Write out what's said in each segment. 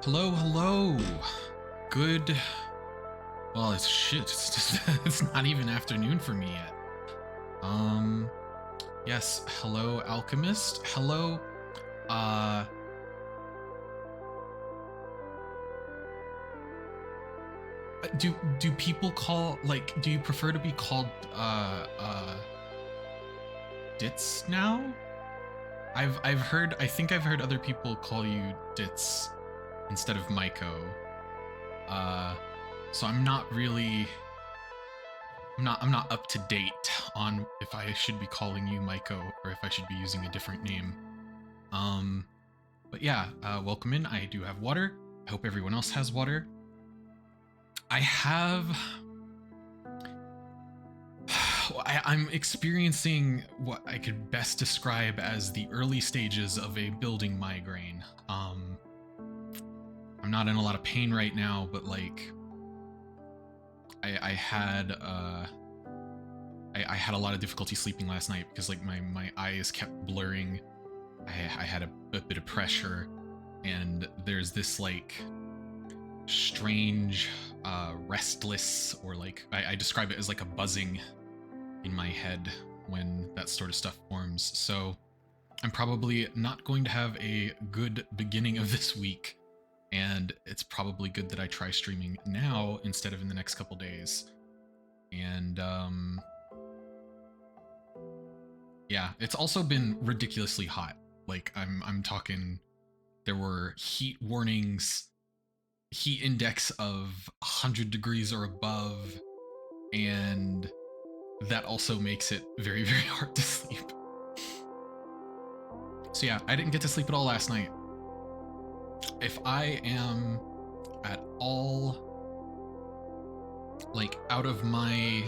Hello, hello. Good. Well, it's shit. It's just it's not even afternoon for me yet. Yes. Hello, alchemist. Hello. Uh. Do people call, like? Do you prefer to be called Dits now? I've heard. I think I've heard other people call you Dits instead of Maiko. Uh. So I'm not really. I'm not up to date on if I should be calling you Maiko or if I should be using a different name. But yeah, welcome in. I do have water. I hope everyone else has water. I have. I'm experiencing what I could best describe as the early stages of a building migraine. I'm not in a lot of pain right now, but like I had I had a lot of difficulty sleeping last night because like my eyes kept blurring. I had a bit of pressure, and there's this like strange restless, or like I describe it as like a buzzing in my head when that sort of stuff forms. So I'm probably not going to have a good beginning of this week, and it's probably good that I try streaming now instead of in the next couple days. And yeah, it's also been ridiculously hot. Like I'm talking, there were heat warnings, heat index of 100 degrees or above, and that also makes it very, very hard to sleep. So yeah, I didn't get to sleep at all last night. If I am at all like out of my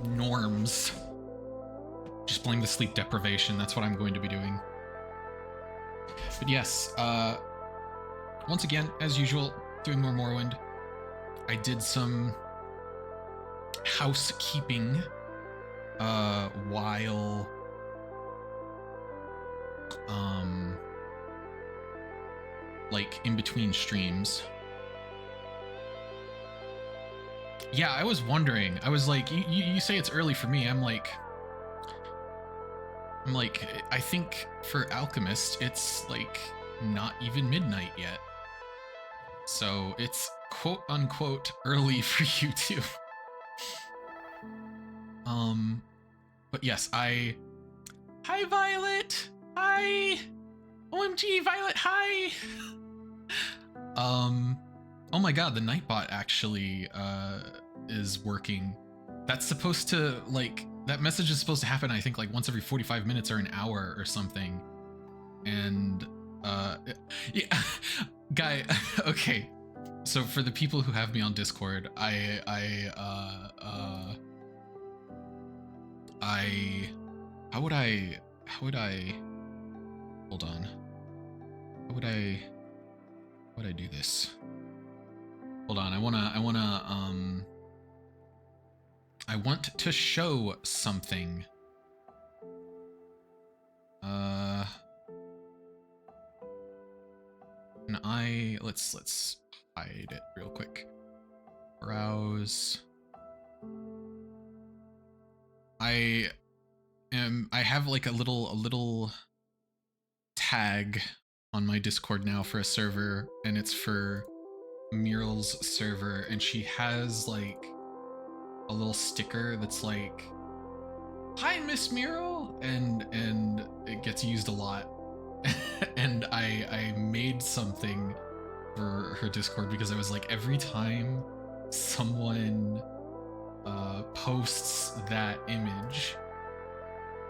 norms, just blame the sleep deprivation. That's what I'm going to be doing. But yes, once again, as usual, doing more Morrowind. I did some housekeeping while like in between streams. Yeah, I was wondering. I was like, you say it's early for me. I'm like, I think for Alchemist, it's like not even midnight yet. So it's quote unquote early for you too. But yes, Hi Violet! Hi! OMG, Violet, hi! Oh my god, the Nightbot actually, is working. That's supposed to, like, that message is supposed to happen, I think, like, once every 45 minutes or an hour or something. And, yeah, guy, okay. So for the people who have me on Discord, how would I, hold on. How would I do this? Hold on, I want to show something. And let's hide it real quick. Browse. I have like a little tag on my Discord now for a server, and it's for Muriel's server, and she has like a little sticker that's like, "Hi, Miss Muriel," and it gets used a lot. And I made something for her Discord because I was like, every time someone posts that image,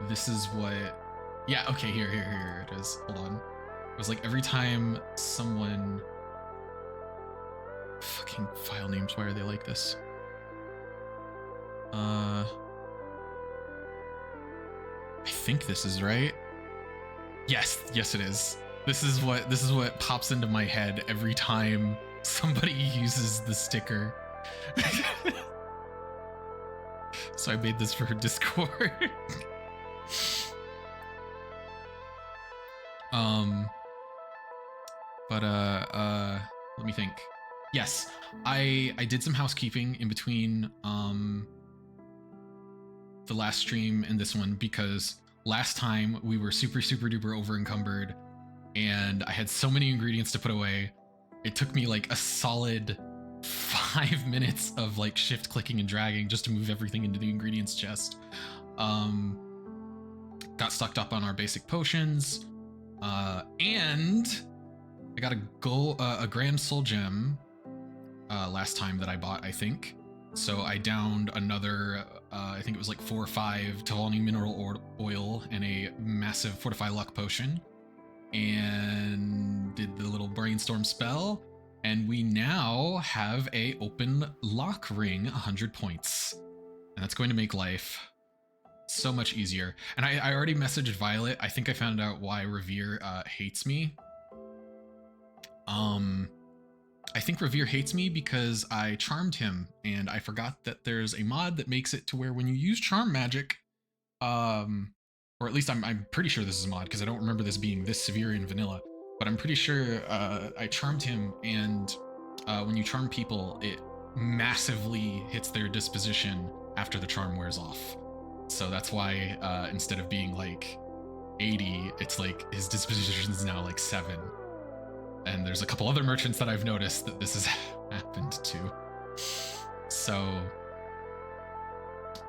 this is what. Yeah, okay, here it is. Hold on. It was like every time someone. Fucking file names, why are they like this? I think this is right. Yes it is. This is what pops into my head every time somebody uses the sticker. So I made this for her Discord. But let me think. Yes, I did some housekeeping in between the last stream and this one, because last time we were super duper over encumbered and I had so many ingredients to put away. It took me like a solid 5 minutes of like shift clicking and dragging just to move everything into the ingredients chest. Got stocked up on our basic potions, and I got a grand soul gem last time that I bought, I think. So I downed another, I think it was like 4 or 5 Tavani mineral oil and a massive Fortify Luck potion, and did the little brainstorm spell. And we now have a open lock ring, 100 points. And that's going to make life so much easier. And I already messaged Violet. I think I found out why Revere hates me. I think Revere hates me because I charmed him, and I forgot that there's a mod that makes it to where when you use charm magic, or at least I'm pretty sure this is a mod because I don't remember this being this severe in vanilla, but I'm pretty sure I charmed him, and when you charm people, it massively hits their disposition after the charm wears off. So that's why instead of being like 80, it's like his disposition is now like 7. And there's a couple other merchants that I've noticed that this has happened to. So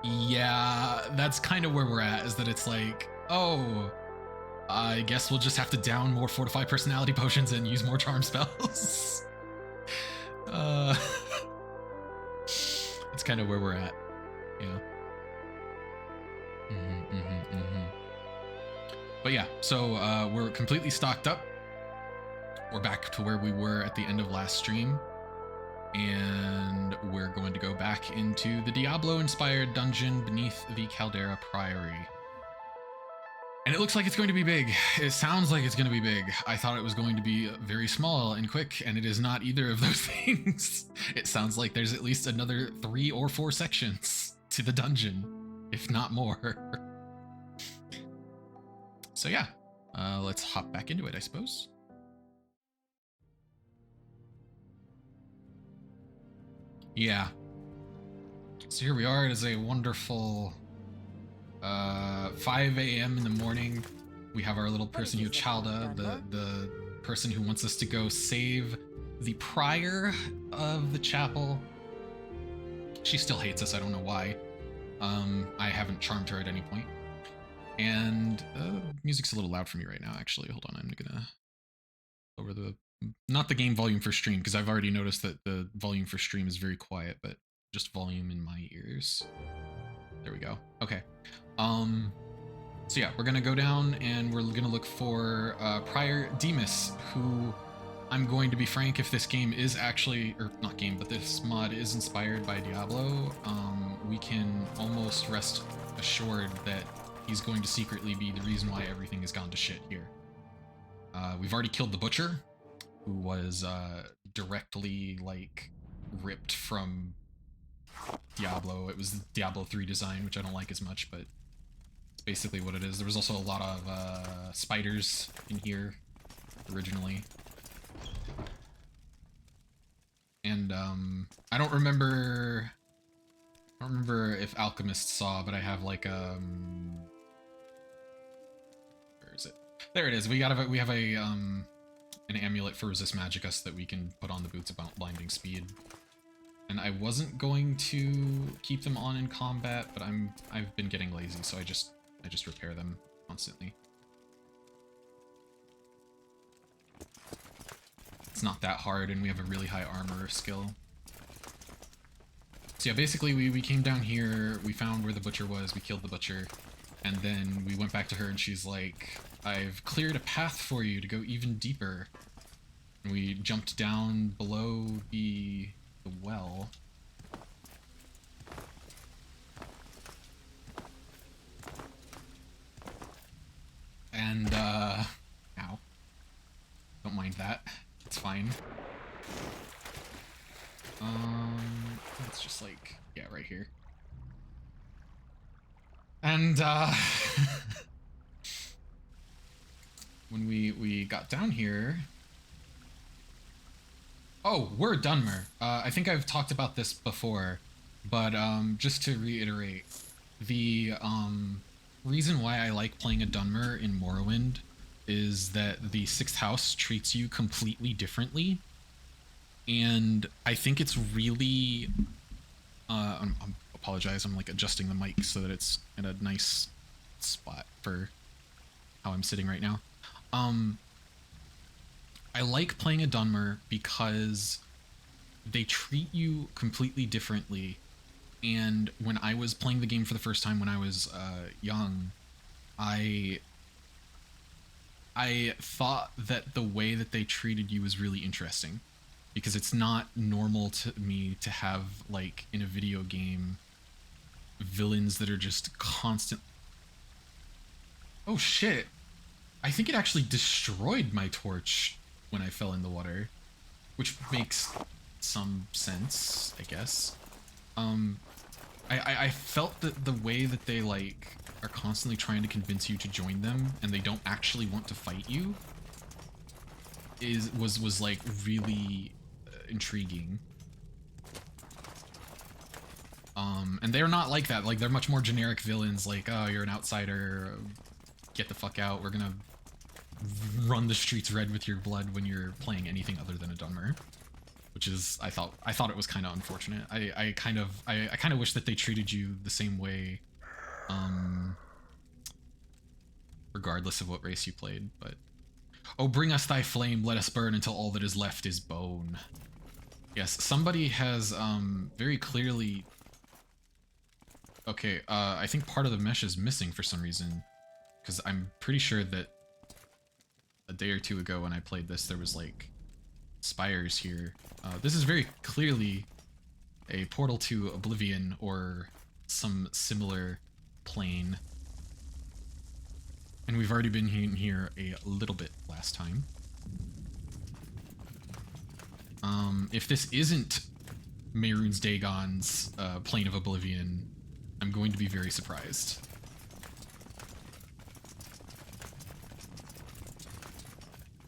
yeah, that's kind of where we're at, is that it's like, oh, I guess we'll just have to down more Fortify personality potions and use more charm spells. That's kind of where we're at. Yeah. But yeah, so we're completely stocked up. We're back to where we were at the end of last stream, and we're going to go back into the Diablo-inspired dungeon beneath the Caldera Priory. And it looks like it's going to be big. It sounds like it's going to be big. I thought it was going to be very small and quick, and it is not either of those things. It sounds like there's at least another 3 or 4 sections to the dungeon, if not more. So yeah, let's hop back into it, I suppose. Yeah. So here we are. It is a wonderful 5 a.m. in the morning. We have our little person here, Chalda, the person who wants us to go save the prior of the chapel. She still hates us. I don't know why. I haven't charmed her at any point. And music's a little loud for me right now, actually. Hold on, I'm gonna lower the, not the game volume for stream, because I've already noticed that the volume for stream is very quiet, but just volume in my ears. There we go. Okay. So yeah, we're gonna go down and we're gonna look for Prior Demas, who, I'm going to be frank, if this game is actually, or not game, but this mod is inspired by Diablo, we can almost rest assured that he's going to secretly be the reason why everything has gone to shit here. We've already killed the Butcher, who was directly like ripped from Diablo. It was the Diablo 3 design, which I don't like as much, but it's basically what it is. There was also a lot of spiders in here originally. And I don't remember if Alchemist saw, but I have like where is it? There it is. We have a an amulet for Resist Magicus that we can put on the Boots of Blinding Speed. And I wasn't going to keep them on in combat, but I've been getting lazy, so I just repair them constantly. It's not that hard, and we have a really high armor skill. So yeah, basically we came down here, we found where the Butcher was, we killed the Butcher, and then we went back to her and she's like, I've cleared a path for you to go even deeper. And we jumped down below the well. And, ow. Don't mind that. It's fine. It's just like, yeah, right here. And, when we got down here, Oh, we're Dunmer. I think I've talked about this before, but just to reiterate, the reason why I like playing a Dunmer in Morrowind is that the sixth house treats you completely differently, and I think it's really. I'm apologize. I'm like adjusting the mic so that it's in a nice spot for how I'm sitting right now. Um, I like playing a Dunmer because they treat you completely differently. And when I was playing the game for the first time when I was young, I I thought that the way that they treated you was really interesting because it's not normal to me to have like in a video game villains that are just constant. Oh shit. I think it actually destroyed my torch when I fell in the water, which makes some sense, I guess. Um I felt that the way that they like are constantly trying to convince you to join them and they don't actually want to fight you was like really intriguing. And they're not like that. Like they're much more generic villains. Like, oh, you're an outsider. Get the fuck out. We're gonna run the streets red with your blood when you're playing anything other than a Dunmer. Which is, I thought it was kind of unfortunate. I kind of wish that they treated you the same way, regardless of what race you played. But oh, bring us thy flame, let us burn until all that is left is bone. Yes, somebody has very clearly. Okay, I think part of the mesh is missing for some reason, because I'm pretty sure that a day or two ago when I played this, there was like spires here. This is very clearly a portal to Oblivion or some similar plane. And we've already been in here a little bit last time. If this isn't Mehrunes Dagon's plane of Oblivion, I'm going to be very surprised.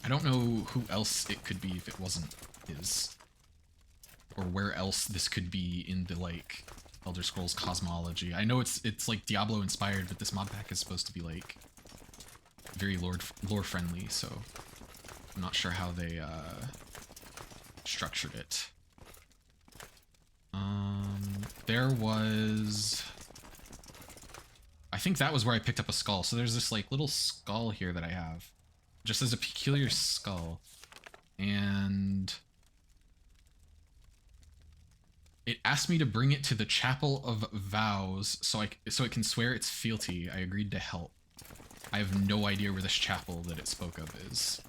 I don't know who else it could be if it wasn't his. Or where else this could be in the, like, Elder Scrolls cosmology. I know it's like Diablo inspired, but this mod pack is supposed to be, like, very lore friendly, so I'm not sure how they, structured it. There was... I think that was where I picked up a skull. So there's this, like, little skull here that I have. Just as a peculiar skull. And... it asked me to bring it to the Chapel of Vows so it can swear its fealty. I agreed to help. I have no idea where this chapel that it spoke of is.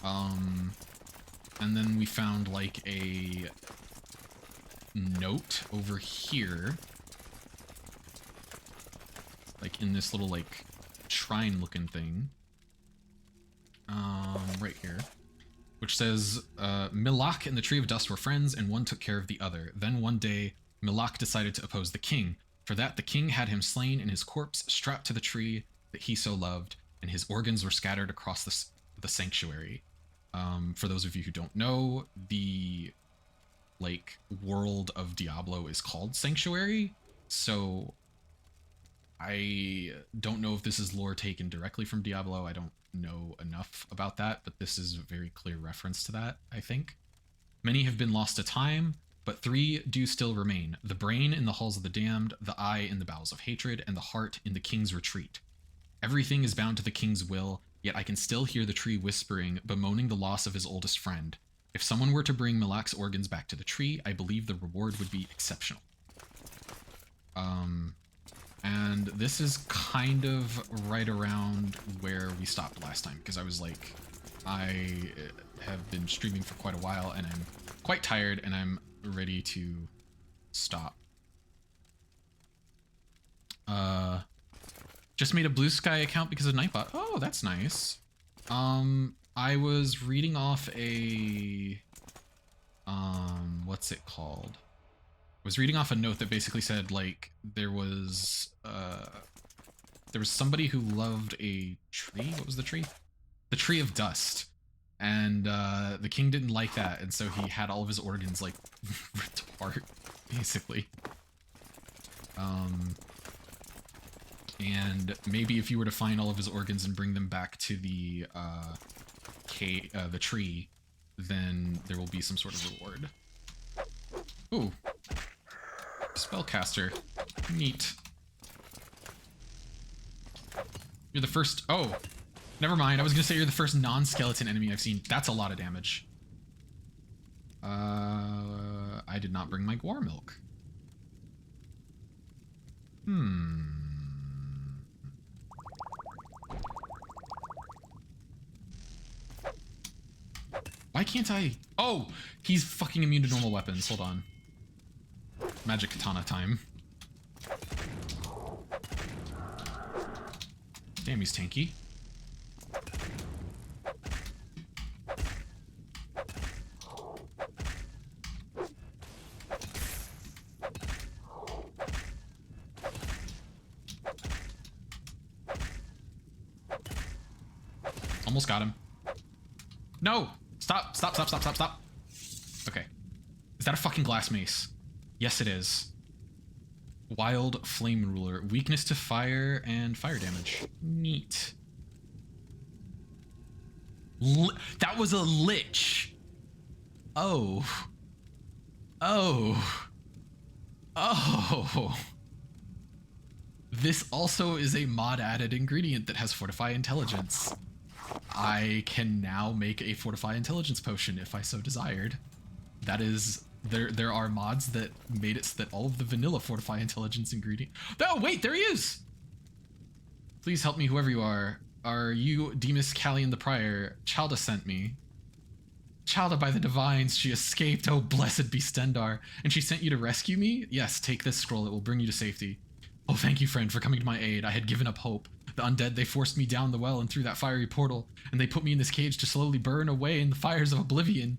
And then we found like a note over here. Like in this little like shrine looking thing. Right here. Which says, Milak and the Tree of Dust were friends, and one took care of the other. Then one day, Milak decided to oppose the king. For that, the king had him slain and his corpse strapped to the tree that he so loved, and his organs were scattered across the sanctuary. For those of you who don't know, the, like, world of Diablo is called Sanctuary, so I don't know if this is lore taken directly from Diablo. I don't know enough about that, but this is a very clear reference to that, I think. Many have been lost to time, but 3 do still remain. The brain in the halls of the damned, the eye in the bowels of hatred, and the heart in the king's retreat. Everything is bound to the king's will, yet I can still hear the tree whispering, bemoaning the loss of his oldest friend. If someone were to bring Milak's organs back to the tree, I believe the reward would be exceptional. And this is kind of right around where we stopped last time, because I was like, I have been streaming for quite a while, and I'm quite tired, and I'm ready to stop. Just made a Blue Sky account because of Nightbot. Oh, that's nice. I was reading off a... what's it called? I was reading off a note that basically said, like, there was somebody who loved a tree. What was the tree? The Tree of Dust. And the king didn't like that, and so he had all of his organs like ripped apart, basically. And maybe if you were to find all of his organs and bring them back to the the tree, then there will be some sort of reward. Ooh, spellcaster, neat. You're the first. Oh, never mind. I was gonna say you're the first non-skeleton enemy I've seen. That's a lot of damage. I did not bring my guar milk. Why can't I? Oh, he's fucking immune to normal weapons. Hold on. Magic katana time. Damn, he's tanky. Almost got him. No! Stop, stop, stop, stop, stop, stop. Okay. Is that a fucking glass mace? Yes, it is. Wild Flame Ruler. Weakness to fire and fire damage. Neat. That was a lich. Oh. Oh. Oh. This also is a mod added ingredient that has Fortify Intelligence. I can now make a Fortify Intelligence potion if I so desired. That is... There are mods that made it so that all of the vanilla Fortify Intelligence ingredient... Oh, wait, there he is! Please help me, whoever you are. Are you Demas Callian the Prior? Chalda sent me. Chalda by the divines, she escaped. Oh, blessed be Stendar. And she sent you to rescue me? Yes, take this scroll. It will bring you to safety. Oh, thank you, friend, for coming to my aid. I had given up hope. The undead, they forced me down the well and through that fiery portal, and they put me in this cage to slowly burn away in the fires of oblivion.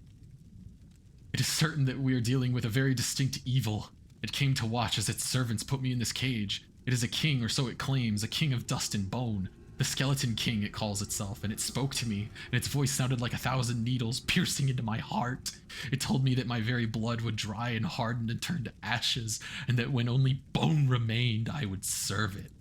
It is certain that we are dealing with a very distinct evil. It came to watch as its servants put me in this cage. It is a king, or so it claims, a king of dust and bone. The Skeleton King, it calls itself, and it spoke to me, and its voice sounded like 1,000 needles piercing into my heart. It told me that my very blood would dry and harden and turn to ashes, and that when only bone remained, I would serve it.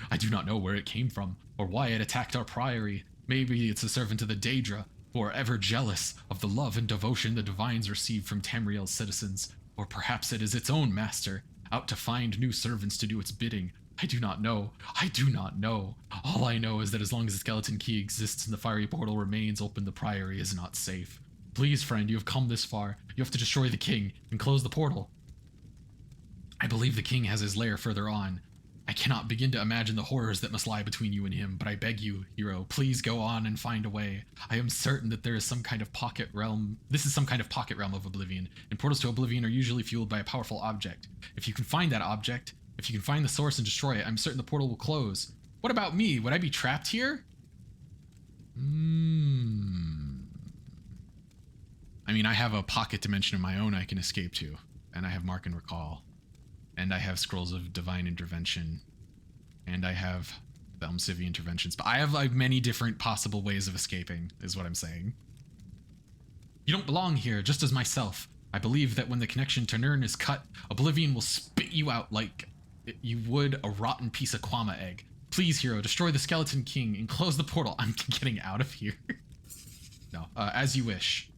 I do not know where it came from, or why it attacked our priory. Maybe it's a servant of the Daedra, who are ever jealous of the love and devotion the divines receive from Tamriel's citizens. Or perhaps it is its own master, out to find new servants to do its bidding. I do not know. I do not know. All I know is that as long as the skeleton key exists and the fiery portal remains open, the priory is not safe. Please, friend, you have come this far. You have to destroy the king and close the portal. I believe the king has his lair further on. I cannot begin to imagine the horrors that must lie between you and him, but I beg you, hero, please go on and find a way. I am certain that there is some kind of pocket realm. This is some kind of pocket realm of oblivion, and portals to oblivion are usually fueled by a powerful object. If you can find that object, if you can find the source and destroy it, I'm certain the portal will close. What about me? Would I be trapped here? I mean, I have a pocket dimension of my own I can escape to, and I have Mark and Recall. And I have Scrolls of Divine Intervention. And I have the Civi Interventions. But I have like many different possible ways of escaping, is what I'm saying. You don't belong here, just as myself. I believe that when the connection to Nirn is cut, Oblivion will spit you out like you would a rotten piece of Kwama egg. Please, hero, destroy the Skeleton King and close the portal. I'm getting out of here. No, as you wish.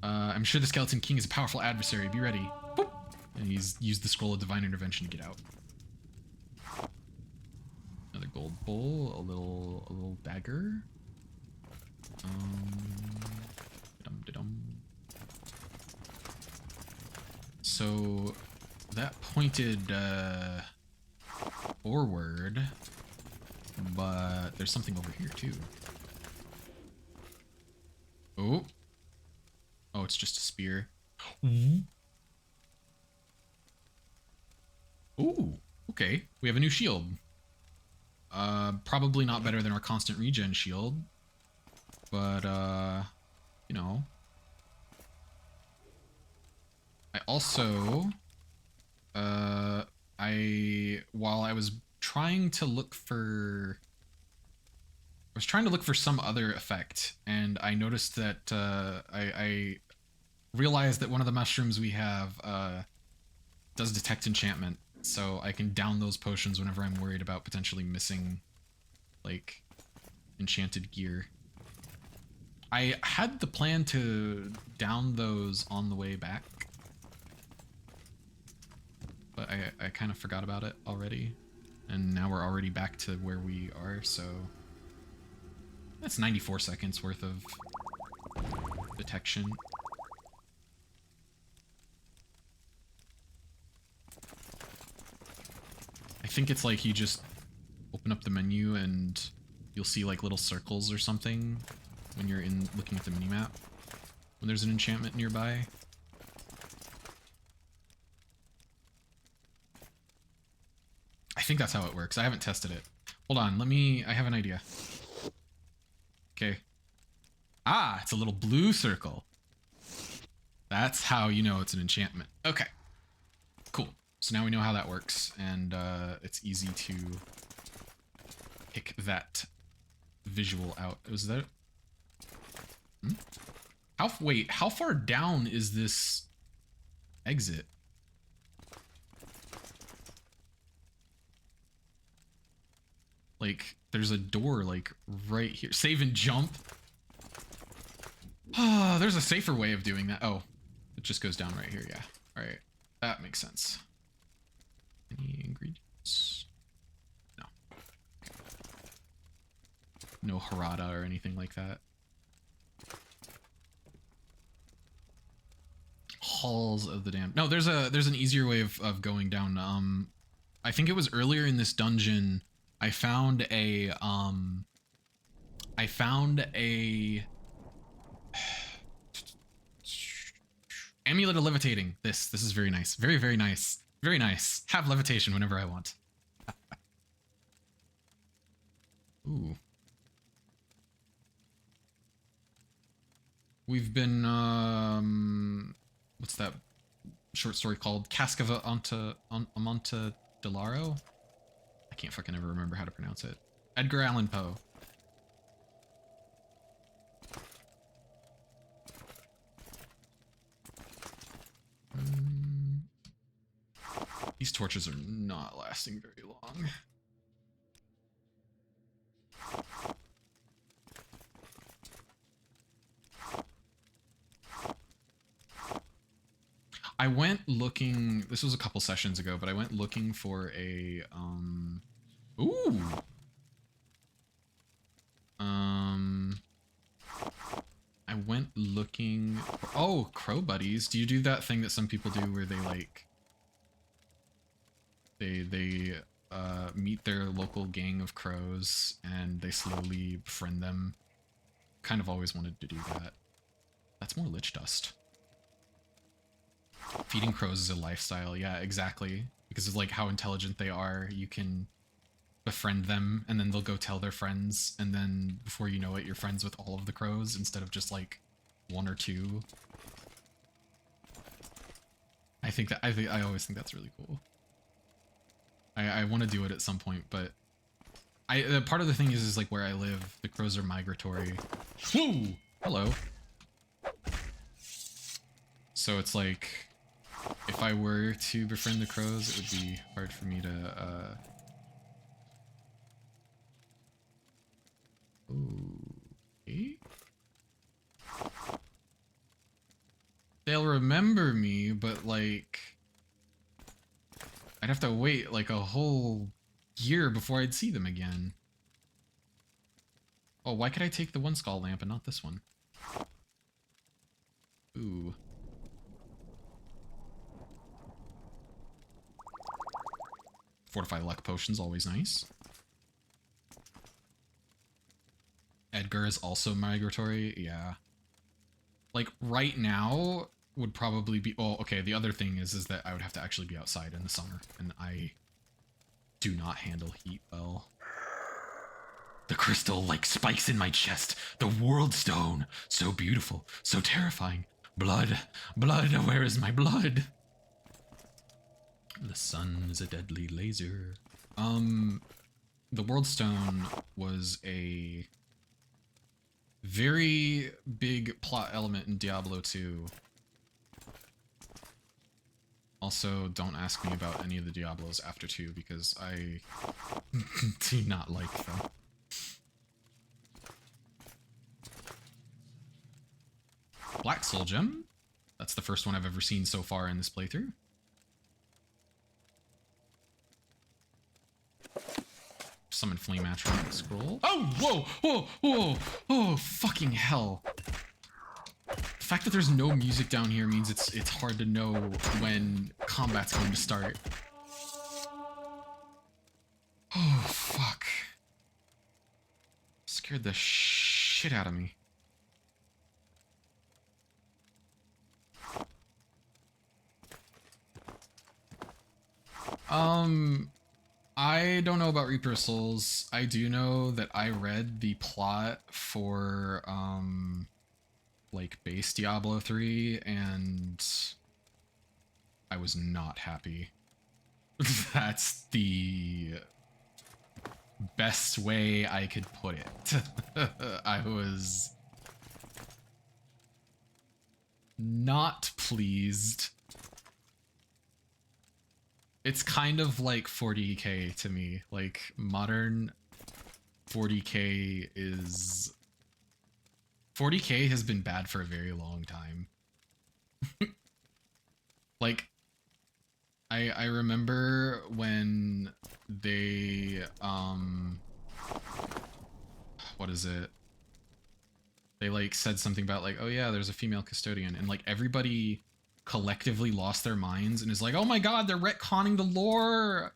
I'm sure the Skeleton King is a powerful adversary. Be ready. Boop. And he's used the Scroll of Divine Intervention to get out. Another gold bowl, a little dagger. So that pointed forward, but there's something over here too. Oh, it's just a spear. Ooh, okay. We have a new shield. Probably not better than our constant regen shield, but you know. I also while I was trying to look for was trying to look for some other effect, and I noticed that I realized that one of the mushrooms we have does detect enchantment, so I can down those potions whenever I'm worried about potentially missing, like, enchanted gear. I had the plan to down those on the way back, but I kind of forgot about it already, and now we're already back to where we are, so that's 94 seconds worth of detection. I think it's like you just open up the menu and you'll see like little circles or something when you're in looking at the minimap when there's an enchantment nearby. I think that's how it works. I haven't tested it. Hold on, I have an idea. Okay. Ah, it's a little blue circle. That's how you know it's an enchantment. Okay. Cool. So now we know how that works, and it's easy to pick that visual out. Was that... Hmm? Wait, how far down is this exit? Like, there's a door, like, right here. Save and jump. Ah, there's a safer way of doing that. Oh, it just goes down right here, yeah. All right, that makes sense. Any ingredients? No. No harada or anything like that. Halls of the Damned. No, there's an easier way of going down. I think it was earlier in this dungeon. I found a amulet of levitating. This is very nice. Very, very nice. Very nice. Have levitation whenever I want. Ooh. We've been what's that short story called? Cask of Amontillado? I can't fucking ever remember how to pronounce it. Edgar Allan Poe. These torches are not lasting very long. I went looking, this was a couple sessions ago, but I went looking for a, ooh. I went looking for, oh, crow buddies. Do you do that thing that some people do where they like, they meet their local gang of crows and they slowly befriend them? Kind of always wanted to do that. That's more lich dust. Feeding crows is a lifestyle. Yeah, exactly. Because of like how intelligent they are, you can befriend them and then they'll go tell their friends, and then before you know it, you're friends with all of the crows instead of just like one or two. I always think that's really cool. I want to do it at some point, but part of the thing is like where I live, the crows are migratory. Whoa! Hello. So it's like, if I were to befriend the crows, it would be hard for me to, okay. They'll remember me, but like, I'd have to wait like a whole year before I'd see them again. Oh, why could I take the one skull lamp and not this one? Ooh. Fortify luck potions, always nice. Edgar is also migratory, yeah. Like, right now would probably be... Oh, okay, the other thing is that I would have to actually be outside in the summer, and I do not handle heat well. The crystal like spikes in my chest. The world stone. So beautiful, so terrifying. Blood, blood, where is my blood? The sun is a deadly laser. The world stone was a Very big plot element in Diablo 2. Also, don't ask me about any of the Diablos after 2 because I do not like them. Black Soul Gem. That's the first one I've ever seen so far in this playthrough. Summon Flame Atronach Scroll. Oh, whoa, whoa, whoa, oh, fucking hell. The fact that there's no music down here means it's hard to know when combat's going to start. Oh, fuck. Scared the shit out of me. I don't know about Reaper Souls. I do know that I read the plot for, like, base Diablo 3, and I was not happy. That's the best way I could put it. I was not pleased. It's kind of like 40k to me. Like, modern 40k is... 40k has been bad for a very long time. Like, I remember when they, what is it? They, like, said something about, like, oh yeah, there's a female custodian, and, like, everybody collectively lost their minds and is like, oh my god, they're retconning the lore!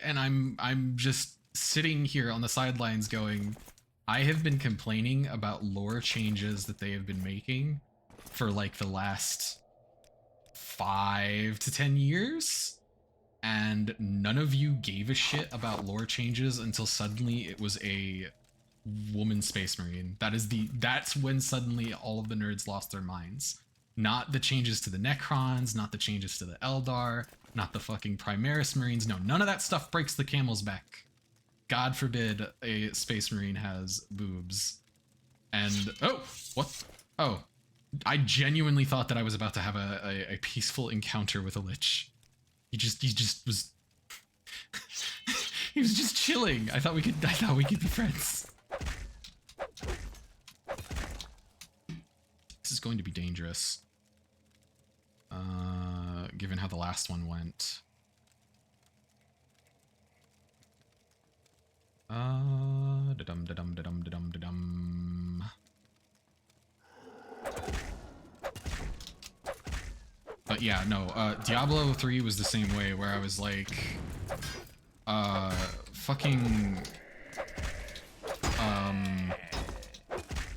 And I'm just sitting here on the sidelines going, I have been complaining about lore changes that they have been making for like the last 5 to 10 years, and none of you gave a shit about lore changes until suddenly it was a woman space marine. That's when suddenly all of the nerds lost their minds. Not the changes to the Necrons, not the changes to the Eldar, not the fucking Primaris Marines. No, none of that stuff breaks the camel's back. God forbid a space marine has boobs. And oh, what? Oh, I genuinely thought that I was about to have a peaceful encounter with a lich. He just was he was just chilling. I thought we could be friends. This is going to be dangerous. Given how the last one went. Da-dum. But yeah, no, Diablo 3 was the same way, where I was like, fucking,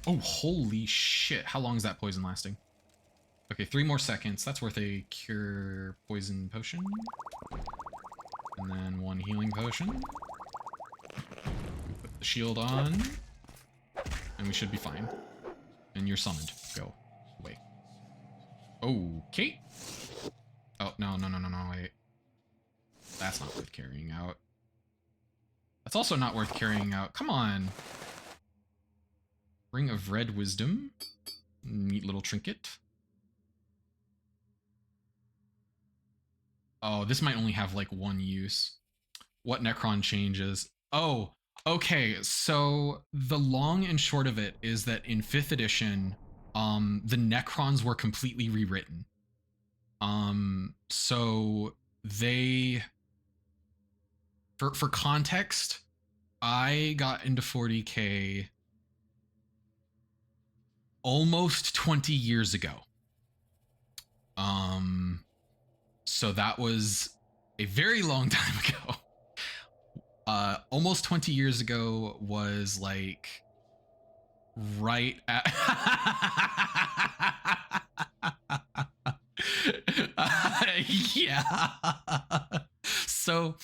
oh, holy shit, how long is that poison lasting? Okay, 3 more seconds, that's worth a cure poison potion. And then 1 healing potion. Put the shield on, and we should be fine. And you're summoned, go away. Okay. Oh, no, wait. That's not worth carrying out. That's also not worth carrying out. Come on. Ring of Red Wisdom. Neat little trinket. Oh, this might only have like 1 use. What Necron changes? Oh, okay. So the long and short of it is that in 5th edition, the Necrons were completely rewritten. So they, for context, I got into 40k almost 20 years ago. So that was a very long time ago. Almost 20 years ago was like right at yeah. So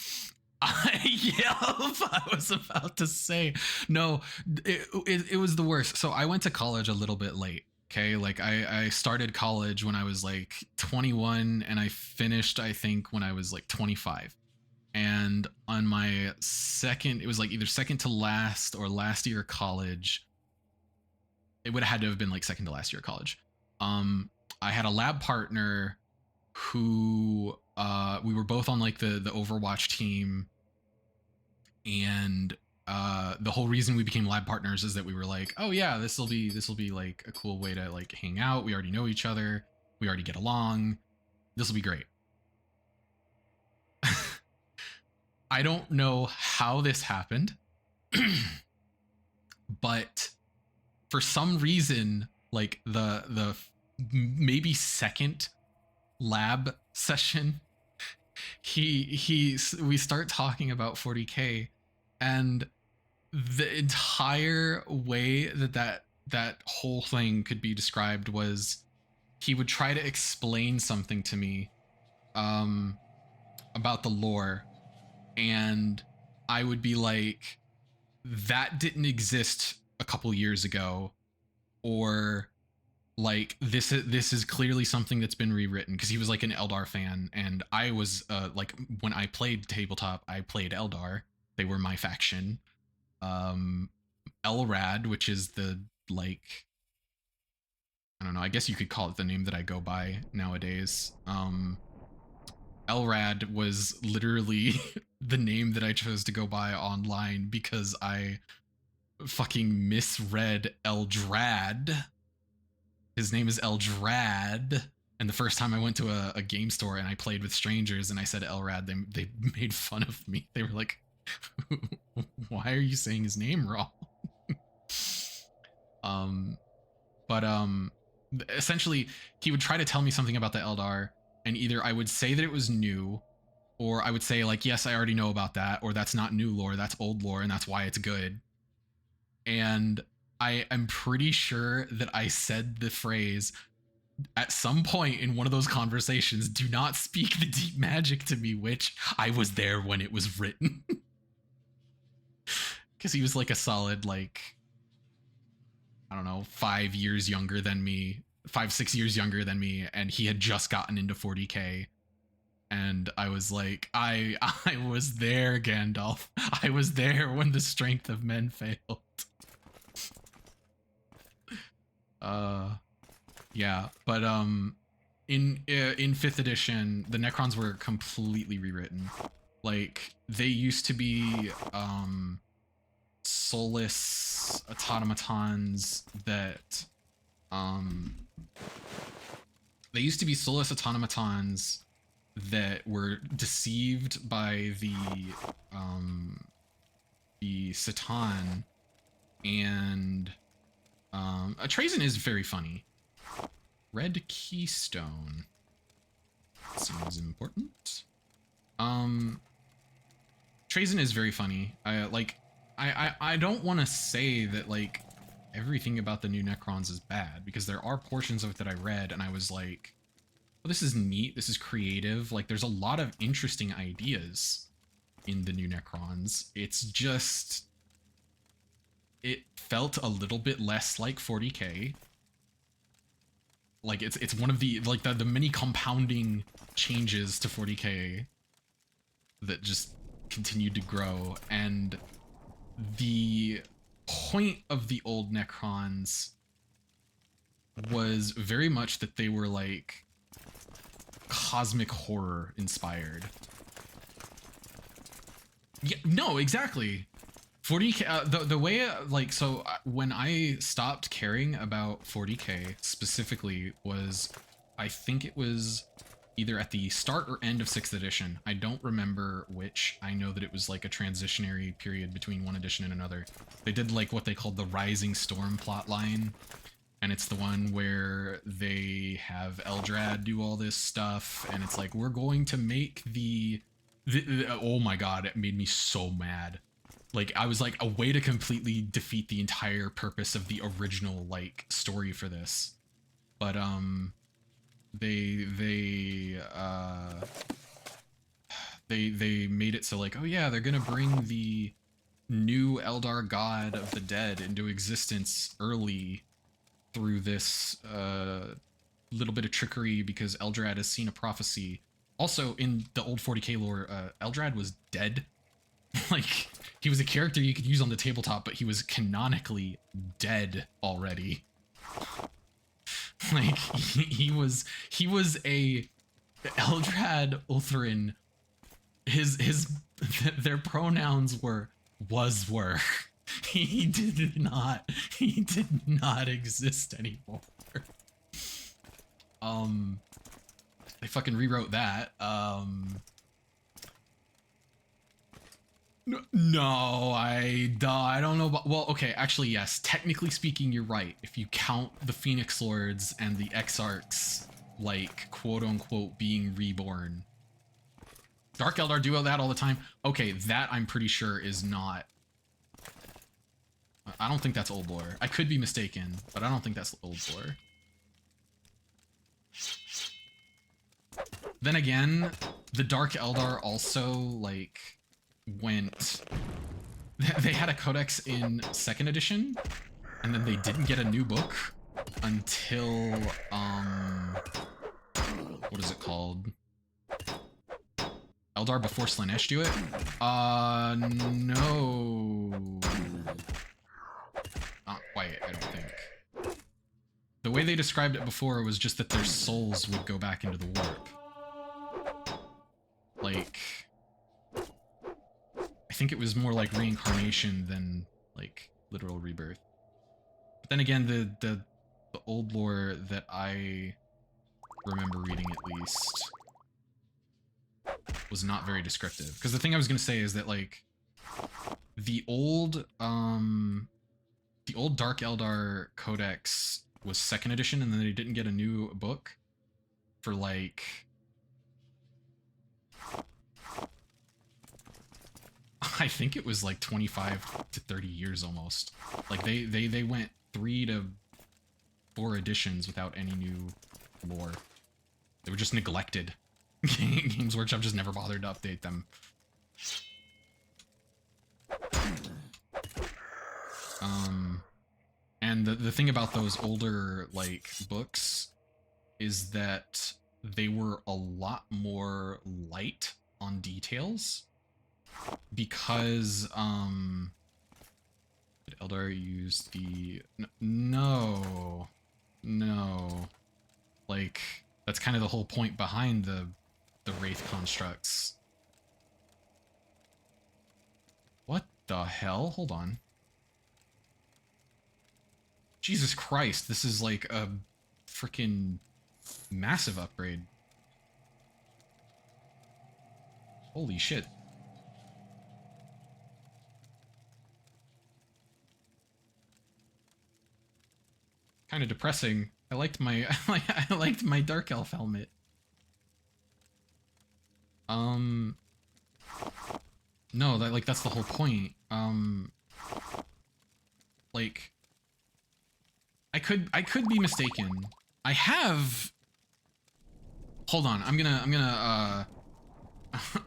yeah, I was about to say, no, it was the worst. So I went to college a little bit late. Okay, like I started college when I was like 21 and I finished, I think, when I was like 25. And on my second, it was like either second to last or last year of college. It would have had to have been like second to last year of college. Um, I had a lab partner who we were both on like the Overwatch team, and the whole reason we became lab partners is that we were like, oh yeah, this will be like a cool way to like hang out. We already know each other. We already get along. This will be great. I don't know how this happened, but for some reason, like the maybe second lab session, he we start talking about 40k, and the entire way that whole thing could be described was he would try to explain something to me um about the lore, and I would be like, that didn't exist a couple years ago, or like this is clearly something that's been rewritten, because he was like an Eldar fan, and I was like, when I played tabletop, I played Eldar. They were my faction. um Elrad, which is the, like, I don't know, I guess you could call it the name that I go by nowadays. Elrad was literally the name that I chose to go by online because I fucking misread Eldrad. His name is Eldrad. And the first time I went to a game store and I played with strangers and I said Elrad, they made fun of me. They were like, why are you saying his name wrong? um, but essentially, he would try to tell me something about the Eldar, and either I would say that it was new, or I would say like, yes, I already know about that, or that's not new lore, that's old lore, and that's why it's good. And I am pretty sure that I said the phrase at some point in one of those conversations, do not speak the deep magic to me, which I was there when it was written. Because he was like a solid, like, I don't know, 5 years younger than me, 5, 6 years younger than me, and he had just gotten into 40k. And I was like, I was there, Gandalf. I was there when the strength of men failed. Yeah, but in fifth edition, the Necrons were completely rewritten. Like, they used to be soulless automatons that they used to be soulless automatons that were deceived by the Satan, and Trazen is very funny. Red Keystone seems important. Trazen is very funny. I don't want to say that like everything about the new Necrons is bad, because there are portions of it that I read and I was like, well, this is neat, this is creative, like there's a lot of interesting ideas in the new Necrons. It's just, it felt a little bit less like 40k. Like it's one of the, like, the many compounding changes to 40k that just continued to grow. And the point of the old Necrons was very much that they were like cosmic horror inspired. Yeah, no, exactly. 40k, the way, like, so when I stopped caring about 40k specifically was, I think it was either at the start or end of 6th edition. I don't remember which. I know that it was like a transitionary period between one edition and another. They did like what they called the Rising Storm plotline, and it's the one where they have Eldrad do all this stuff, and it's like, we're going to make the oh my god, it made me so mad. Like, I was like, a way to completely defeat the entire purpose of the original like story for this. But they made it so like, oh yeah, they're gonna bring the new Eldar god of the dead into existence early through this little bit of trickery, because Eldrad has seen a prophecy. Also, in the old 40k lore, Eldrad was dead. Like, he was a character you could use on the tabletop, but he was canonically dead already. Like, he was a Eldrad Uthrin. Their pronouns were were. He did not exist anymore. They fucking rewrote that. No, I don't know about, well, okay, actually, yes. Technically speaking, you're right. If you count the Phoenix Lords and the Exarchs, like, quote-unquote, being reborn. Dark Eldar do that all the time. Okay, that I'm pretty sure is not... I don't think that's old lore. I could be mistaken, but I don't think that's old lore. Then again, the Dark Eldar also, like, went... They had a codex in 2nd edition, and then they didn't get a new book until, what is it called? Eldar before Slaanesh do it? No. Not quite, I don't think. The way they described it before was just that their souls would go back into the warp. Like... I think it was more like reincarnation than, like, literal rebirth. But then again, the old lore that I remember reading, at least, was not very descriptive. Because the thing I was going to say is that, like, the old Dark Eldar Codex was 2nd edition, and then they didn't get a new book for, like... I think it was like 25 to 30 years almost. Like, they went 3 to 4 editions without any new lore. They were just neglected. Games Workshop just never bothered to update them. And the thing about those older, like, books is that they were a lot more light on details. Because, did Eldar use the... No. Like, that's kind of the whole point behind the Wraith constructs. What the hell? Hold on. Jesus Christ, this is like a freaking massive upgrade. Holy shit. Kind of depressing. I liked my I liked my Dark Elf helmet. No, that's the whole point. Like, I could be mistaken. I have... Hold on, I'm gonna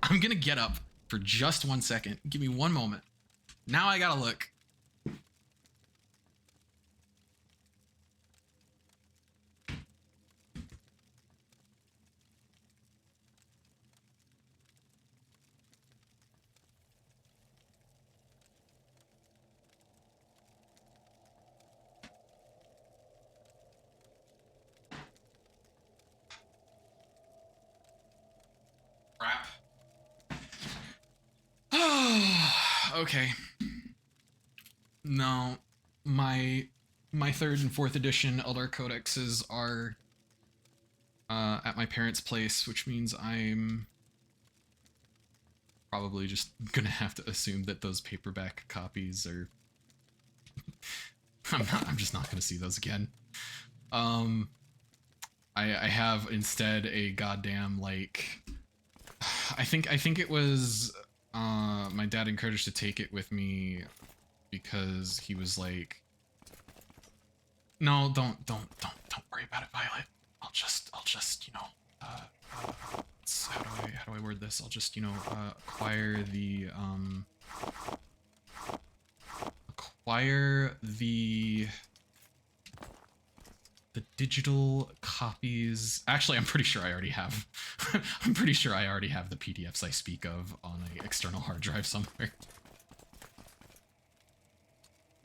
I'm gonna get up for just 1 second. Give me 1 moment. Now I gotta look. Crap. Okay. No, my 3rd and 4th edition Eldar Codexes are at my parents' place, which means I'm probably just gonna have to assume that those paperback copies are... I'm just not gonna see those again. I have instead a goddamn, like... I think it was my dad encouraged to take it with me because he was like, no, don't worry about it, Violet. I'll just you know, how do I word this? I'll just, you know, acquire the the digital copies. Actually, I'm pretty sure I already have. I'm pretty sure I already have the PDFs I speak of on an external hard drive somewhere.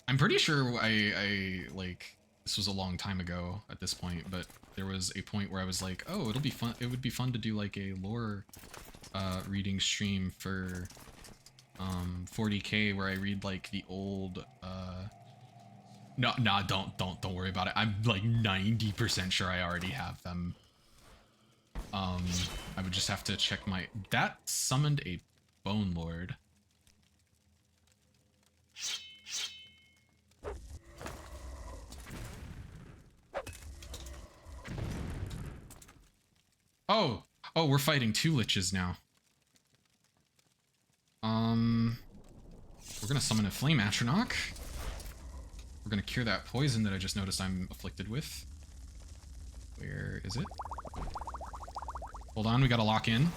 I'm pretty sure I like, this was a long time ago at this point, but there was a point where I was like, oh, it'll be fun. It would be fun to do like a lore reading stream for 40K where I read like the old no, nah, don't worry about it. I'm like 90% sure I already have them. I would just have to check my, that summoned a Bone Lord. Oh, we're fighting 2 liches now. We're gonna summon a Flame Atronach. We're gonna cure that poison that I just noticed I'm afflicted with. Where is it? Hold on, we gotta lock in.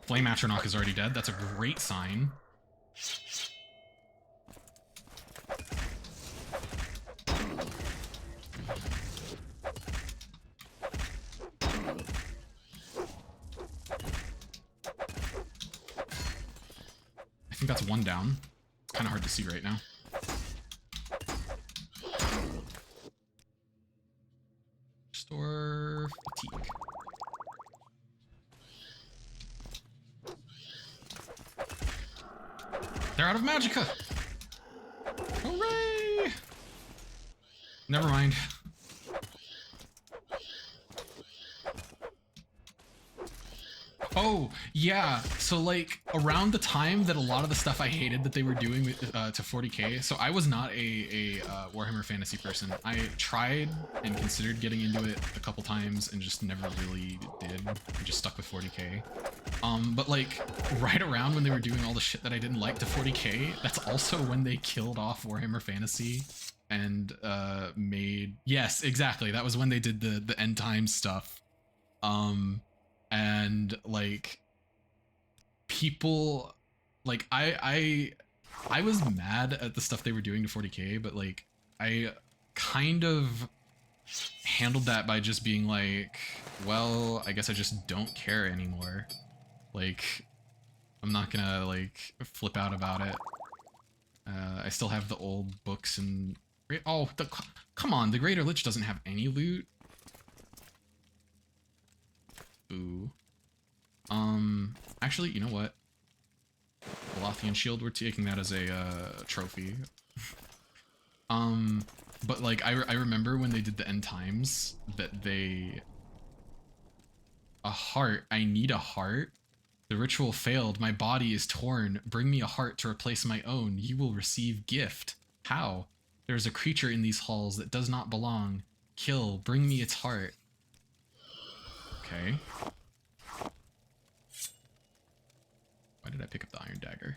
Flame Atronach is already dead. That's a great sign. I think that's 1 down. It's kind of hard to see right now. Restore fatigue. They're out of magicka! Hooray! Never mind. Oh, yeah. So, like, around the time that a lot of the stuff I hated that they were doing to 40K, so I was not a Warhammer Fantasy person. I tried and considered getting into it a couple times and just never really did. I just stuck with 40K. But, like, right around when they were doing all the shit that I didn't like to 40K, that's also when they killed off Warhammer Fantasy and made... Yes, exactly. That was when they did the end time stuff. And like people, like I was mad at the stuff they were doing to 40K, but like I kind of handled that by just being like, well, I guess I just don't care anymore. Like, I'm not gonna like flip out about it. I still have the old books and oh, come on, the Greater Lich doesn't have any loot. Ooh. Actually, you know what? Lothian Shield, we're taking that as a trophy. But like, I remember when they did the end times that they... A heart. I need a heart. The ritual failed. My body is torn. Bring me a heart to replace my own. You will receive gift. How? There is a creature in these halls that does not belong. Kill. Bring me its heart. Okay. Why did I pick up the Iron Dagger?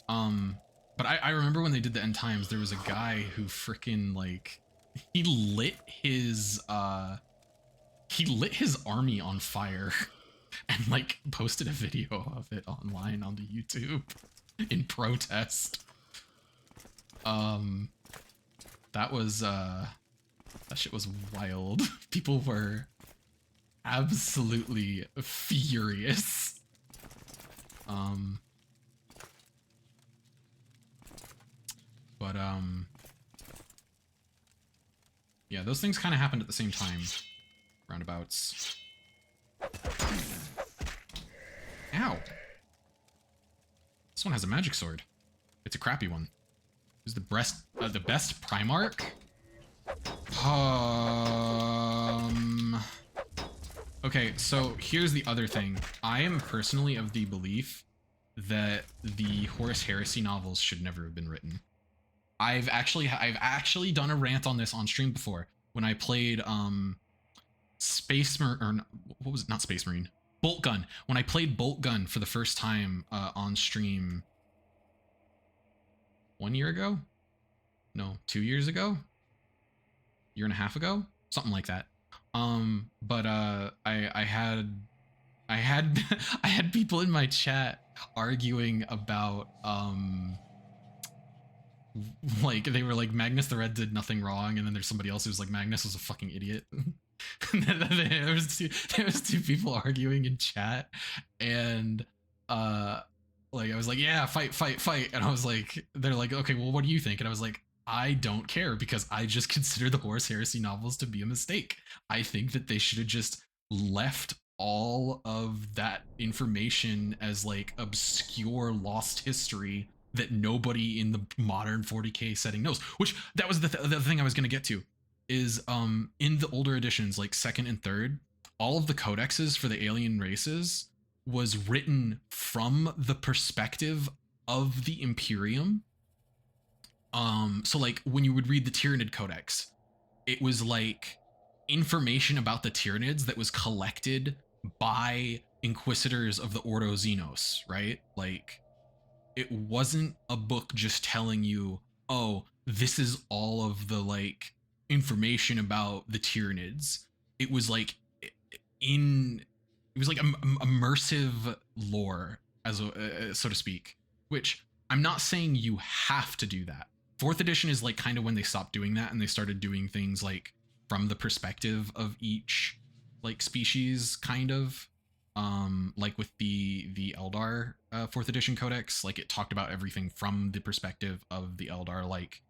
But I remember when they did the end times, there was a guy who frickin' like, he lit his army on fire and like posted a video of it online onto YouTube in protest. That was, that shit was wild. People were absolutely furious. Yeah, those things kind of happened at the same time. Roundabouts. Ow! This one has a magic sword. It's a crappy one. Who's the best Primarch? Okay, so here's the other thing. I am personally of the belief that the Horus Heresy novels should never have been written. I've actually done a rant on this on stream before when I played Space Marine, or what was it? Not Space Marine. Bolt Gun. When I played Bolt Gun for the first time on stream 1 year ago? No, 2 years ago? Year and a half ago? Something like that. But I had I had people in my chat arguing about like they were like Magnus the Red did nothing wrong, and then there's somebody else who's like Magnus was a fucking idiot. There was two people arguing in chat, and uh like I was like, yeah, fight, fight, fight, and I was like, they're like, okay, well, what do you think? And I was like, I don't care because I just consider the Horus Heresy novels to be a mistake. I think that they should have just left all of that information as like obscure lost history that nobody in the modern 40k setting knows. Which that was the thing I was going to get to is in the older editions like second and third, all of the codexes for the alien races was written from the perspective of the Imperium. So like when you would read the Tyranid Codex, it was like information about the Tyranids that was collected by inquisitors of the Ordo Xenos, right? Like it wasn't a book just telling you, oh, this is all of the like information about the Tyranids. It was like in it was like immersive lore, as a, so to speak. Which I'm not saying you have to do that. Fourth edition is like kind of when they stopped doing that and they started doing things like from the perspective of each like species, kind of. Like with the Eldar fourth edition codex, like it talked about everything from the perspective of the Eldar, like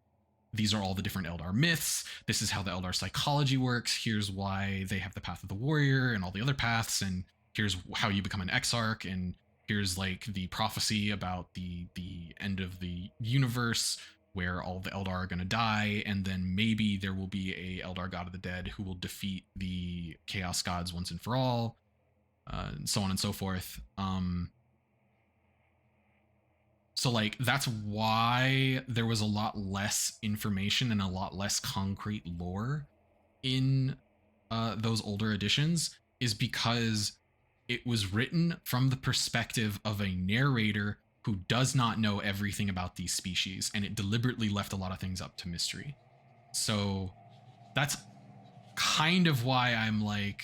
these are all the different Eldar myths, this is how the Eldar psychology works, here's why they have the path of the warrior and all the other paths, and here's how you become an exarch, and here's like the prophecy about the end of the universe where all the Eldar are going to die, and then maybe there will be a Eldar god of the dead who will defeat the chaos gods once and for all, and so on and so forth. So like that's why there was a lot less information and a lot less concrete lore in those older editions, is because it was written from the perspective of a narrator who does not know everything about these species, and it deliberately left a lot of things up to mystery. So that's kind of why I'm like,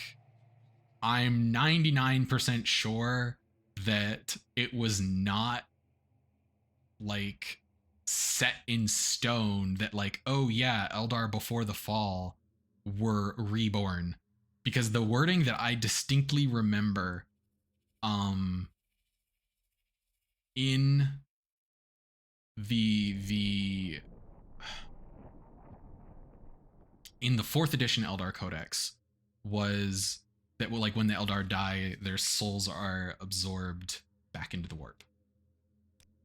I'm 99% sure that it was not like set in stone that like, oh yeah, Eldar before the fall were reborn, because the wording that I distinctly remember in the in the fourth edition Eldar Codex was that like when the Eldar die, their souls are absorbed back into the warp,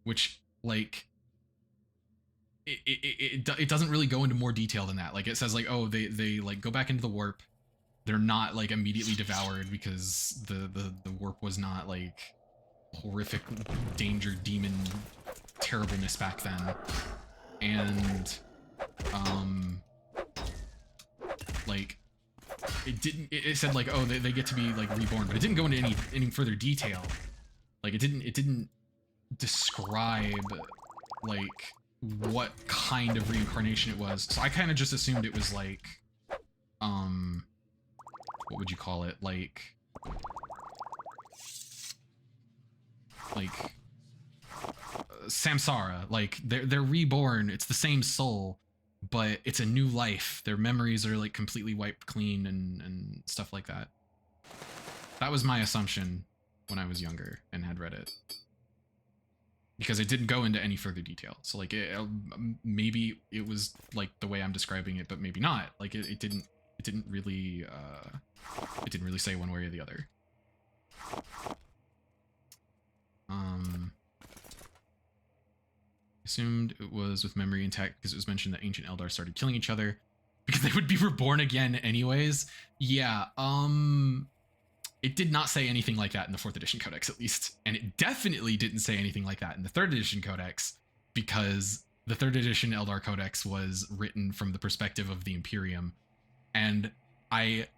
which like it doesn't really go into more detail than that. Like it says like, oh, they like go back into the warp, they're not like immediately devoured because the warp was not like horrific danger demon terribleness back then, and like it said like, oh, they get to be like reborn, but it didn't go into any further detail. Like it didn't describe like what kind of reincarnation it was. So I kind of just assumed it was like what would you call it, like samsara, like they're reborn, it's the same soul, but it's a new life, their memories are like completely wiped clean and stuff like that. That was my assumption when I was younger and had read it, because it didn't go into any further detail. So like maybe it was like the way I'm describing it, but maybe not. Like it didn't really say one way or the other. Assumed it was with memory intact because it was mentioned that ancient Eldar started killing each other because they would be reborn again anyways. Yeah, it did not say anything like that in the 4th edition codex, at least. And it definitely didn't say anything like that in the 3rd edition codex, because the 3rd edition Eldar codex was written from the perspective of the Imperium. And I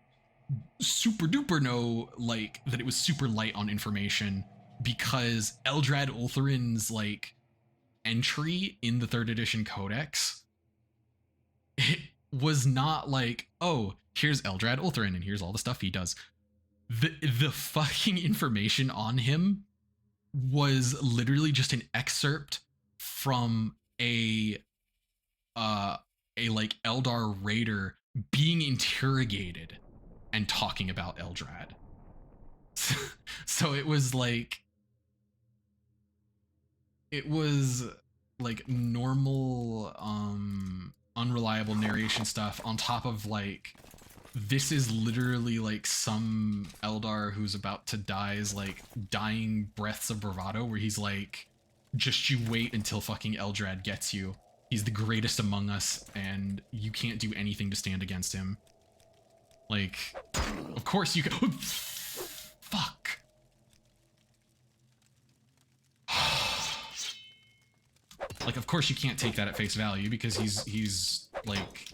super duper know like that it was super light on information, because Eldrad Ulthurin's like entry in the 3rd edition codex, was not like, oh, here's Eldrad Ulthuan and here's all the stuff he does. The fucking information on him was literally just an excerpt from a like Eldar raider being interrogated and talking about Eldrad. So it was like normal unreliable narration stuff on top of like this is literally like some Eldar who's about to die is like dying breaths of bravado where he's like, just you wait until fucking Eldrad gets you. He's the greatest among us and you can't do anything to stand against him. Like, of course you can. Fuck. Like, of course you can't take that at face value because he's like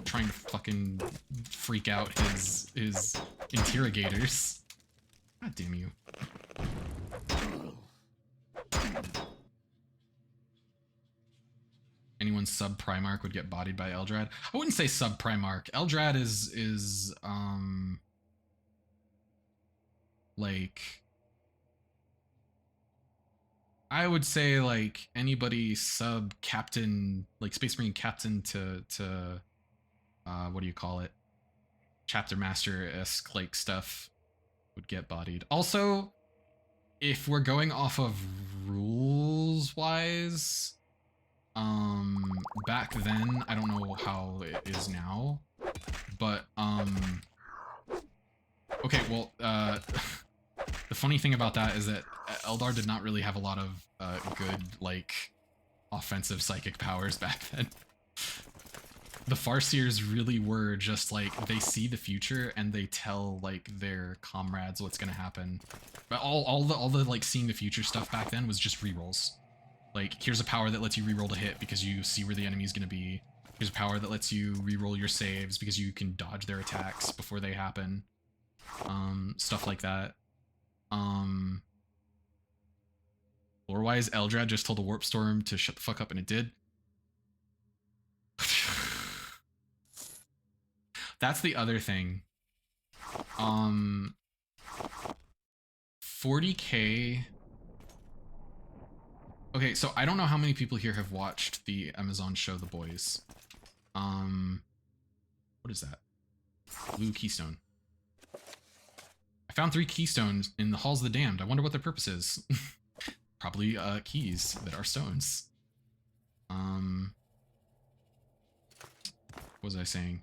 trying to fucking freak out his interrogators. God damn you. Anyone sub Primarch would get bodied by Eldrad. I wouldn't say sub Primarch. Eldrad is like, I would say like anybody sub captain, like Space Marine captain to what do you call it? Chapter master-esque like stuff would get bodied. Also, if we're going off of rules wise, back then, I don't know how it is now, but okay, well, the funny thing about that is that Eldar did not really have a lot of good, like, offensive psychic powers back then. The Farseers really were just, like, they see the future and they tell, like, their comrades what's gonna happen. But all the like, seeing the future stuff back then was just rerolls. Like, here's a power that lets you reroll to hit because you see where the enemy's gonna be. Here's a power that lets you reroll your saves because you can dodge their attacks before they happen. Stuff like that. Lore-wise, Eldrad just told a Warp Storm to shut the fuck up, and it did. That's the other thing. 40k. Okay, so I don't know how many people here have watched the Amazon show The Boys. What is that? Blue keystone. I found 3 keystones in the Halls of the Damned. I wonder what their purpose is. Probably keys that are stones. What was I saying?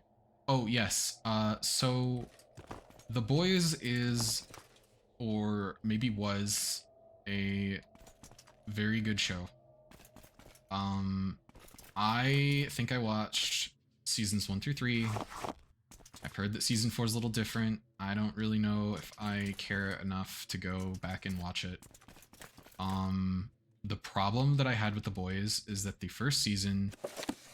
Oh, yes. So The Boys is, or maybe was, a very good show. I think I watched seasons 1 through 3. I've heard that season 4 is a little different. I don't really know if I care enough to go back and watch it. The problem that I had with The Boys is that the first season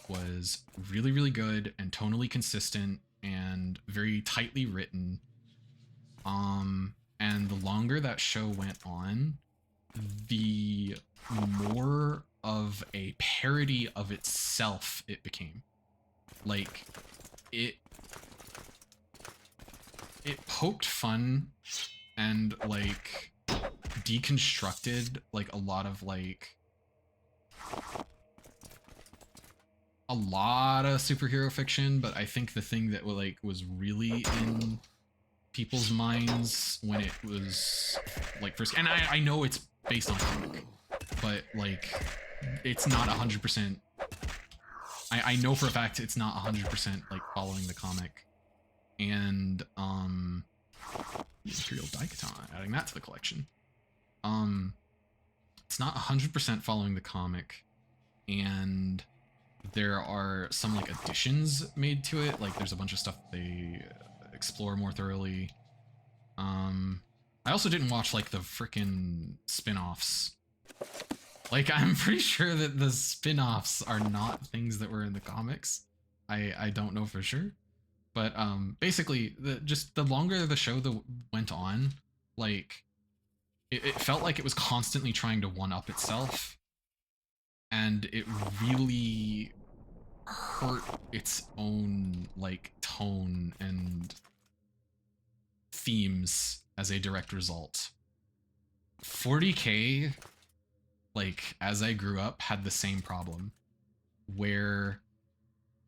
was really, really good and tonally consistent and very tightly written. And the longer that show went on, the more of a parody of itself it became. Like, it poked fun and, like, deconstructed, like, a lot of superhero fiction, but I think the thing that, like, was really in people's minds when it was, like, first, and I know it's based on comic, but, like, it's not 100%, I know for a fact it's not 100%, like, following the comic. And Imperial Daikotan, adding that to the collection. It's not 100% following the comic, and there are some, like, additions made to it. Like, there's a bunch of stuff they explore more thoroughly. I also didn't watch, like, the frickin' spin-offs. Like, I'm pretty sure that the spin-offs are not things that were in the comics. I don't know for sure. But basically, just the longer the show went on, like, it felt like it was constantly trying to one-up itself. And it really hurt its own like tone and themes as a direct result. 40K, like as I grew up, had the same problem where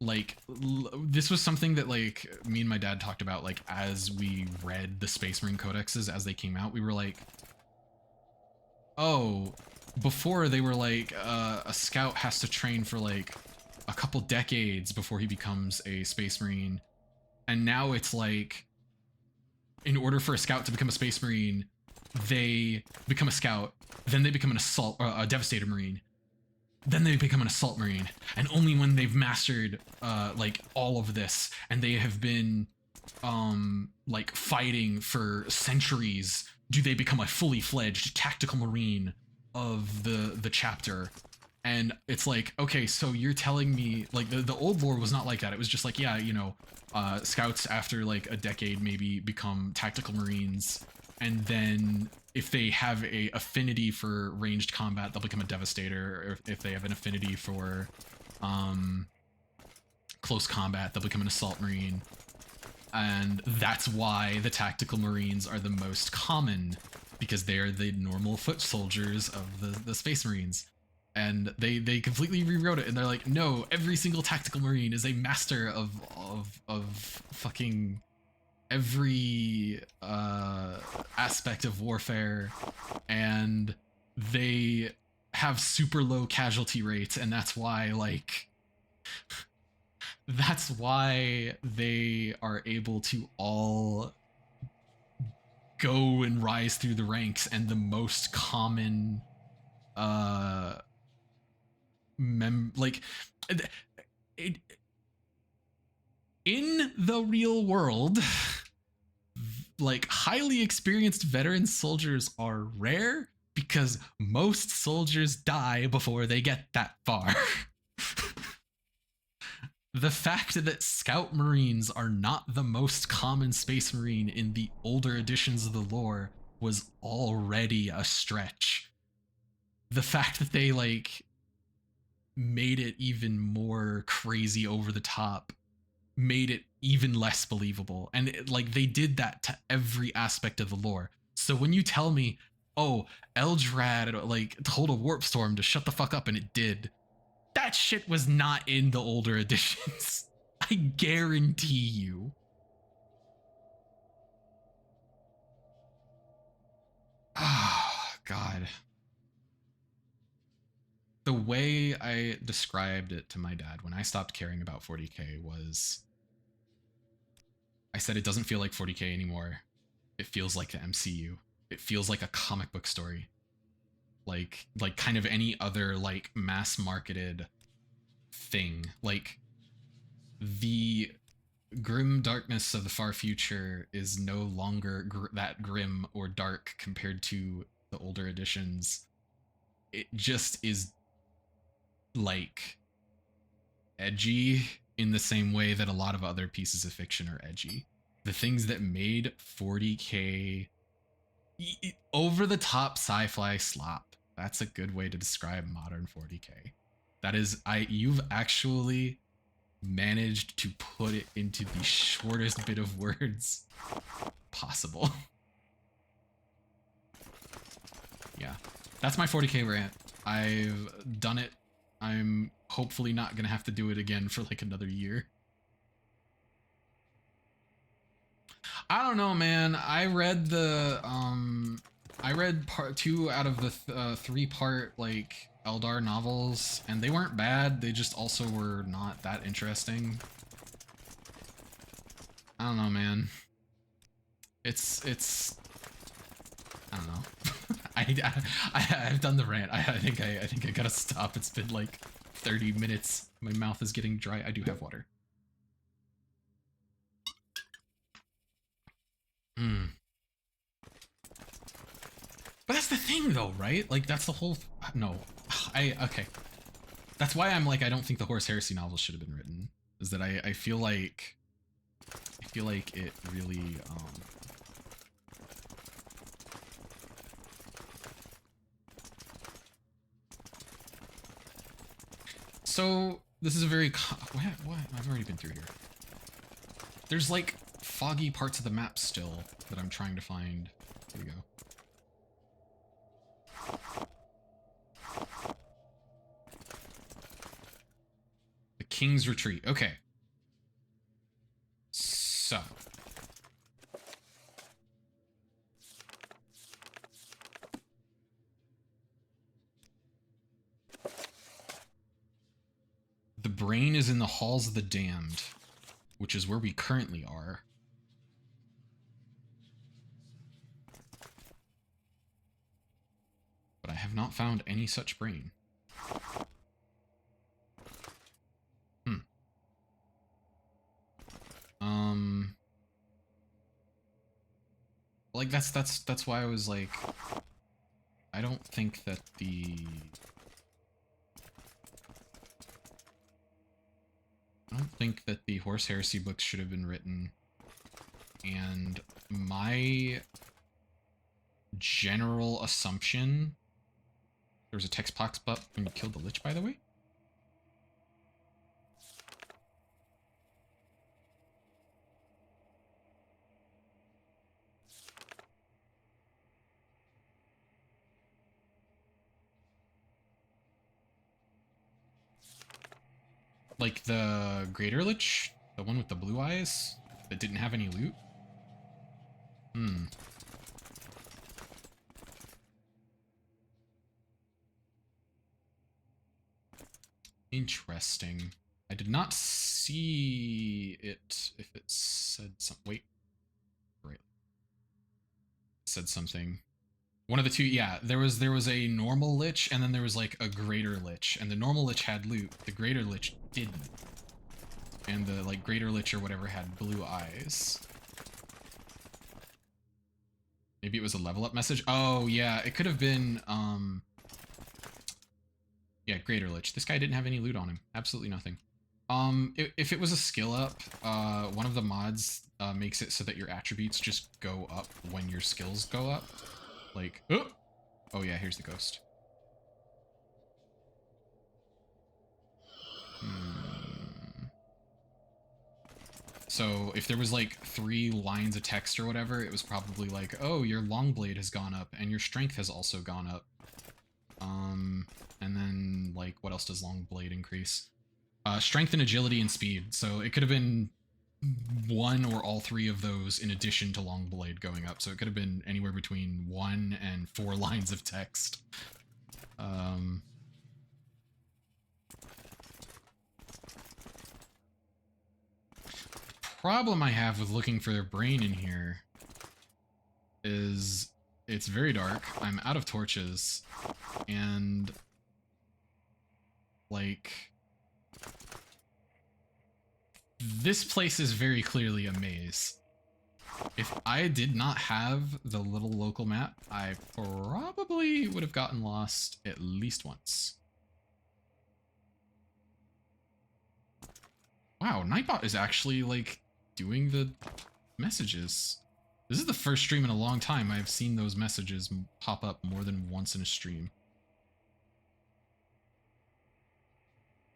like this was something that like me and my dad talked about, like as we read the Space Marine codexes as they came out. We were like, oh, before they were like a scout has to train for like a couple decades before he becomes a Space Marine, and now it's like in order for a scout to become a Space Marine, they become a scout, then they become an assault a Devastator Marine, then they become an assault Marine, and only when they've mastered like all of this and they have been like fighting for centuries do they become a fully fledged tactical Marine of the chapter. And it's like, okay, so you're telling me like the old lore was not like that. It was just like, yeah, you know, scouts after like a decade maybe become tactical Marines, and then if they have a affinity for ranged combat, they'll become a Devastator. Or if they have an affinity for close combat, they'll become an Assault Marine. And that's why the tactical Marines are the most common, because they're the normal foot soldiers of the Space Marines. And they completely rewrote it, and they're like, no, every single tactical Marine is a master of fucking every aspect of warfare, and they have super low casualty rates, and that's why like that's why they are able to all go and rise through the ranks. And the most common like it, in the real world, like highly experienced veteran soldiers are rare because most soldiers die before they get that far. The fact that Scout Marines are not the most common Space Marine in the older editions of the lore was already a stretch. The fact that they like made it even more crazy over the top made it even less believable. And like they did that to every aspect of the lore. So when you tell me, oh, Eldrad like told a warp storm to shut the fuck up, and it did, that shit was not in the older editions. I guarantee you. Oh, God. The way I described it to my dad when I stopped caring about 40K was, I said it doesn't feel like 40K anymore. It feels like the MCU. It feels like a comic book story. Like kind of any other like mass marketed thing. Like the grim darkness of the far future is no longer that grim or dark compared to the older editions. It just is like edgy in the same way that a lot of other pieces of fiction are edgy. The things that made 40K over the top sci-fi slop. That's a good way to describe modern 40K. That is, you've actually managed to put it into the shortest bit of words possible. Yeah, that's my 40K rant. I've done it. I'm hopefully not gonna have to do it again for like another year. I don't know, man. I read part 2 out of the 3-part like Eldar novels, and they weren't bad. They just also were not that interesting. I don't know, man. It's I don't know. I've done the rant. I think I gotta stop. It's been like 30 minutes. My mouth is getting dry. I do have water. But that's the thing though, right? Like that's the whole no. Okay. That's why I'm like, I don't think the Horus Heresy novels should have been written. Is that I feel like it really So This is a very... What? I've already been through here. There's like foggy parts of the map still that I'm trying to find. Here we go. The King's Retreat. Okay. So. The brain is in the Halls of the Damned, which is where we currently are. But I have not found any such brain. Like that's why I was like, I don't think that the Horse Heresy books should have been written. And my general assumption, there was a text box up when you killed the Lich, by the way. Like the Greater Lich, the one with the blue eyes that didn't have any loot. Interesting. I did not see it if it said something. Wait. Right. It said something. One of the two, yeah. There was a normal Lich and then there was like a Greater Lich. And the normal Lich had loot. The Greater Lich didn't. And the like Greater Lich or whatever had blue eyes. Maybe it was a level up message. Oh yeah, it could have been yeah, Greater Lich. This guy didn't have any loot on him. Absolutely nothing. If it was a skill up, one of the mods makes it so that your attributes just go up when your skills go up. Like, oh yeah, here's the ghost. So if there was like 3 lines of text or whatever, it was probably like, oh, your long blade has gone up and your strength has also gone up. And then like, what else does long blade increase? Strength and agility and speed. So it could have been one or all 3 of those in addition to long blade going up. So it could have been anywhere between 1 and 4 lines of text. Problem I have with looking for their brain in here is it's very dark. I'm out of torches and like this place is very clearly a maze. If I did not have the little local map, I probably would have gotten lost at least once. Wow, Nightbot is actually like doing the messages. This is the first stream in a long time I've seen those messages pop up more than once in a stream.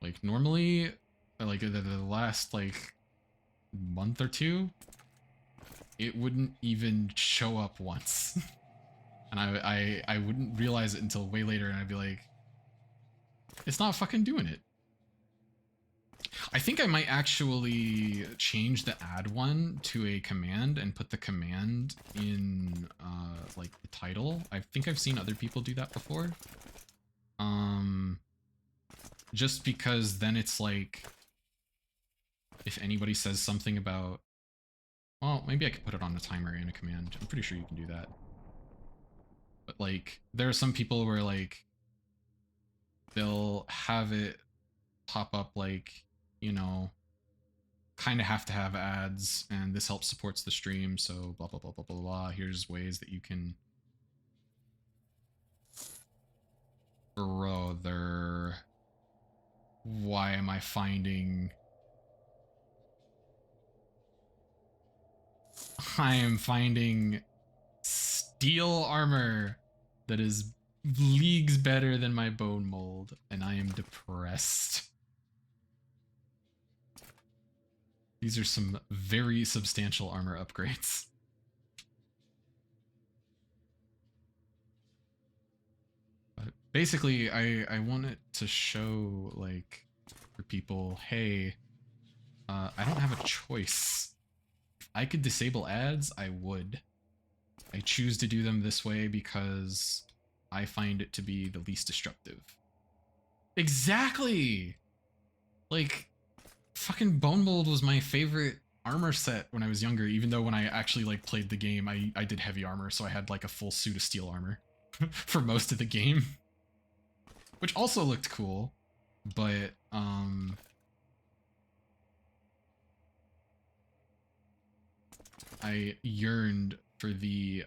Like normally, like the last like month or 2, it wouldn't even show up once. And I wouldn't realize it until way later and I'd be like, it's not fucking doing it. I think I might actually change the add one to a command and put the command in like the title. I think I've seen other people do that before. Just because then it's like, if anybody says something about, well, maybe I could put it on a timer and a command. I'm pretty sure you can do that. But like, there are some people where like, they'll have it pop up like, you know, kind of have to have ads and this helps supports the stream, so blah blah blah blah blah blah. Here's ways that you can. Brother, why am I finding? I am finding steel armor that is leagues better than my bone mold, and I am depressed. These are some very substantial armor upgrades. But basically, I want it to show, like, for people, hey, I don't have a choice. If I could disable ads, I would. I choose to do them this way because I find it to be the least disruptive. Exactly! Like, fucking Bone Mold was my favorite armor set when I was younger, even though when I actually, like, played the game, I did heavy armor, so I had, like, a full suit of steel armor for most of the game. Which also looked cool, but, I yearned for the,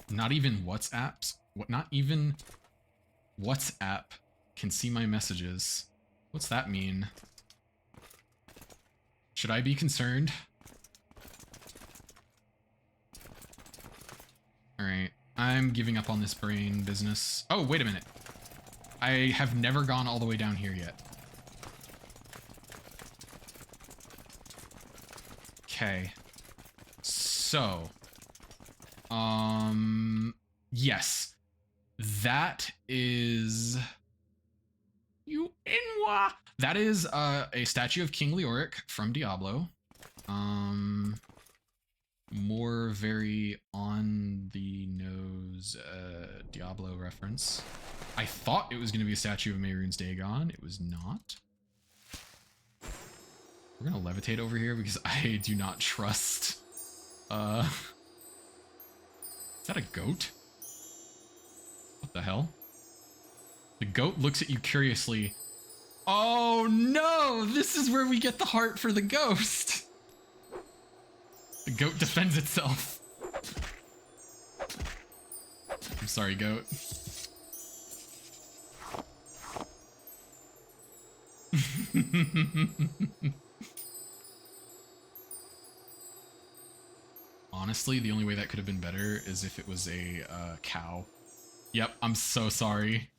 not even WhatsApps, not even WhatsApp can see my messages. What's that mean? Should I be concerned? Alright, I'm giving up on this brain business. Oh, wait a minute. I have never gone all the way down here yet. Okay. So. Yes. That is... That is a statue of King Leoric from Diablo. More very on the nose Diablo reference. I thought it was going to be a statue of Mehrunes Dagon. It was not. We're going to levitate over here because I do not trust. Is that a goat? What the hell? The goat looks at you curiously. Oh no! This is where we get the heart for the ghost! The goat defends itself. I'm sorry, goat. Honestly, the only way that could have been better is if it was a cow. Yep, I'm so sorry.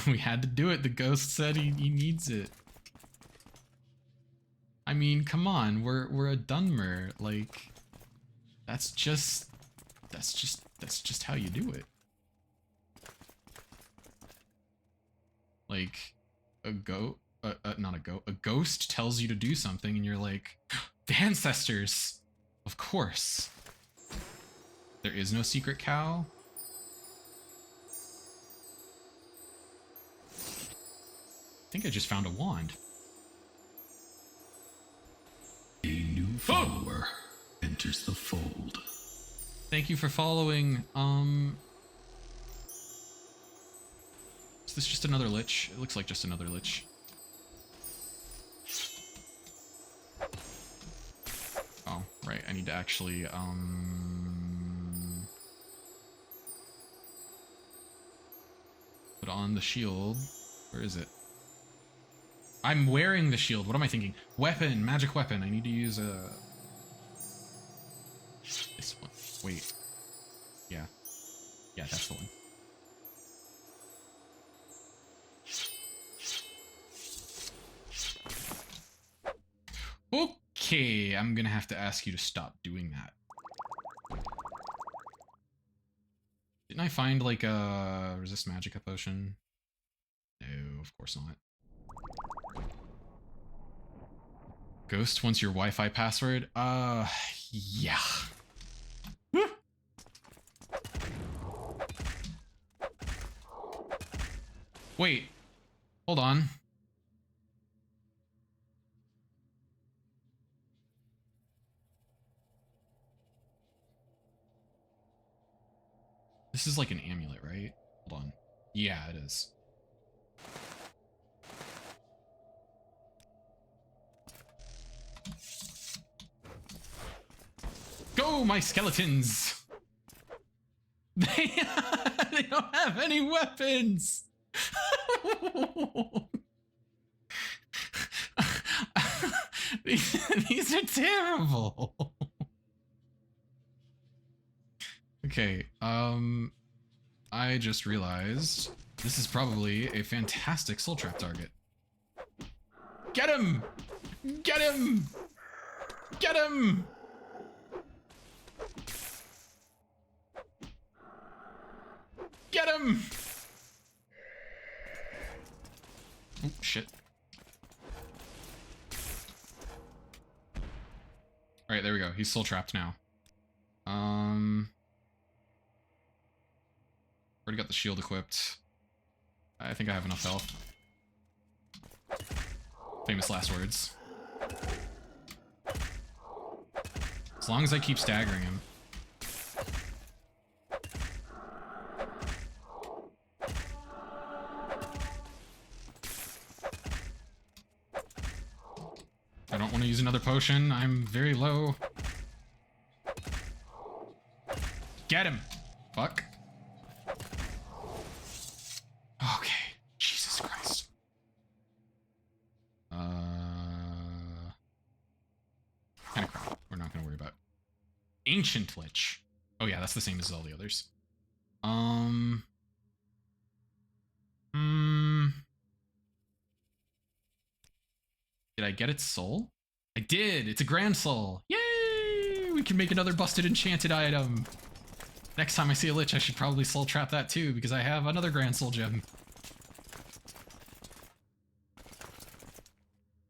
We had to do it. The ghost said he needs it. I mean, come on, we're a Dunmer. Like, that's just how you do it. Like, a goat, not a goat, a ghost tells you to do something, and you're like, the ancestors, of course. There is no secret cow. I think I just found a wand. A new follower enters the fold. Thank you for following. Is this just another lich? It looks like just another lich. Oh, right. I need to actually, put on the shield. Where is it? I'm wearing the shield. What am I thinking? Weapon, magic weapon. I need to use a... This one. Wait. Yeah. Yeah, that's the one. Okay, I'm gonna have to ask you to stop doing that. Didn't I find like a resist magicka potion? No, of course not. Ghost wants your Wi-Fi password? Yeah. Woo! Wait, hold on. This is like an amulet, right? Hold on. Yeah, it is. Go, my skeletons! They don't have any weapons! These are terrible. Okay, I just realized this is probably a fantastic soul trap target. Get him! Get him! Get him! Get him! Oh, shit. Alright, there we go. He's soul trapped now. Already got the shield equipped. I think I have enough health. Famous last words. As long as I keep staggering him. I don't want to use another potion. I'm very low. Get him! Fuck. Okay. Jesus Christ. Kind of crap. We're not gonna worry about. Ancient Lich. Oh yeah, that's the same as all the others. Did I get its soul? I did! It's a grand soul! Yay! We can make another busted enchanted item! Next time I see a lich, I should probably soul trap that too, because I have another grand soul gem.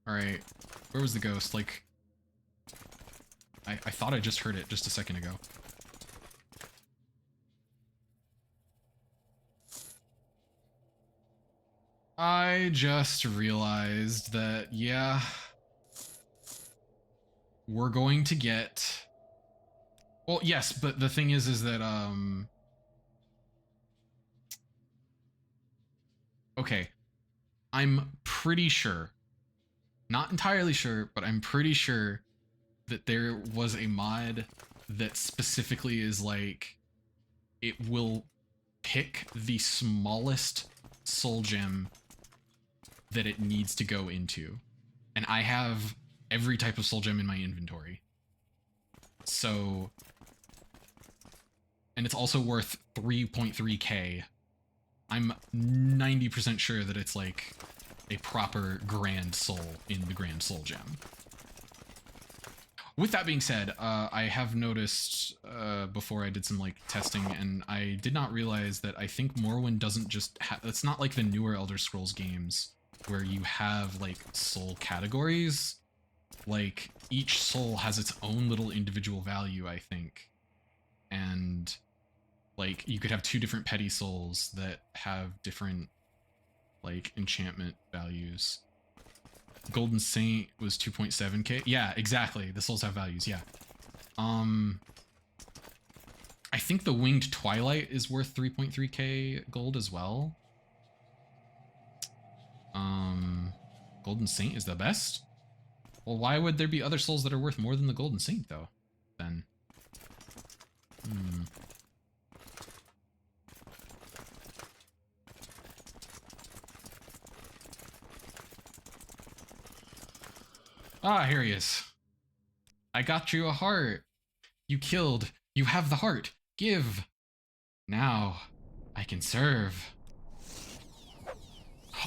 Alright. Where was the ghost? Like... I thought I just heard it just a second ago. I just realized that, yeah, we're going to get... Well, yes, but the thing is that, okay, I'm pretty sure, not entirely sure, but I'm pretty sure that there was a mod that specifically is like, it will pick the smallest soul gem that it needs to go into. And I have every type of soul gem in my inventory. So, and it's also worth 3.3k. I'm 90% sure that it's like a proper grand soul in the grand soul gem. With that being said, I have noticed before I did some like testing, and I did not realize that I think Morrowind doesn't just have, it's not like the newer Elder Scrolls games where you have like soul categories. Like each soul has its own little individual value, I think. And like you could have two different petty souls that have different like enchantment values. Golden Saint was 2.7k. Yeah, exactly. The souls have values, yeah. I think the Winged Twilight is worth 3.3k gold as well. Golden Saint is the best? Well, why would there be other souls that are worth more than the Golden Saint, though? Then. Ah, here he is. I got you a heart. You killed. You have the heart. Give. Now, I can serve.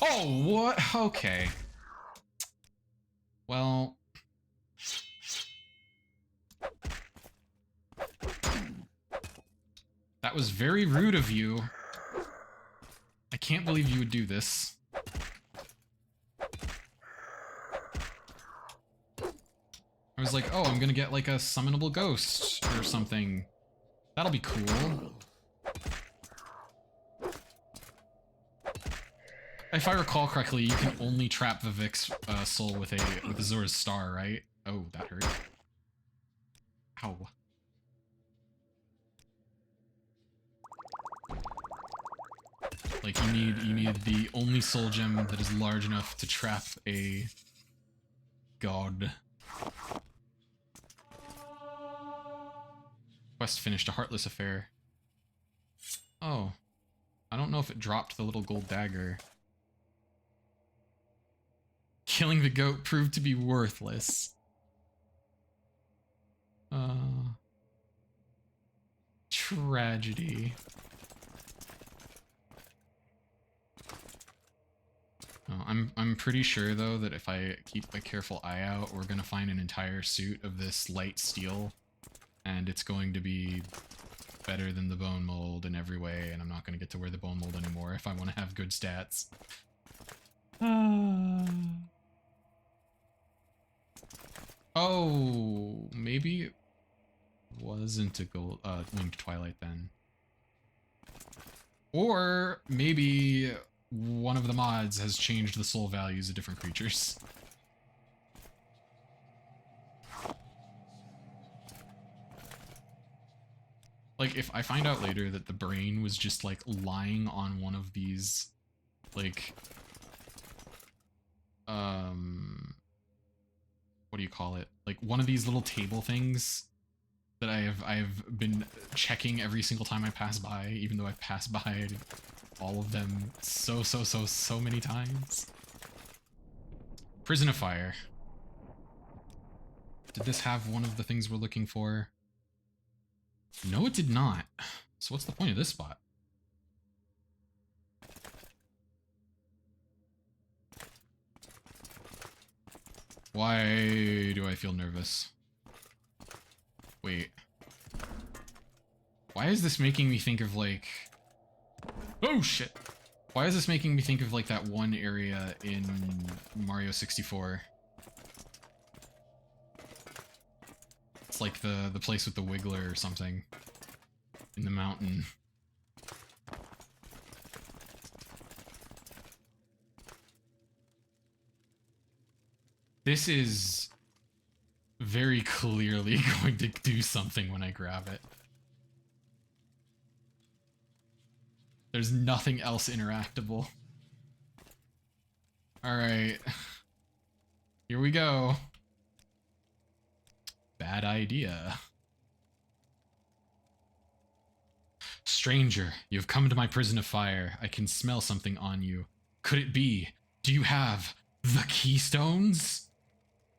Oh, what? Okay. Well... that was very rude of you. I can't believe you would do this. I was like, oh, I'm gonna get like a summonable ghost or something. That'll be cool. If I recall correctly, you can only trap Vivek's soul with Azura's star, right? Oh, that hurt. Ow. Like you need the only soul gem that is large enough to trap a god. Quest finished, a heartless affair. Oh. I don't know if it dropped the little gold dagger. Killing the goat proved to be worthless. Tragedy. Oh, I'm pretty sure though that if I keep a careful eye out, we're gonna find an entire suit of this light steel, and it's going to be better than the bone mold in every way, and I'm not gonna get to wear the bone mold anymore if I want to have good stats. Oh, maybe it wasn't a gold linked twilight then. Or maybe one of the mods has changed the soul values of different creatures. Like, if I find out later that the brain was just, like, lying on one of these, like, what do you call it? Like, one of these little table things that I've been checking every single time I pass by, even though I've passed by all of them so many times. Prison of Fire. Did this have one of the things we're looking for? No, it did not. So what's the point of this spot? Why do I feel nervous? Wait. Why is this making me think of, like... Oh, shit! Why is this making me think of, like, that one area in Mario 64? It's like the place with the Wiggler or something. In the mountain. This is very clearly going to do something when I grab it. There's nothing else interactable. Alright. Here we go. Bad idea. Stranger, you have come to my prison of fire. I can smell something on you. Could it be? Do you have the keystones?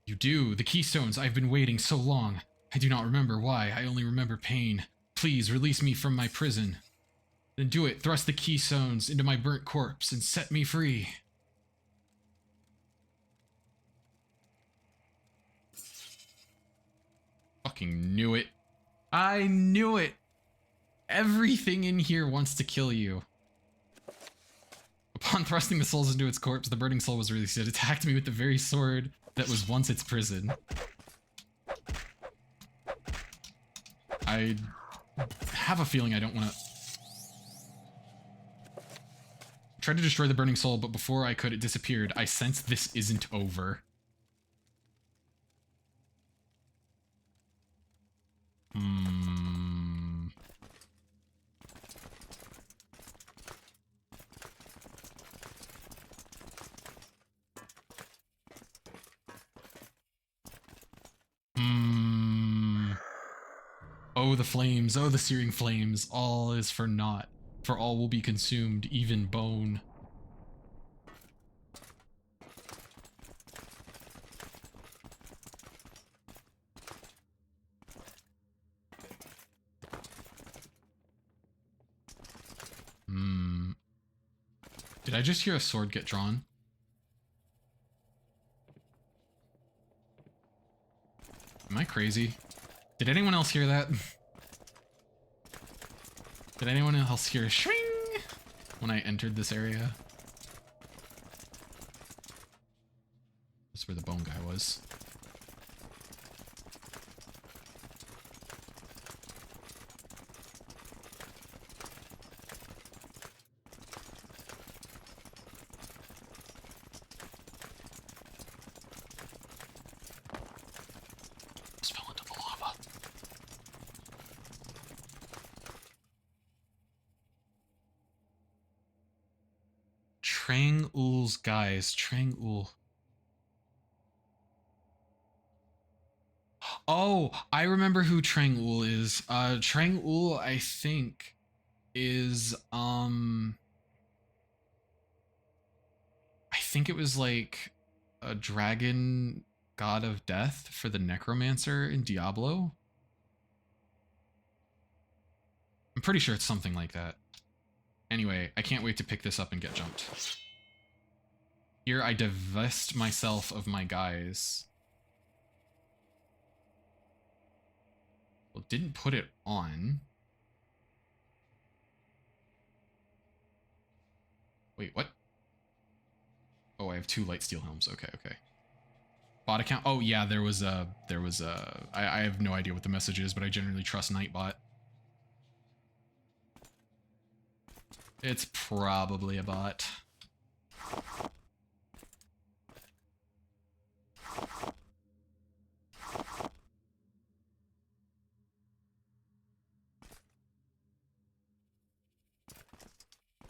You do. The keystones. I've been waiting so long. I do not remember why. I only remember pain. Please release me from my prison. Then do it. Thrust the keystones into my burnt corpse and set me free. Fucking knew it. I knew it. Everything in here wants to kill you. Upon thrusting the souls into its corpse, the burning soul was released. It attacked me with the very sword that was once its prison. I have a feeling I don't want to... Tried to destroy the burning soul, but before I could, it disappeared. I sense this isn't over. Oh, the flames. Oh, the searing flames. All is for naught. For all will be consumed, even bone. Did I just hear a sword get drawn? Am I crazy? Did anyone else hear that? Did anyone else hear a shring when I entered this area? That's where the bone guy was. Trang Ul's guys. Trang Ul. Oh, I remember who Trang Ul is. Trang Ul, I think, is, I think it was like a dragon god of death for the necromancer in Diablo. I'm pretty sure it's something like that. Anyway, I can't wait to pick this up and get jumped. Here I divest myself of my guys. Well, didn't put it on. Wait, what? Oh, I have 2 light steel helms. Okay, okay. Bot account. Oh yeah, there was a. I have no idea what the message is, but I generally trust Nightbot. It's probably a bot.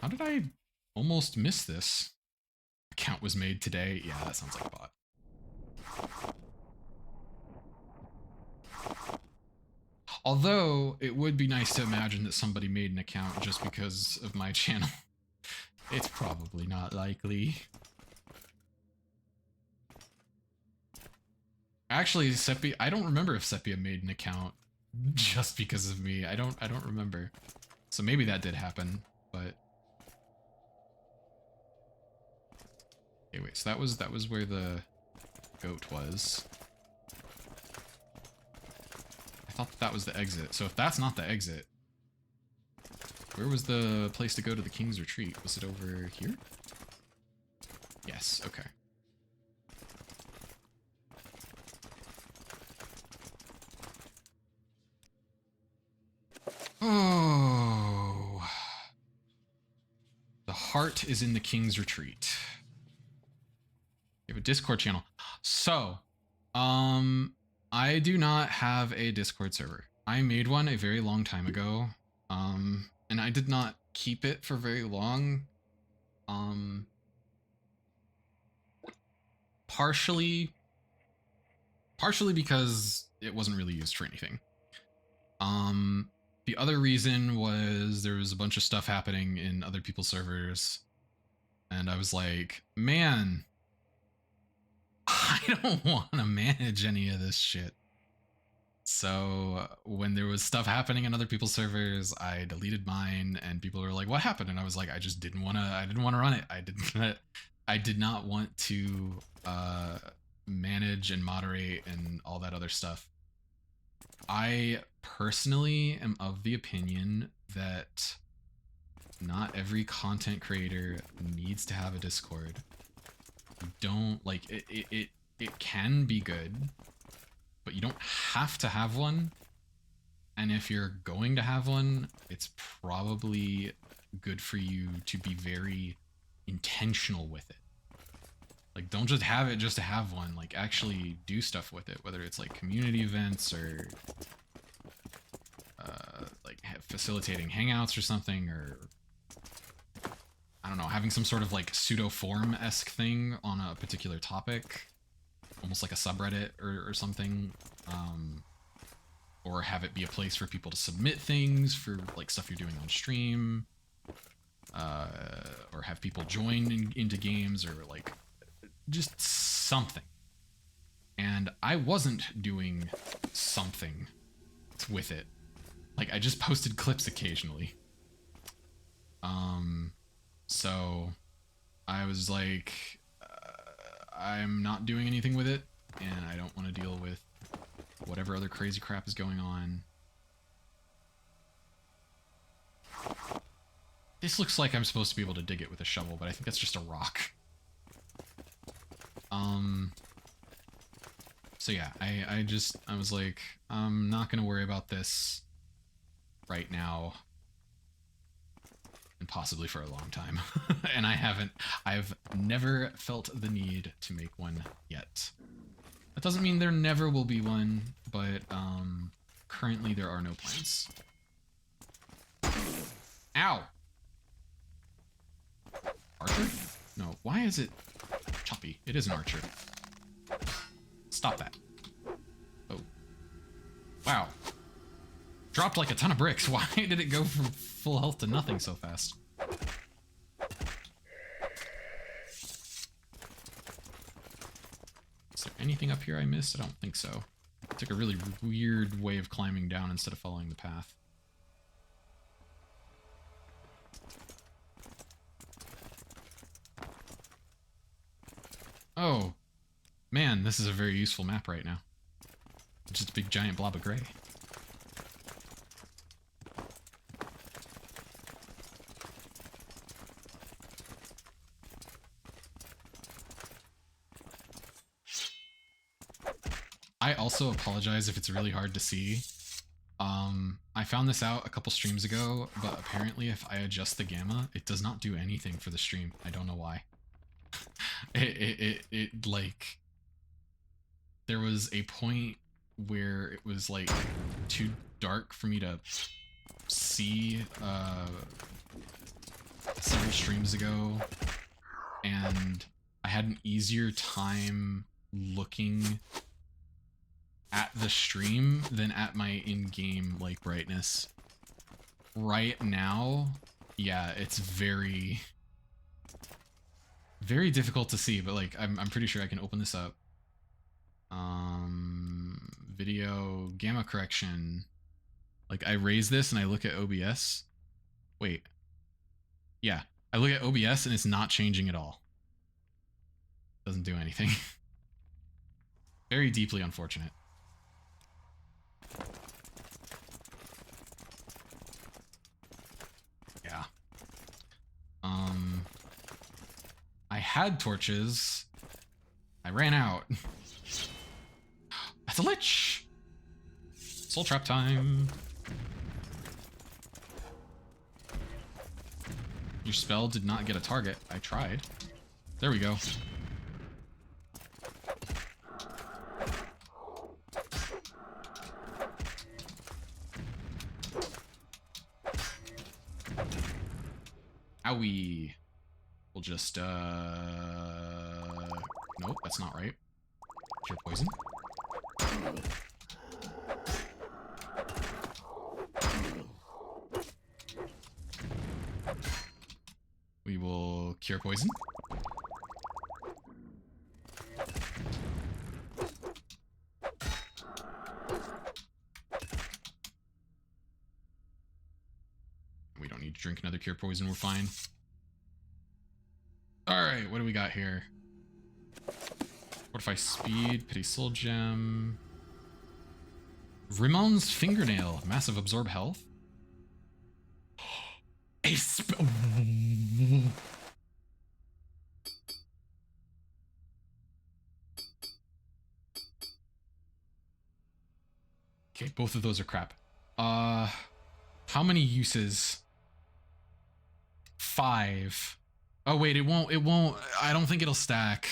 How did I almost miss this? Account was made today. Yeah, that sounds like a bot. Although, it would be nice to imagine that somebody made an account just because of my channel. It's probably not likely. Actually, Sepia, I don't remember if Sepia made an account just because of me. I don't remember. So maybe that did happen, but okay, wait, so that was where the goat was. I thought that was the exit. So if that's not the exit, where was the place to go to the King's Retreat? Was it over here? Yes, okay. Oh. The heart is in the King's Retreat. You have a Discord channel. So, I do not have a Discord server. I made one a very long time ago. And I did not keep it for very long. Partially because it wasn't really used for anything. The other reason was there was a bunch of stuff happening in other people's servers, and I was like, man, I don't want to manage any of this shit. So when there was stuff happening in other people's servers, I deleted mine, and people were like, "What happened?" And I was like, "I just didn't want to. I didn't want to run it. I did not want to manage and moderate and all that other stuff." I personally am of the opinion that not every content creator needs to have a Discord. Don't like it can be good, but you don't have to have one. And if you're going to have one, it's probably good for you to be very intentional with it. Like, don't just have it just to have one. Like, actually do stuff with it, whether it's like community events or like facilitating hangouts or something, or I don't know, having some sort of like pseudo forum-esque thing on a particular topic, almost like a subreddit or something. Or have it be a place for people to submit things for like stuff you're doing on stream, or have people join into games, or like just something. And I wasn't doing something with it. Like, I just posted clips occasionally. So I was like, I'm not doing anything with it, and I don't want to deal with whatever other crazy crap is going on. This looks like I'm supposed to be able to dig it with a shovel, but I think that's just a rock. So yeah, I was like, I'm not gonna worry about this right now, and possibly for a long time. And I've never felt the need to make one yet. That doesn't mean there never will be one, but currently there are no plans. Ow! Archer? No, why is it choppy? It is an archer. Stop that. Oh. Wow. Dropped like a ton of bricks. Why did it go from full health to nothing so fast? Is there anything up here I missed? I don't think so. I took a really weird way of climbing down instead of following the path. Oh, man, this is a very useful map right now. Just a big giant blob of gray. I also apologize if it's really hard to see. I found this out a couple streams ago, but apparently if I adjust the gamma, it does not do anything for the stream. I don't know why. It like, there was a point where it was like too dark for me to see several streams ago, and I had an easier time looking at the stream than at my in-game like brightness. Right now, yeah, it's very difficult to see, but like I'm pretty sure I can open this up. Video gamma correction. Like I raise this and I look at OBS. Wait. Yeah, I look at OBS and it's not changing at all. Doesn't do anything. Very deeply unfortunate. Yeah. I had torches. I ran out. That's a lich! Soul trap time. Your spell did not get a target. I tried. There we go. Owie. We'll just, nope, that's not right. Cure poison. We will cure poison. We don't need to drink another cure poison, we're fine. Alright, what do we got here? Fortify speed, pity soul gem. Rimon's fingernail, massive absorb health. A spell. Okay, both of those are crap. How many uses? 5. Oh wait, it won't, I don't think it'll stack.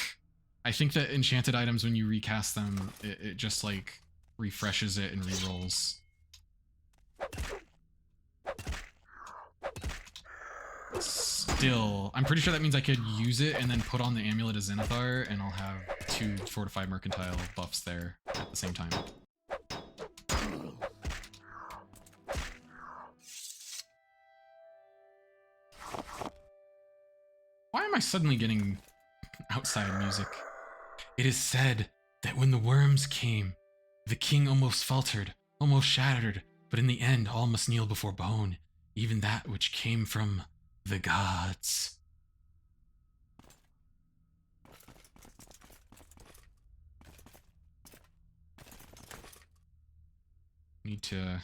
I think that enchanted items, when you recast them, it just like refreshes it and rerolls. Still, I'm pretty sure that means I could use it and then put on the Amulet of Zenithar, and I'll have 2 fortified mercantile buffs there at the same time. Why am I suddenly getting outside music? It is said that when the worms came, the king almost faltered, almost shattered, but in the end all must kneel before bone, even that which came from the gods. Need to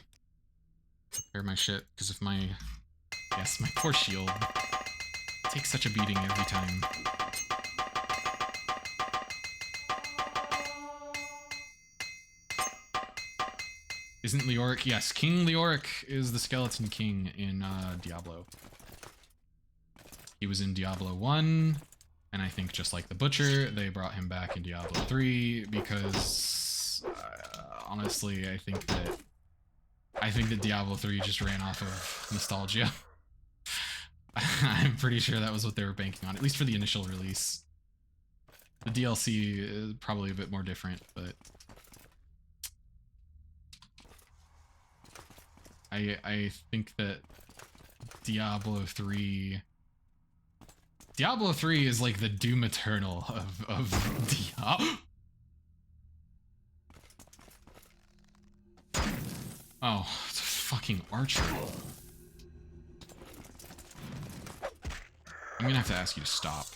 prepare my shit, because if my... Yes, my poor shield takes such a beating every time. Isn't Leoric? Yes, King Leoric is the Skeleton King in Diablo. He was in Diablo 1, and I think just like the Butcher, they brought him back in Diablo 3 because honestly, I think that Diablo 3 just ran off of nostalgia. I'm pretty sure that was what they were banking on, at least for the initial release. The DLC is probably a bit more different, but I think that Diablo 3 is like the Doom Eternal of Diablo. Oh, it's a fucking archer. I'm gonna have to ask you to stop.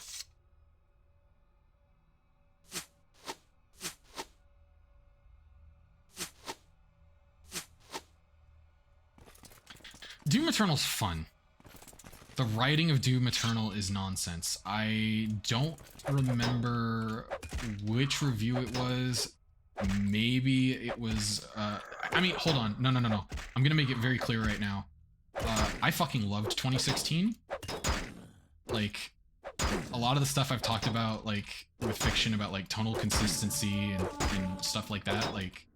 Doom Eternal's fun. The writing of Doom Eternal is nonsense. I don't remember which review it was. Maybe it was, I mean, hold on. No. I'm gonna make it very clear right now. I fucking loved 2016. Like, a lot of the stuff I've talked about, like, with fiction about, like, tonal consistency and stuff like that, like,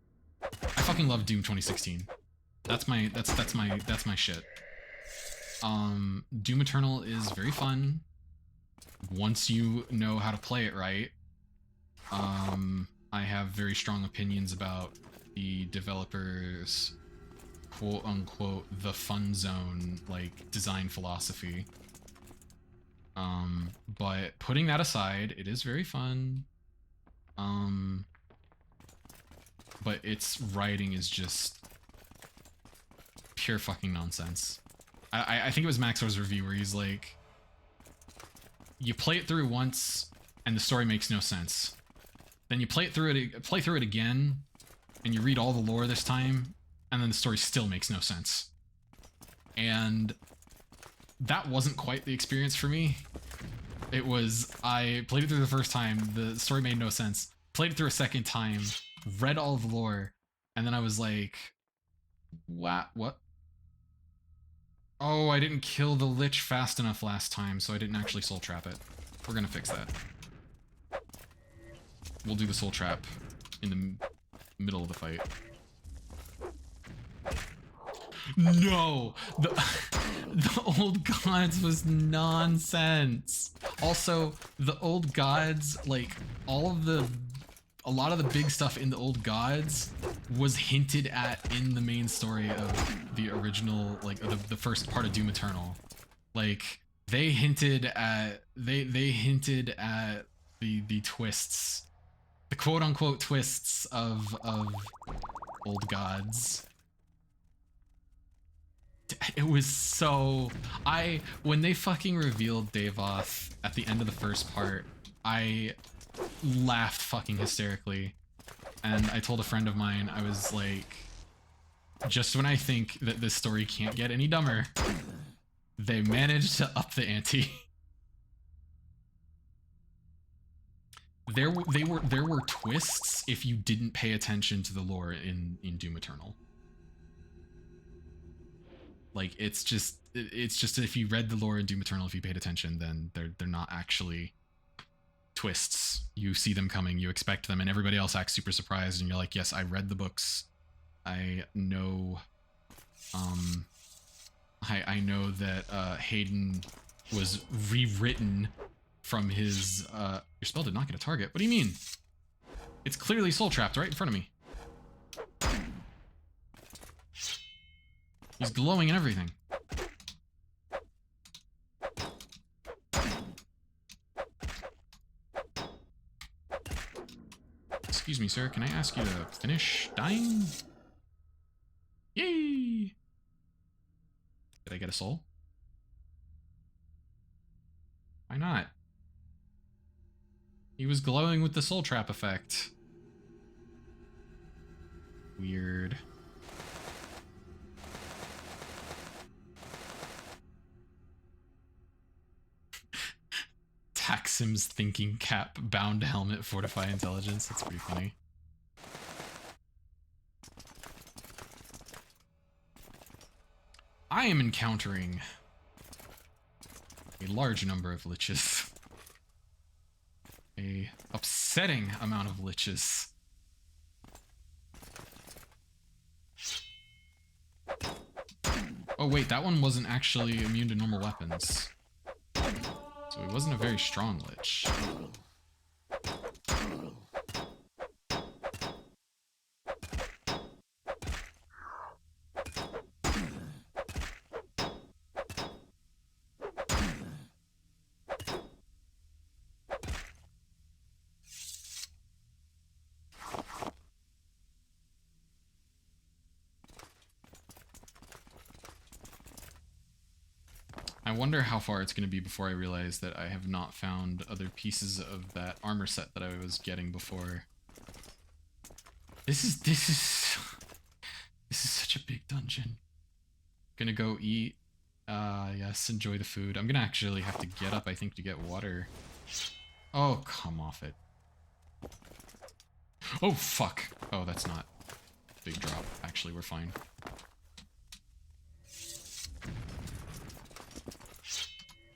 I fucking love Doom 2016. That's my shit. Doom Eternal is very fun once you know how to play it right. I have very strong opinions about the developers' quote-unquote the fun zone, like, design philosophy. But putting that aside, it is very fun. But its writing is just pure fucking nonsense. I think it was Maxor's review where he's like, you play it through once and the story makes no sense. Then you play through it again, and you read all the lore this time, and then the story still makes no sense. And that wasn't quite the experience for me. It was, I played it through the first time, the story made no sense. Played it through a second time, read all the lore, and then I was like, what? Oh, I didn't kill the Lich fast enough last time, so I didn't actually soul trap it. We're gonna fix that. We'll do the soul trap in the middle of the fight. No! The old gods was nonsense. Also, the old gods, like, a lot of the big stuff in the old gods was hinted at in the main story of the original, like, the first part of Doom Eternal. Like, they hinted at the twists, the quote-unquote twists of old gods. It was so... when they fucking revealed Dagoth at the end of the first part, I laughed fucking hysterically. And I told a friend of mine, I was like, just when I think that this story can't get any dumber, they managed to up the ante. There were twists if you didn't pay attention to the lore in Doom Eternal. Like, it's just if you read the lore in Doom Eternal, if you paid attention, then they're not actually twists. You see them coming, you expect them, and everybody else acts super surprised, and you're like, yes, I read the books. I know I know that Hayden was rewritten from his your spell did not get a target. What do you mean? It's clearly soul trapped right in front of me. He's glowing and everything. Excuse me, sir. Can I ask you to finish dying? Yay! Did I get a soul? Why not? He was glowing with the soul trap effect. Weird. Taxim's thinking cap, bound helmet, fortify intelligence. That's pretty funny. I am encountering a large number of liches. A upsetting amount of liches. Oh wait, that one wasn't actually immune to normal weapons. So he wasn't a very strong lich. I wonder how far it's going to be before I realize that I have not found other pieces of that armor set that I was getting before. This is such a big dungeon. Gonna go eat. Yes, enjoy the food. I'm gonna actually have to get up, I think, to get water. Oh, come off it. Oh, fuck. Oh, that's not a big drop. Actually, we're fine.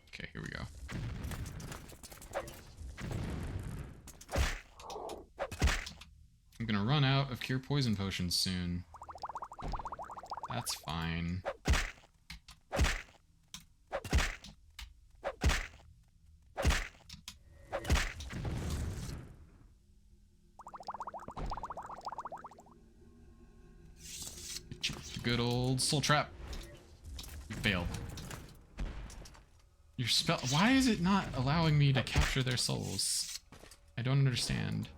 Okay, here we go. I'm gonna run out of cure poison potions soon. That's fine. Good old soul trap. You failed. Your spell. Why is it not allowing me to capture their souls? I don't understand.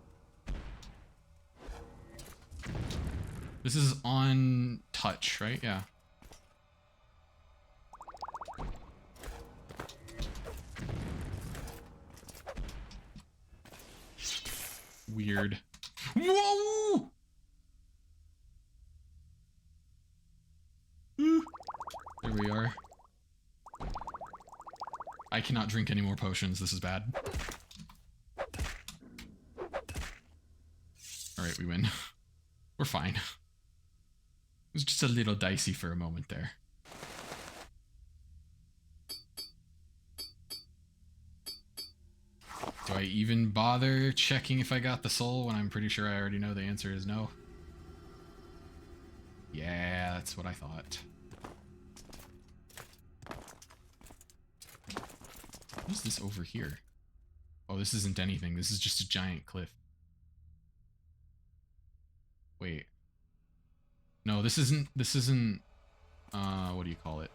This is on touch, right? Yeah. Weird. Whoa! There we are. I cannot drink any more potions. This is bad. Alright, we win. We're fine. It was just a little dicey for a moment there. Do I even bother checking if I got the soul when I'm pretty sure I already know the answer is no? Yeah, that's what I thought. What is this over here? Oh, this isn't anything. This is just a giant cliff. Wait. No, this isn't, what do you call it?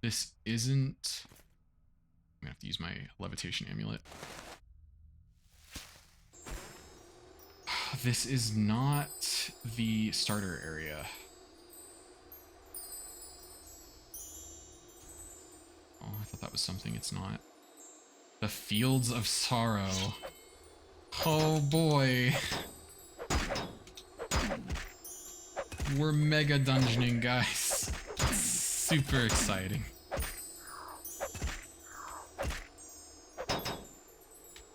This isn't, I'm gonna have to use my levitation amulet. This is not the starter area. Oh, I thought that was something. It's not. The Fields of Sorrow. Oh boy. We're mega dungeoning, guys. It's super exciting.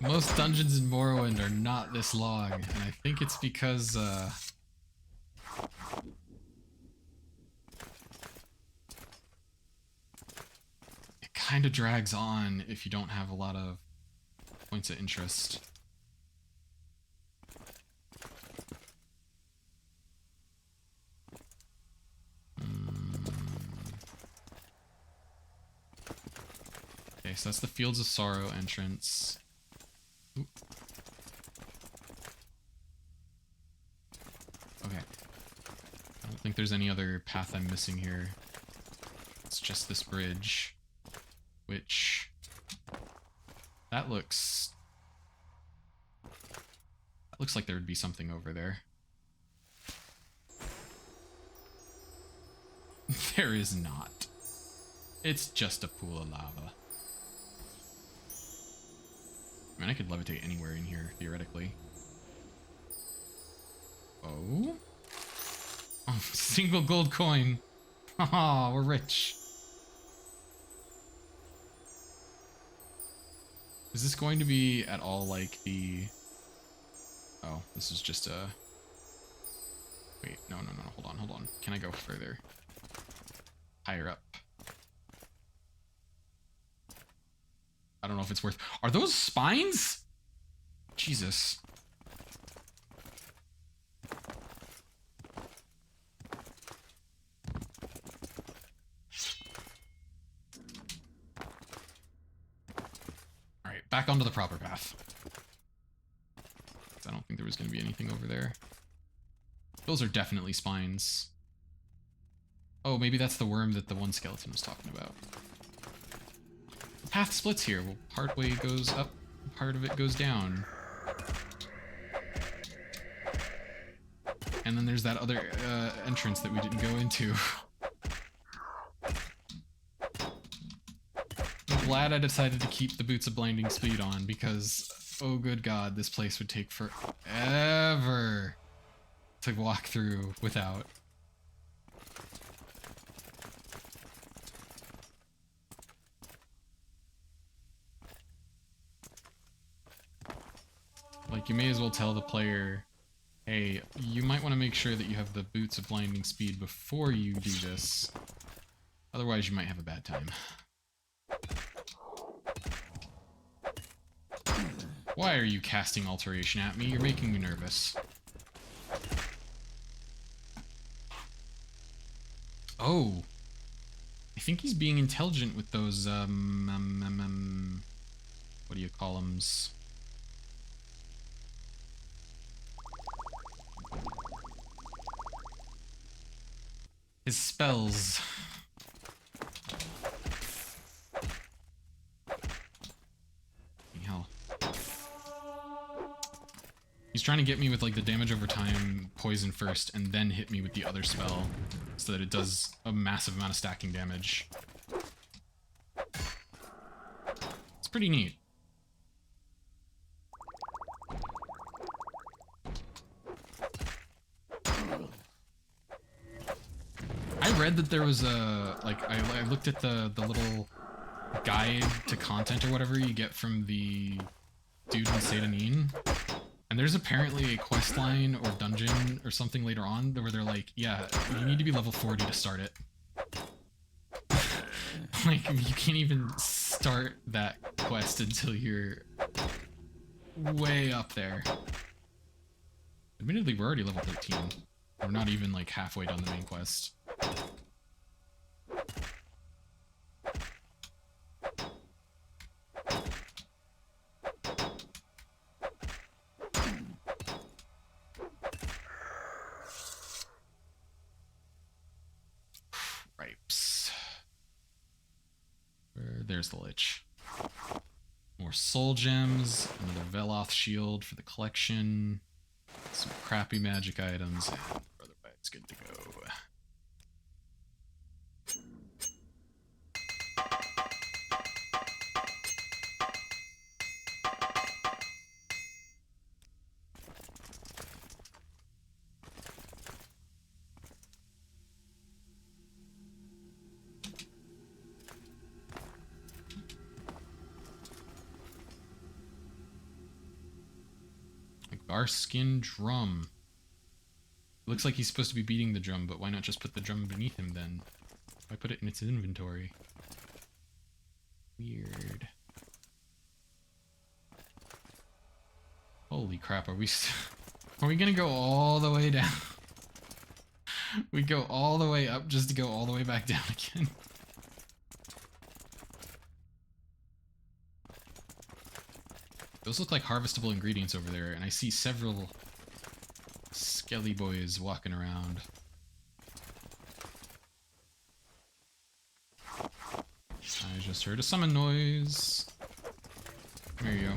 Most dungeons in Morrowind are not this long, and I think it's because, it kind of drags on if you don't have a lot of points of interest. Okay, so that's the Fields of Sorrow entrance. Oop. Okay. I don't think there's any other path I'm missing here. It's just this bridge. Which... That looks like there would be something over there. There is not. It's just a pool of lava. I mean, I could levitate anywhere in here, theoretically. Oh? Oh, single gold coin! Haha, we're rich. Is this going to be at all like the... Oh, this is just a... Wait, no, hold on. Can I go further? Higher up. I don't know if it's worth... Are those spines? Jesus. Alright, back onto the proper path. I don't think there was going to be anything over there. Those are definitely spines. Oh, maybe that's the worm that the one skeleton was talking about. The path splits here. Well, part way goes up, part of it goes down. And then there's that other entrance that we didn't go into. I'm glad I decided to keep the Boots of Blinding Speed on because, oh good god, this place would take forever to walk through without. Like, you may as well tell the player, hey, you might want to make sure that you have the boots of blinding speed before you do this. Otherwise, you might have a bad time. Why are you casting alteration at me? You're making me nervous. Oh. I think he's being intelligent with those, what do you call them? His spells. Hell. He's trying to get me with like the damage over time poison first and then hit me with the other spell so that it does a massive amount of stacking damage. It's pretty neat. I read that there was a, like, I looked at the little guide to content or whatever you get from the dude in Satanin, and there's apparently a quest line or dungeon or something later on where they're like, yeah, you need to be level 40 to start it. Like, you can't even start that quest until you're way up there. Admittedly, we're already level 13. We're not even like halfway done the main quest. Ripes. There's the Lich. More soul gems, another Veloth shield for the collection, some crappy magic items, and Brother Bite's good to go. Garskin drum. Looks like he's supposed to be beating the drum, but why not just put the drum beneath him then? Why put it in its inventory? Weird. Holy crap, are we gonna go all the way down? We go all the way up just to go all the way back down again. Those look like harvestable ingredients over there, and I see several skelly boys walking around. I just heard a summon noise. There you go.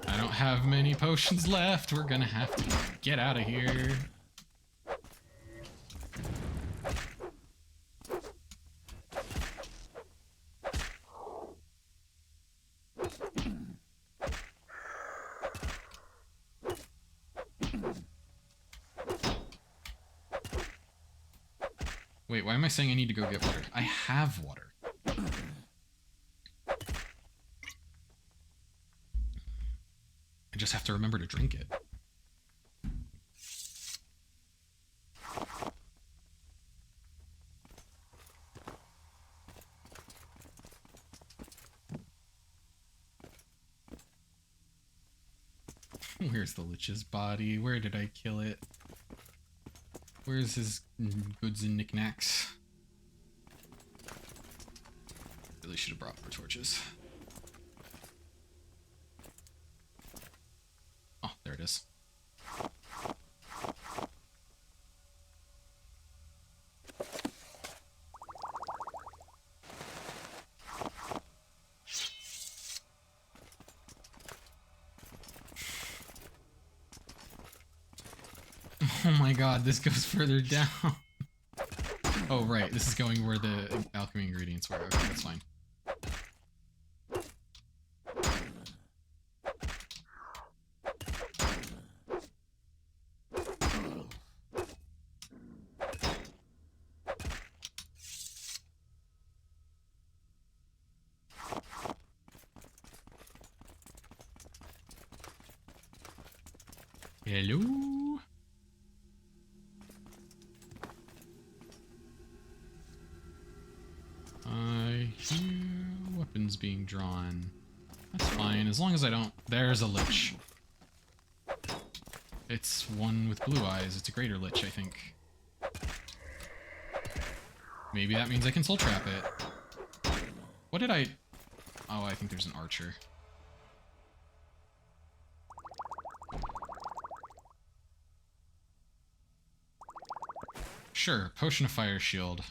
I don't have many potions left. We're gonna have to get out of here. Wait, why am I saying I need to go get water? I have water. I just have to remember to drink it. Where's the Lich's body? Where did I kill it? Where's his goods and knickknacks? Really should have brought more torches. Oh, there it is. Oh my god, this goes further down. Oh, right. This is going where the alchemy ingredients were. Okay, that's fine. Hello? I hear weapons being drawn. That's fine, as long as I don't... There's a lich. It's one with blue eyes. It's a greater lich, I think. Maybe that means I can soul trap it. What did I... Oh, I think there's an archer. Sure, potion of fire shield.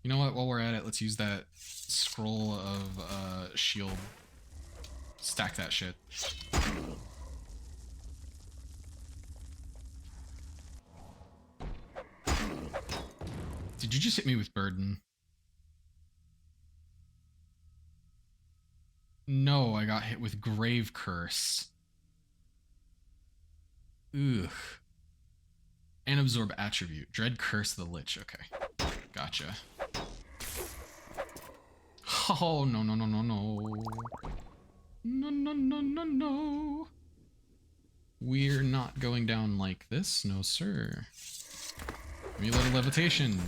You know what, while we're at it, let's use that scroll of shield. Stack that shit. Did you just hit me with burden? No, I got hit with grave curse. Ugh. And absorb attribute. Dread curse of the lich. Okay. Gotcha. Oh, no, no, no, no, no. No, no, no, no, no. We're not going down like this, no sir. Give me a little levitation.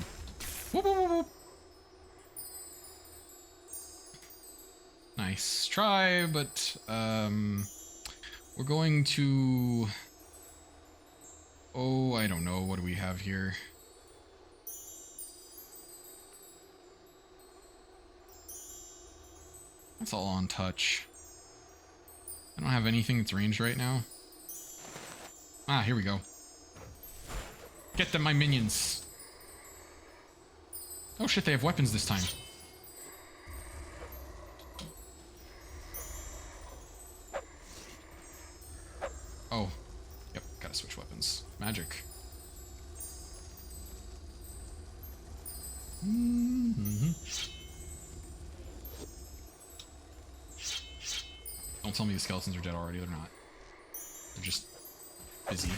Whoop, whoop, whoop, whoop. Nice try, but we're going to... Oh, I don't know. What do we have here? That's all on touch. I don't have anything that's ranged right now. Ah, here we go. Get them, my minions. Oh shit, they have weapons this time. Oh. Yep, gotta switch weapons. Magic. Don't tell me the skeletons are dead already, they're not. They're just busy.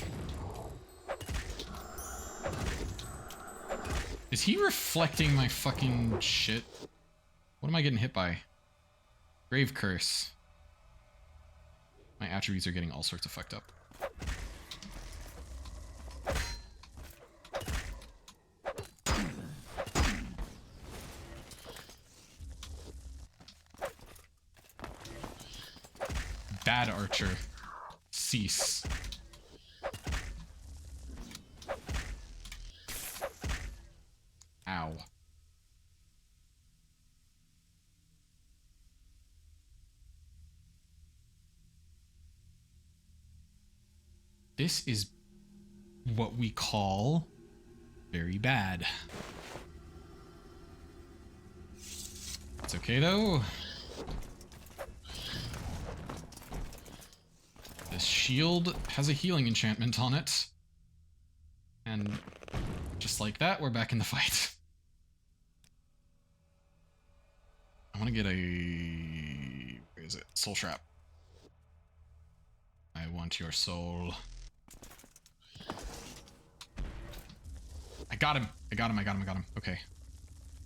Is he reflecting my fucking shit? What am I getting hit by? Grave curse. My attributes are getting all sorts of fucked up. Bad archer. Cease. Ow. This is what we call very bad. It's okay though. This shield has a healing enchantment on it. And just like that, we're back in the fight. I want to get a... Where is it? Soul trap. I want your soul. I got him. I got him. I got him. I got him. Okay.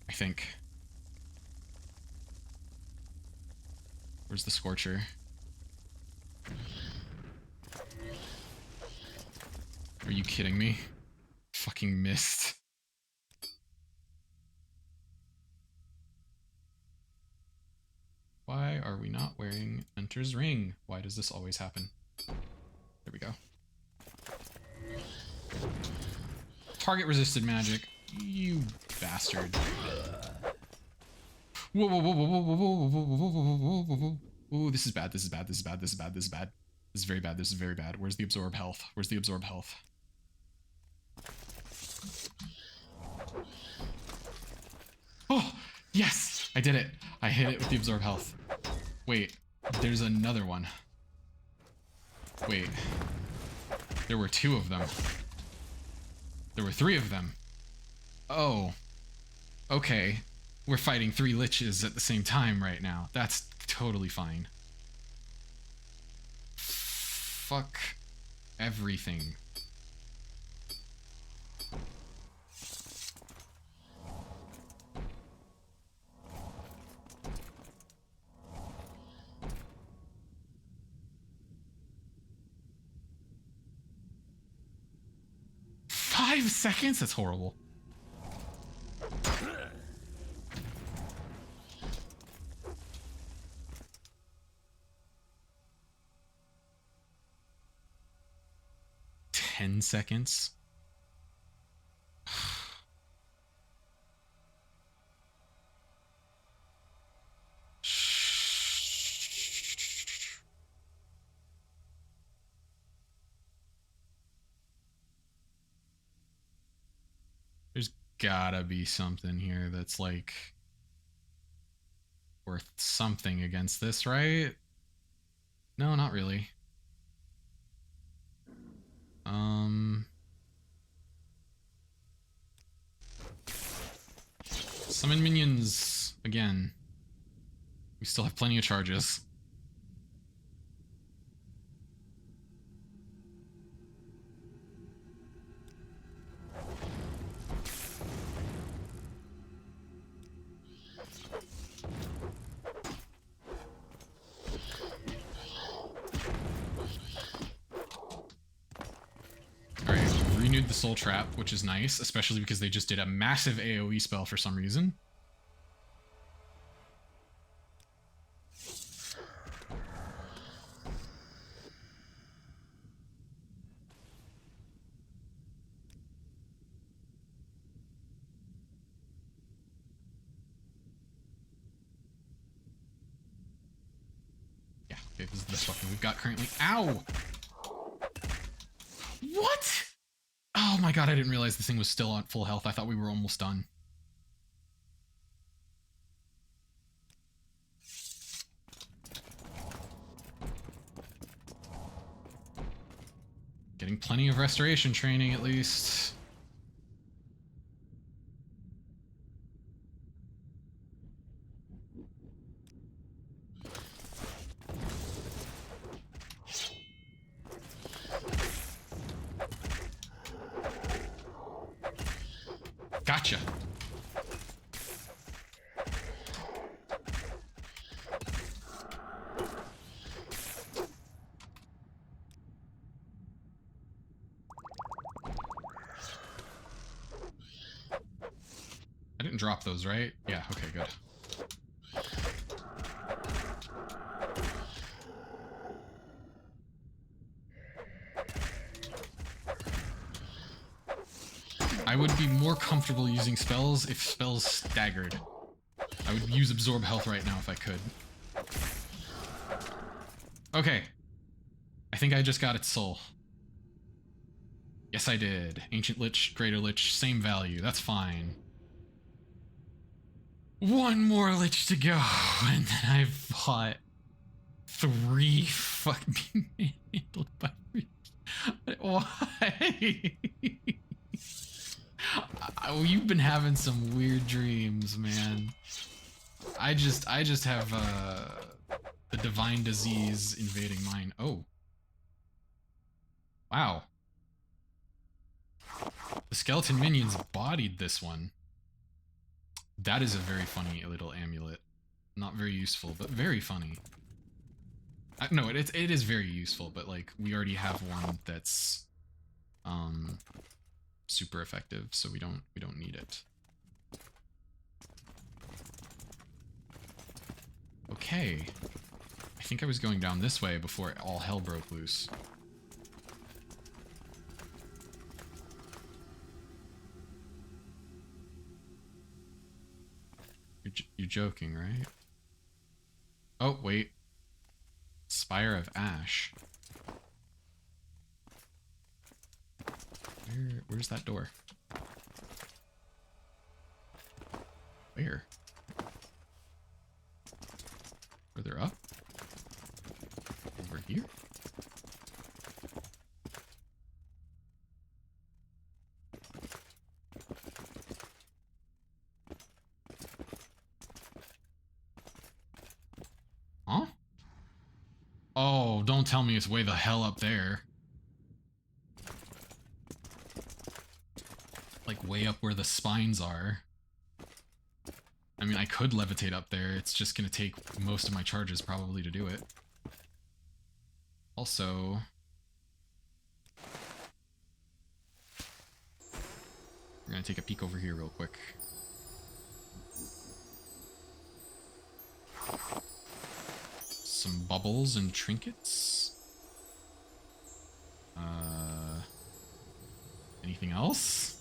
I think. Where's the Scorcher? Are you kidding me? Fucking missed. Why are we not wearing Mentor's Ring? Why does this always happen? There we go. Target resisted magic. You bastard. Whoa, whoa, whoa, whoa, whoa, whoa, whoa, whoa, whoa, whoa, whoa, whoa. Ooh, this is bad, this is bad, this is bad, this is bad, this is bad. This is very bad, this is very bad. Where's the absorb health? Where's the absorb health? Oh, yes! I did it. I hit it with the absorb health. Wait, there's another one. Wait. There were two of them. There were 3 of them. Oh, okay. We're fighting 3 liches at the same time right now. That's totally fine. Fuck everything. Five seconds? That's horrible. $10. There's gotta be something here that's like worth something against this, right? No, not really. Summon minions again. We still have plenty of charges. Renewed the Soul Trap, which is nice, especially because they just did a massive AoE spell for some reason. Yeah, okay, this is the best weapon we've got currently. Ow! What? Oh my god, I didn't realize this thing was still on full health. I thought we were almost done. Getting plenty of restoration training, at least. Gotcha. I didn't drop those, right? Yeah, okay, good. I would be more comfortable using spells if spells staggered. I would use Absorb Health right now if I could. Okay. I think I just got its soul. Yes, I did. Ancient Lich, Greater Lich, same value. That's fine. One more Lich to go, and then I've bought 3 fucking handled by Why? You've been having some weird dreams, man. I just have the divine disease invading mine. Oh. Wow. The skeleton minions bodied this one. That is a very funny little amulet. Not very useful, but very funny. No, it is very useful, but like we already have one that's super effective, so we don't need it. Okay. I think I was going down this way before all hell broke loose. You're joking, right? Oh, wait. Spire of Ash. Where's that door? Where? Further up? Over here? Oh, don't tell me it's way the hell up there. Like way up where the spines are. I mean, I could levitate up there. It's just gonna take most of my charges probably to do it. Also... we're gonna take a peek over here real quick. Some bubbles and trinkets. Anything else?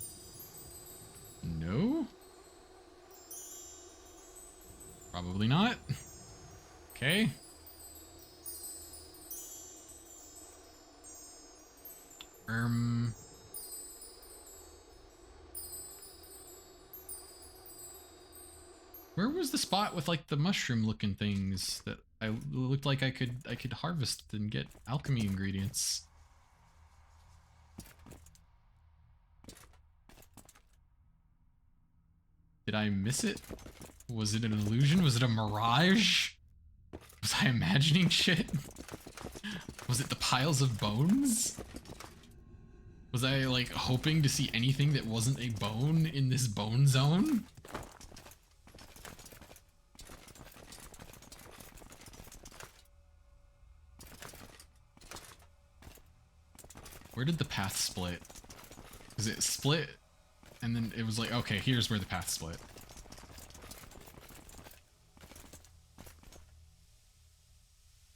No? Probably not. Okay. Where was the spot with like the mushroom looking things that I looked like I could harvest and get alchemy ingredients? Did I miss it? Was it an illusion? Was it a mirage? Was I imagining shit? Was it the piles of bones? Was I like hoping to see anything that wasn't a bone in this bone zone? Where did the path split? Because it split and then it was like, okay, here's where the path split.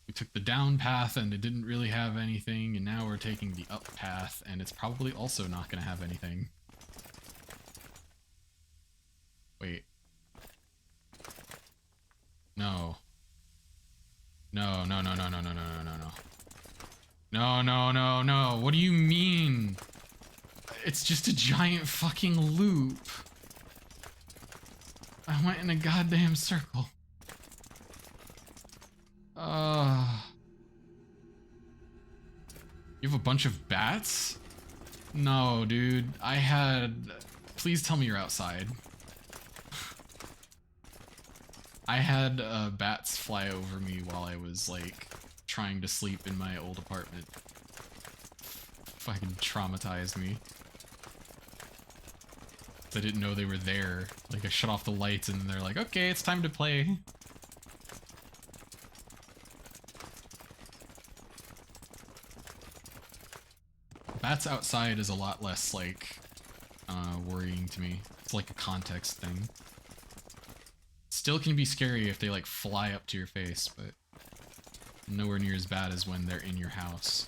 We took the down path and it didn't really have anything, and now we're taking the up path and it's probably also not going to have anything. Wait. No. No, no, no, no, no, no, no, no, no, no. No, no, no, no. What do you mean? It's just a giant fucking loop. I went in a goddamn circle. You have a bunch of bats? No, dude. I had... Please tell me you're outside. I had bats fly over me while I was, like, trying to sleep in my old apartment. Fucking traumatized me. I didn't know they were there. Like, I shut off the lights and they're like, okay, it's time to play. Bats outside is a lot less, like, worrying to me. It's like a context thing. Still can be scary if they, like, fly up to your face, but nowhere near as bad as when they're in your house.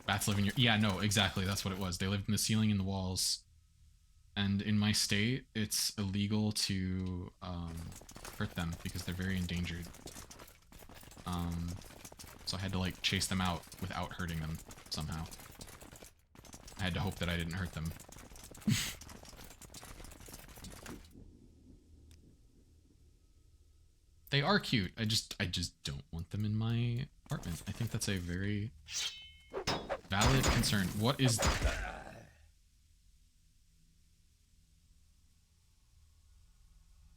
Bats live in your... Yeah, no, exactly, that's what it was. They lived in the ceiling and the walls. And in my state, it's illegal to hurt them because they're very endangered. So I had to like chase them out without hurting them somehow. I had to hope that I didn't hurt them. They are cute. I just don't want them in my apartment. I think that's a very valid concern. What is...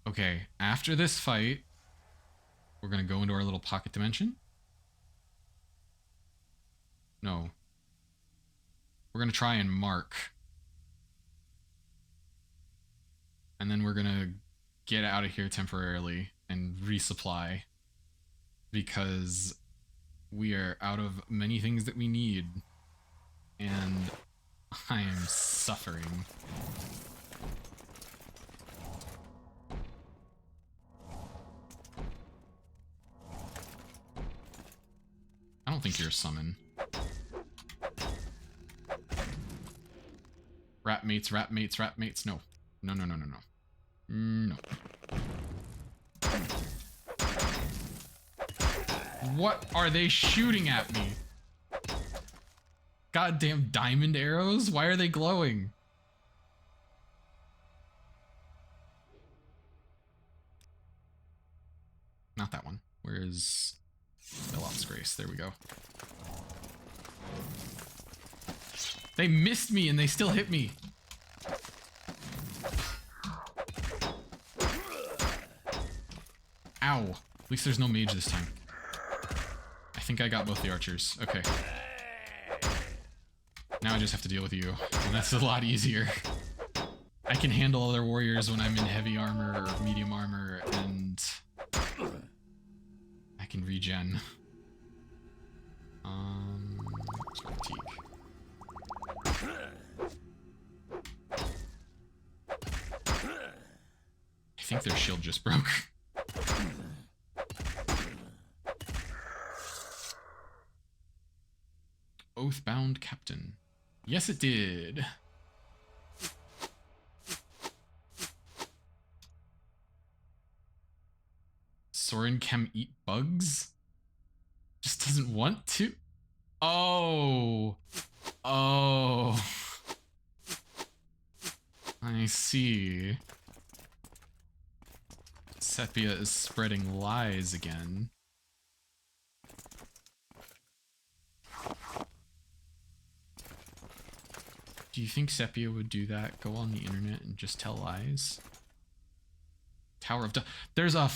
Okay, after this fight, we're gonna go into our little pocket dimension. No. We're gonna try and mark. And then we're gonna get out of here temporarily and resupply. Because we are out of many things that we need. And I am suffering. I don't think you're a summon. Rat mates, rat mates, rat mates. No. No, no, no, no, no. No. What are they shooting at me? Goddamn diamond arrows? Why are they glowing? Not that one. Where is... Belot's Grace. There we go. They missed me and they still hit me. Ow. At least there's no mage this time. I think I got both the archers. Okay. Now I just have to deal with you, and that's a lot easier. I can handle other warriors when I'm in heavy armor or medium armor, and I can regen. Critique. I think their shield just broke. Oathbound Captain. Yes, it did. Soren can eat bugs? Just doesn't want to? Oh. Oh. I see. Sepia is spreading lies again. Do you think Sepia would do that? Go on the internet and just tell lies? Tower of There's a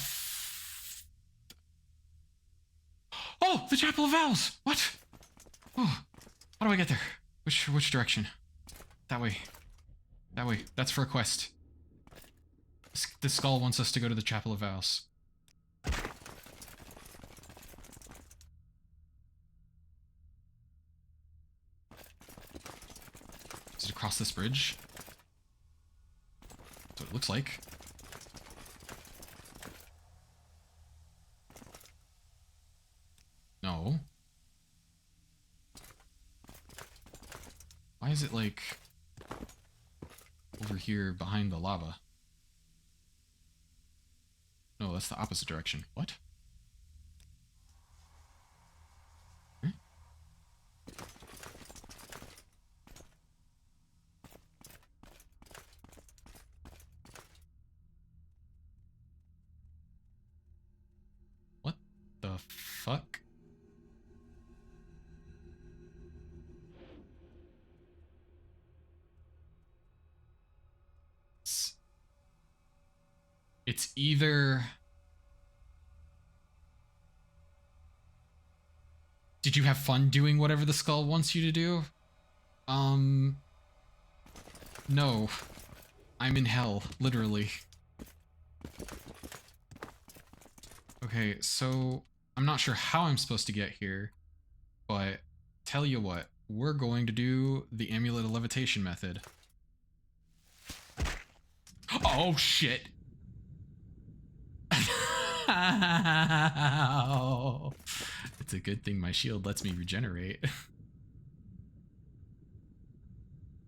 Oh! The Chapel of Vows! What? Oh. How do I get there? Which direction? That way. That way. That's for a quest. The skull wants us to go to the Chapel of Vows. Is it across this bridge? That's what it looks like. No. Why is it like over here behind the lava? No, that's the opposite direction. What? Huh? What the fuck? It's either... Did you have fun doing whatever the skull wants you to do? No. I'm in hell, literally. Okay, so I'm not sure how I'm supposed to get here, but tell you what, we're going to do the Amulet of Levitation method. Oh, shit! It's a good thing my shield lets me regenerate.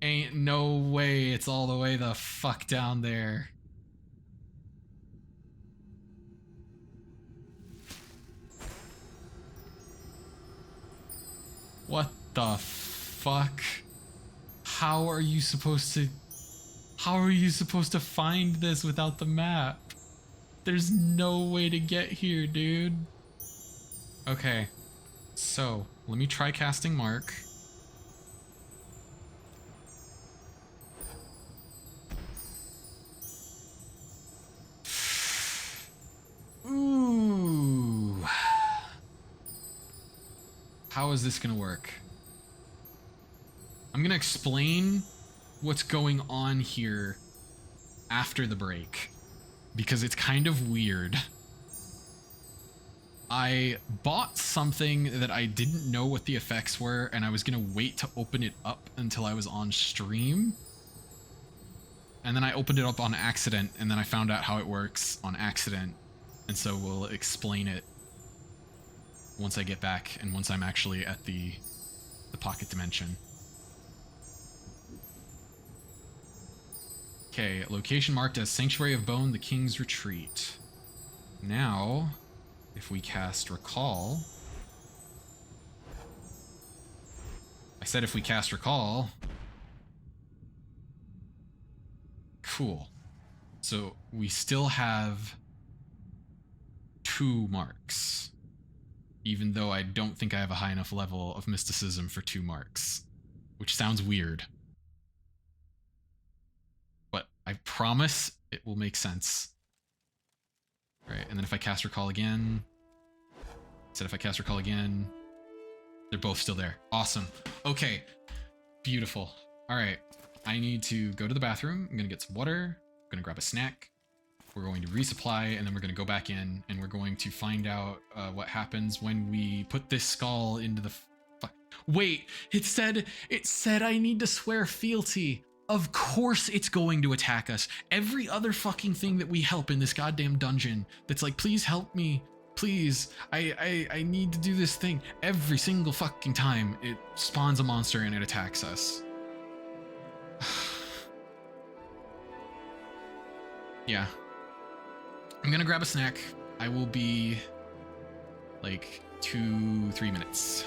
Ain't no way it's all the way the fuck down there. What the fuck? How are you supposed to find this without the map? There's no way to get here, dude. Okay, so let me try casting Mark. Ooh. How is this gonna work? I'm gonna explain what's going on here after the break, because it's kind of weird. I bought something that I didn't know what the effects were, and I was gonna wait to open it up until I was on stream. And then I opened it up on accident, and then I found out how it works on accident. And so we'll explain it once I get back and once I'm actually at the pocket dimension. Okay, location marked as Sanctuary of Bone, the King's Retreat. Now, if we cast Recall... I said if we cast Recall... Cool. So we still have 2 marks. Even though I don't think I have a high enough level of mysticism for 2 marks. Which sounds weird. But I promise it will make sense. Alright, and then if I cast Recall again... Said if I cast Recall again, they're both still there. Awesome. Okay, beautiful. All right, I need to go to the bathroom. I'm gonna get some water. I'm gonna grab a snack. We're going to resupply, and then we're going to go back in, and we're going to find out what happens when we put this skull into the... Wait, it said I need to swear fealty. Of course it's going to attack us. Every other fucking thing that we help in this goddamn dungeon that's like, please help me. Please, I need to do this thing. Every single fucking time it spawns a monster and it attacks us. Yeah. I'm gonna grab a snack. I will be like 2-3 minutes.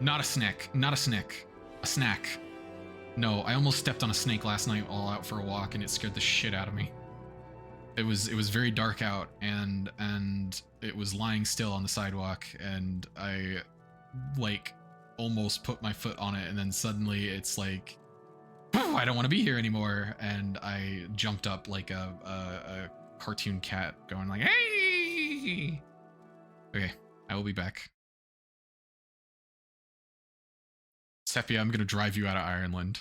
Not a snack, not a snack, a snack. No, I almost stepped on a snake last night while out for a walk and it scared the shit out of me. It was very dark out and it was lying still on the sidewalk and I like almost put my foot on it and then suddenly it's like, I don't want to be here anymore, and I jumped up like a cartoon cat going like, hey! Okay, I will be back. Sepia, I'm gonna drive you out of Ireland.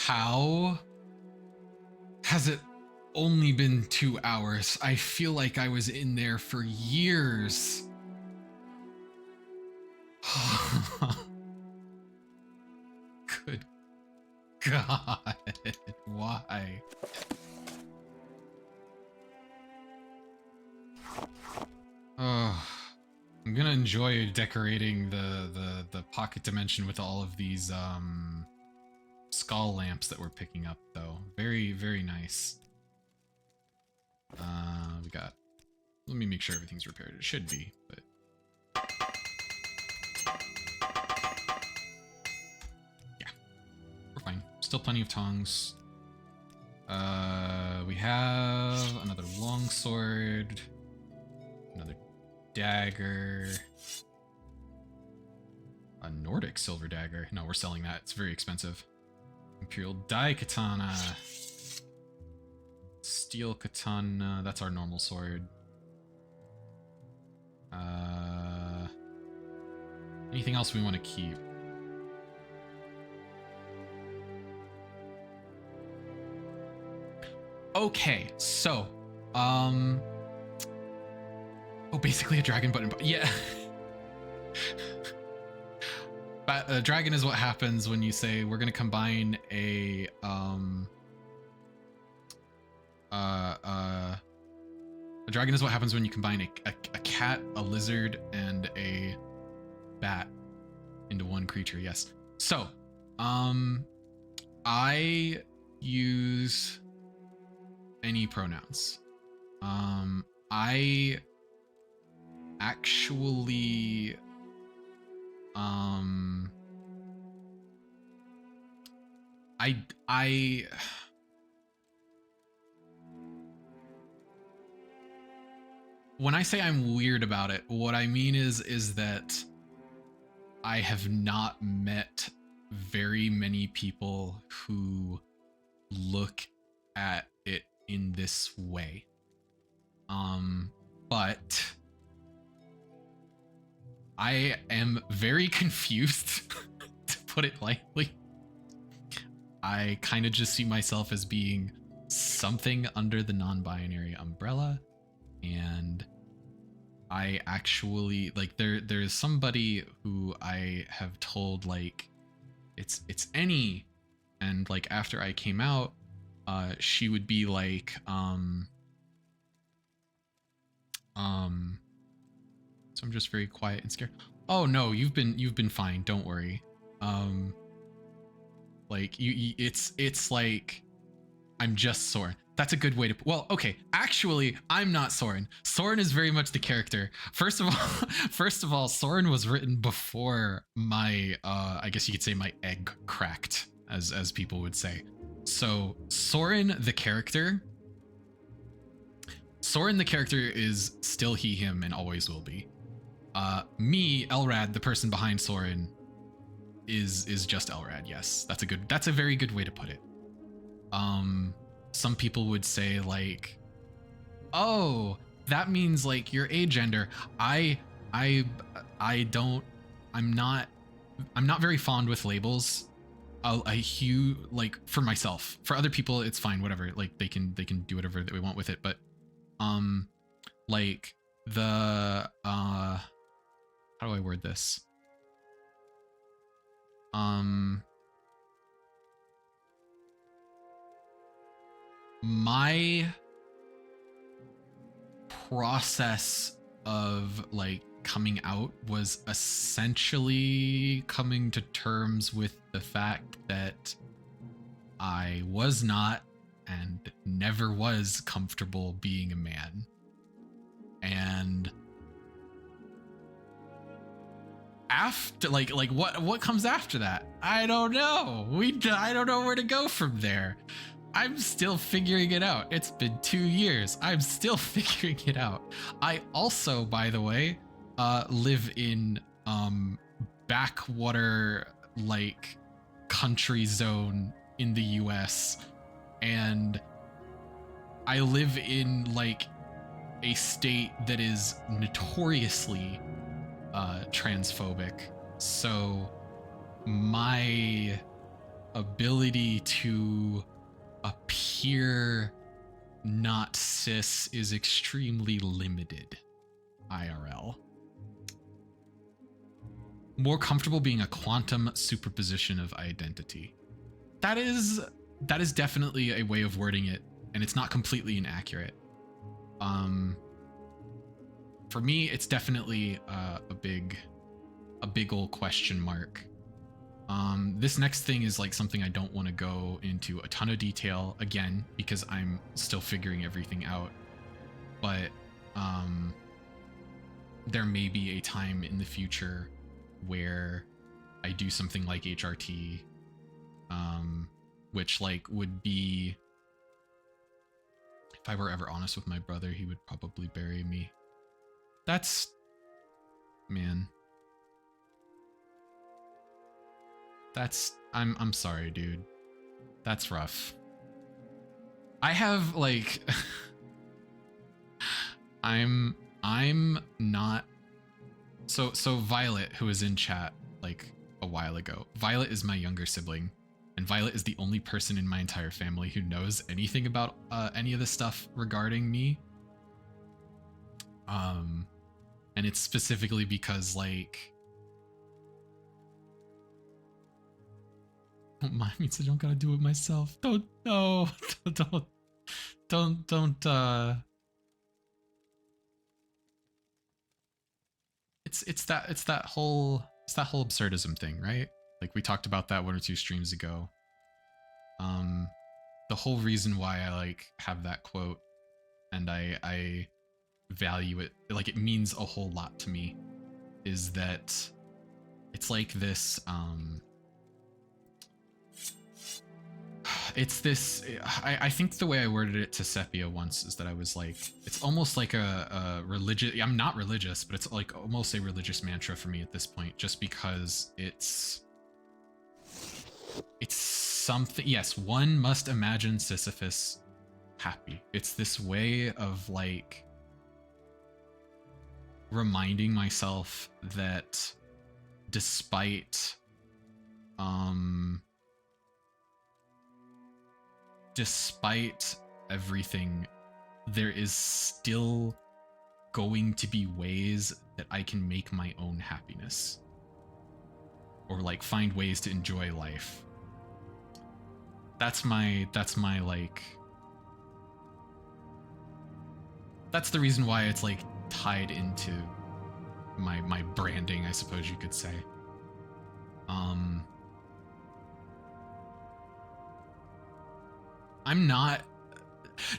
How has it only been 2 hours? I feel like I was in there for years. Good God, why? Oh, I'm gonna enjoy decorating the pocket dimension with all of these skull lamps that we're picking up, though. Very, very nice. We got... Let me make sure everything's repaired. It should be, but... Yeah. We're fine. Still plenty of tongs. We have another longsword, another dagger, a Nordic silver dagger. No, we're selling that. It's very expensive. Imperial Dai Katana. Steel Katana. That's our normal sword. Anything else we want to keep? Okay, so, oh, basically a dragon button, yeah. But a dragon is what happens when you say we're gonna combine a dragon is what happens when you combine a cat, a lizard, and a bat into one creature. Yes. So, I use any pronouns. I actually I when I say I'm weird about it, what I mean is that I have not met very many people who look at it in this way. But I am very confused, to put it lightly. I kind of just see myself as being something under the non-binary umbrella, and I actually like there's somebody who I have told like it's any, and like after I came out, she would be like so I'm just very quiet and scared. Oh no, you've been fine, don't worry. Like it's like I'm just Soren. That's a good way to. Well, okay. Actually, I'm not Soren. Soren is very much the character. First of all, Soren was written before my, I guess you could say my egg cracked, as people would say. So Soren the character is still he, him, and always will be. Me, Elrad, the person behind Soren, is just Elrad. Yes, that's a very good way to put it. Some people would say like, oh, that means like you're agender. I'm not very fond with labels. Like for myself. For other people, it's fine, whatever. Like they can do whatever they want with it. But like the how do I word this? My process of like coming out was essentially coming to terms with the fact that I was not and never was comfortable being a man. And after like what comes after that? I don't know. I don't know where to go from there. I'm still figuring it out. It's been 2 years. I'm still figuring it out. I also, by the way, live in backwater like country zone in the US, and I live in like a state that is notoriously transphobic. So my ability to appear not cis is extremely limited IRL. More comfortable being a quantum superposition of identity. That is definitely a way of wording it, and it's not completely inaccurate. For me, it's definitely a big old question mark. This next thing is like something I don't want to go into a ton of detail again because I'm still figuring everything out. But there may be a time in the future where I do something like HRT, which like would be I were ever honest with my brother, he would probably bury me. That's... man. That's... I'm sorry, dude. That's rough. I have, like... I'm not... So Violet, who was in chat, like, a while ago. Violet is my younger sibling. And Violet is the only person in my entire family who knows anything about any of the stuff regarding me. And it's specifically because, like... don't mind me, so I don't gotta do it myself. Don't, no, don't, it's that whole absurdism thing, right? Like we talked about that 1 or 2 streams ago. The whole reason why I like have that quote and I value it, like it means a whole lot to me, is that it's like this, it's this, I think the way I worded it to Sepia once is that I was like, it's almost like a religious, I'm not religious, but it's like almost a religious mantra for me at this point, just because it's something. Yes, one must imagine Sisyphus happy. It's this way of like reminding myself that despite everything, there is still going to be ways that I can make my own happiness, or like find ways to enjoy life. That's my like, that's the reason why it's like tied into my branding, I suppose you could say. I'm not,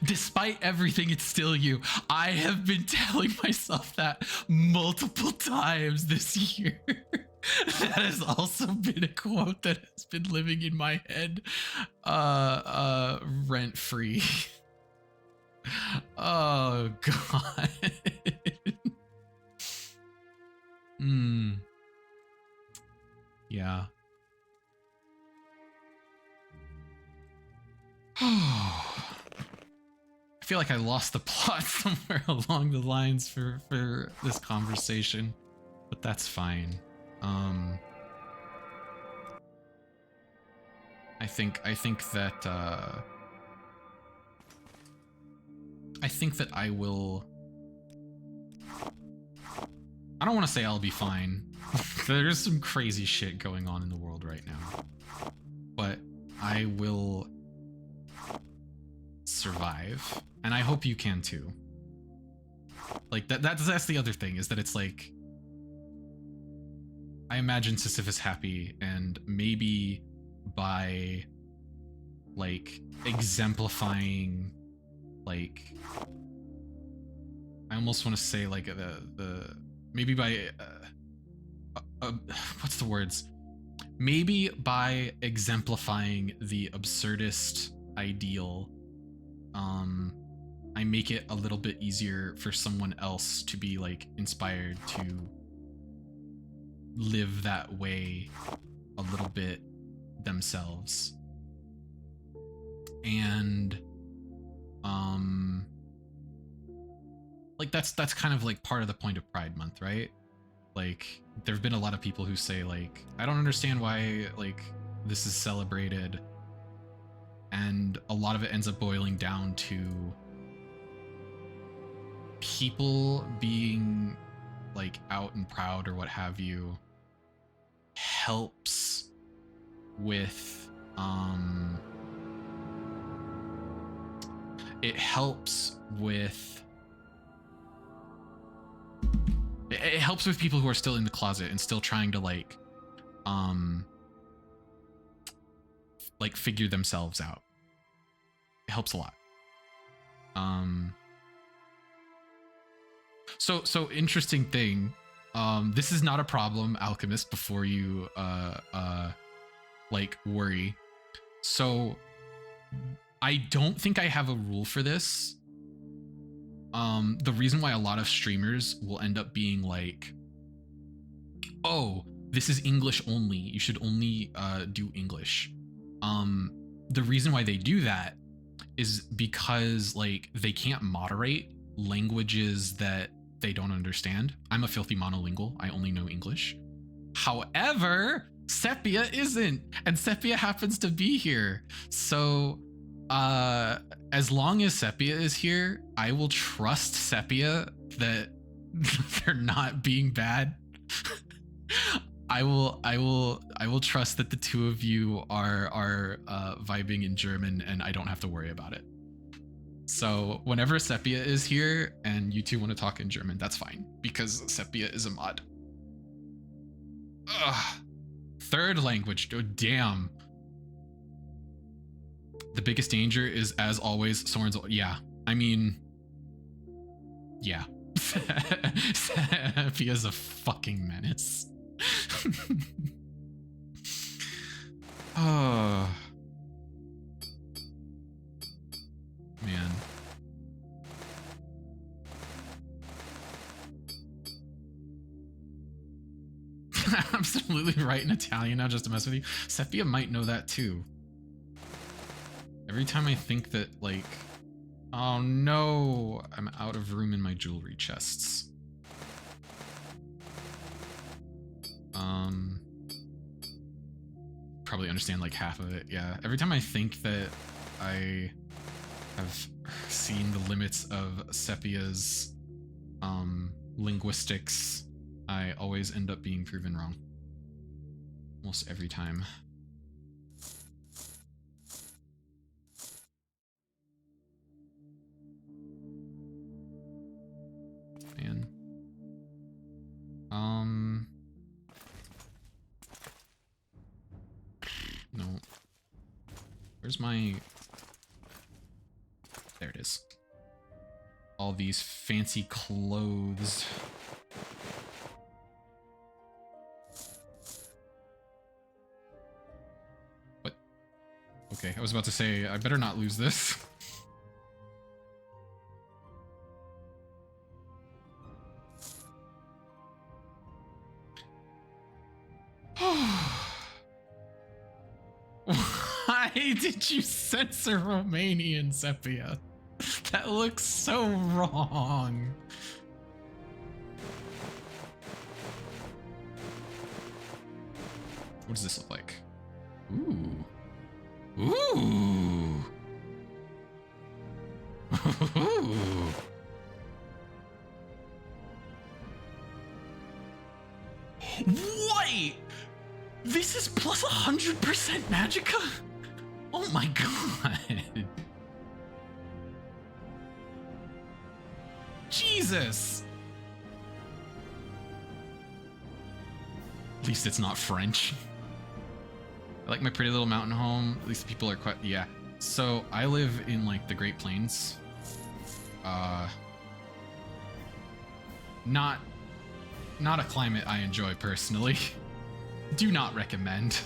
despite everything, it's still you. I have been telling myself that multiple times this year. That has also been a quote that has been living in my head rent free. Oh god. Yeah. I feel like I lost the plot somewhere along the lines for this conversation, but that's fine. I think that I will. I don't want to say I'll be fine. There's some crazy shit going on in the world right now, but I will survive, and I hope you can too. Like that's the other thing, is that it's like I imagine Sisyphus happy, and maybe by like exemplifying, like I almost want to say like the maybe by what's the words? Maybe by exemplifying the absurdist ideal, I make it a little bit easier for someone else to be like inspired to live that way a little bit themselves. And like that's kind of like part of the point of Pride Month, right? Like there have been a lot of people who say like, I don't understand why like this is celebrated, and a lot of it ends up boiling down to people being like out and proud or what have you helps with it helps with people who are still in the closet and still trying to like figure themselves out. It helps a lot. So interesting thing. This is not a problem, Alchemist, before you like worry. So I don't think I have a rule for this, The reason why a lot of streamers will end up being like, oh, this is English only, you should only do English. The reason why they do that is because like they can't moderate languages that they don't understand. I'm a filthy monolingual, I only know English. However, Sepia isn't, and Sepia happens to be here. So as long as Sepia is here, I will trust Sepia that they're not being bad. I will trust that the two of you are vibing in German, and I don't have to worry about it. So whenever Sepia is here and you two want to talk in German, that's fine, because Sepia is a mod. Ugh. Third language. Oh, damn. The biggest danger is, as always, Soren's. Yeah, I mean, yeah. Sepia's a fucking menace. Oh. Man. Absolutely right in Italian now, just to mess with you. Sepia might know that too. Every time I think that, like, oh no, I'm out of room in my jewelry chests. Probably understand like half of it, yeah. Every time I think that I have seen the limits of Sepia's linguistics, I always end up being proven wrong. Almost every time. Man. No. Where's my... There it is. All these fancy clothes. What? Okay, I was about to say, I better not lose this. Why did you censor Romanian, Sepia? That looks so wrong. What does this look like? Ooh. Ooh. Ooh. Wait! This is plus 100% Magicka? Oh my god. Jesus. At least it's not French. I like my pretty little mountain home. At least people are quite, yeah. So I live in like the Great Plains. Not a climate I enjoy personally. Do not recommend.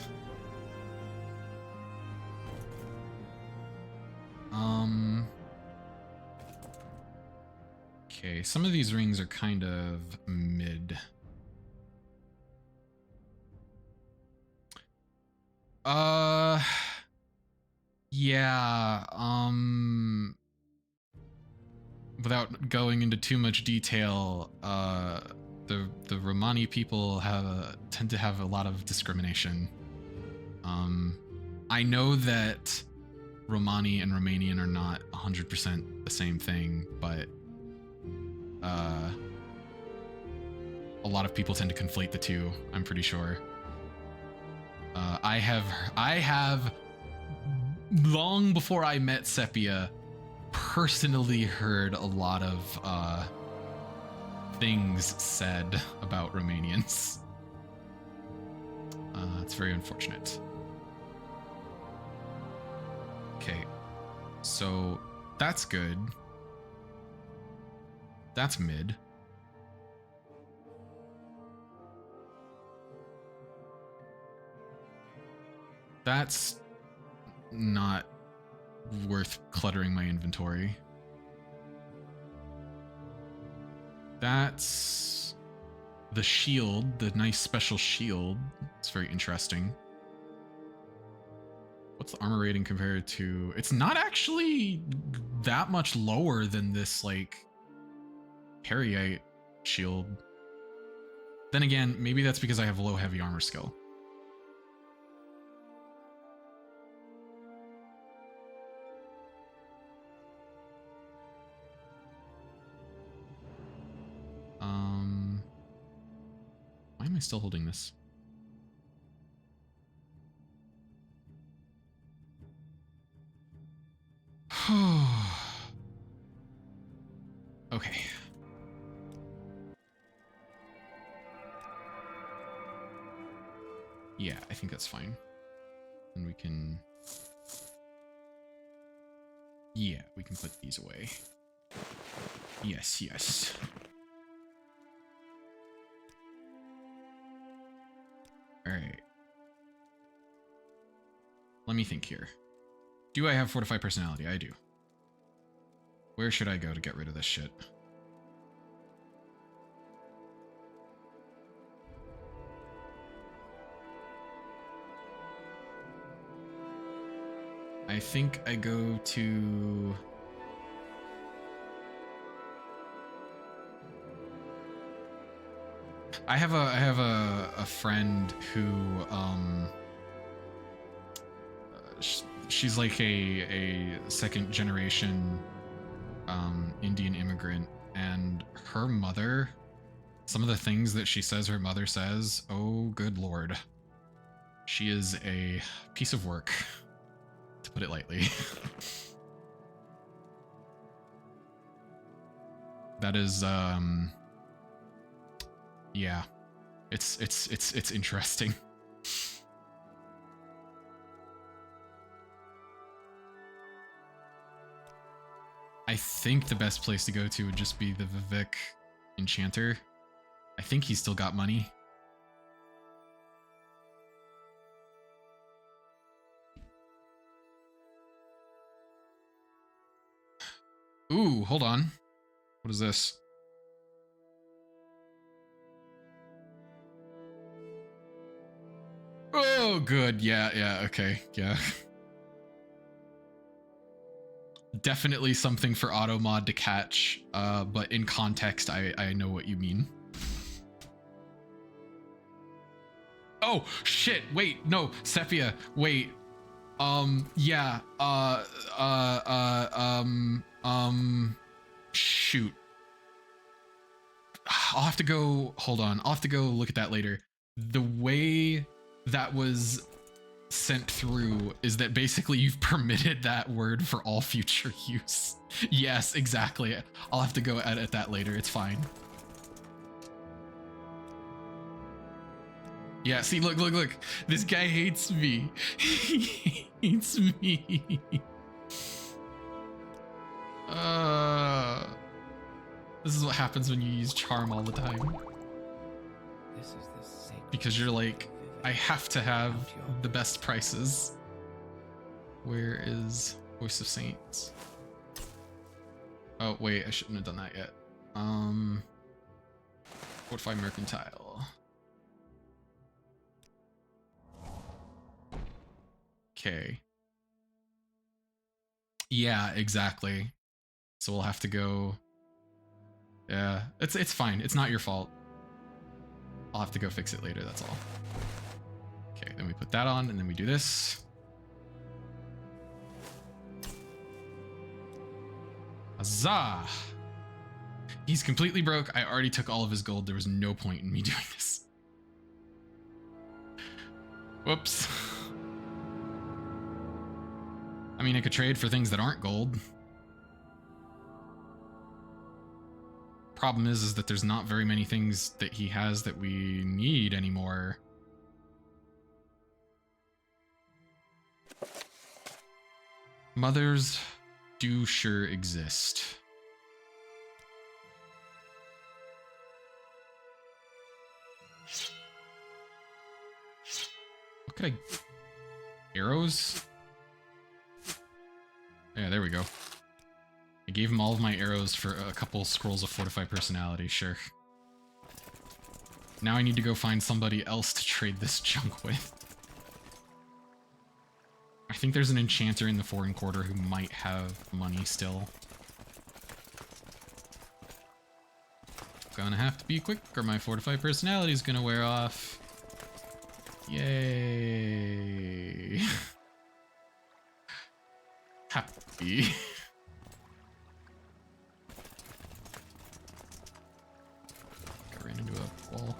Okay, some of these rings are kind of mid. Yeah, without going into too much detail, the Romani people tend to have a lot of discrimination. I know that Romani and Romanian are not 100% the same thing, but a lot of people tend to conflate the two, I'm pretty sure. I have long before I met Sepia personally heard a lot of things said about Romanians. It's very unfortunate. Okay, so that's good. That's mid. That's not worth cluttering my inventory. That's the shield, the nice special shield. It's very interesting. What's the armor rating compared to? It's not actually that much lower than this, like, Harryite shield. Then again, maybe that's because I have low heavy armor skill. Why am I still holding this? Okay. Yeah, I think that's fine. And we can... Yeah, we can put these away. Yes, yes. Alright. Let me think here. Do I have fortified personality? I do. Where should I go to get rid of this shit? I think I go to... I have a friend who she's like a second generation Indian immigrant, and her mother, some of the things that she says her mother says, oh good lord, she is a piece of work, to put it lightly. That is yeah, it's interesting. I think the best place to go to would just be the Vivek Enchanter. I think he's still got money. Ooh, hold on. What is this? Oh, good. Yeah, okay, yeah. Definitely something for AutoMod to catch, but in context, I know what you mean. Oh, shit, wait, no, Sepia, wait. Yeah, shoot. I'll have to go, hold on, I'll have to go look at that later. The way that was sent through is that basically you've permitted that word for all future use. Yes, exactly. I'll have to go edit that later. It's fine. Yeah, see, look. This guy hates me. He hates me. This is what happens when you use charm all the time. Because you're like, I have to have the best prices. Where is Voice of Saints? Oh, wait, I shouldn't have done that yet. Fortify Mercantile. Okay. Yeah, exactly. So we'll have to go... Yeah, it's fine. It's not your fault. I'll have to go fix it later, that's all. Okay, then we put that on, and then we do this. Huzzah! He's completely broke. I already took all of his gold. There was no point in me doing this. Whoops. I mean, I could trade for things that aren't gold. Problem is that there's not very many things that he has that we need anymore. Mothers do sure exist. What could I... Arrows? Yeah, there we go. I gave him all of my arrows for a couple scrolls of Fortify Personality, sure. Now I need to go find somebody else to trade this junk with. I think there's an enchanter in the foreign quarter who might have money still. Gonna have to be quick or my Fortify Personality is gonna wear off. Yay. Happy. I ran into a wall.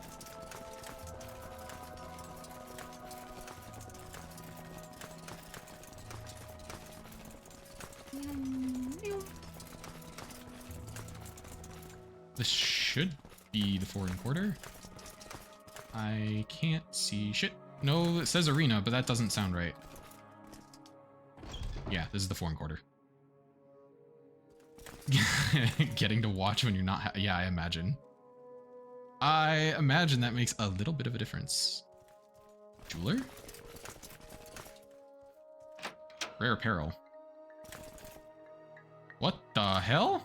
This should be the foreign quarter. I can't see shit. No, it says arena, but that doesn't sound right. Yeah, this is the foreign quarter. Getting to watch when you're not yeah, I imagine. I imagine that makes a little bit of a difference. Jeweler? Rare apparel. What the hell?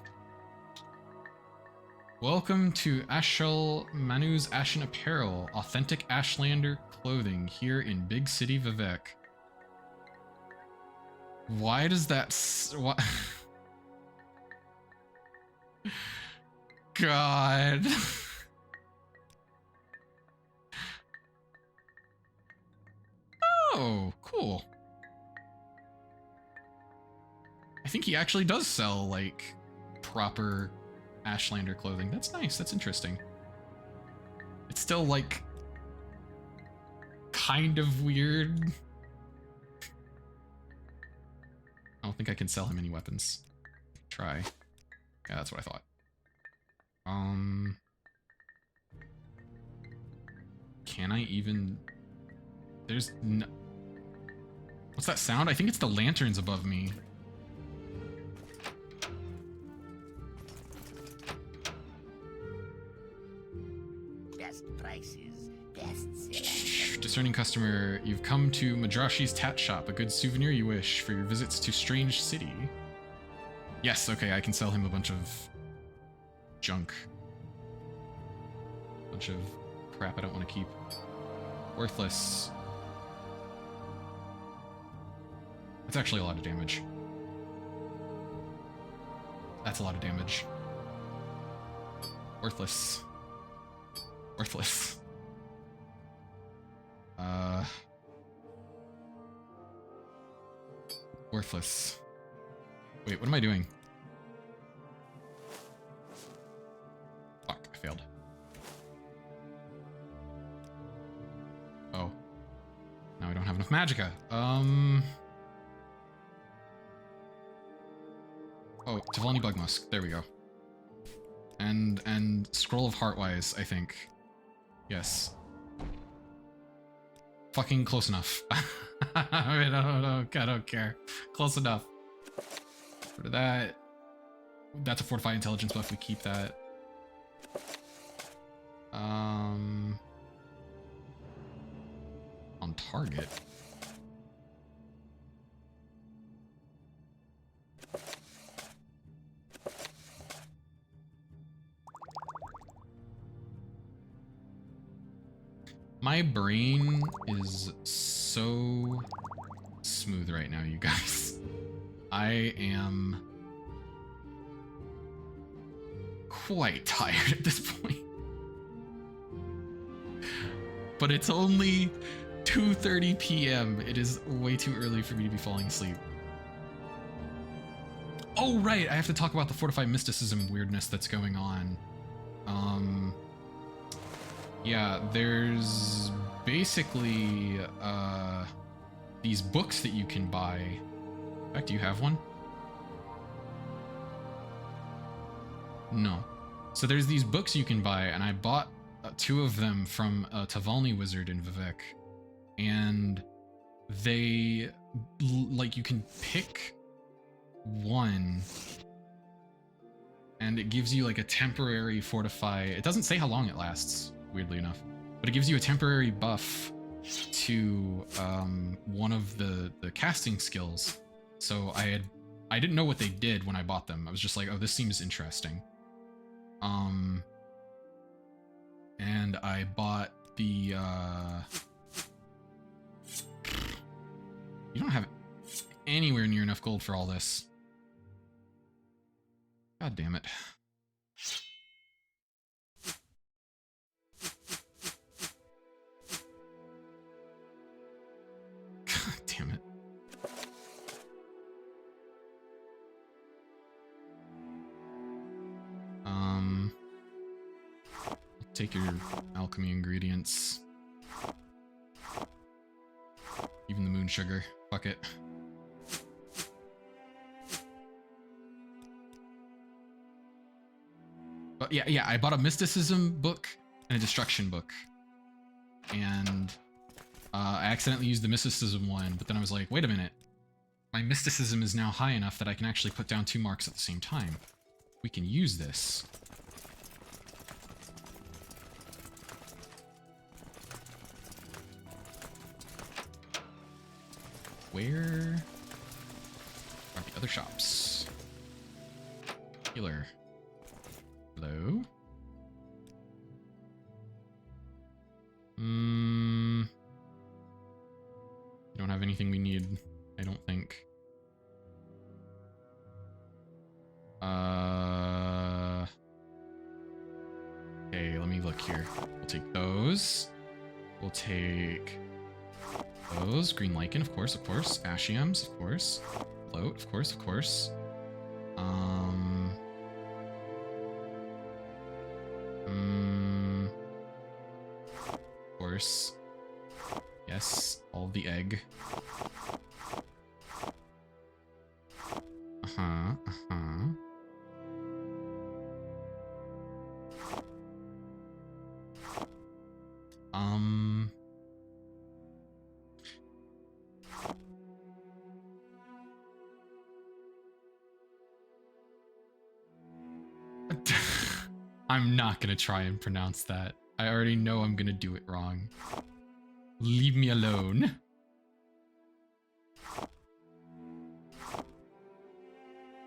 Welcome to Ashel Manu's Ashen Apparel, authentic Ashlander clothing here in Big City Vivek. Why does that what? God. Oh, cool. I think he actually does sell, like, proper Ashlander clothing. That's nice. That's interesting. It's still, like, kind of weird. I don't think I can sell him any weapons. Try. Yeah, that's what I thought. Can I even... There's no... What's that sound? I think it's the lanterns above me. Best prices, best selection. Discerning customer, you've come to Madrashi's Tat Shop, a good souvenir you wish for your visits to Strange City. Yes, okay, I can sell him a bunch of junk. Bunch of crap I don't want to keep. Worthless. That's actually a lot of damage. That's a lot of damage. Worthless. Worthless. Worthless. Wait, what am I doing? Fuck, I failed. Oh. Now I don't have enough magicka. Oh, Tavalni Bug Musk. There we go. And Scroll of Heartwise, I think. Yes. Fucking close enough. I don't care. Close enough. Rid of that. That's a fortified intelligence buff. We keep that. On target. My brain is so smooth right now, you guys. I am quite tired at this point. But it's only 2:30 p.m. It is way too early for me to be falling asleep. Oh, right, I have to talk about the fortified mysticism weirdness that's going on. Yeah, there's basically these books that you can buy. In fact, do you have one? No. So there's these books you can buy, and I bought 2 of them from a Tavalni wizard in Vivek. And they, like, you can pick one, and it gives you, like, a temporary fortify. It doesn't say how long it lasts, weirdly enough, but it gives you a temporary buff to one of the casting skills. So I had I didn't know what they did when I bought them. I was just like, oh, this seems interesting. And I bought the, you don't have anywhere near enough gold for all this. God damn it. God damn it. Take your alchemy ingredients. Even the moon sugar. Fuck it. But yeah, I bought a mysticism book and a destruction book. And I accidentally used the mysticism one, but then I was like, wait a minute. My mysticism is now high enough that I can actually put down 2 marks at the same time. We can use this. Where are the other shops? Healer. Hello? You don't have anything we need, I don't think. Okay, let me look here. We'll take those. We'll take those. Green lichen, of course, of course. Ashiums, of course. Float, of course, of course. Of course. Yes, all the egg. I'm not gonna try and pronounce that. I already know I'm gonna do it wrong. Leave me alone.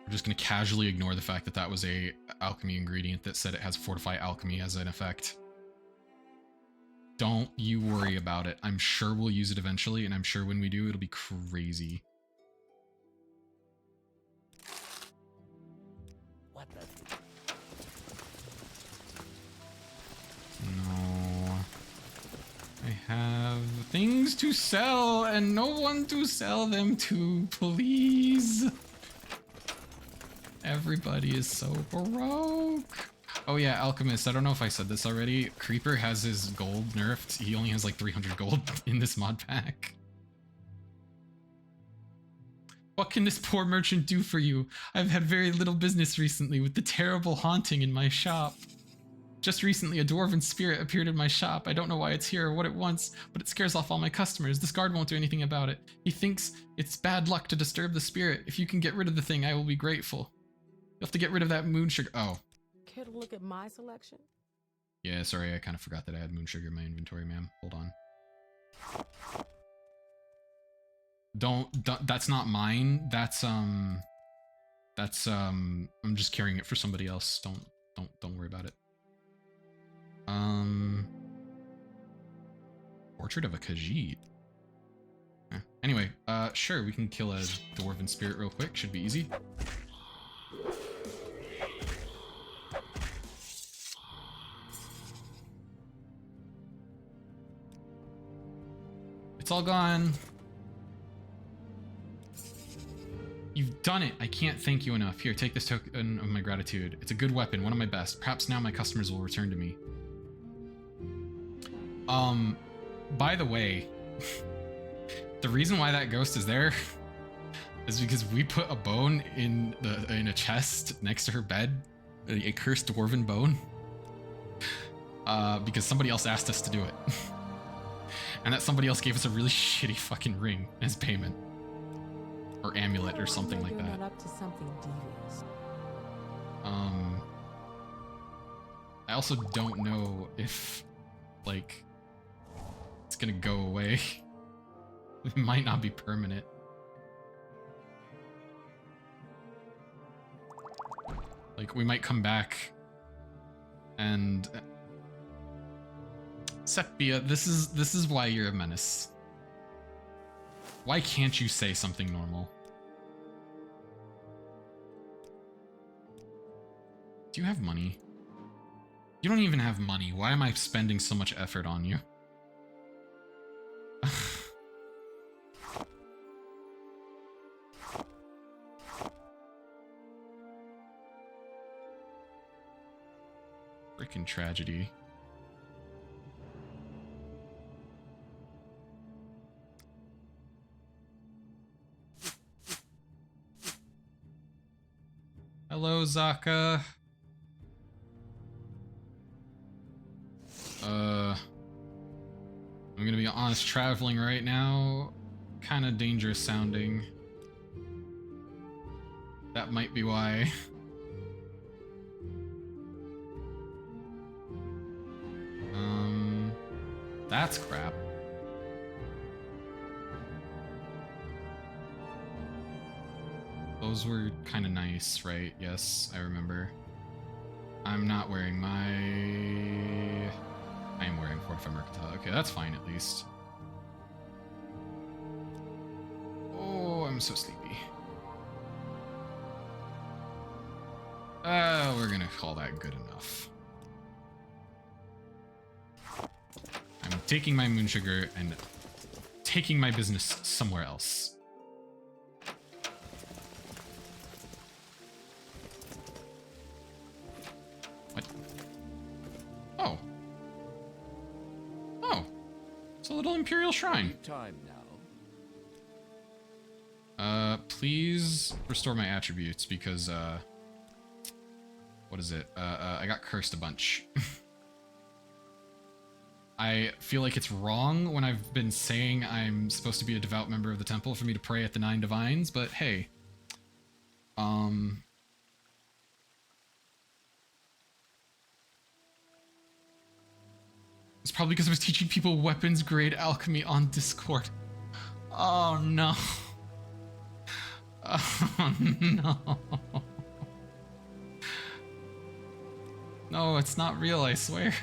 We're just gonna casually ignore the fact that that was a alchemy ingredient that said it has fortify alchemy as an effect. Don't you worry about it. I'm sure we'll use it eventually, and I'm sure when we do, it'll be crazy. What the? No. I have things to sell and no one to sell them to, please. Everybody is so broke. Oh yeah, Alchemist, I don't know if I said this already. Creeper has his gold nerfed. He only has like 300 gold in this mod pack. What can this poor merchant do for you? I've had very little business recently with the terrible haunting in my shop. Just recently, a dwarven spirit appeared in my shop. I don't know why it's here or what it wants, but it scares off all my customers. This guard won't do anything about it. He thinks it's bad luck to disturb the spirit. If you can get rid of the thing, I will be grateful. You'll have to get rid of that moon sugar. Oh. Care to look at my selection? Yeah, sorry, I kind of forgot that I had moon sugar in my inventory, ma'am. Hold on. Don't, that's not mine. That's, I'm just carrying it for somebody else. Don't worry about it. Portrait of a Khajiit. Anyway, sure, we can kill a dwarven spirit real quick. Should be easy. It's all gone. You've done it. I can't thank you enough. Here, take this token of my gratitude. It's a good weapon, one of my best. Perhaps now my customers will return to me. By the way, the reason why that ghost is there is because we put a bone in a chest next to her bed, a cursed dwarven bone, because somebody else asked us to do it. And that somebody else gave us a really shitty fucking ring as payment. Or amulet or something like that. Up to something devious. I also don't know if, like, it's gonna go away. It might not be permanent. Like, we might come back and... Sepia, this is why you're a menace. Why can't you say something normal? Do you have money? You don't even have money. Why am I spending so much effort on you? Freaking tragedy. Hello, Zaka. I'm gonna be honest, traveling right now, kind of dangerous sounding. That might be why. That's crap. Those were kind of nice, right? Yes, I remember. I'm not wearing my... I am wearing Fortify Mercantile. Okay, that's fine at least. Oh, I'm so sleepy. We're gonna call that good enough. I'm taking my moon sugar and taking my business somewhere else. What? Oh. Oh. It's a little Imperial Shrine. Time now. Please restore my attributes because, what is it? I got cursed a bunch. I feel like it's wrong when I've been saying I'm supposed to be a devout member of the temple for me to pray at the 9 divines, but hey. It's probably because I was teaching people weapons grade alchemy on Discord. Oh no. Oh no. No, it's not real, I swear.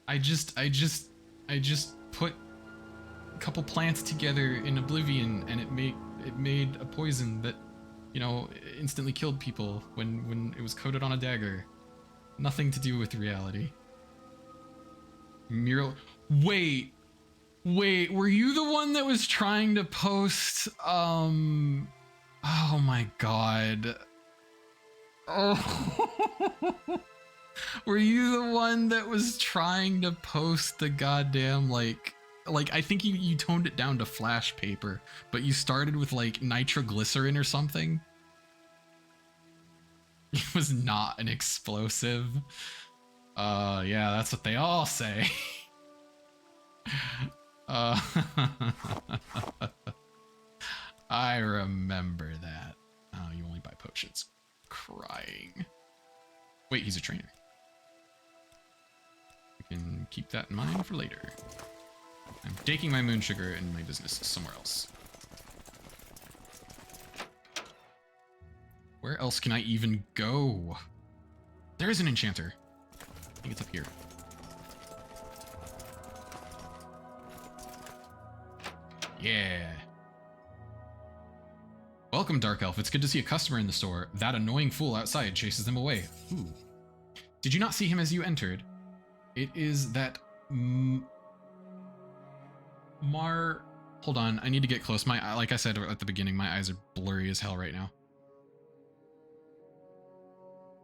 I just put a couple plants together in Oblivion and it made a poison that, you know, instantly killed people when it was coated on a dagger. Nothing to do with reality. Mural. Wait, were you the one that was trying to post, oh my god. Oh. Were you the one that was trying to post the goddamn, like I think you toned it down to flash paper, but you started with like nitroglycerin or something? It was not an explosive. Yeah, that's what they all say. I remember that. Oh, you only buy potions. Crying. Wait, he's a trainer. We can keep that in mind for later. I'm taking my moon sugar and my business somewhere else. Where else can I even go? There is an enchanter. I think it's up here. Yeah. Welcome, Dark Elf. It's good to see a customer in the store. That annoying fool outside chases them away. Ooh. Did you not see him as you entered? It is that... Hold on, I need to get close. Like I said at the beginning, my eyes are blurry as hell right now.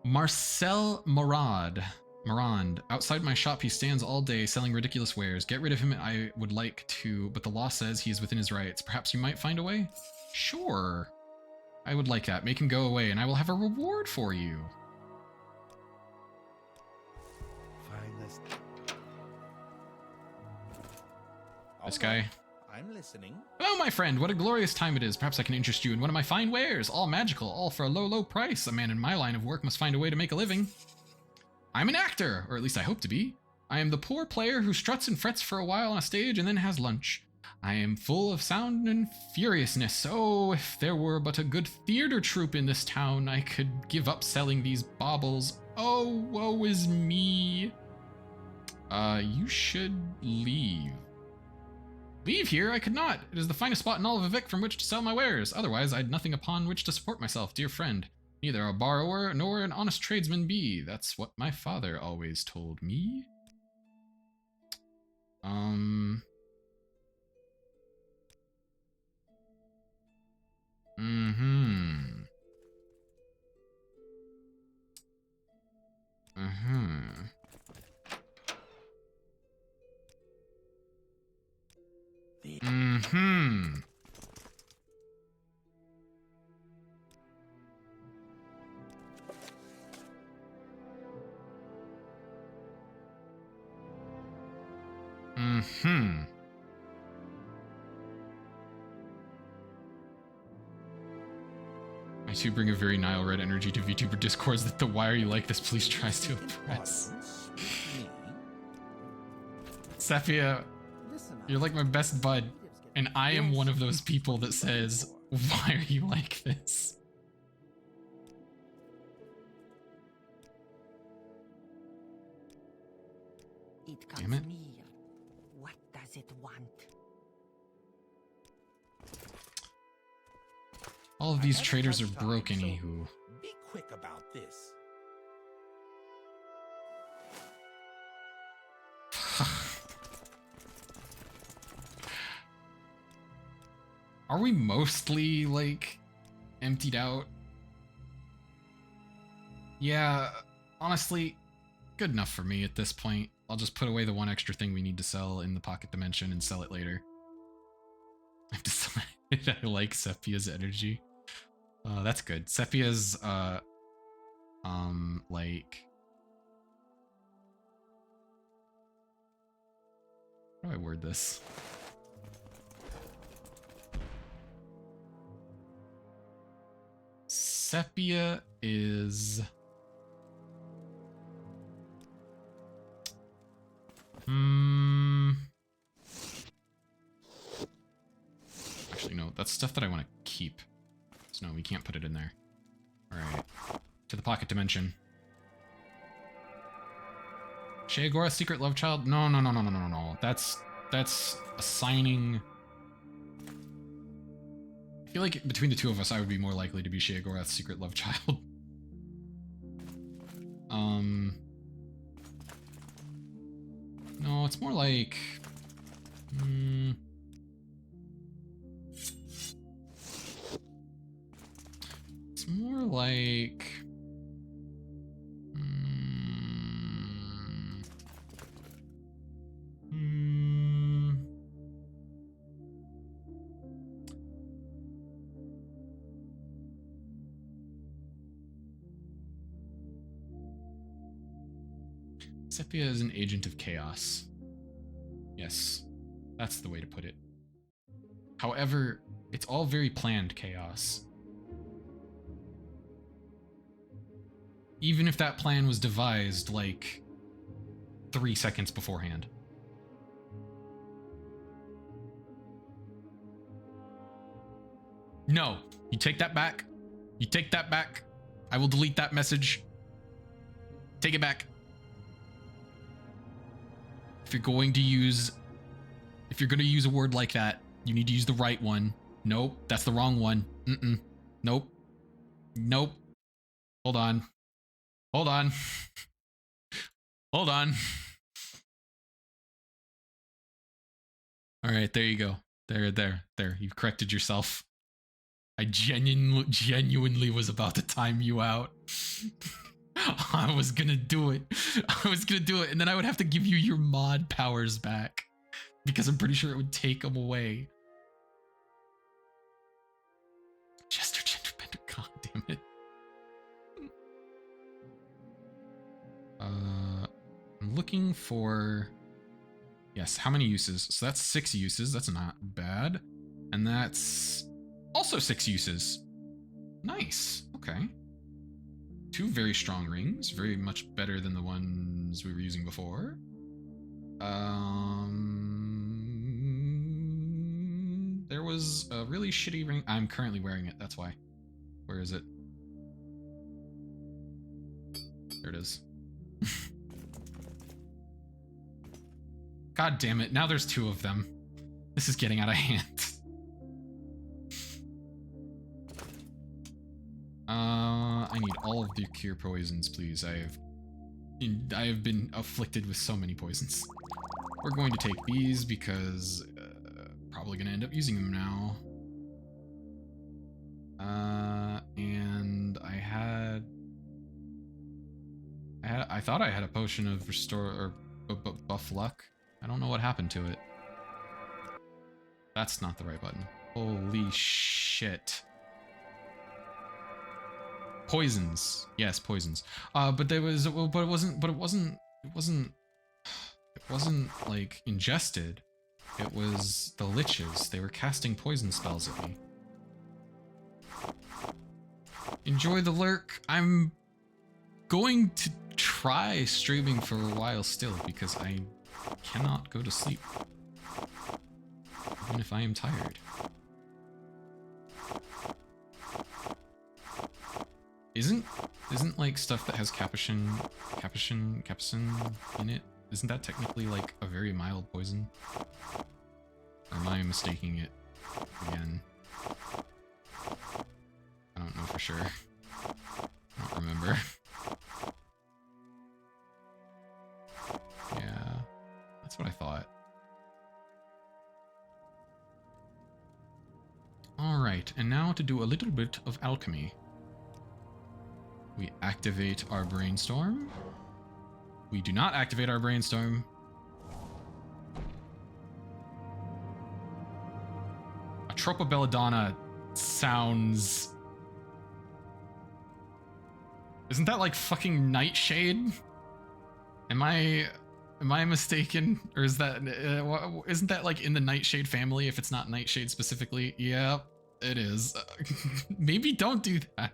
Marcel Morand. Outside my shop, he stands all day selling ridiculous wares. Get rid of him, I would like to, but the law says he is within his rights. Perhaps you might find a way? Sure. I would like that. Make him go away, and I will have a reward for you. Finest. This guy. I'm listening. Hello, my friend. What a glorious time it is. Perhaps I can interest you in one of my fine wares. All magical, all for a low, low price. A man in my line of work must find a way to make a living. I'm an actor, or at least I hope to be. I am the poor player who struts and frets for a while on a stage and then has lunch. I am full of sound and furiousness. Oh, if there were but a good theater troupe in this town, I could give up selling these baubles. Oh, woe is me. You should leave. Leave here? I could not. It is the finest spot in all of Vivek from which to sell my wares. Otherwise, I'd nothing upon which to support myself, dear friend. Neither a borrower nor an honest tradesman be. That's what my father always told me. I too bring a very Nile Red energy to VTuber discords that the why are you like this please tries to oppress. Sephia, you're like my best bud, and I am one of those people that says, why are you like this? It Damn comes it. near. What does it want? All of I these haven't traders are much time, broke so anywho. Be quick about this. Are we mostly, like, emptied out? Yeah, honestly, good enough for me at this point. I'll just put away the one extra thing we need to sell in the pocket dimension and sell it later. I've decided I like Sepia's energy. That's good. Sepia's, like... How do I word this? Sepia is... Actually, no, that's stuff that I want to keep. So no, we can't put it in there. Alright. To the pocket dimension. Sheagora's secret love child? No. That's assigning... I feel like between the two of us, I would be more likely to be Sheagorath's secret love child. No, it's more like... It's more like... Sepia is an agent of chaos. Yes, that's the way to put it. However, it's all very planned chaos. Even if that plan was devised, like, 3 seconds beforehand. No, you take that back. You take that back. I will delete that message. Take it back. If you're going to use a word like that, you need to use the right one. Nope, that's the wrong one. Nope. Nope. Hold on. Hold on. Hold on. All right, there you go. There. You've corrected yourself. I genuinely was about to time you out. I was gonna do it. And then I would have to give you your mod powers back. Because I'm pretty sure it would take them away. Jester Genderbender, god damn it. I'm looking for... Yes, how many uses? So that's 6 uses, that's not bad. And that's also 6 uses. Nice, okay. 2 very strong rings, very much better than the ones we were using before. There was a really shitty ring. I'm currently wearing it, that's why. Where is it? There it is. God damn it, now there's two of them. This is getting out of hand. I need all of the cure poisons, please. I have been afflicted with so many poisons. We're going to take these because probably going to end up using them now. And I thought I had a potion of restore or buff luck. I don't know what happened to it. That's not the right button. Holy shit. Poisons. Yes, poisons. But there was, but it wasn't like ingested. It was the liches. They were casting poison spells at me. Enjoy the lurk. I'm going to try streaming for a while still because I cannot go to sleep. Even if I am tired. Isn't like stuff that has capsaicin in it? Isn't that technically like a very mild poison? Or am I mistaking it again? I don't know for sure. I don't remember. Yeah, that's what I thought. Alright, and now to do a little bit of alchemy. We activate our brainstorm. We do not activate our brainstorm. A Tropa Belladonna sounds... Isn't that like fucking Nightshade? Am I mistaken? Or is that... isn't that like in the Nightshade family if it's not Nightshade specifically? Yep, it is. Maybe don't do that.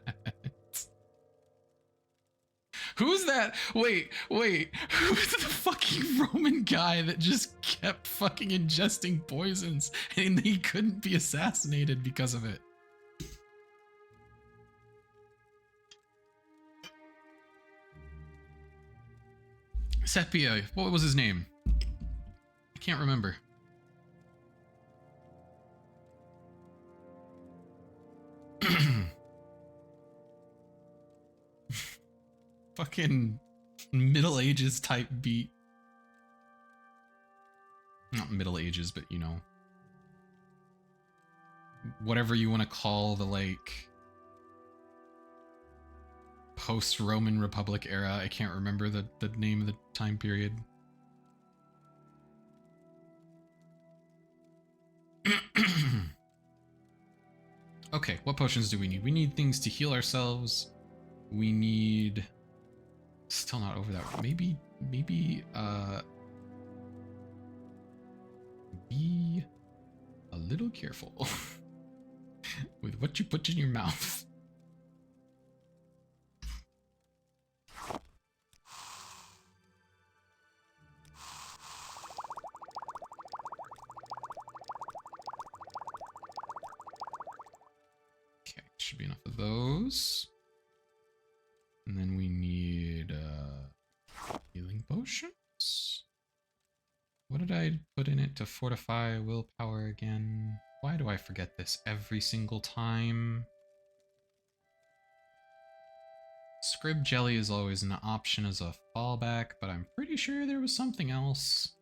Who's that? Wait. Who's the fucking Roman guy that just kept fucking ingesting poisons and he couldn't be assassinated because of it? Sepia, what was his name? I can't remember. Fucking Middle Ages type beat. Not Middle Ages, but you know. Whatever you want to call the like post-Roman Republic era. I can't remember the name of the time period. Okay, what potions do we need? We need things to heal ourselves. We need... Still not over that. Maybe, be a little careful with what you put in your mouth. Okay, should be enough of those. And then we need healing potions. What did I put in it to fortify willpower again? Why do I forget this every single time? Scrib jelly is always an option as a fallback, but I'm pretty sure there was something else.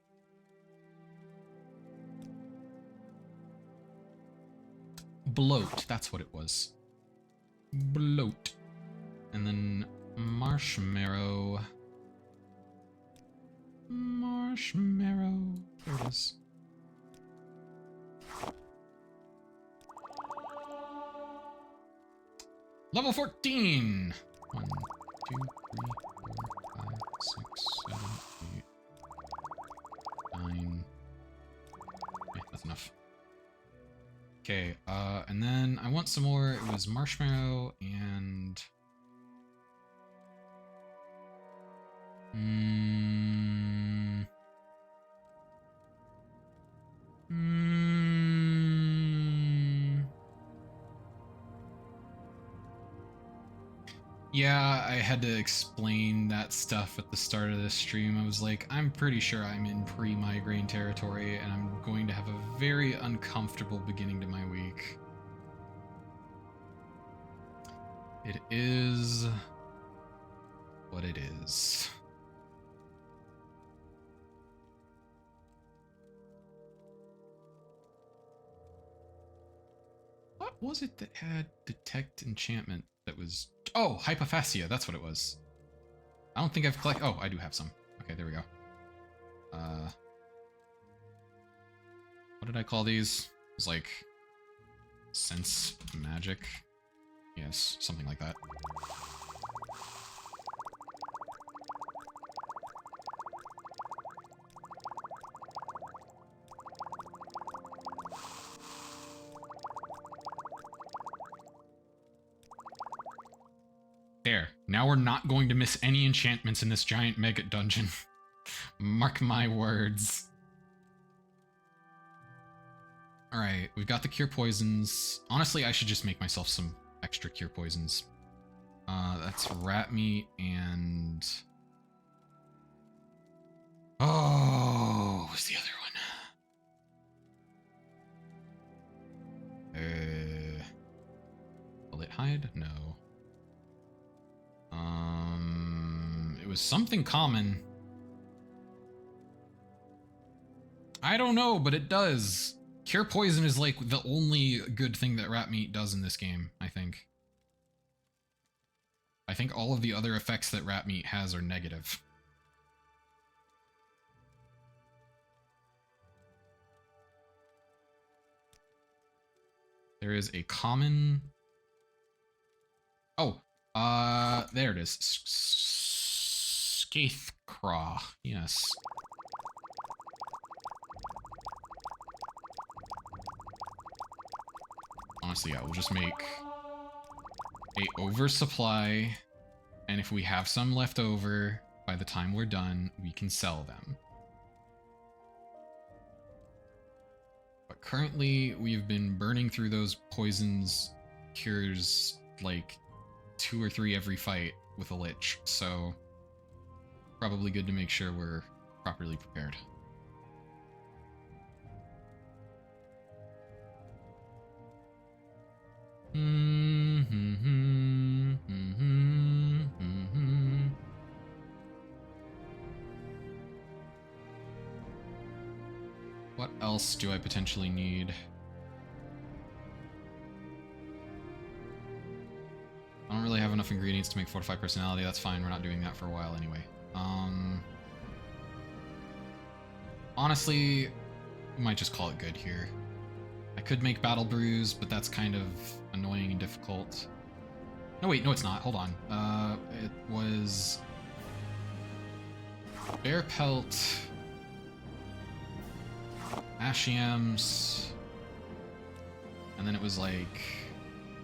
Bloat, that's what it was. Bloat. And then marshmallow. Marshmallow. There it is. Level 14! 1, 2, 3, 4, 5, 6, 7, 8, 9. Okay, that's enough. Okay, and then I want some more. It was marshmallow and... Yeah, I had to explain that stuff at the start of this stream. I was like, I'm pretty sure I'm in pre-migraine territory, and I'm going to have a very uncomfortable beginning to my week. It is what it is. What was it that had detect enchantment that was... Oh, hypophasia, that's what it was. I don't think I've collected... Oh, I do have some. Okay, there we go. What did I call these? It was like... sense magic? Yes, something like that. There. Now we're not going to miss any enchantments in this giant mega dungeon. Mark my words. Alright, we've got the cure poisons. Honestly, I should just make myself some extra cure poisons. That's rat meat and... Oh, what's the other one? Will it hide? No. It was something common. I don't know, but it does. Cure poison is like the only good thing that rat meat does in this game, I think. I think all of the other effects that rat meat has are negative. There is a common... Oh, there it is. Scathecraw, yes. Honestly, yeah, we'll just make a oversupply, and if we have some left over, by the time we're done, we can sell them. But currently, we've been burning through those poisons cures like 2 or 3 every fight with a lich, so probably good to make sure we're properly prepared. What else do I potentially need? I don't really have enough ingredients to make fortified personality. That's fine. We're not doing that for a while anyway. Honestly, we might just call it good here. I could make battle brews, but that's kind of annoying and difficult. No, wait, no, it's not. Hold on. It was bear pelt, ashiams, and then it was like,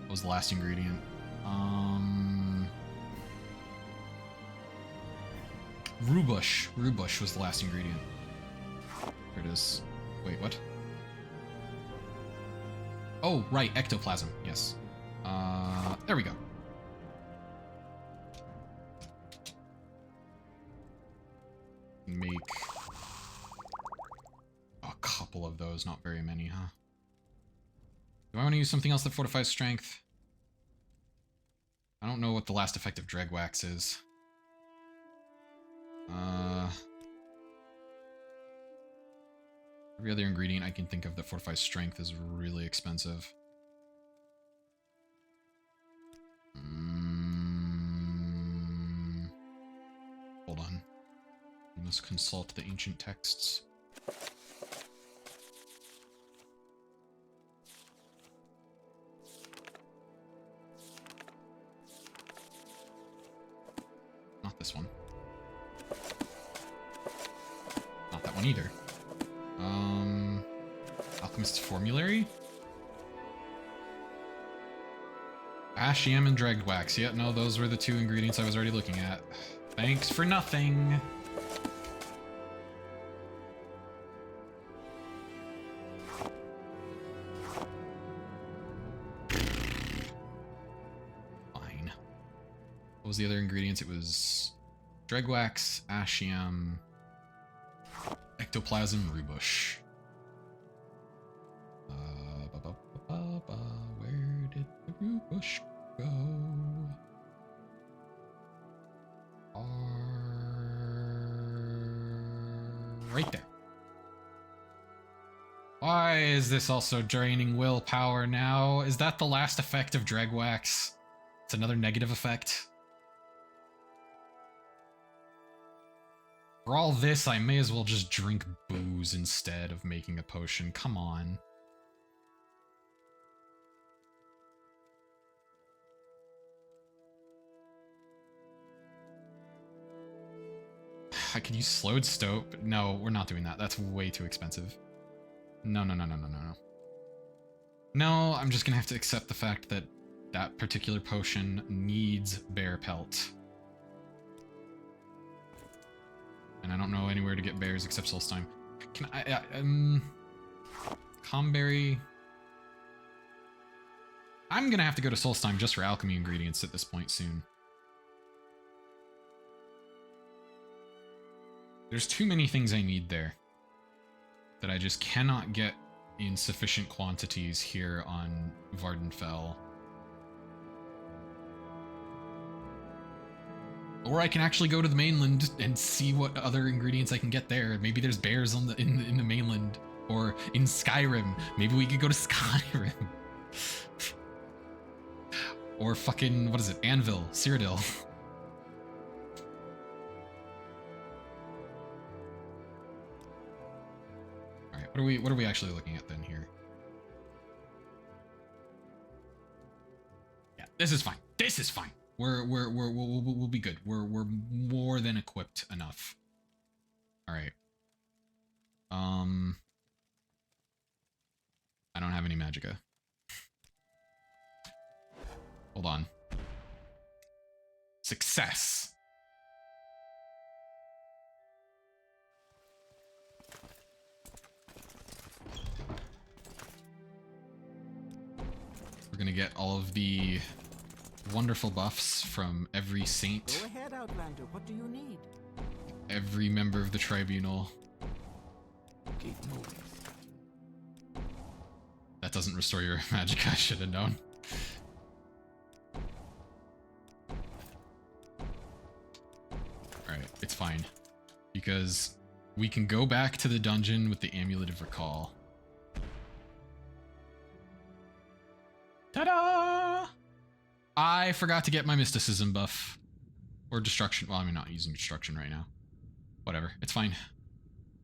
what was the last ingredient? Rubush. Rubush was the last ingredient. There it is. Wait, what? Oh, right, ectoplasm. Yes. There we go. Make a couple of those, not very many, huh? Do I want to use something else that fortifies strength? I don't know what the last effect of Dreg Wax is. Every other ingredient I can think of that fortifies strength is really expensive. Hold on. We must consult the ancient texts. Not this one. Not that one either. Alchemist's Formulary? Ashiam and Dregged Wax. Yeah, no, those were the 2 ingredients I was already looking at. Thanks for nothing. Fine. What was the other ingredients? It was Dregwax, Ashiam, Ectoplasm, Rubush. Where did the Rubush go? Right there. Why is this also draining willpower now? Is that the last effect of Dregwax? It's another negative effect. For all this, I may as well just drink booze instead of making a potion. Come on. I could use slowed stope. No, we're not doing that. That's way too expensive. No. No, I'm just gonna have to accept the fact that that particular potion needs bear pelt. And I don't know anywhere to get bears except Solstheim. Can I, Comberry? I'm gonna have to go to Solstheim just for alchemy ingredients at this point soon. There's too many things I need there that I just cannot get in sufficient quantities here on Vardenfell. Or I can actually go to the mainland and see what other ingredients I can get there. Maybe there's bears on the in the mainland, or in Skyrim. Maybe we could go to Skyrim. Or fucking, what is it? Anvil, Cyrodiil. All right, what are we actually looking at then here? Yeah, this is fine. This is fine. We'll be good. We're more than equipped enough. All right. I don't have any magicka. Hold on. Success. We're gonna get all of the wonderful buffs from every saint. Go ahead, Outlander. What do you need? Every member of the tribunal. Keep moving. That doesn't restore your magic, I should have known. Alright, it's fine. Because we can go back to the dungeon with the Amulet of Recall. Ta-da! I forgot to get my mysticism buff. Or destruction. Well, I'm not using destruction right now. Whatever, it's fine.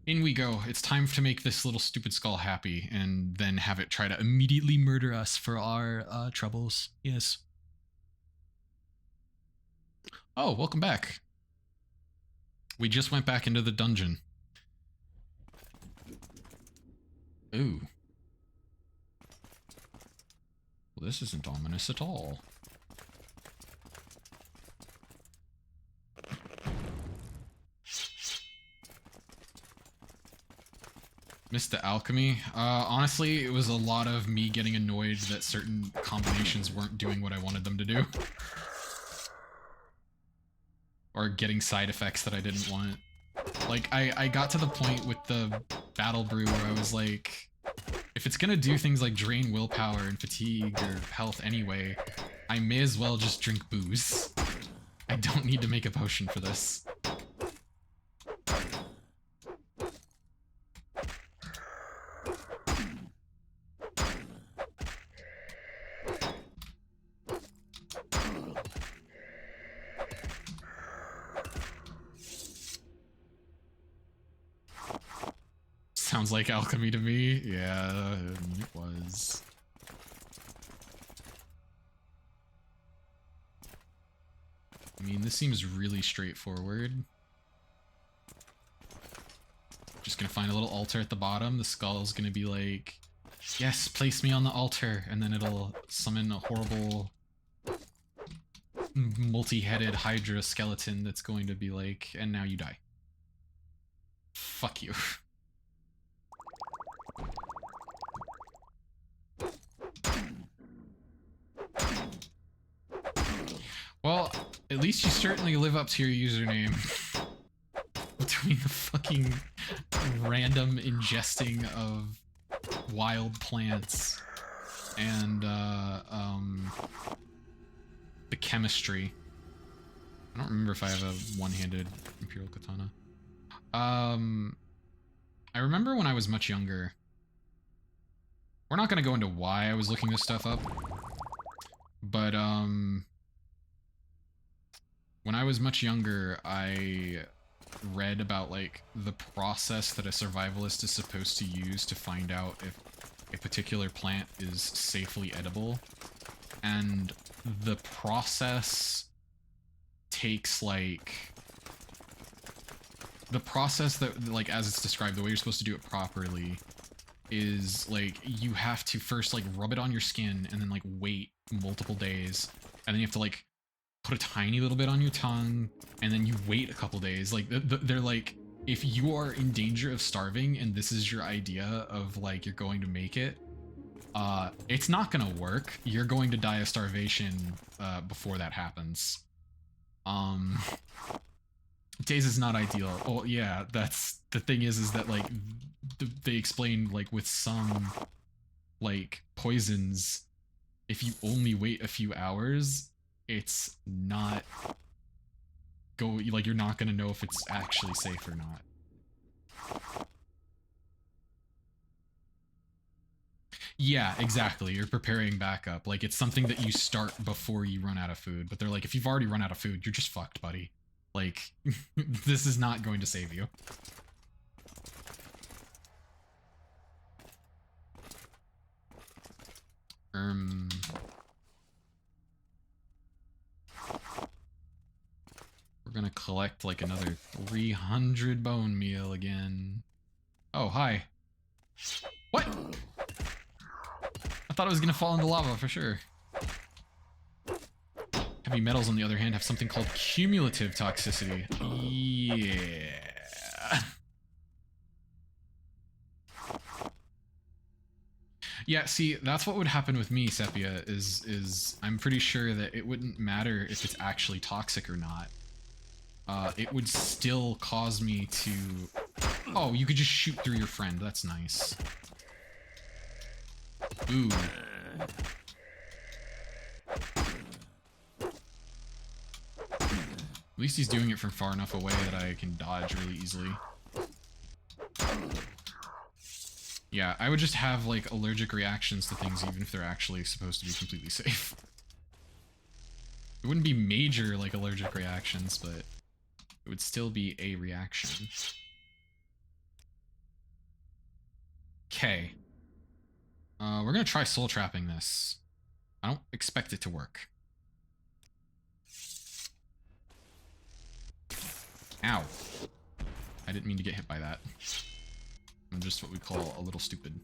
In we go. It's time to make this little stupid skull happy and then have it try to immediately murder us for our troubles. Yes. Oh, welcome back. We just went back into the dungeon. Ooh. Well, this isn't ominous at all. Missed the alchemy. Honestly, it was a lot of me getting annoyed that certain combinations weren't doing what I wanted them to do. Or getting side effects that I didn't want. Like, I got to the point with the battle brew where I was like, if it's gonna do things like drain willpower and fatigue or health anyway, I may as well just drink booze. I don't need to make a potion for this. Sounds like alchemy to me. Yeah, it was. I mean, this seems really straightforward. Just gonna find a little altar at the bottom. The skull's gonna be like, yes, place me on the altar. And then it'll summon a horrible multi-headed Hydra skeleton that's going to be like, and now you die. Fuck you. Well, at least you certainly live up to your username. Between the fucking random ingesting of wild plants and the chemistry. I don't remember if I have a one-handed Imperial Katana. I remember when I was much younger. We're not gonna go into why I was looking this stuff up, but when I was much younger, I read about like the process that a survivalist is supposed to use to find out if a particular plant is safely edible, and the process takes like the process that like as it's described, the way you're supposed to do it properly is like you have to first like rub it on your skin and then like wait multiple days, and then you have to like put a tiny little bit on your tongue, and then you wait a couple days. Like they're like, if you are in danger of starving and this is your idea of like you're going to make it, it's not gonna work. You're going to die of starvation before that happens. Days is not ideal. Oh yeah, that's the thing is that like they explain like with some like poisons, if you only wait a few hours, it's not like you're not gonna know if it's actually safe or not. Yeah, exactly. You're preparing backup. Like it's something that you start before you run out of food. But they're like, if you've already run out of food, you're just fucked, buddy. Like, this is not going to save you. We're gonna collect like another 300 bone meal again. Oh, hi. What? I thought it was gonna fall into lava for sure. Heavy metals, on the other hand, have something called cumulative toxicity. Yeah. Yeah, see, that's what would happen with me, Sepia, is I'm pretty sure that it wouldn't matter if it's actually toxic or not. It would still cause me to... Oh, you could just shoot through your friend. That's nice. Ooh. At least he's doing it from far enough away that I can dodge really easily. Yeah, I would just have, like, allergic reactions to things even if they're actually supposed to be completely safe. It wouldn't be major, like, allergic reactions, but it would still be a reaction. Okay. We're gonna try soul trapping this. I don't expect it to work. Ow. I didn't mean to get hit by that. I'm just what we call a little stupid.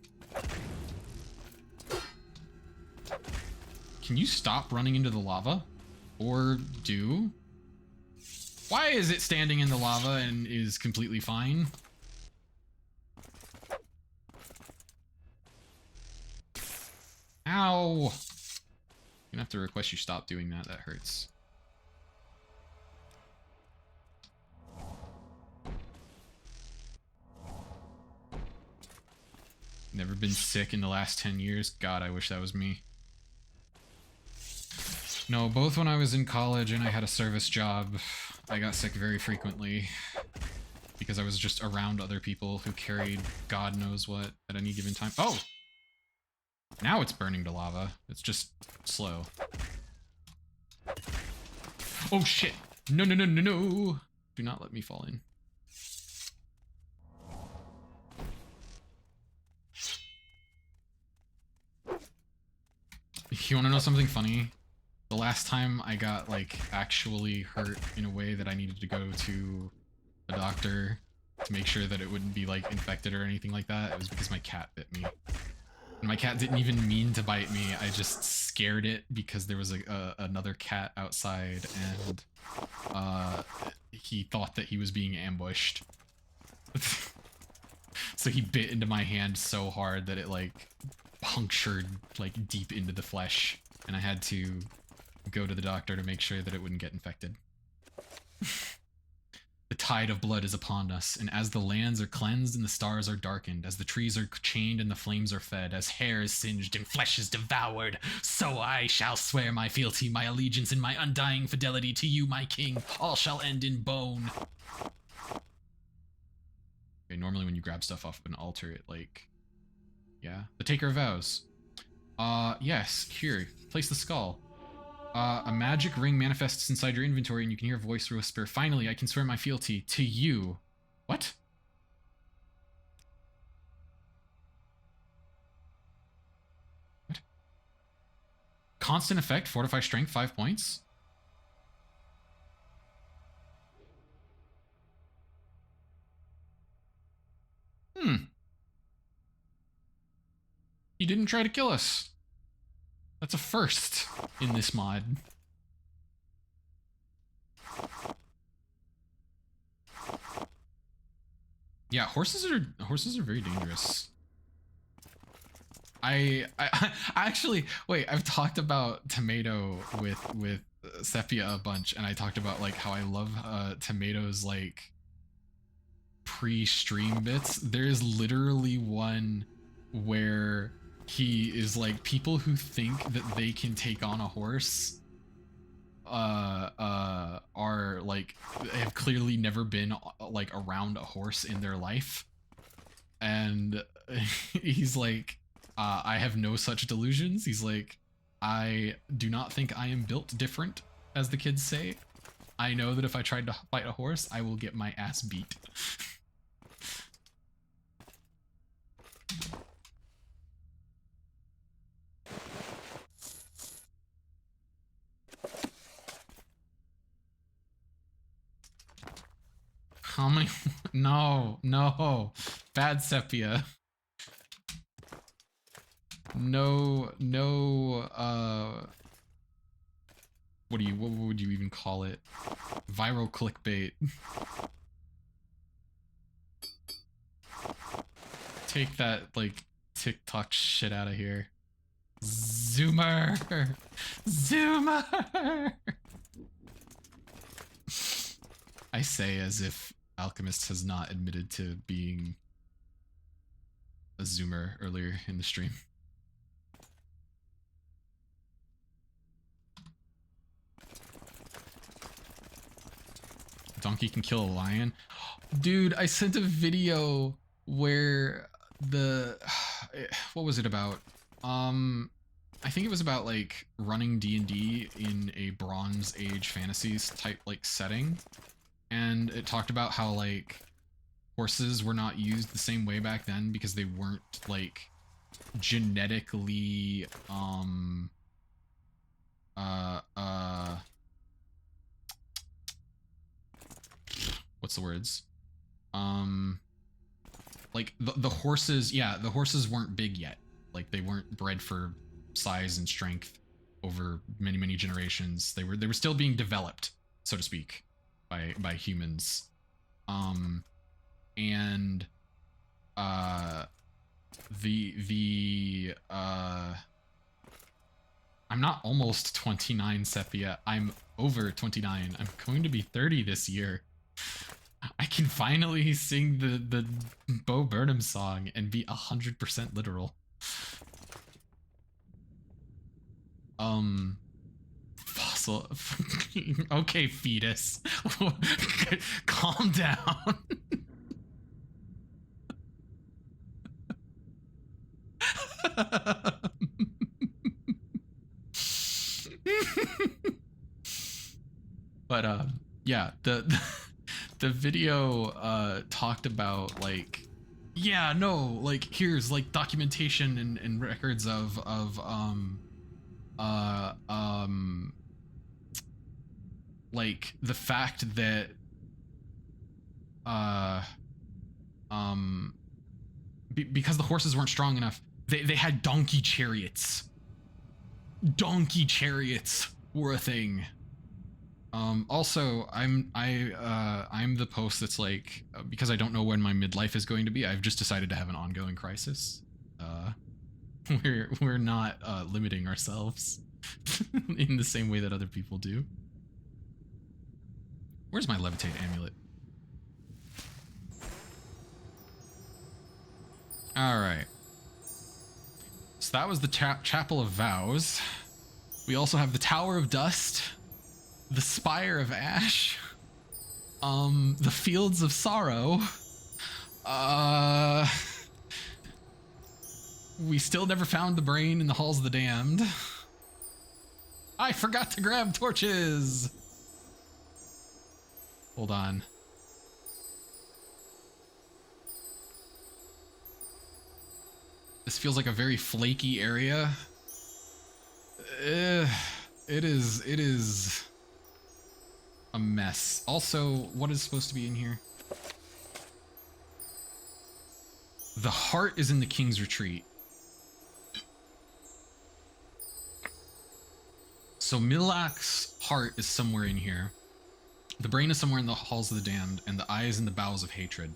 Can you stop running into the lava? Or do? Why is it standing in the lava and is completely fine? Ow! I'm gonna have to request you stop doing that. That hurts. Never been sick in the last 10 years. God, I wish that was me. No, both when I was in college and I had a service job, I got sick very frequently. Because I was just around other people who carried God knows what at any given time. Oh! Now it's burning to lava. It's just slow. Oh shit! No, no, no, no, no! Do not let me fall in. You wanna know something funny? The last time I got, like, actually hurt in a way that I needed to go to a doctor to make sure that it wouldn't be, like, infected or anything like that, it was because my cat bit me. And my cat didn't even mean to bite me, I just scared it because there was another cat outside and he thought that he was being ambushed. So he bit into my hand so hard that it, like, punctured, like, deep into the flesh, and I had to go to the doctor to make sure that it wouldn't get infected. The tide of blood is upon us, and as the lands are cleansed and the stars are darkened, as the trees are chained and the flames are fed, as hair is singed and flesh is devoured, so I shall swear my fealty, my allegiance, and my undying fidelity to you, my king. All shall end in bone. Okay, normally when you grab stuff off of an altar, it like, yeah. The Taker of Vows. Yes, here, place the skull. A magic ring manifests inside your inventory and you can hear a voice whisper, finally, I can swear my fealty to you. What? What? Constant effect, fortify strength, 5 points. He didn't try to kill us. That's a first in this mod. Yeah, horses are very dangerous. I actually wait. I've talked about Tomato with Sepia a bunch, and I talked about like how I love Tomato's like pre-stream bits. There's literally one where he is like, people who think that they can take on a horse are like, have clearly never been like around a horse in their life, and he's like, I have no such delusions. He's like, I do not think I am built different, as the kids say. I know that if I tried to fight a horse, I will get my ass beat. How many? No. Bad Sepia. No, what would you even call it? Viral clickbait. Take that, like, TikTok shit out of here. Zoomer! Zoomer! I say as if Alchemist has not admitted to being a zoomer earlier in the stream. Donkey can kill a lion. Dude, I sent a video where the what was it about? I think it was about like running D&D in a Bronze Age fantasies type like setting, and it talked about how like horses were not used the same way back then because they weren't like genetically what's the words? Like the horses, yeah, the horses weren't big yet. Like they weren't bred for size and strength over many generations. They were still being developed, so to speak, by humans. And I'm not almost 29, Sepia. I'm over 29. I'm going to be 30 this year. I can finally sing the Bo Burnham song and be 100% literal. Fossil. Okay, fetus. Calm down. But yeah, the video talked about like, yeah, no, like here's like documentation and records of like the fact that because the horses weren't strong enough, they had donkey chariots. Donkey chariots were a thing. Also, I'm the post that's like, because I don't know when my midlife is going to be, I've just decided to have an ongoing crisis. We're not limiting ourselves in the same way that other people do. Where's my levitate amulet? Alright. So that was the Chapel of Vows. We also have the Tower of Dust, the Spire of Ash, the Fields of Sorrow. We still never found the brain in the Halls of the Damned. I forgot to grab torches. Hold on. This feels like a very flaky area. It is a mess. Also, what is supposed to be in here? The heart is in the King's Retreat. So Milak's heart is somewhere in here. The brain is somewhere in the Halls of the Damned, and the eye is in the Bowels of Hatred.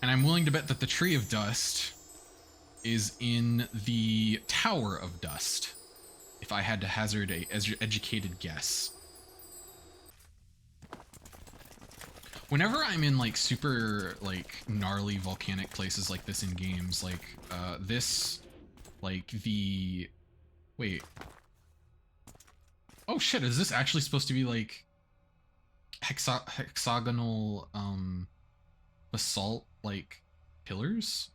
And I'm willing to bet that the Tree of Dust is in the Tower of Dust, if I had to hazard a educated guess. Whenever I'm in like super like gnarly volcanic places like this in games, like this, like the, wait. Oh shit, is this actually supposed to be like hexagonal basalt like pillars?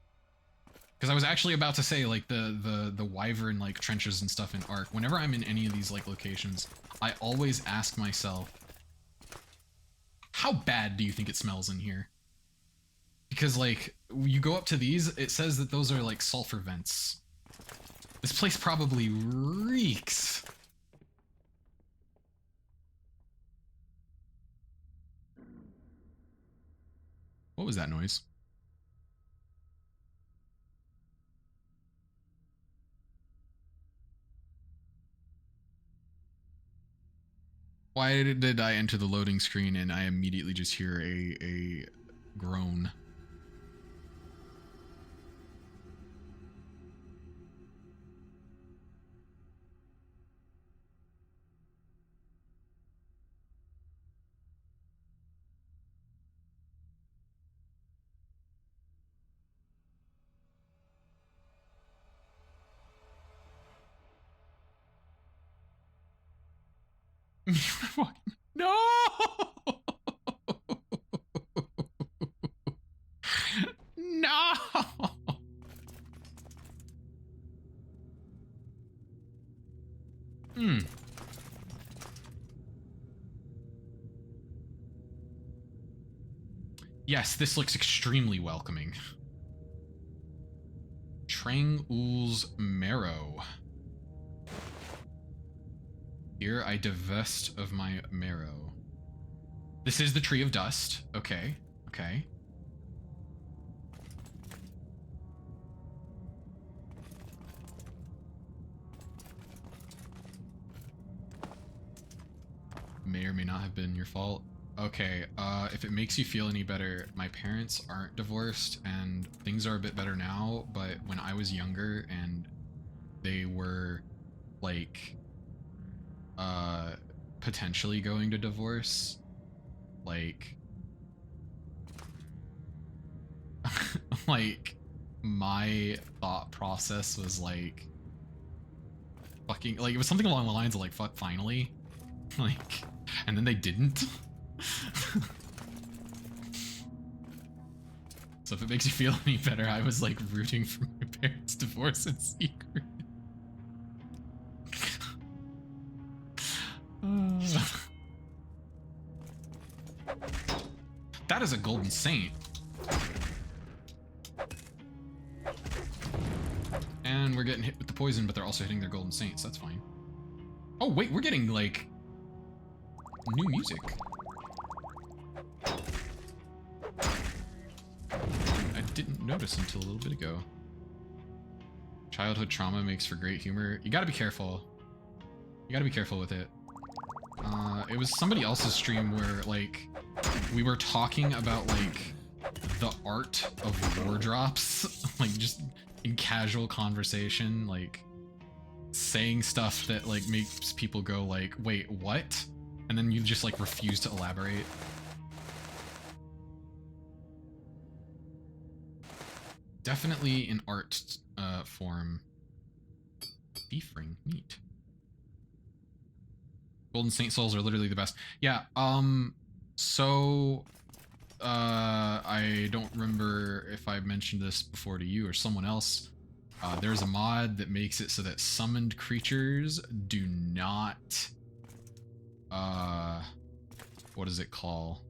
Because I was actually about to say like the wyvern like trenches and stuff in Ark. Whenever I'm in any of these like locations, I always ask myself, how bad do you think it smells in here? Because like you go up to these, it says that those are like sulfur vents. This place probably reeks. What was that noise? Why did I enter the loading screen and I immediately just hear a groan? No! No! Hmm. Yes, this looks extremely welcoming. Trang Ul's Marrow. Here I divest of my marrow. This is the Tree of Dust. Okay, okay. May or may not have been your fault. Okay, if it makes you feel any better, my parents aren't divorced and things are a bit better now, but when I was younger and they were like potentially going to divorce, like like my thought process was like fucking, like it was something along the lines of like fuck finally, like, and then they didn't. So if it makes you feel any better, I was like rooting for my parents' divorce in secret. That is a golden saint. And we're getting hit with the poison, but they're also hitting their golden saints. That's fine. Oh wait, we're getting like new music. I didn't notice until a little bit ago. Childhood trauma makes for great humor. You gotta be careful. You gotta be careful with it. It was somebody else's stream where like we were talking about like the art of war drops, like just in casual conversation, like saying stuff that like makes people go like, wait, what? and then you just like refuse to elaborate. Definitely in art form. Thief ring, neat. Golden Saint souls are literally the best. Yeah, so I don't remember if I mentioned this before to you or someone else. There's a mod that makes it so that summoned creatures do not what does it call?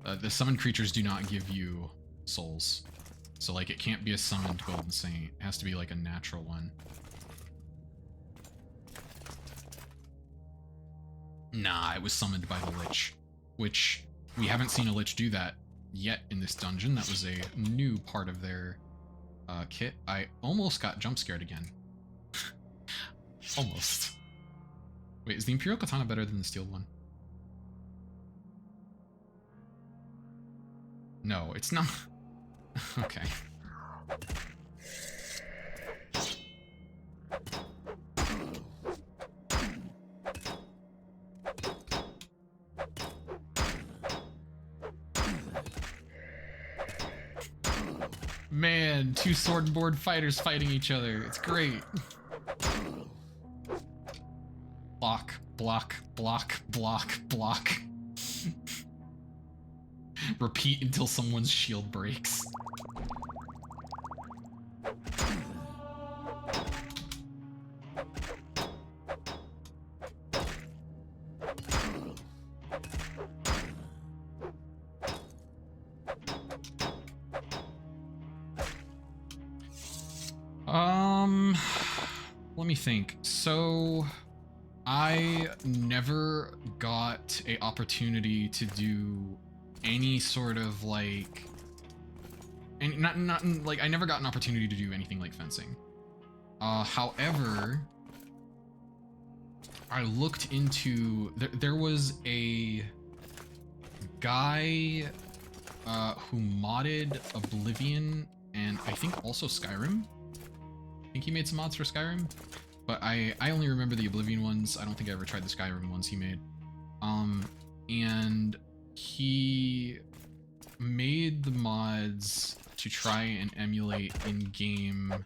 The summoned creatures do not give you souls. So like it can't be a summoned Golden Saint. It has to be like a natural one. Nah, it was summoned by the Lich, which we haven't seen a Lich do that yet in this dungeon. That was a new part of their kit. I almost got jump scared again. Almost. Wait, is the Imperial Katana better than the steel one? No, it's not. Okay. Man, two sword and board fighters fighting each other. It's great. Block, block, block, block, block. Repeat until someone's shield breaks. Let me think. So I never got an opportunity to do any sort of like, and not like I never got an opportunity to do anything like fencing. However, I looked into there was a guy who modded Oblivion and I think also Skyrim. I think he made some mods for Skyrim, but I only remember the Oblivion ones. I don't think I ever tried the Skyrim ones he made. And he made the mods to try and emulate in-game.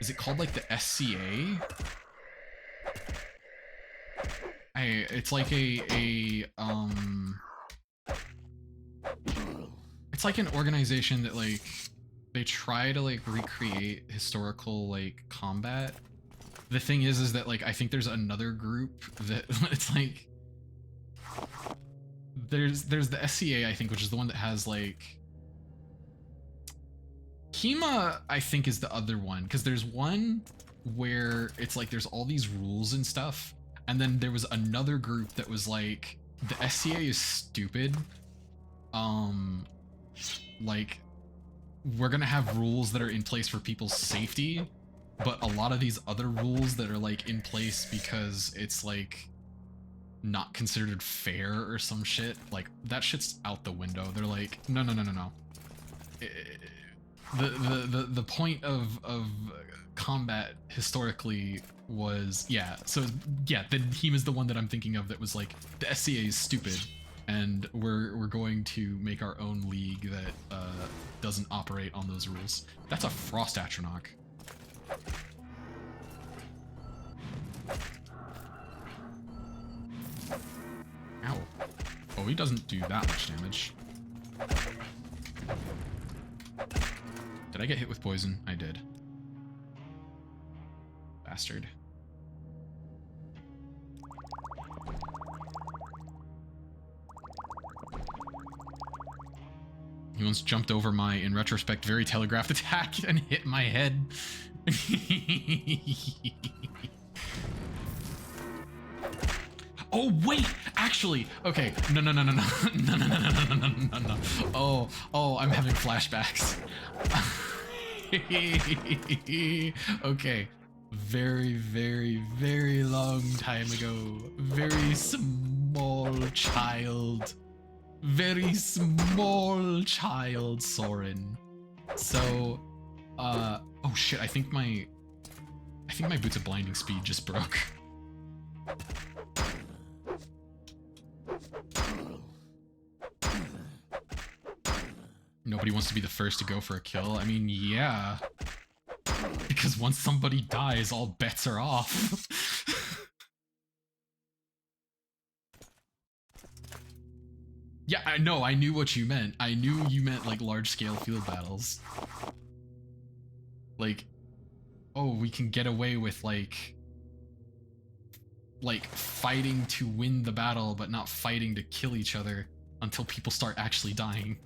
Is it called like the SCA? It's like it's like an organization that like they try to like recreate historical like combat. The thing is that like I think there's another group that it's like there's the SCA I think, which is the one that has like Kima I think is the other one, because there's one where it's like there's all these rules and stuff, and then there was another group that was like the SCA is stupid. Like we're gonna have rules that are in place for people's safety, but a lot of these other rules that are like in place because it's like not considered fair or some shit, like that shit's out the window. They're like, no. The point of combat historically was, yeah, so yeah, then he was the one that I'm thinking of that was like the SCA is stupid and we're going to make our own league that doesn't operate on those rules. That's a Frost Atronach. Ow. Oh, he doesn't do that much damage. Did I get hit with poison? I did. Bastard. He once jumped over my, in retrospect, very telegraphed attack and hit my head. Oh wait, actually, okay, no. Oh, I'm having flashbacks. Okay, very long time ago, very small child Soren. So, oh shit, I think my Boots of Blinding Speed just broke. Nobody wants to be the first to go for a kill. I mean, yeah. Because once somebody dies, all bets are off. Yeah, I know, I knew what you meant. I knew you meant like large-scale field battles. Like, oh, we can get away with like fighting to win the battle, but not fighting to kill each other until people start actually dying.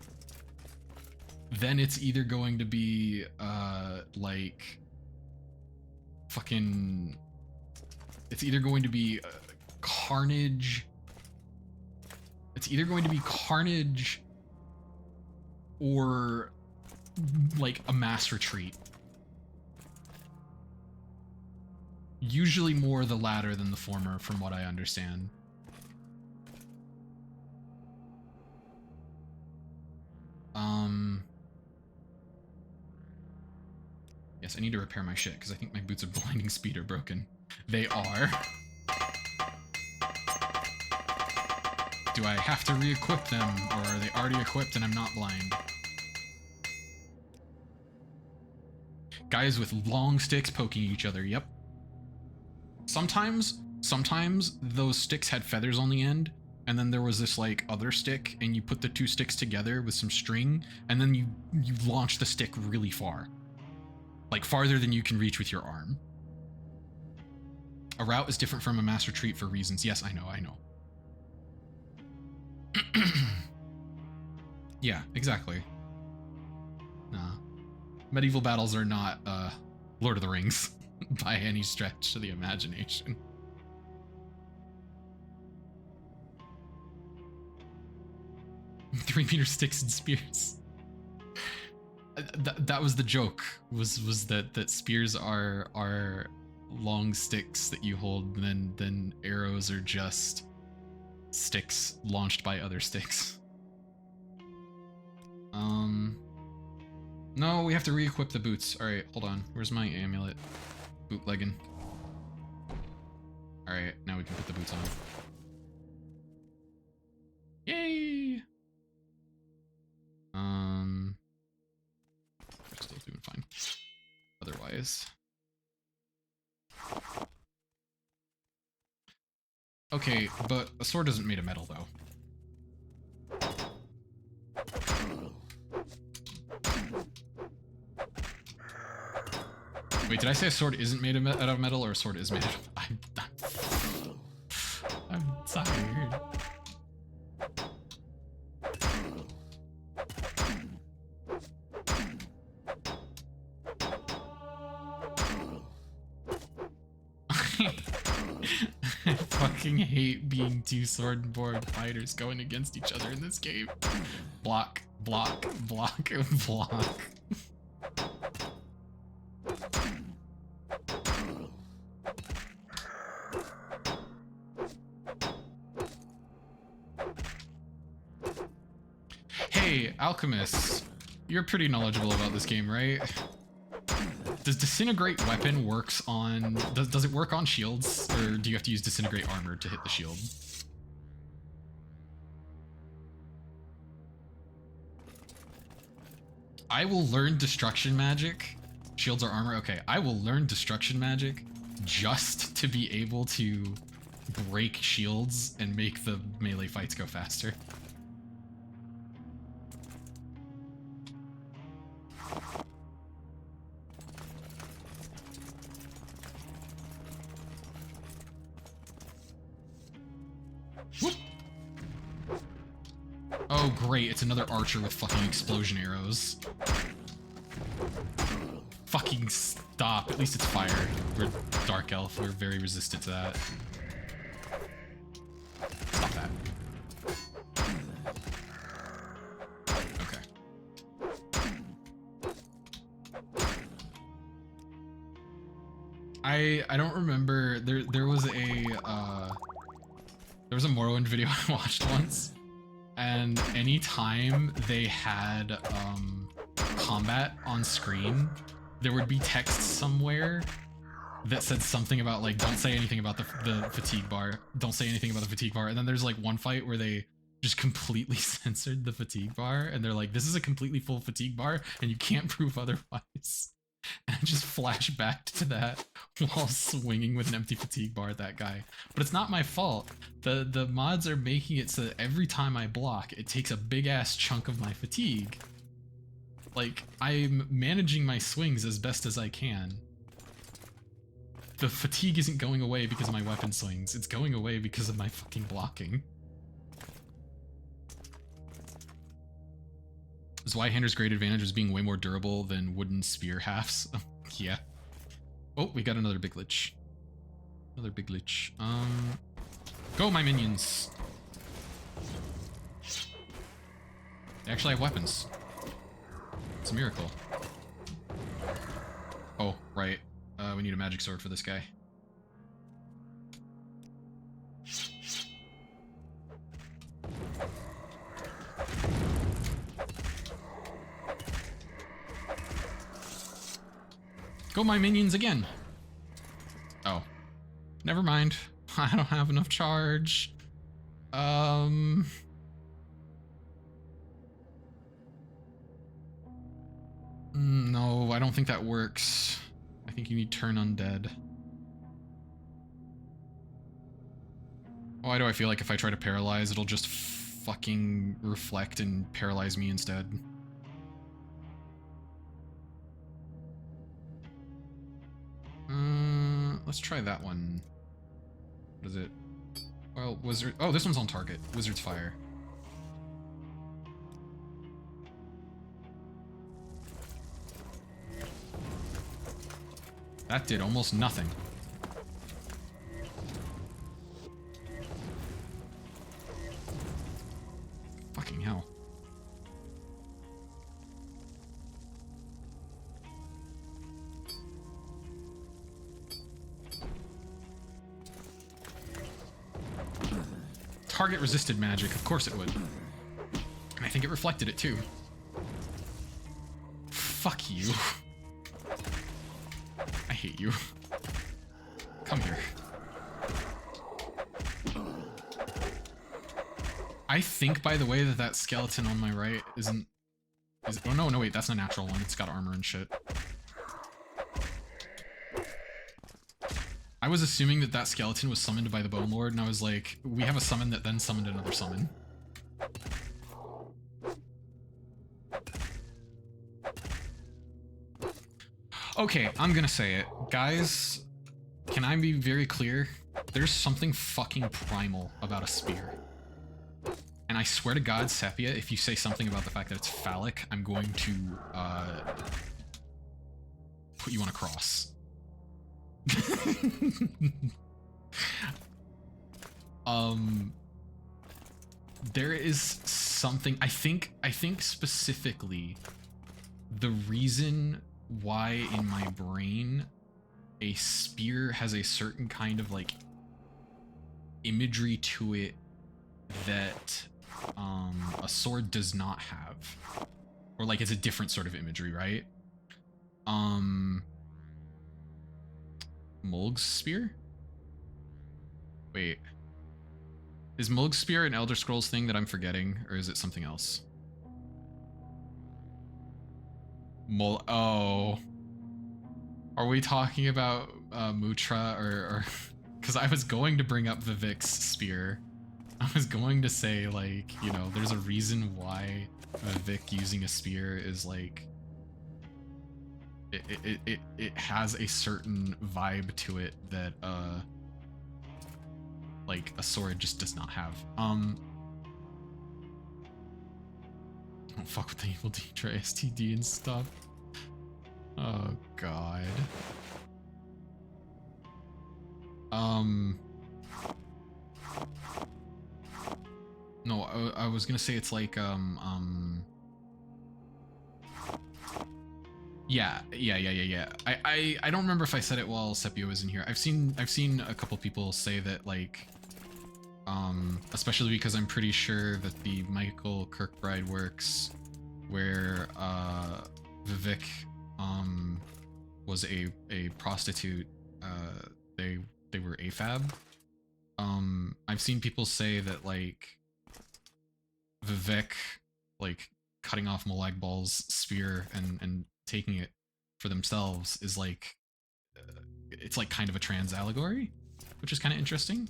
Then it's either going to be like fucking, it's either going to be carnage. It's either going to be carnage or like a mass retreat. Usually more the latter than the former, from what I understand. Yes, I need to repair my shit, because I think my boots of blinding speed are broken. They are. Do I have to re-equip them, or are they already equipped and I'm not blind? Guys with long sticks poking each other, yep. Sometimes those sticks had feathers on the end, and then there was this like other stick, and you put the two sticks together with some string, and then you launch the stick really far. Like farther than you can reach with your arm. A route is different from a mass retreat for reasons. Yes, I know. Yeah, exactly. Nah. Medieval battles are not Lord of the Rings by any stretch of the imagination. Three-meter sticks and spears. That was the joke. Was that spears are long sticks that you hold, and then arrows are just sticks launched by other sticks. No, we have to re-equip the boots. Alright, hold on. Where's my amulet? Bootlegging. Alright, now we can put the boots on. Yay! We're still doing fine. Otherwise. Okay, but a sword isn't made of metal, though. Wait, did I say a sword isn't made out of metal, or a sword is made out of... I'm tired. I fucking hate being two sword and board fighters going against each other in this game. Block, block, block, block. Hey, alchemists, you're pretty knowledgeable about this game, right? Does disintegrate weapon works on... Does it work on shields, or do you have to use disintegrate armor to hit the shield? I will learn destruction magic. Shields are armor? Okay, I will learn destruction magic just to be able to break shields and make the melee fights go faster. Oh great, it's another archer with fucking explosion arrows. Fucking stop. At least it's fire. We're dark elf, we're very resistant to that. Stop that. Okay. I don't remember, there was a Morrowind video I watched once. And anytime they had combat on screen, there would be text somewhere that said something about like, don't say anything about the fatigue bar. Don't say anything about the fatigue bar. And then there's like one fight where they just completely censored the fatigue bar, and they're like, this is a completely full fatigue bar, and you can't prove otherwise. And I just flash back to that while swinging with an empty fatigue bar at that guy. But it's not my fault. The mods are making it so that every time I block, it takes a big ass chunk of my fatigue. Like, I'm managing my swings as best as I can. The fatigue isn't going away because of my weapon swings. It's going away because of my fucking blocking. Zweihander's great advantage is being way more durable than wooden spear halves. Yeah. Oh, we got another big lich. Another big lich. Go, my minions! They actually have weapons. It's a miracle. Oh, right. We need a magic sword for this guy. Go, my minions, again! Oh. Never mind. I don't have enough charge. No, I don't think that works. I think you need turn undead. Why do I feel like if I try to paralyze, it'll just fucking reflect and paralyze me instead? Let's try that one. What is it? Well, wizard. Oh, this one's on target. Wizard's Fire. That did almost nothing. Fucking hell. Target resisted magic, of course it would. And I think it reflected it too. Fuck you. I hate you. Come here. I think, by the way, that skeleton on my right isn't... oh, no, wait, that's a natural one. It's got armor and shit. I was assuming that skeleton was summoned by the Bone Lord, and I was like, we have a summon that then summoned another summon. Okay, I'm gonna say it. Guys, can I be very clear? There's something fucking primal about a spear. And I swear to God, Sepia, if you say something about the fact that it's phallic, I'm going to, put you on a cross. There is something, I think specifically the reason why in my brain a spear has a certain kind of like imagery to it that a sword does not have, or like it's a different sort of imagery, right? Mulg's spear? Wait. Is Mulg's spear an Elder Scrolls thing that I'm forgetting, or is it something else? Oh. Are we talking about Mutra or because I was going to bring up Vivek's spear. I was going to say, like, you know, there's a reason why Vivek using a spear is like it has a certain vibe to it that like a sword just does not have. Don't fuck with the evil Deidre STD and stuff. Oh god. No, I was gonna say it's like yeah. I don't remember if I said it while Sepio was in here. I've seen a couple people say that, like, especially because I'm pretty sure that the Michael Kirkbride works where Vivek was a prostitute, they were AFAB. I've seen people say that, like, Vivek like cutting off Molag Bal's spear and taking it for themselves is like it's like kind of a trans allegory, which is kind of interesting.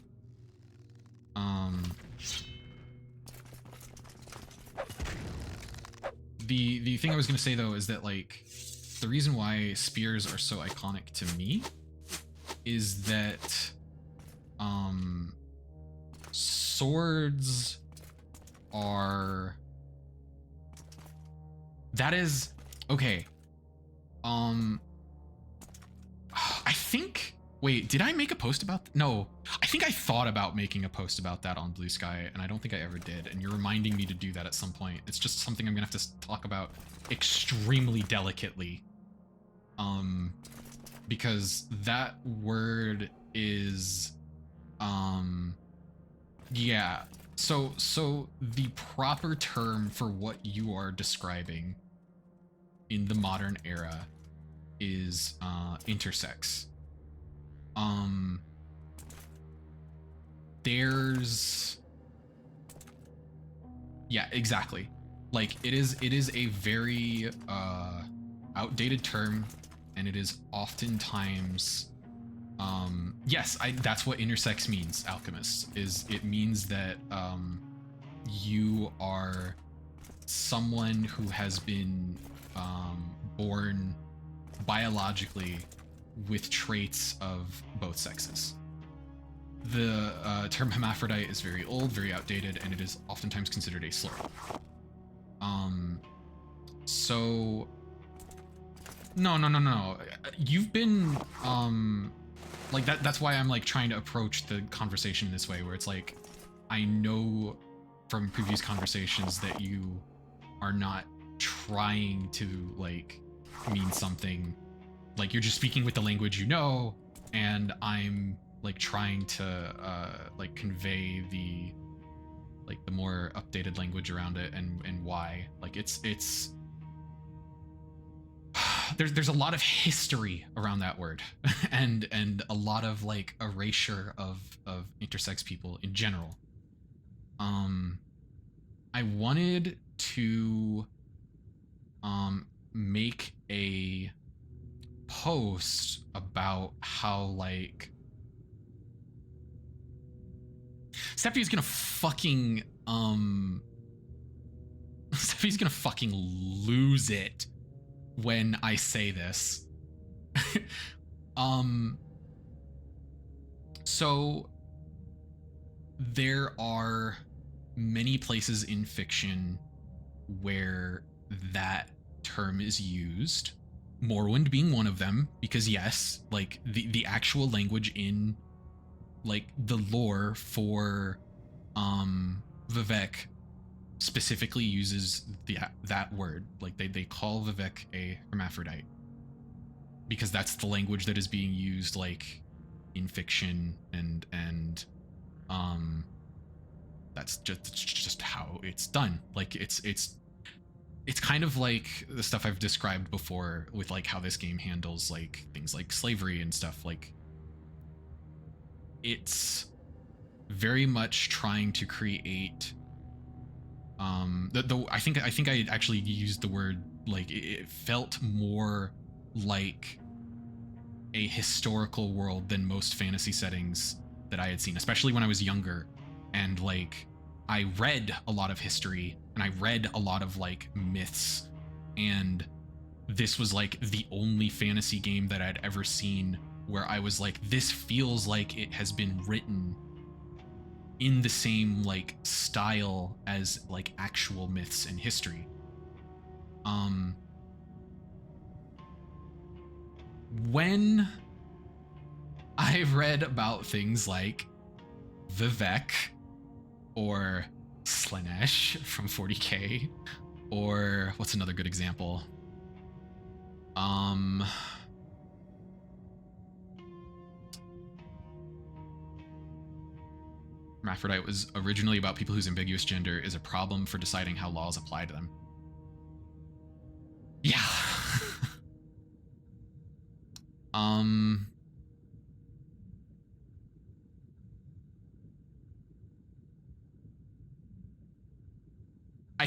The thing I was gonna say though is that like the reason why spears are so iconic to me is that swords are that is okay. I think wait, did I make a post about no, I think I thought about making a post about that on Blue Sky and I don't think I ever did, and you're reminding me to do that at some point. It's just something I'm gonna have to talk about extremely delicately, because that word is yeah, so the proper term for what you are describing in the modern era is intersex. There's yeah, exactly. Like it is a very outdated term, and it is oftentimes yes, that's what intersex means, alchemist, is it means that you are someone who has been born biologically with traits of both sexes. The term hermaphrodite is very old, very outdated, and it is oftentimes considered a slur. So no. You've been like that's why I'm like trying to approach the conversation this way, where it's like I know from previous conversations that you are not trying to like mean something, like you're just speaking with the language you know, and I'm like trying to like convey the like the more updated language around it and why like it's there's a lot of history around that word and a lot of like erasure of intersex people in general. I wanted to make a post about how like Steffi's gonna fucking Steffi's gonna fucking lose it when I say this. So there are many places in fiction where that term is used, Morrowind being one of them, because yes, like the actual language in like the lore for Vivek specifically uses that word. Like they call Vivek a hermaphrodite because that's the language that is being used like in fiction, and that's just how it's done. Like it's kind of like the stuff I've described before with like how this game handles like things like slavery and stuff. Like it's very much trying to create I think I actually used the word like it felt more like a historical world than most fantasy settings that I had seen, especially when I was younger. And like I read a lot of history and I read a lot of like myths, and this was like the only fantasy game that I'd ever seen where I was like, this feels like it has been written in the same like style as like actual myths and history. When I've read about things like Vivek or Slanesh from 40k, or what's another good example? Hermaphrodite was originally about people whose ambiguous gender is a problem for deciding how laws apply to them. Yeah.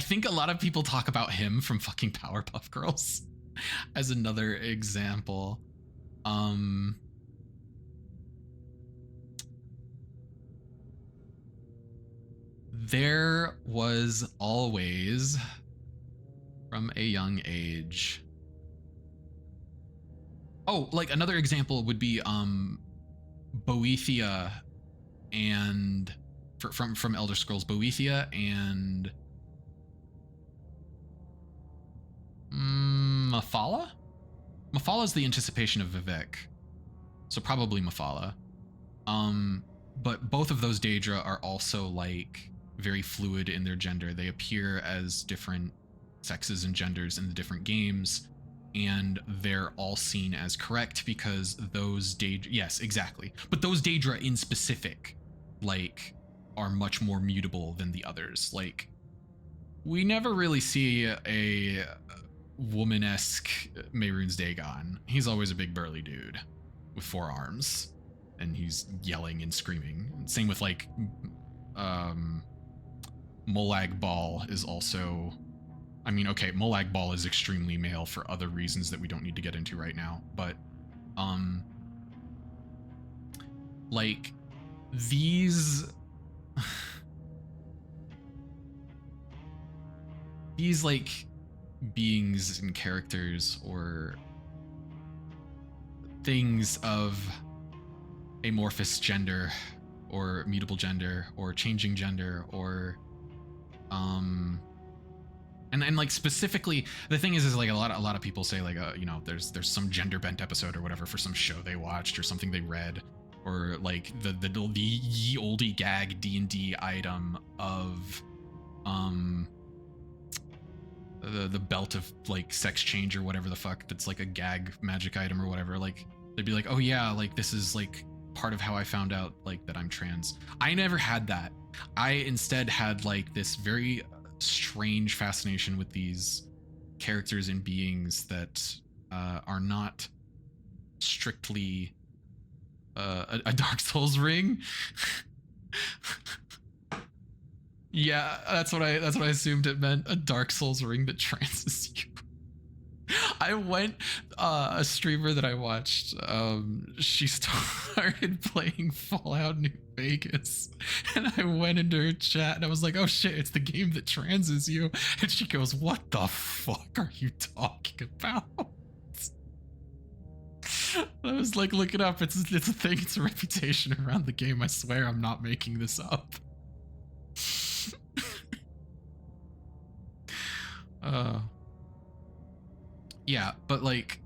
think a lot of people talk about him from fucking Powerpuff Girls as another example. There was always, from a young age. Oh, like another example would be Boethia and from Elder Scrolls, Boethia and Mafala? Mafala is the anticipation of Vivek, so probably Mafala. But both of those Daedra are also like very fluid in their gender. They appear as different sexes and genders in the different games, and they're all seen as correct because those Daedra, yes, exactly. But those Daedra in specific, like, are much more mutable than the others. Like, we never really see a woman-esque Mehrunes Dagon. He's always a big burly dude with 4 arms, and he's yelling and screaming. Same with like Molag Bal is also, I mean, okay, Molag Bal is extremely male for other reasons that we don't need to get into right now, but like these these like beings and characters or things of amorphous gender or mutable gender or changing gender or and like specifically the thing is like a lot of people say like you know, there's some gender bent episode or whatever for some show they watched or something they read, or like the ye olde gag D&D item of the belt of like sex change or whatever the fuck, that's like a gag magic item or whatever. Like they'd be like, oh yeah, like this is like part of how I found out like that I'm trans. I never had that. I instead had like this very strange fascination with these characters and beings that are not strictly a Dark Souls ring. Yeah, that's what I assumed it meant. A Dark Souls ring that trances you. I went, a streamer that I watched, she started playing Fallout New Vegas, and I went into her chat and I was like, oh shit, it's the game that transes you. And she goes, what the fuck are you talking about? I was like, look it up, it's a thing, it's a reputation around the game, I swear I'm not making this up. Yeah, but like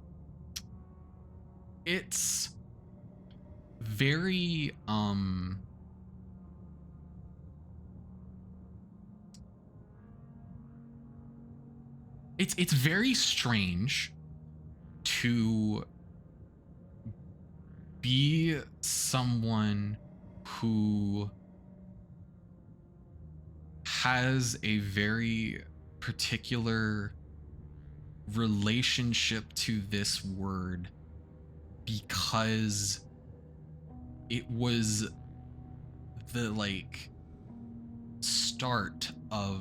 it's very it's very strange to be someone who has a very particular relationship to this word because it was the like start of,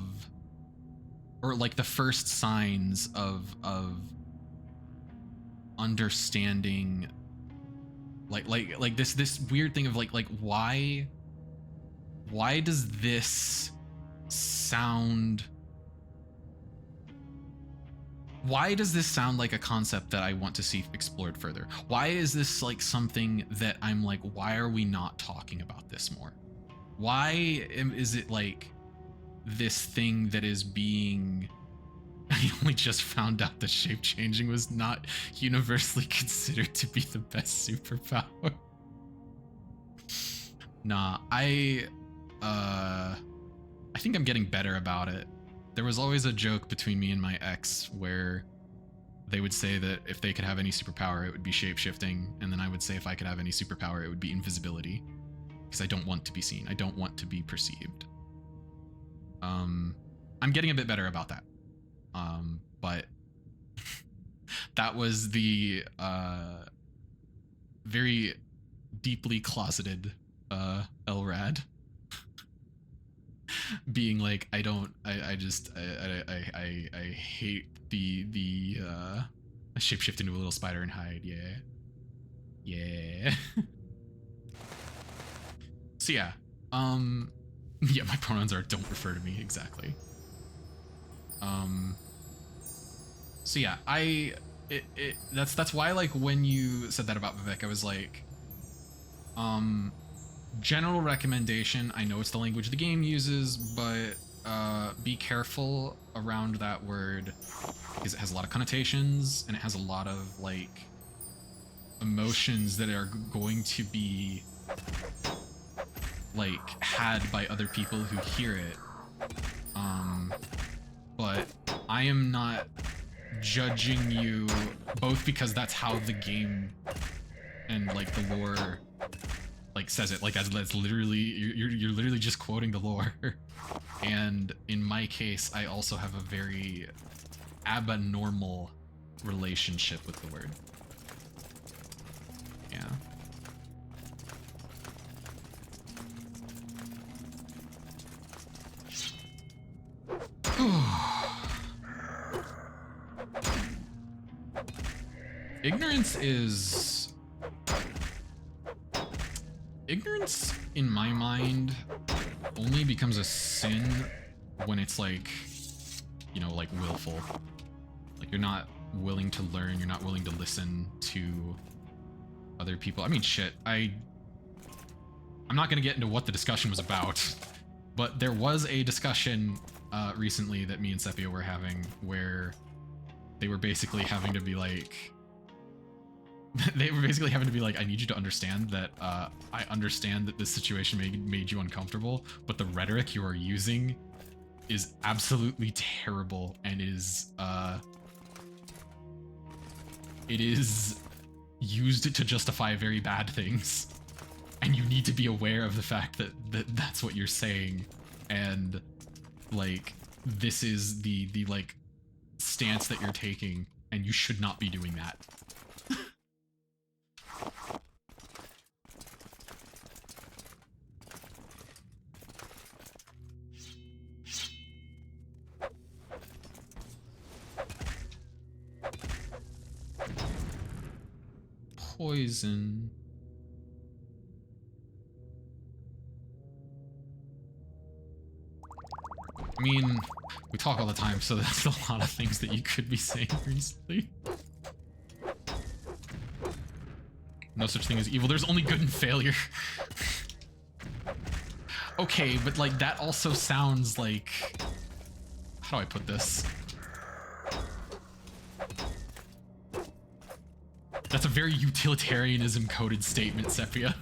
or like the first signs of understanding like this weird thing of like why does this sound, why does this sound like a concept that I want to see explored further? Why is this like something that I'm like, why are we not talking about this more? Why is it like this thing that is being, I only just found out that shape changing was not universally considered to be the best superpower. Nah, I think I'm getting better about it. There was always a joke between me and my ex where they would say that if they could have any superpower, it would be shape-shifting, and then I would say if I could have any superpower, it would be invisibility, because I don't want to be seen. I don't want to be perceived. I'm getting a bit better about that. But that was the very deeply closeted Elrad. being like, I just I hate the shapeshift into a little spider and hide. Yeah. So yeah, yeah, my pronouns are don't refer to me, exactly. So yeah, that's why, like, when you said that about Vivek, I was like, general recommendation, I know it's the language the game uses, but be careful around that word because it has a lot of connotations and it has a lot of like emotions that are going to be like had by other people who hear it. But I am not judging you, both because that's how the game and like the lore like says it, like that's literally you're literally just quoting the lore. And in my case, I also have a very abnormal relationship with the word. Yeah. Ignorance in my mind only becomes a sin when it's like, you know, like willful. Like you're not willing to learn, you're not willing to listen to other people. I mean, shit, I'm not gonna get into what the discussion was about, but there was a discussion recently that me and Sepia were having where they were basically having to be like, I need you to understand that I understand that this situation made you uncomfortable, but the rhetoric you are using is absolutely terrible and it is used to justify very bad things. And you need to be aware of the fact that that's what you're saying. And like, this is the like stance that you're taking, and you should not be doing that. Poison. I mean, we talk all the time, so that's a lot of things that you could be saying recently. No such thing as evil. There's only good and failure. Okay, but like that also sounds like... How do I put this? That's a very utilitarianism coded statement, Sepia.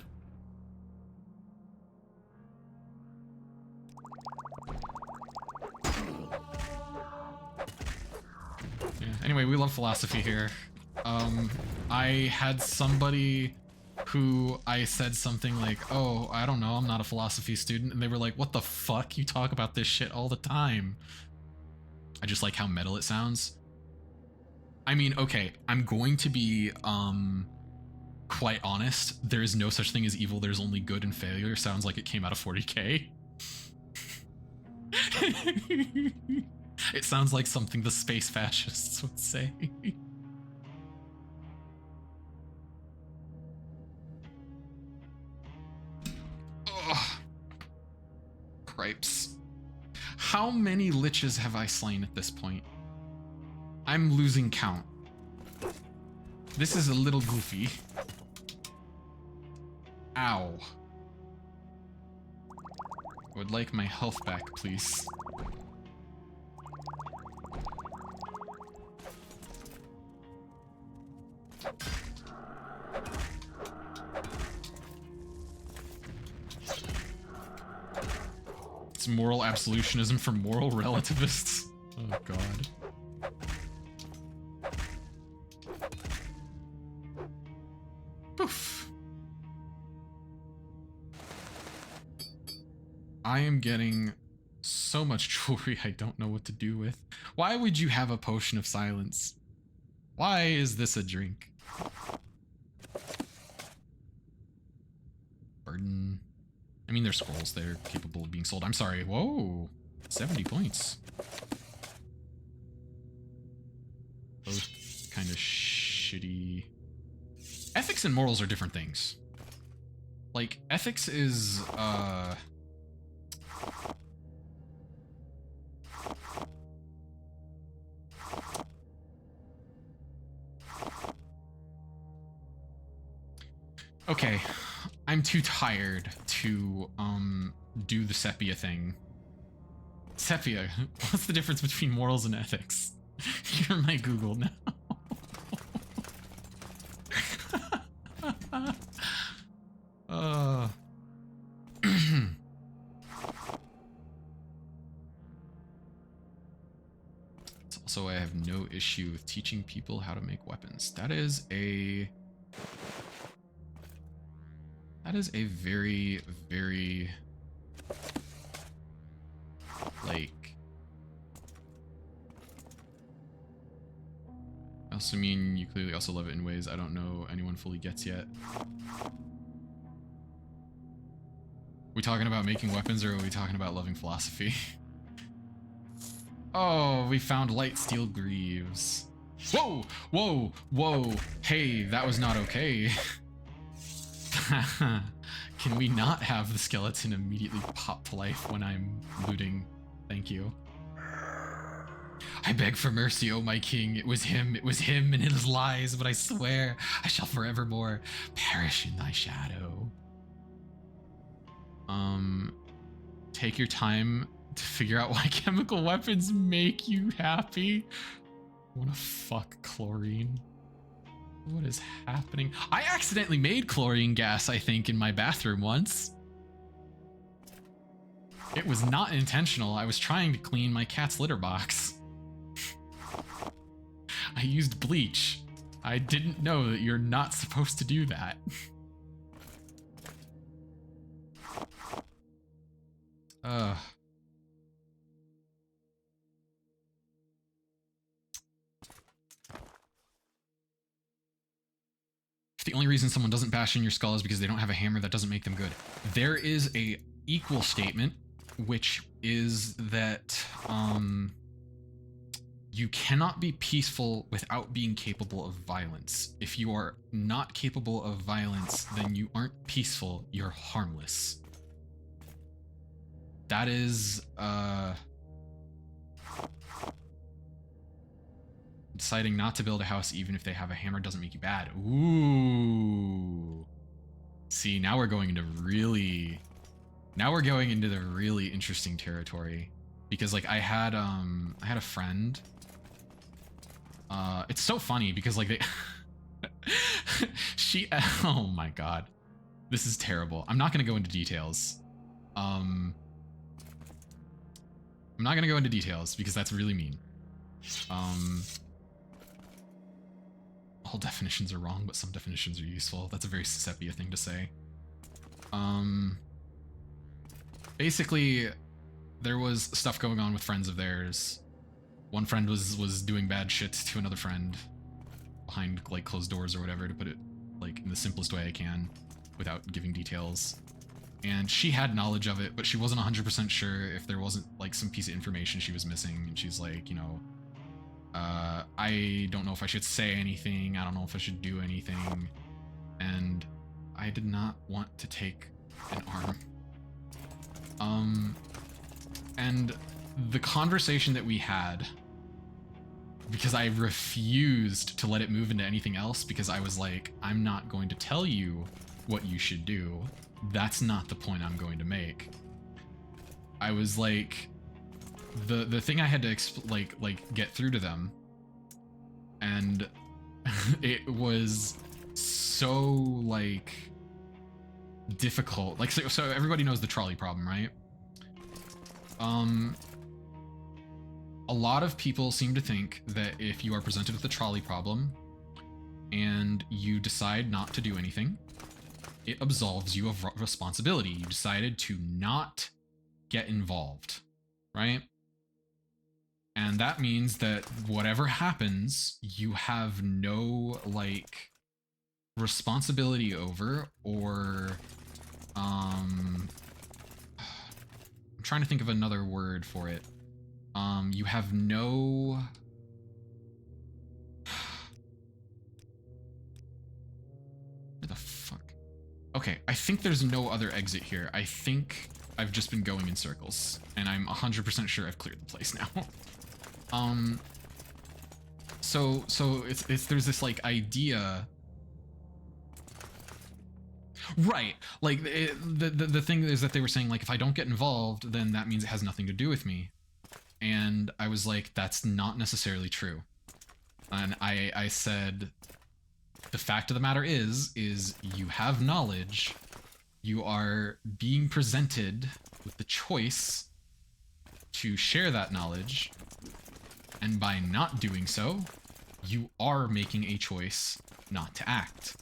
Yeah, anyway, we love philosophy here. I had somebody who I said something like, oh, I don't know, I'm not a philosophy student, and they were like, what the fuck? You talk about this shit all the time. I just like how metal it sounds. I mean, okay, I'm going to be quite honest. There is no such thing as evil, there's only good and failure. Sounds like it came out of 40K. It sounds like something the space fascists would say. Ugh. Cripes. How many liches have I slain at this point? I'm losing count. This is a little goofy. Ow. I would like my health back, please. It's moral absolutionism for moral relativists. Oh god. Poof. I am getting so much jewelry I don't know what to do with. Why would you have a potion of silence? Why is this a drink? Burden. I mean, they're scrolls. They're capable of being sold. I'm sorry. Whoa. 70 points. Both kind of shitty. Ethics and morals are different things. Like, ethics is, okay, I'm too tired to, do the sepia thing. Sepia, what's the difference between morals and ethics? You're my Google now. Also, I have no issue with teaching people how to make weapons. That is a very, very, like, I also mean you clearly also love it in ways I don't know anyone fully gets yet. We talking about making weapons, or are we talking about loving philosophy? Oh, we found light steel greaves. Whoa, whoa, whoa. Hey, that was not okay. Can we not have the skeleton immediately pop to life when I'm looting? Thank you. I beg for mercy, oh my king. It was him and his lies, but I swear I shall forevermore perish in thy shadow. Take your time to figure out why chemical weapons make you happy. I wanna fuck chlorine. What is happening? I accidentally made chlorine gas, I think, in my bathroom once. It was not intentional. I was trying to clean my cat's litter box. I used bleach. I didn't know that you're not supposed to do that. If the only reason someone doesn't bash in your skull is because they don't have a hammer, that doesn't make them good. There is a equal statement, which is that you cannot be peaceful without being capable of violence. If you are not capable of violence, then you aren't peaceful, you're harmless. That is, deciding not to build a house even if they have a hammer doesn't make you bad. Ooh. See, now we're going into really the really interesting territory. Because like I had a friend. It's so funny because like they oh my god. This is terrible. I'm not gonna go into details. I'm not gonna go into details because that's really mean. All definitions are wrong, but some definitions are useful. That's a very sepia thing to say. Basically, there was stuff going on with friends of theirs. One friend was doing bad shit to another friend behind like closed doors or whatever, to put it like in the simplest way I can without giving details. And she had knowledge of it, but she wasn't 100% sure if there wasn't like some piece of information she was missing. And she's like, you know, I don't know if I should say anything. I don't know if I should do anything. And I did not want to take an arm. And the conversation that we had, because I refused to let it move into anything else, because I was like, I'm not going to tell you what you should do. That's not the point I'm going to make. I was like, the thing I had to get through to them, and it was so like difficult. Like so everybody knows the trolley problem, right? A lot of people seem to think that if you are presented with a trolley problem and you decide not to do anything, it absolves you of responsibility. You decided to not get involved, right? And that means that whatever happens, you have no like responsibility over or I'm trying to think of another word for it. You have no... Where the fuck? Okay, I think there's no other exit here. I think I've just been going in circles, and I'm 100% sure I've cleared the place now. So it's there's this like idea, right? Like the thing is that they were saying like if I don't get involved, then that means it has nothing to do with me, and I was like, that's not necessarily true. And I said, the fact of the matter is you have knowledge, you are being presented with the choice to share that knowledge, and by not doing so, you are making a choice not to act.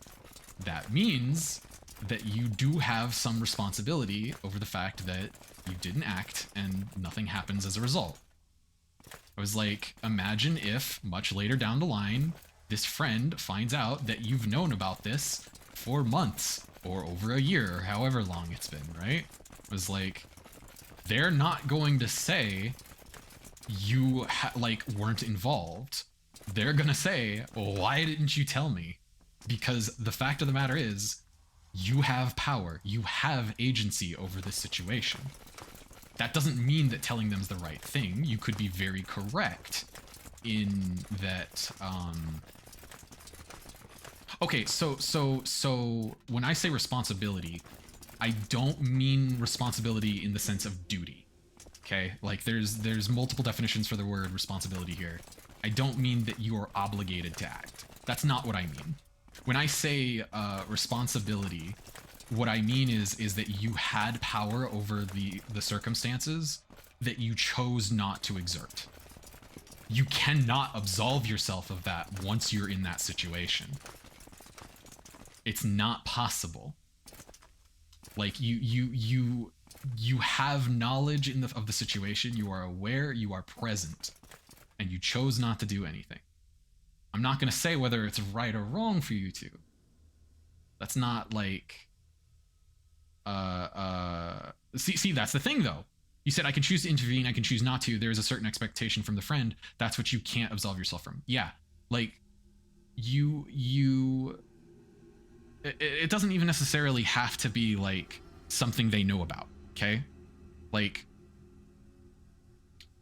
That means that you do have some responsibility over the fact that you didn't act and nothing happens as a result. I was like, imagine if, much later down the line, this friend finds out that you've known about this for months or over a year or however long it's been, right? I was like, they're not going to say you weren't involved. They're gonna say, well, why didn't you tell me? Because the fact of the matter is, you have power, you have agency over this situation. That doesn't mean that telling them's the right thing. You could be very correct in that. Okay, so when I say responsibility, I don't mean responsibility in the sense of duty. Okay, like there's multiple definitions for the word responsibility here. I don't mean that you are obligated to act. That's not what I mean. When I say responsibility, what I mean is that you had power over the circumstances that you chose not to exert. You cannot absolve yourself of that once you're in that situation. It's not possible. Like you have knowledge of the situation, you are aware, you are present, and you chose not to do anything. I'm not going to say whether it's right or wrong for you to. That's not like see that's the thing though. You said I can choose to intervene, I can choose not to. There's a certain expectation from the friend. That's what you can't absolve yourself from. Yeah. Like it doesn't even necessarily have to be like something they know about, okay? Like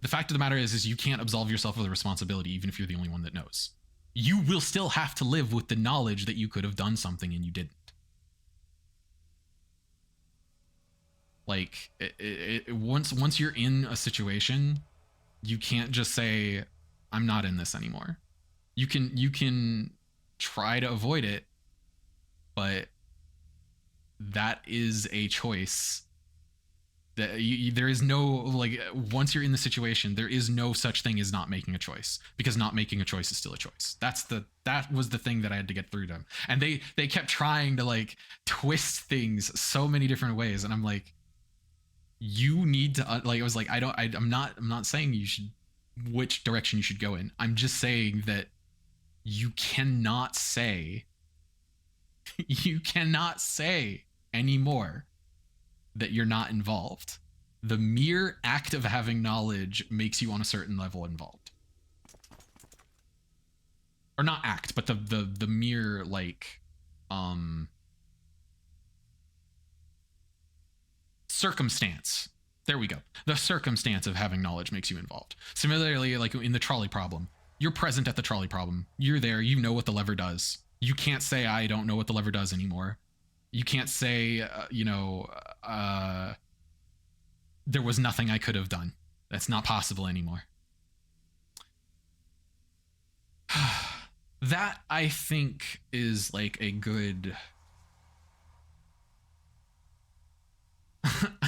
the fact of the matter is you can't absolve yourself of the responsibility even if you're the only one that knows. You will still have to live with the knowledge that you could have done something and you didn't. Like once you're in a situation, you can't just say I'm not in this anymore. You can try to avoid it, but that is a choice. That there is no, like, once you're in the situation, there is no such thing as not making a choice, because not making a choice is still a choice. That was the thing that I had to get through to them. And they kept trying to like twist things so many different ways, and I'm like, you need to like, I was like, I'm not saying you should, which direction you should go in. I'm just saying that you cannot say anymore that you're not involved. The mere act of having knowledge makes you on a certain level involved. Or not act, but the mere like circumstance. There we go. The circumstance of having knowledge makes you involved. Similarly, like in the trolley problem, you're present at the trolley problem. You're there, you know what the lever does. You can't say I don't know what the lever does anymore. You can't say, there was nothing I could have done. That's not possible anymore. That, I think, is like a good...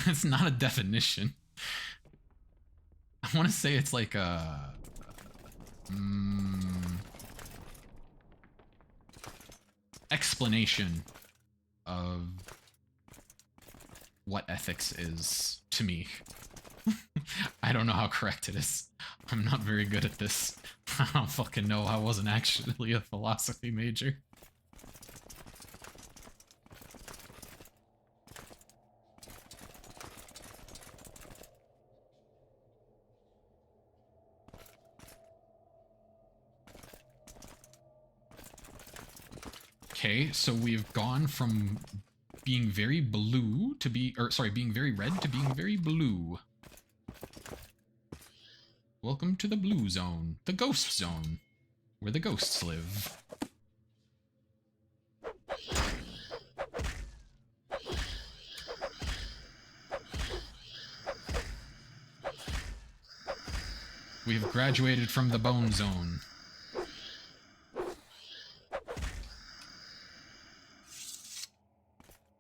It's not a definition. I want to say it's like a... explanation of what ethics is to me. I don't know how correct it is. I'm not very good at this. I don't fucking know. I wasn't actually a philosophy major. Okay, so we've gone from being very blue to being very red to being very blue. Welcome to the blue zone, the ghost zone, where the ghosts live. We have graduated from the bone zone.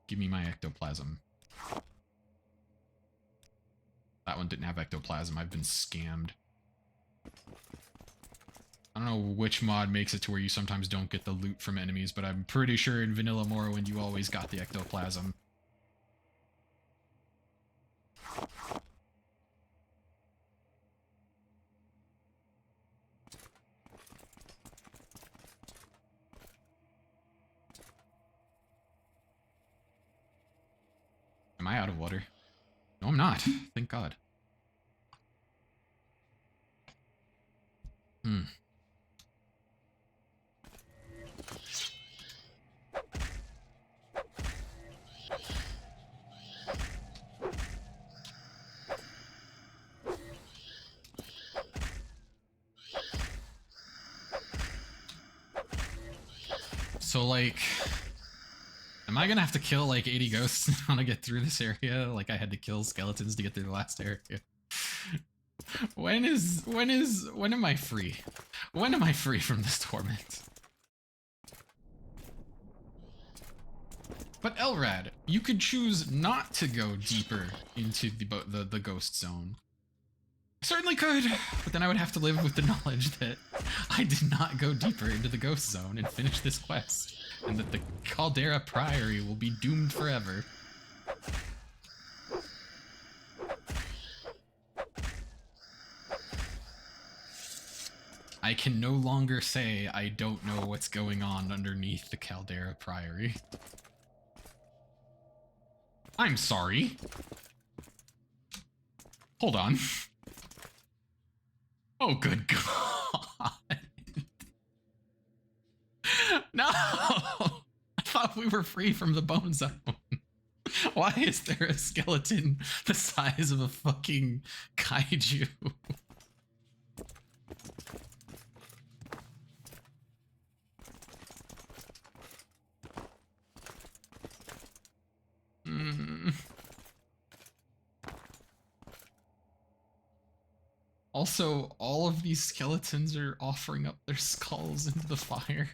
Give me my ectoplasm. That one didn't have ectoplasm. I've been scammed. I don't know which mod makes it to where you sometimes don't get the loot from enemies, but I'm pretty sure in Vanilla Morrowind you always got the ectoplasm. Am I out of water? No, I'm not. Thank God. Hmm. So, like, am I gonna have to kill, like, 80 ghosts now to get through this area? Like, I had to kill skeletons to get through the last area. When am I free? When am I free from this torment? But Elrad, you could choose not to go deeper into the ghost zone. I certainly could, but then I would have to live with the knowledge that I did not go deeper into the ghost zone and finish this quest, and that the Caldera Priory will be doomed forever. I can no longer say I don't know what's going on underneath the Caldera Priory. I'm sorry. Hold on. Oh, good God. No! I thought we were free from the bone zone. Why is there a skeleton the size of a fucking kaiju? Also, all of these skeletons are offering up their skulls into the fire.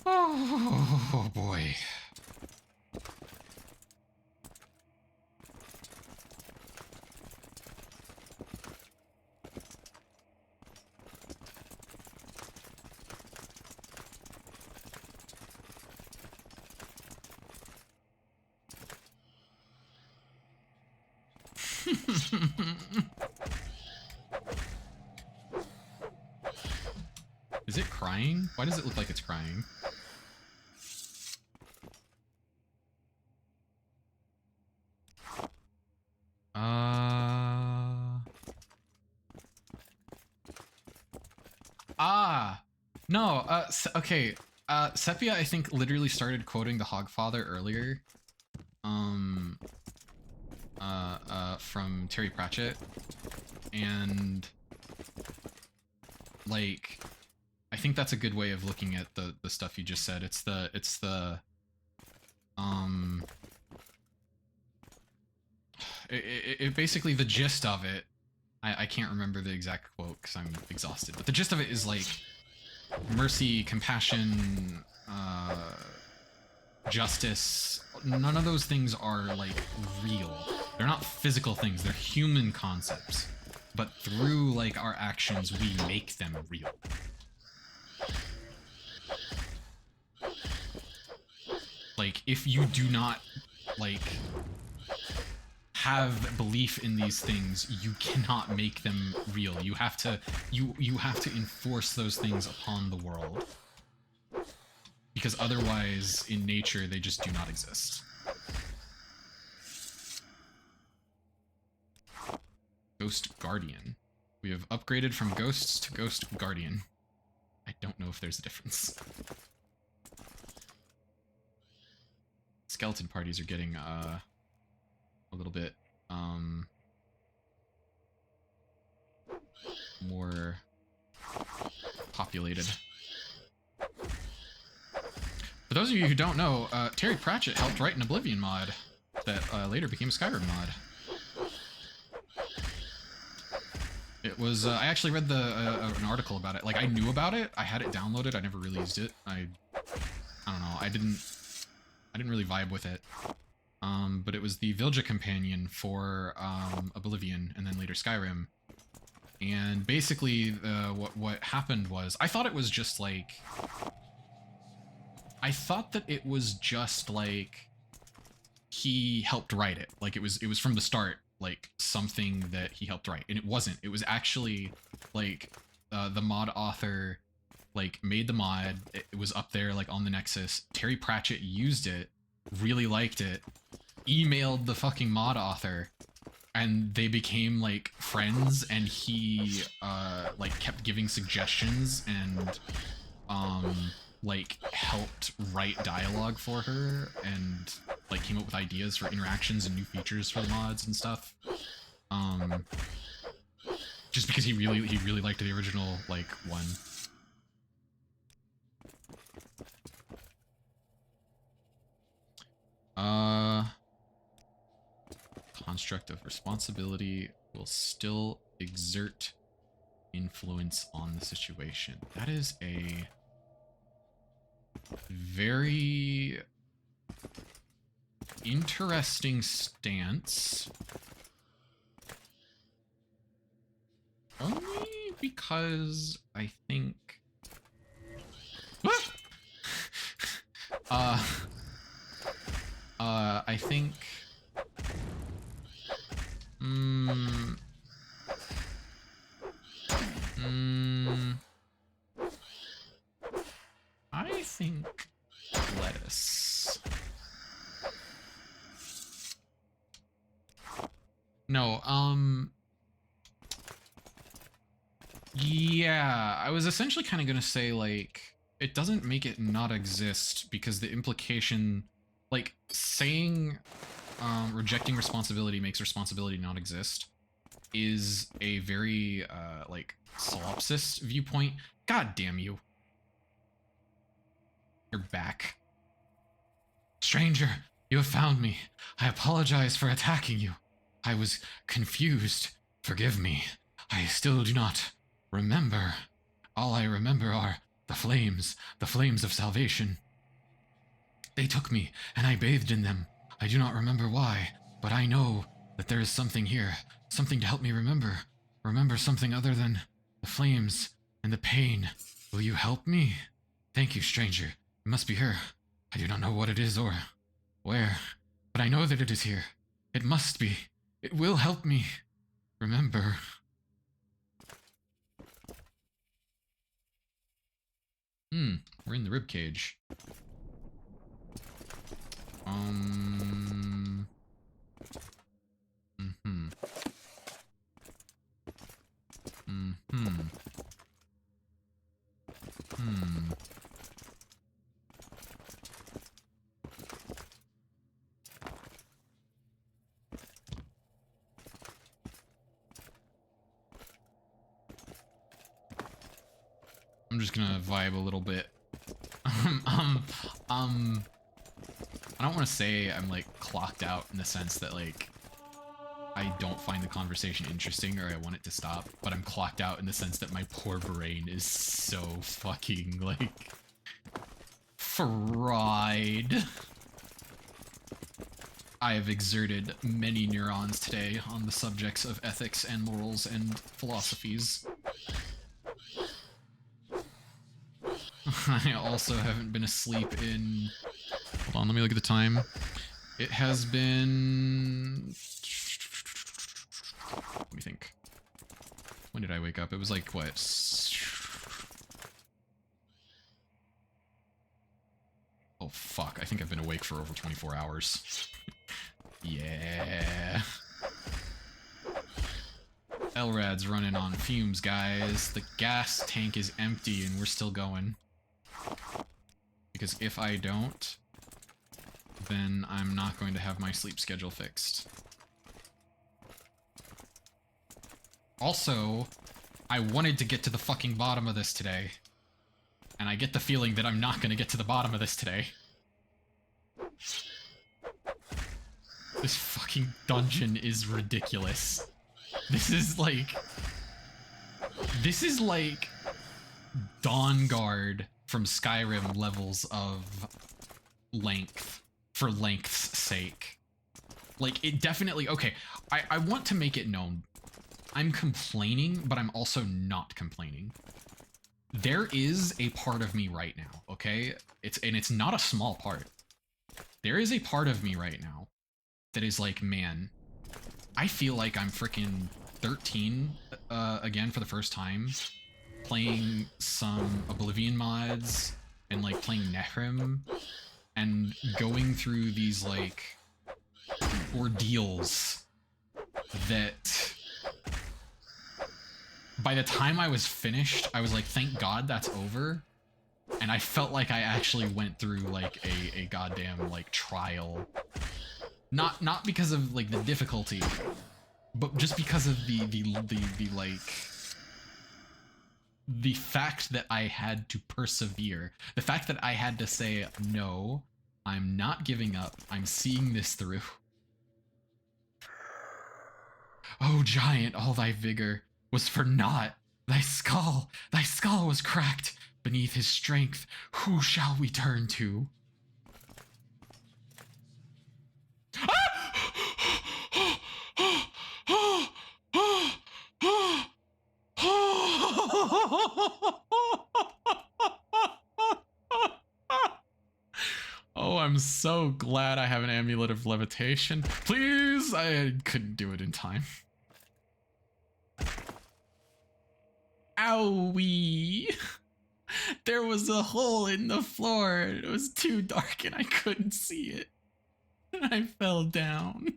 Oh boy. Is it crying? Why does it look like it's crying? No, okay. Sepia, I think, literally started quoting the Hogfather earlier. From Terry Pratchett. And, like, I think that's a good way of looking at the stuff you just said. It basically, the gist of it, I can't remember the exact quote because I'm exhausted, but the gist of it is, like, mercy, compassion, justice, none of those things are, like, real. They're not physical things, they're human concepts. But through, like, our actions, we make them real. Like, if you do not, like, have belief in these things, you cannot make them real. You have to enforce those things upon the world. because otherwise in nature they just do not exist. Ghost Guardian. We have upgraded from ghosts to Ghost Guardian. I don't know if there's a difference. Skeleton parties are getting a little bit more populated. For those of you who don't know, Terry Pratchett helped write an Oblivion mod that later became a Skyrim mod. It was, I actually read an article about it. Like, I knew about it, I had it downloaded, I never really used it. I don't know, I didn't really vibe with it. But it was the Vilja companion for Oblivion and then later Skyrim. And basically, what happened was, I thought it was just like, he helped write it. Like it was from the start, like something that he helped write, and it wasn't. It was actually like the mod author like made the mod. It was up there like on the Nexus. Terry Pratchett used it, really liked it, emailed the fucking mod author, and they became like friends, and he like kept giving suggestions and like helped write dialogue for her and like came up with ideas for interactions and new features for the mods and stuff. Just because he really liked the original like one. Construct of responsibility will still exert influence on the situation. That is a very interesting stance. Only because I think I think I think lettuce. No, yeah, I was essentially kind of gonna say, like, it doesn't make it not exist, because the implication, like, saying rejecting responsibility makes responsibility not exist is a very, like, solipsist viewpoint. God damn you. You're back. Stranger, you have found me. I apologize for attacking you. I was confused. Forgive me. I still do not remember. All I remember are the flames of salvation. They took me, and I bathed in them. I do not remember why, but I know that there is something here, something to help me remember. Remember something other than the flames and the pain. Will you help me? Thank you, stranger. It must be her. I do not know what it is or where, but I know that it is here. It must be. It will help me remember. We're in the ribcage. I'm just gonna vibe a little bit. I don't want to say I'm like clocked out in the sense that like I don't find the conversation interesting or I want it to stop, but I'm clocked out in the sense that my poor brain is so fucking like fried. I have exerted many neurons today on the subjects of ethics and morals and philosophies. I also haven't been asleep in... Hold on, let me look at the time. It has been... Let me think. When did I wake up? It was like, what? Oh fuck, I think I've been awake for over 24 hours. Yeah. LRAD's running on fumes, guys. The gas tank is empty and we're still going. Because if I don't, then I'm not going to have my sleep schedule fixed. Also, I wanted to get to the fucking bottom of this today. And I get the feeling that I'm not going to get to the bottom of this today. This fucking dungeon is ridiculous. This is like Dawnguard from Skyrim levels of length for length's sake. Like, it definitely, okay, I want to make it known. I'm complaining, but I'm also not complaining. There is a part of me right now, okay? It's not a small part. There is a part of me right now that is like, man, I feel like I'm freaking 13 again for the first time, playing some Oblivion mods and like playing Nehrim and going through these like ordeals that by the time I was finished, I was like, thank God that's over. And I felt like I actually went through like a goddamn like trial. Not because of like the difficulty, but just because of the fact that I had to persevere. The fact that I had to say, no, I'm not giving up. I'm seeing this through. Oh, giant, all thy vigor was for naught. Thy skull was cracked. Beneath his strength, who shall we turn to? Oh, I'm so glad I have an amulet of levitation. Please, I couldn't do it in time. Owie! There was a hole in the floor. It was too dark and I couldn't see it. And I fell down.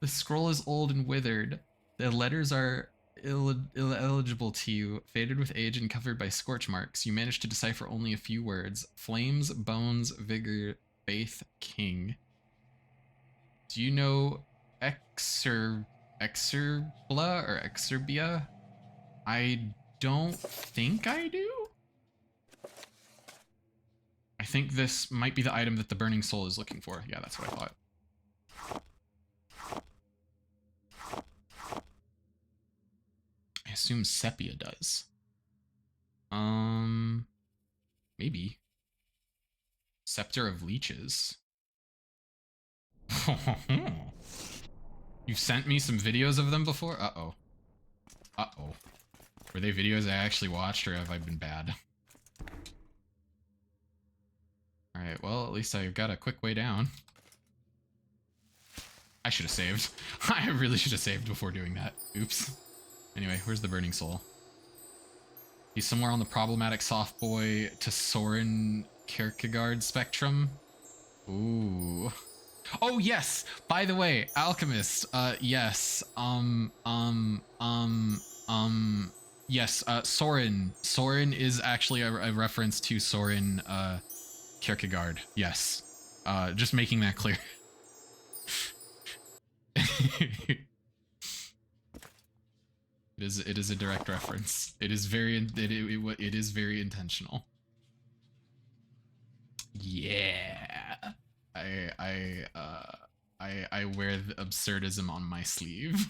The scroll is old and withered. The letters are illegible to you, faded with age and covered by scorch marks. You managed to decipher only a few words. Flames, bones, vigor, faith, king. Do you know Exerbla or Exerbia? I don't think I do. I think this might be the item that the Burning Soul is looking for. Yeah, that's what I thought. I assume Sepia does. Maybe. Scepter of Leeches. You've sent me some videos of them before? Uh-oh. Uh-oh. Were they videos I actually watched, or have I been bad? Alright, well, at least I got a quick way down. I should have saved. I really should have saved before doing that. Oops. Anyway, where's the Burning Soul? He's somewhere on the problematic soft boy to Soren Kierkegaard spectrum. Ooh. Oh, yes! By the way, Alchemist, yes, yes, Soren. Soren is actually a reference to Soren, Kierkegaard. Yes. Just making that clear. It is a direct reference. It is very intentional. Yeah. I wear the absurdism on my sleeve.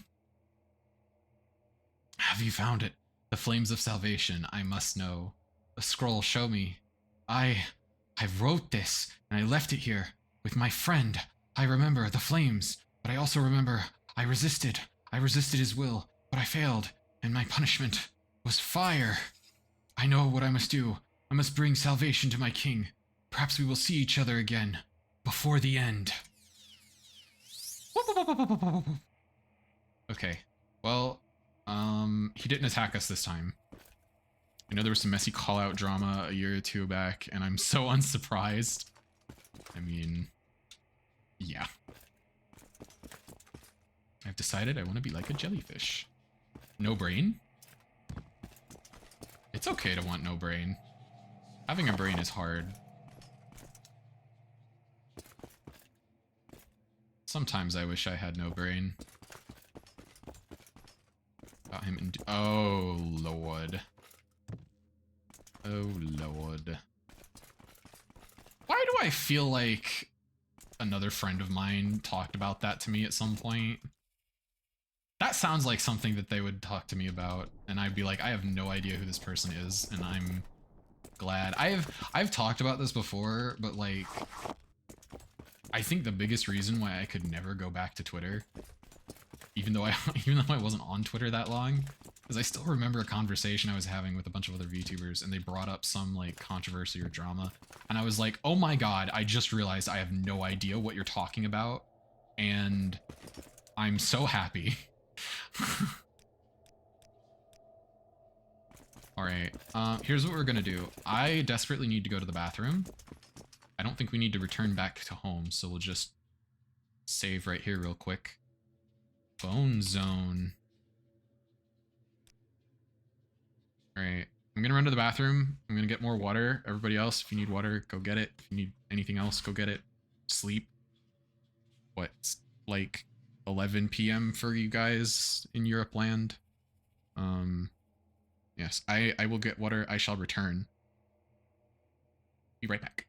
Have you found it? The flames of salvation, I must know. A scroll, show me. I wrote this, and I left it here with my friend. I remember the flames, but I also remember I resisted. I resisted his will, but I failed, and my punishment was fire. I know what I must do. I must bring salvation to my king. Perhaps we will see each other again before the end. Okay. Well, He didn't attack us this time. I know there was some messy call-out drama a year or two back, and I'm so unsurprised. I mean, yeah. I've decided I want to be like a jellyfish. No brain? It's okay to want no brain. Having a brain is hard. Sometimes I wish I had no brain. Got him in. Oh, Lord. Oh, Lord. Why do I feel like another friend of mine talked about that to me at some point? That sounds like something that they would talk to me about, and I'd be like, I have no idea who this person is, and I'm glad. I've talked about this before, but like, I think the biggest reason why I could never go back to Twitter, even though I wasn't on Twitter that long, is I still remember a conversation I was having with a bunch of other VTubers, and they brought up some like controversy or drama, and I was like, oh my god, I just realized I have no idea what you're talking about, and I'm so happy. Alright, here's what we're gonna do. I desperately need to go to the bathroom. I don't think we need to return back to home, so we'll just save right here real quick. Bone zone. Alright, I'm gonna run to the bathroom. I'm gonna get more water. Everybody else, if you need water, go get it. If you need anything else, go get it. Sleep. What, it's like 11 p.m. for you guys in Europe land? Yes, I will get water. I shall return. Be right back.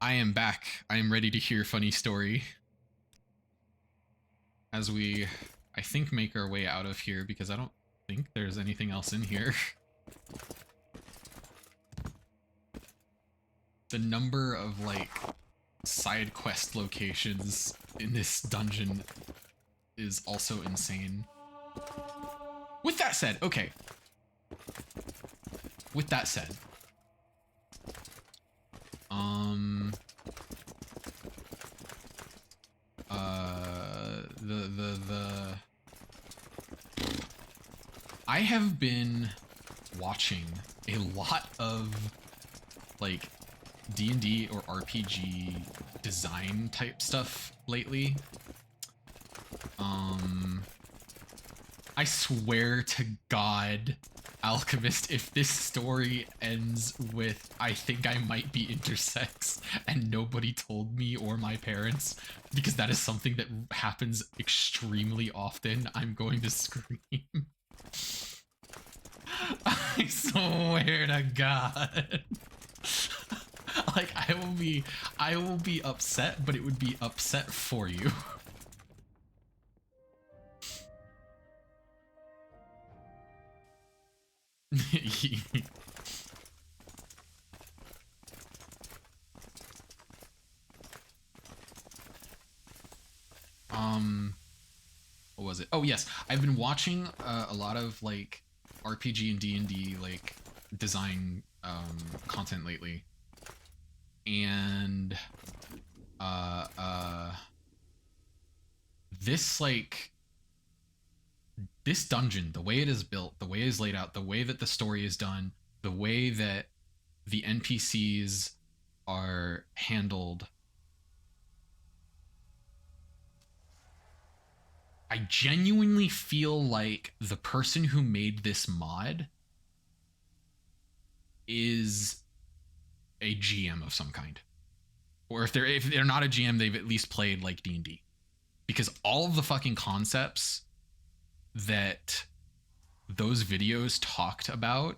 I am back. I am ready to hear funny story. As we, I think, make our way out of here because I don't think there's anything else in here. The number of, like, side quest locations in this dungeon is also insane. With that said, okay. With that said, I have been watching a lot of, like, D&D or RPG design type stuff lately. I swear to God, Alchemist, if this story ends with I think I might be intersex and nobody told me or my parents, because that is something that happens extremely often, I'm going to scream. I swear to God. Like, I will be upset, but it would be upset for you. What was it? Oh yes, I've been watching a lot of, like, RPG and D&D, like, design content lately, and this, like, this dungeon, the way it is built, the way it is laid out, the way that the story is done, the way that the NPCs are handled, I genuinely feel like the person who made this mod is a GM of some kind. Or if they're not a GM, they've at least played, like, D&D. Because all of the fucking concepts that those videos talked about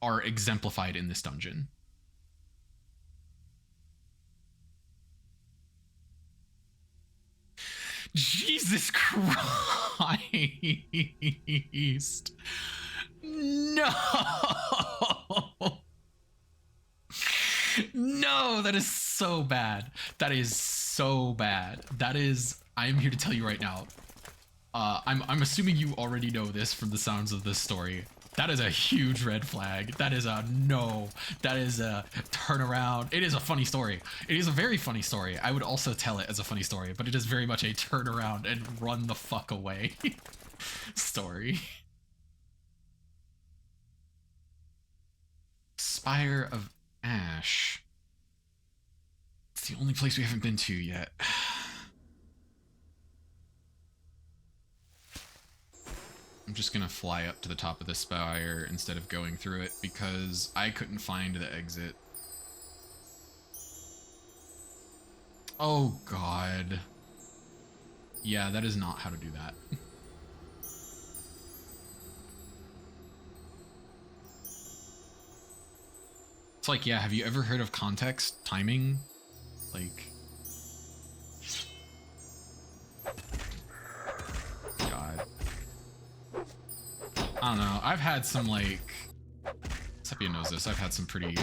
are exemplified in this dungeon. Jesus Christ. No. No, that is so bad. That is so bad. That is, I'm here to tell you right now. I'm assuming you already know this from the sounds of this story. That is a huge red flag. That is a no. That is a turnaround. It is a funny story. It is a very funny story. I would also tell it as a funny story, but it is very much a turnaround and run the fuck away story. Spire of Ash. It's the only place we haven't been to yet. I'm just gonna fly up to the top of the spire instead of going through it because I couldn't find the exit. Oh God. Yeah, that is not how to do that. It's like, yeah, have you ever heard of context timing? Like... God. I don't know. I've had some, like... Sepia knows this. I've had some pretty,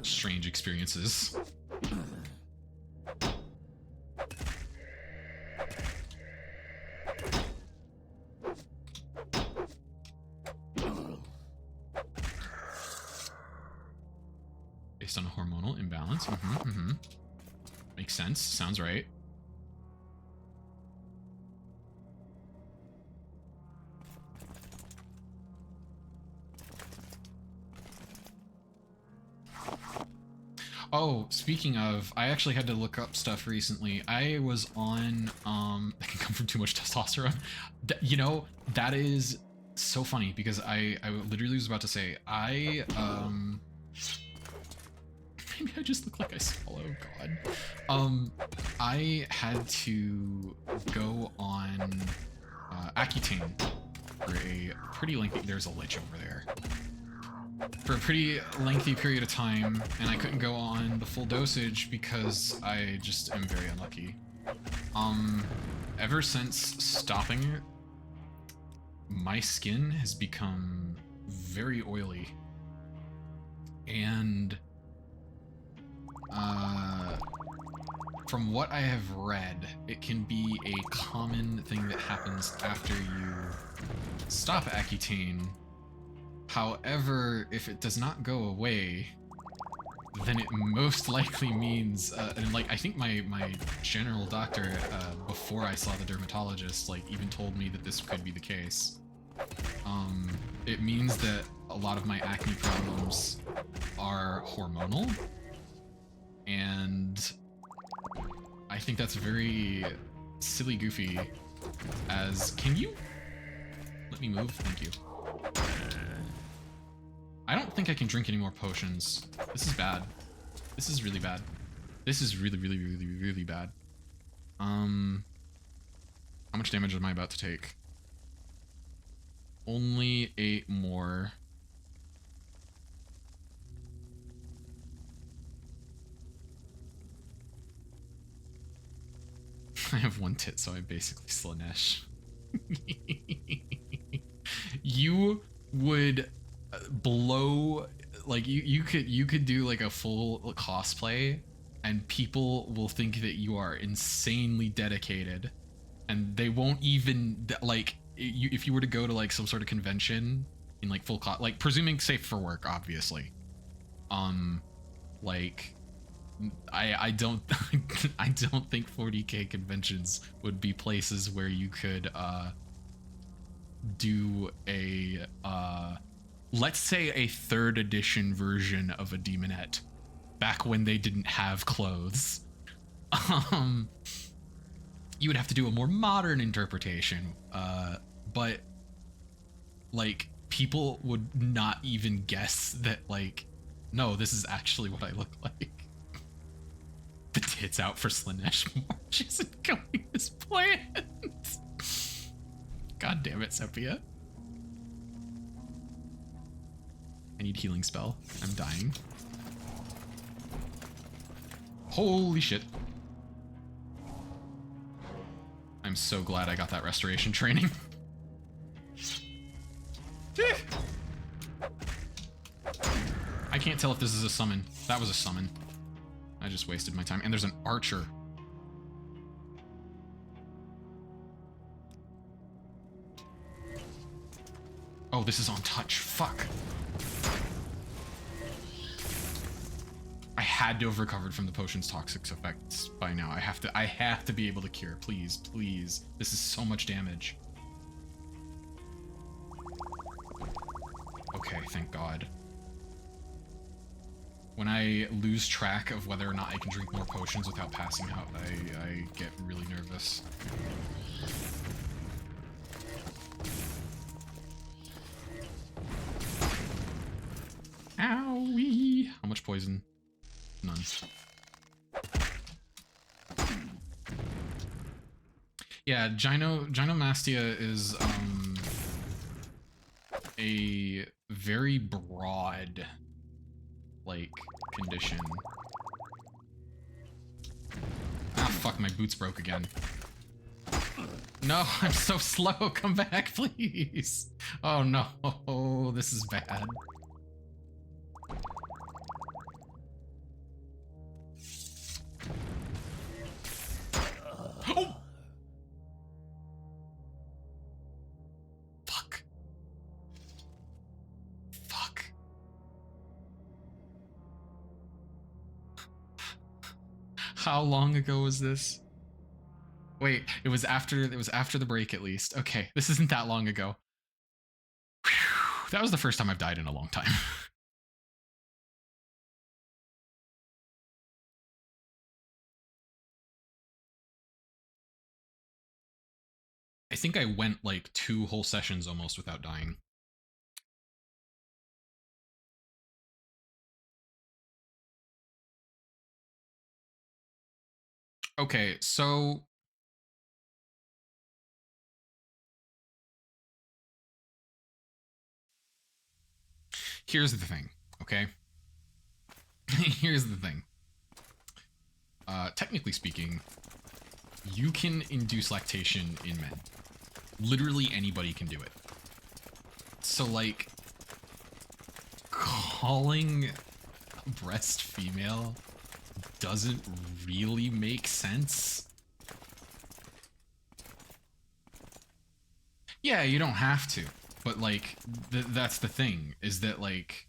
strange experiences. Based on a hormonal imbalance. Makes sense. Sounds right. Oh, speaking of, I actually had to look up stuff recently. I was on, that can come from too much testosterone. You know, that is so funny because I literally was about to say, maybe I just look like I swallow, God. I had to go on Accutane for a pretty lengthy, there's a lich over there. for a pretty lengthy period of time, and I couldn't go on the full dosage because I just am very unlucky. Ever since stopping it, my skin has become very oily, and from what I have read, it can be a common thing that happens after you stop Accutane. However, if it does not go away, then it most likely means, and like I think my general doctor, before I saw the dermatologist, like even told me that this could be the case. It means that a lot of my acne problems are hormonal, and I think that's very silly goofy. As, can you let me move? Thank you. I don't think I can drink any more potions. This is bad. This is really bad. This is really, really, really, really bad. How much damage am I about to take? Only 8 more. I have 1 tit, so I basically Slanesh. You would blow, like you could do like a full cosplay, and people will think that you are insanely dedicated, and they won't even like if you were to go to like some sort of convention in like full like presuming safe for work, obviously. Like I don't I don't think 40k conventions would be places where you could do a let's say a 3rd edition version of a demonette back when they didn't have clothes. You would have to do a more modern interpretation, but like people would not even guess that, like, no, this is actually what I look like. The tits out for Slanesh March isn't going as planned. God damn it, Sepia. I need healing spell. I'm dying. Holy shit. I'm so glad I got that restoration training. I can't tell if this is a summon. That was a summon. I just wasted my time. And there's an archer. Oh, this is on touch. Fuck. I had to have recovered from the potion's toxic effects by now. I have to be able to cure. Please, please. This is so much damage. Okay, thank God. When I lose track of whether or not I can drink more potions without passing out, I get really nervous. Owie! How much poison? None. Yeah, gynomastia is a very broad, like, condition. Ah, fuck, my boots broke again. No, I'm so slow. Come back, please. Oh no, this is bad. Oh! Fuck. Fuck. How long ago was this? Wait, it was after the break at least. Okay, this isn't that long ago. Whew, that was the first time I've died in a long time. I think I went like 2 whole sessions almost without dying. Okay, so here's the thing, okay? Here's the thing. Technically speaking, you can induce lactation in men. Literally anybody can do it. So, like, calling a breast female doesn't really make sense. Yeah, you don't have to, but, like, that's the thing, is that, like,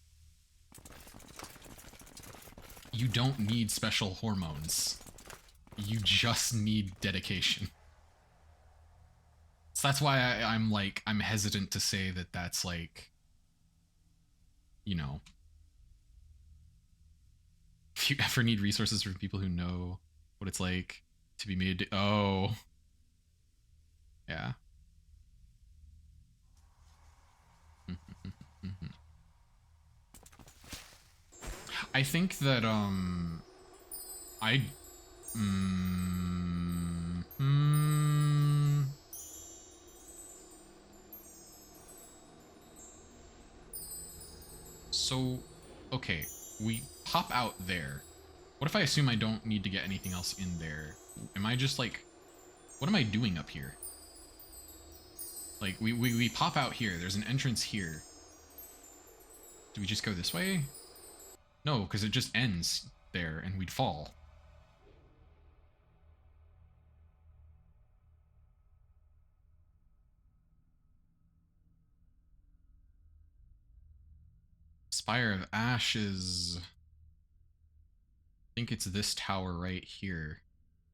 you don't need special hormones. You just need dedication. So that's why I'm hesitant to say that that's, like, you know, if you ever need resources from people who know what it's like to be made, oh, yeah. I think that, so, okay, we pop out there. What if I assume I don't need to get anything else in there? Am I just, like, what am I doing up here? Like, we pop out here. There's an entrance here. Do we just go this way? No, because it just ends there and we'd fall. Spire of Ashes. I think it's this tower right here.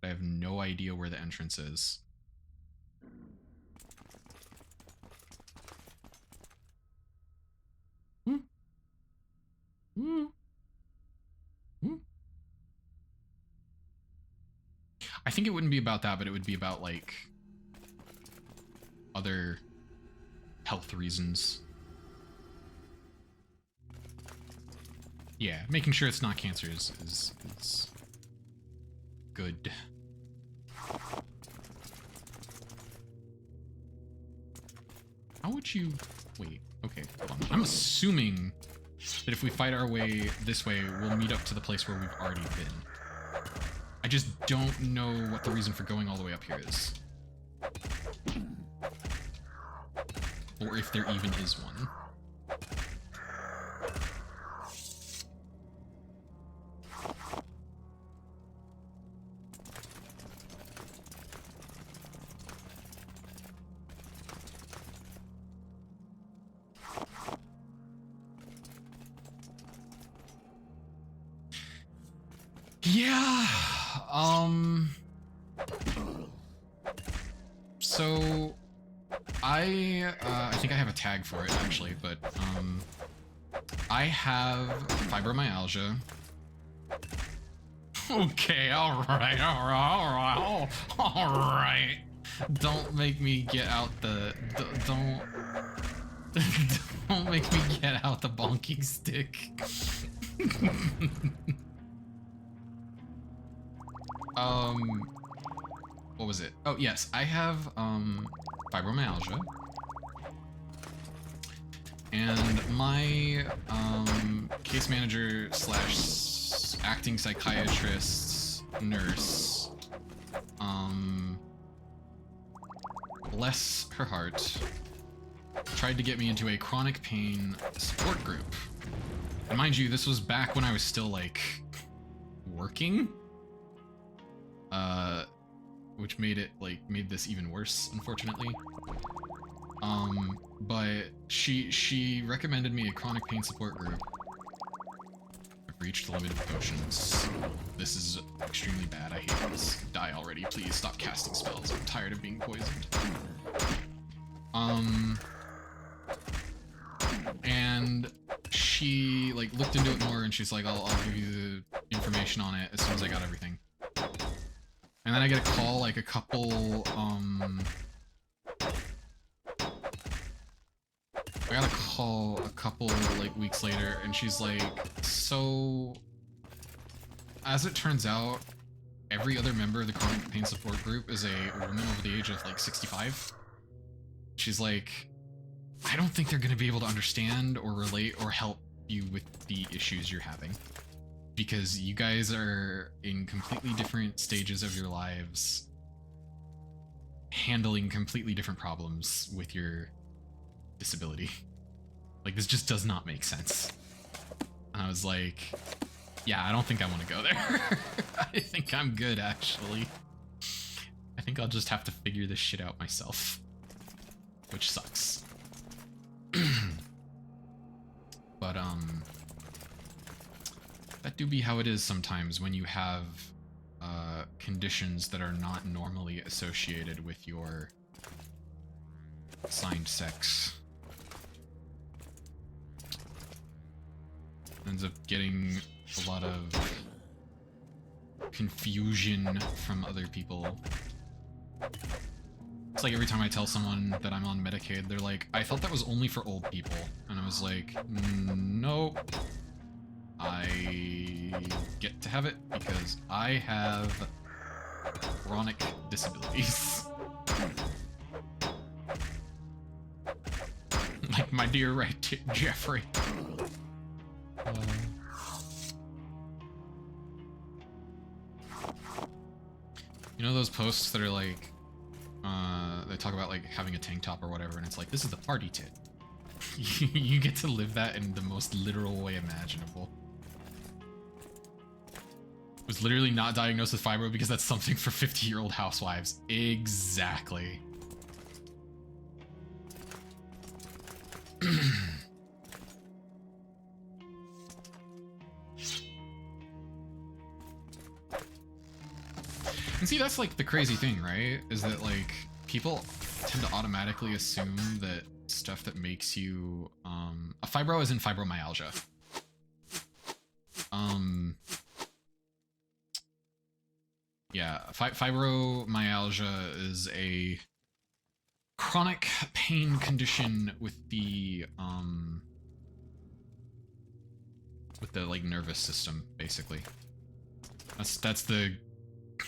I have no idea where the entrance is. I think it wouldn't be about that, but it would be about, like, other health reasons. Yeah, making sure it's not cancer is good. How would you... Wait, okay, hold on. I'm assuming that if we fight our way this way, we'll meet up to the place where we've already been. I just don't know what the reason for going all the way up here is. Or if there even is one. Yeah, so I think I have a tag for it actually, but I have fibromyalgia. Okay, all right. Don't make me get out the don't don't make me get out the bonking stick. What was it? Oh, yes, I have, fibromyalgia. And my, case manager slash acting psychiatrist nurse, bless her heart, tried to get me into a chronic pain support group. And mind you, this was back when I was still, like, working. Which made this even worse, unfortunately. But she recommended me a chronic pain support group. I've reached the limit of potions. This is extremely bad. I hate this. Die already, please stop casting spells. I'm tired of being poisoned. And she, like, looked into it more and she's like, I'll give you the information on it as soon as I got everything. And then I get a call, like, a couple, like, weeks later, and she's like, so, as it turns out, every other member of the chronic pain support group is a woman over the age of, like, 65. She's like, I don't think they're gonna be able to understand or relate or help you with the issues you're having. Because you guys are in completely different stages of your lives, handling completely different problems with your disability. Like, this just does not make sense. And I was like, yeah, I don't think I want to go there. I think I'm good, actually. I think I'll just have to figure this shit out myself. Which sucks. But, that do be how it is sometimes when you have conditions that are not normally associated with your assigned sex. Ends up getting a lot of confusion from other people. It's like every time I tell someone that I'm on Medicaid, they're like, I thought that was only for old people. And I was like, nope. I get to have it because I have chronic disabilities. Like my dear right Jeffrey. You know those posts that are like, they talk about like having a tank top or whatever, and it's like, this is the party tit. You get to live that in the most literal way imaginable. Was literally not diagnosed with fibro because that's something for 50-year-old housewives. Exactly. And see, that's like the crazy thing, right? Is that like people tend to automatically assume that stuff that makes you a fibro is in fibromyalgia. Yeah, fibromyalgia is a chronic pain condition with the like nervous system, basically. That's the, I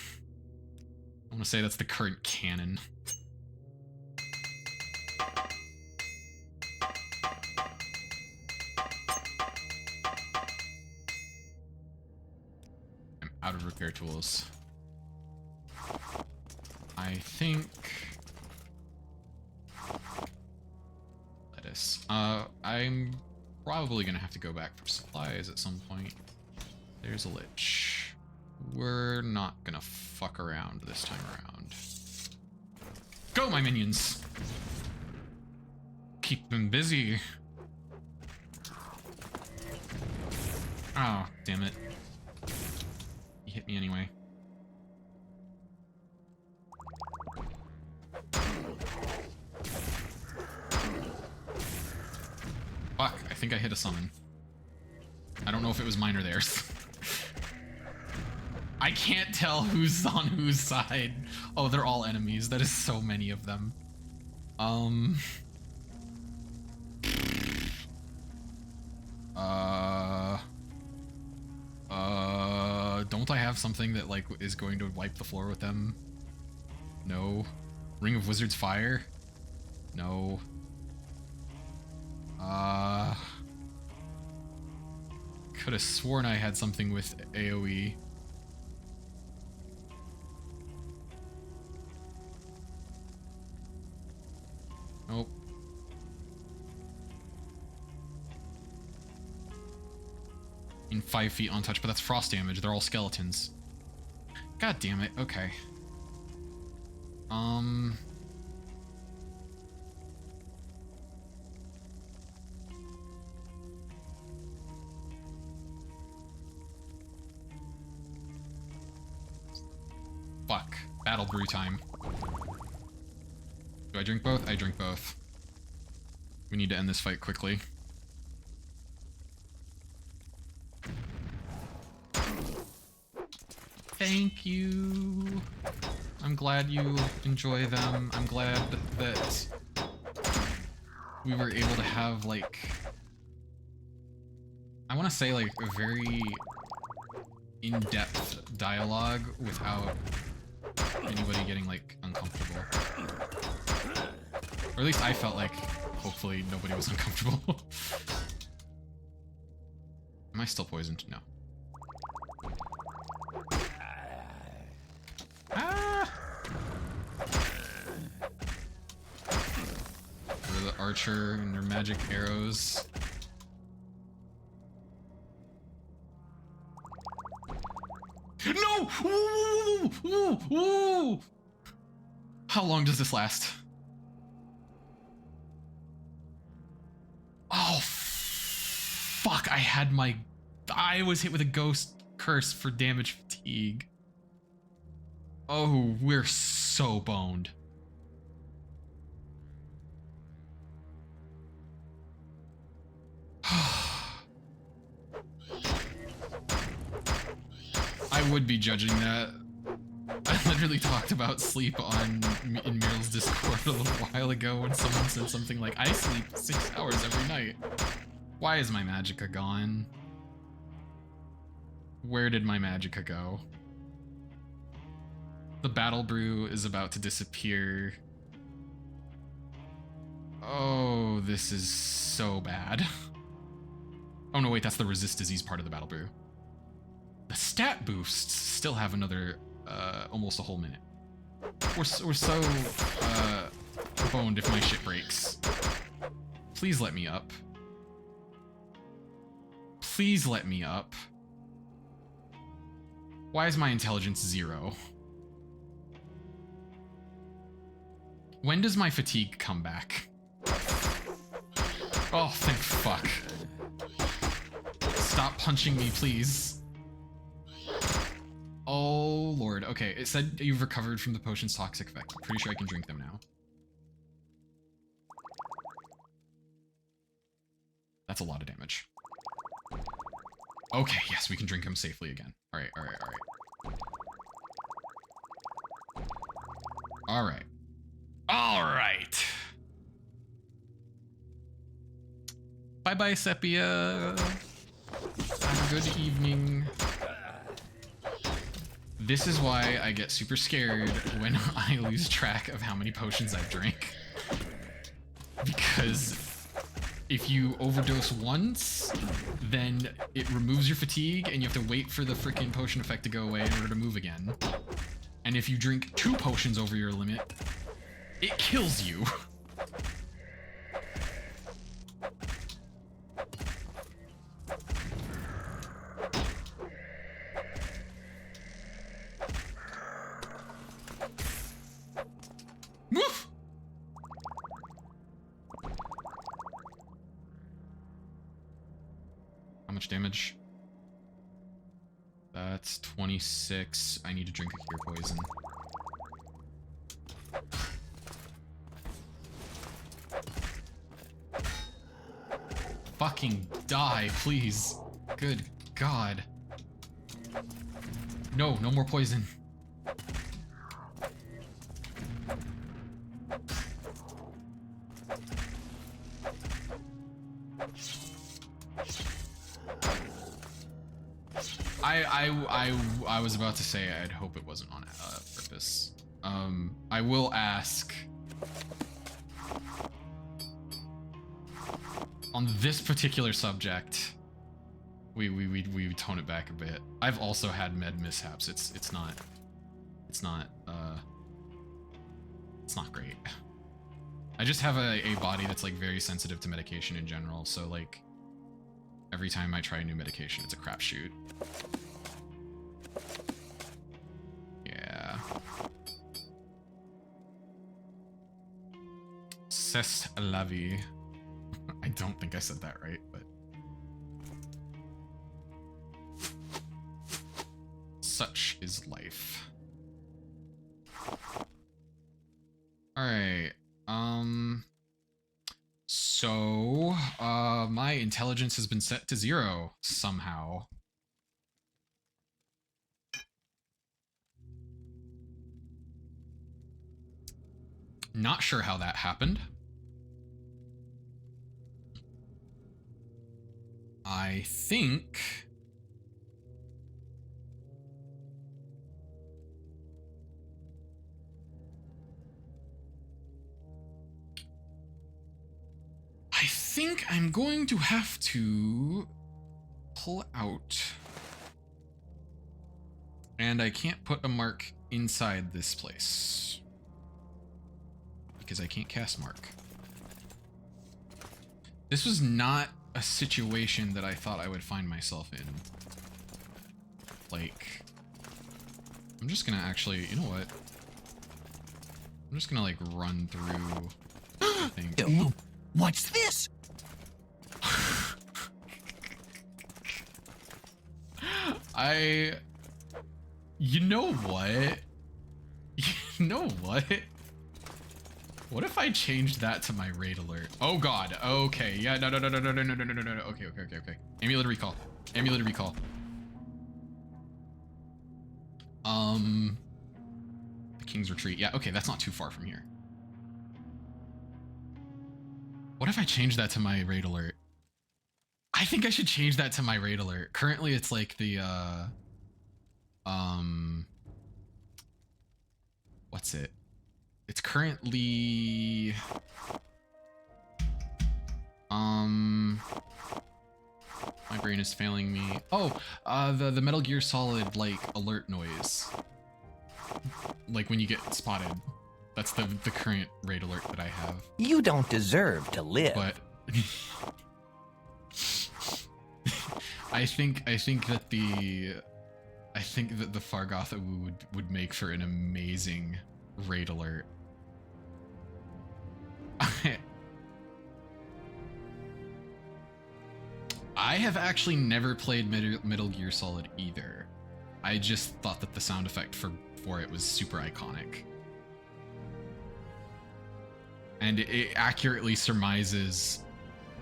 want to say that's the current canon. I'm out of repair tools. I think lettuce. I'm probably gonna have to go back for supplies at some point. There's a lich. We're not gonna fuck around this time around. Go, my minions! Keep them busy. Oh, damn it. You hit me anyway. Fuck, I think I hit a summon. I don't know if it was mine or theirs. I can't tell who's on whose side. Oh, they're all enemies. That is so many of them. Don't I have something that like is going to wipe the floor with them? No. Ring of Wizard's Fire? No. Could have sworn I had something with AoE. Nope. In 5 feet on touch, but that's frost damage. They're all skeletons. God damn it. Okay. Fuck. Battle brew time. Do I drink both? I drink both. We need to end this fight quickly. Thank you. I'm glad you enjoy them. I'm glad that we were able to have, like, I want to say, like, a very in-depth dialogue without anybody getting, like, uncomfortable. Or at least I felt like, hopefully, nobody was uncomfortable. I still poisoned? No. Ah! Or the archer and their magic arrows. No! Ooh, ooh, ooh. How long does this last? Oh, fuck. I was hit with a ghost curse for damage fatigue. Oh, we're so boned. I would be judging that. I literally talked about sleep in Muriel's Discord a little while ago when someone said something like, I sleep 6 hours every night. Why is my magicka gone? Where did my magicka go? The battle brew is about to disappear. Oh, this is so bad. Oh no, wait, that's the resist disease part of the battle brew. The stat boosts still have another, almost a whole minute. We're so, boned if my shit breaks. Please let me up. Please let me up. Why is my intelligence 0? When does my fatigue come back? Oh, thank fuck. Stop punching me, please. Oh, Lord. Okay, it said you've recovered from the potion's toxic effect. I'm pretty sure I can drink them now. That's a lot of damage. Okay, yes, we can drink them safely again. Alright, alright, alright. Alright. Alright! Bye-bye, Sepia! Have a good evening. This is why I get super scared when I lose track of how many potions I've drank. Because if you overdose once, then it removes your fatigue and you have to wait for the freaking potion effect to go away in order to move again. And if you drink 2 potions over your limit, it kills you. Woof! How much damage? That's 26. I need to drink a cure poison. Fucking die, please. Good God. No, no more poison. I was about to say I'd hope it wasn't on purpose. I will ask. On this particular subject, we tone it back a bit. I've also had med mishaps. It's not great. I just have a body that's like very sensitive to medication in general, so like every time I try a new medication, it's a crapshoot. Yeah. C'est la vie. I don't think I said that right, but such is life. All right. So, my intelligence has been set to 0 somehow. Not sure how that happened. I think I'm going to have to pull out. And I can't put a mark inside this place. Because I can't cast mark. This was not a situation that I thought I would find myself in. Like, I'm just gonna actually, you know what? I'm just gonna like run through the thing. What's this? You know what? You know what? What if I changed that to my raid alert? Oh god. Okay. Yeah. No. Okay. Amulet recall. Amulet recall. The King's Retreat. Yeah. Okay. That's not too far from here. What if I change that to my raid alert? I think I should change that to my raid alert. Currently, it's like the what's it? It's currently my brain is failing me. Oh, the Metal Gear Solid like alert noise. Like when you get spotted. That's the current raid alert that I have. You don't deserve to live. But I think that the Dagoth Ur would make for an amazing raid alert. I have actually never played Metal Gear Solid either. I just thought that the sound effect for it was super iconic. And it accurately surmises,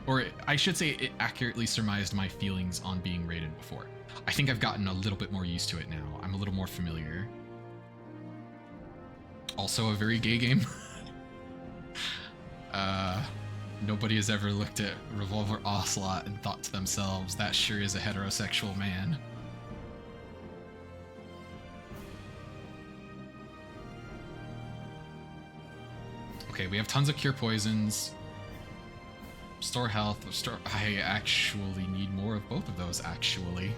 or I should say it accurately surmised my feelings on being raided before. I think I've gotten a little bit more used to it now. I'm a little more familiar. Also a very gay game. Nobody has ever looked at Revolver Ocelot and thought to themselves, that sure is a heterosexual man. Okay, we have tons of cure poisons. Store health. I actually need more of both of those, actually.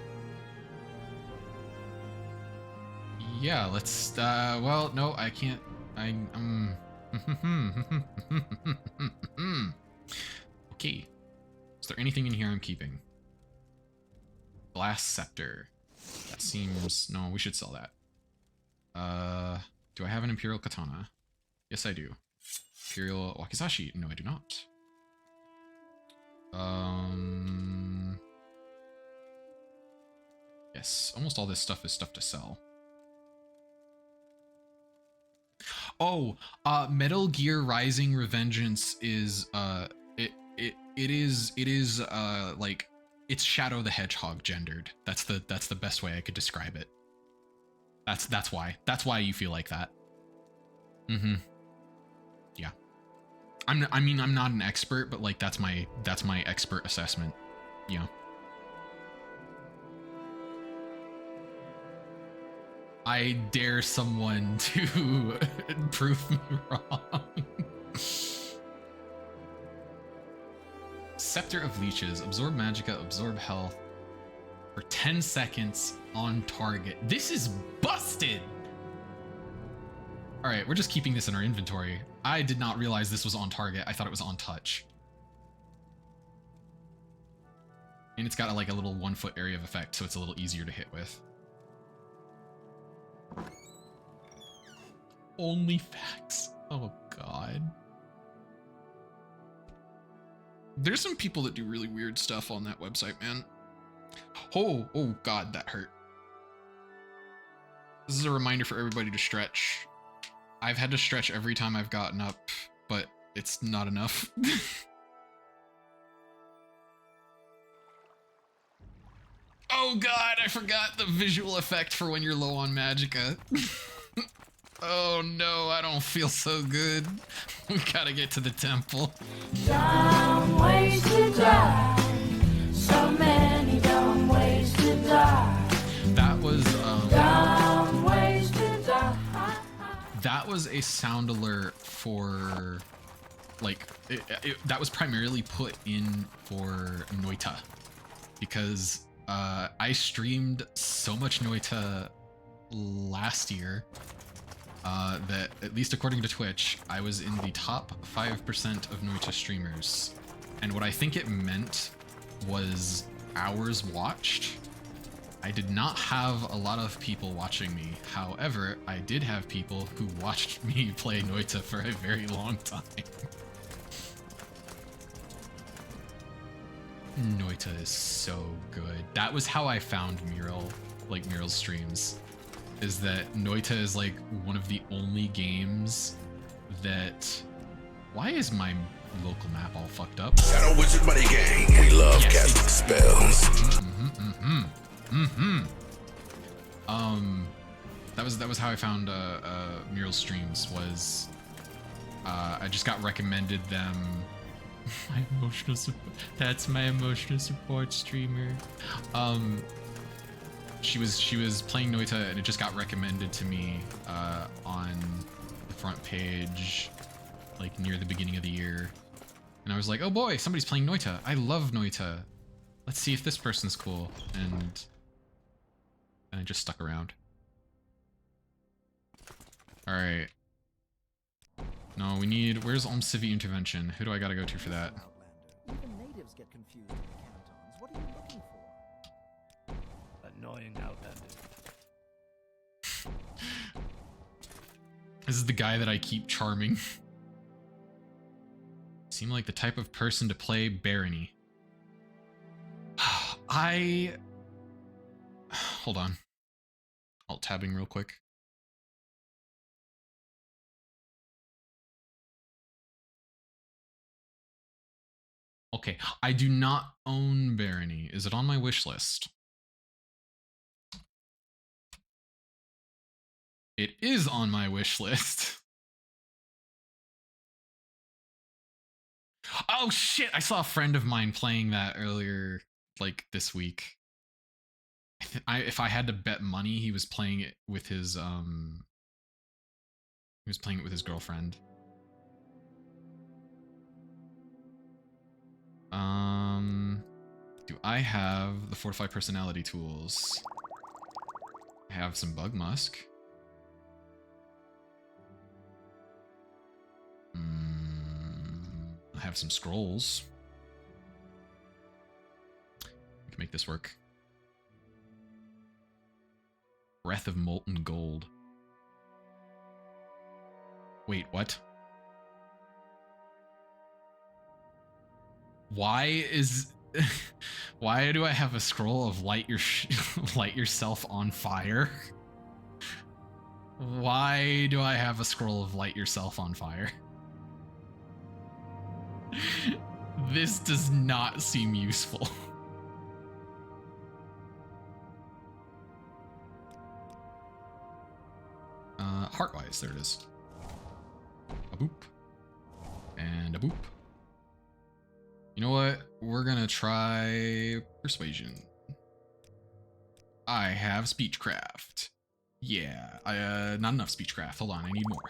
Yeah, let's, well, no, I can't. Okay. Is there anything in here I'm keeping? Glass Scepter. That seems, no, we should sell that. Do I have an Imperial Katana? Yes, I do. Imperial Wakizashi? No, I do not. Yes, almost all this stuff is stuff to sell. Oh, Metal Gear Rising Revengeance is it is like it's Shadow the Hedgehog gendered. That's the best way I could describe it. That's why you feel like that. Mm-hmm. Yeah. I mean I'm not an expert, but like that's my expert assessment. Yeah. I dare someone to prove me wrong. Scepter of Leeches. Absorb Magicka, absorb health for 10 seconds on target. This is busted! Alright, we're just keeping this in our inventory. I did not realize this was on target. I thought it was on touch. And it's got like a little 1 foot area of effect, so it's a little easier to hit with. Only facts. Oh god. There's some people that do really weird stuff on that website, man. Oh god, that hurt. This is a reminder for everybody to stretch. I've had to stretch every time I've gotten up, but it's not enough. Oh god, I forgot the visual effect for when you're low on magicka. Oh no, I don't feel so good. We gotta get to the temple. Dumb ways to die. So many dumb ways to die. That was Dumb ways to die. that was a sound alert for like that was primarily put in for Noita because I streamed so much Noita last year that, at least according to Twitch, I was in the top 5% of Noita streamers. And what I think it meant was hours watched. I did not have a lot of people watching me. However, I did have people who watched me play Noita for a very long time. Noita is so good. That was how I found Mural's streams. Is that Noita is like one of the only games that... Why is my local map all fucked up? Shadow Wizard Buddy Gang. We love casting spells. That was how I found Mural's streams. Was I just got recommended them. My emotional support. That's my emotional support streamer. She was playing Noita, and it just got recommended to me on the front page, like near the beginning of the year. And I was like, oh boy, somebody's playing Noita. I love Noita. Let's see if this person's cool. And I just stuck around. All right. No, we need... Where's Civi Intervention? Who do I gotta go to for that? Even natives get confused in the cantons. What are you looking for? Annoying Outlander. This is the guy that I keep charming. Seem like the type of person to play Barony. Hold on. Alt-tabbing real quick. Okay, I do not own Barony. Is it on my wish list? It is on my wish list. Oh shit, I saw a friend of mine playing that earlier, like this week. If I had to bet money, he was playing it with his girlfriend. Do I have the Fortify Personality tools? I have some Bug Musk. I have some scrolls. We can make this work. Breath of Molten Gold. Wait, what? Why do I have a scroll of light yourself on fire? Why do I have a scroll of light yourself on fire? This does not seem useful. Heartwise, there it is. A boop. And a boop. You know what? We're gonna try Persuasion. I have Speechcraft. Yeah, not enough Speechcraft. Hold on, I need more.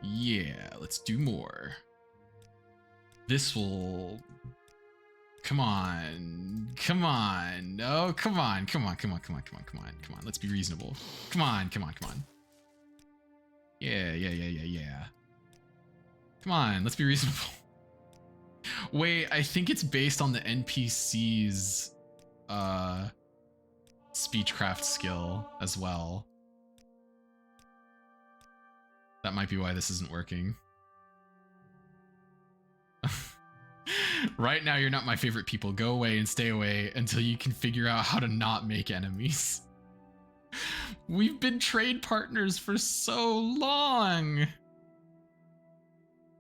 Yeah, let's do more. This will... Come on. Come on. Oh, come on. Come on, come on, come on, come on, come on, come on. Let's be reasonable. Come on, come on, come on. Yeah. Come on, let's be reasonable. Wait, I think it's based on the NPC's Speechcraft skill as well. That might be why this isn't working. Right now, you're not my favorite people. Go away and stay away until you can figure out how to not make enemies. We've been trade partners for so long.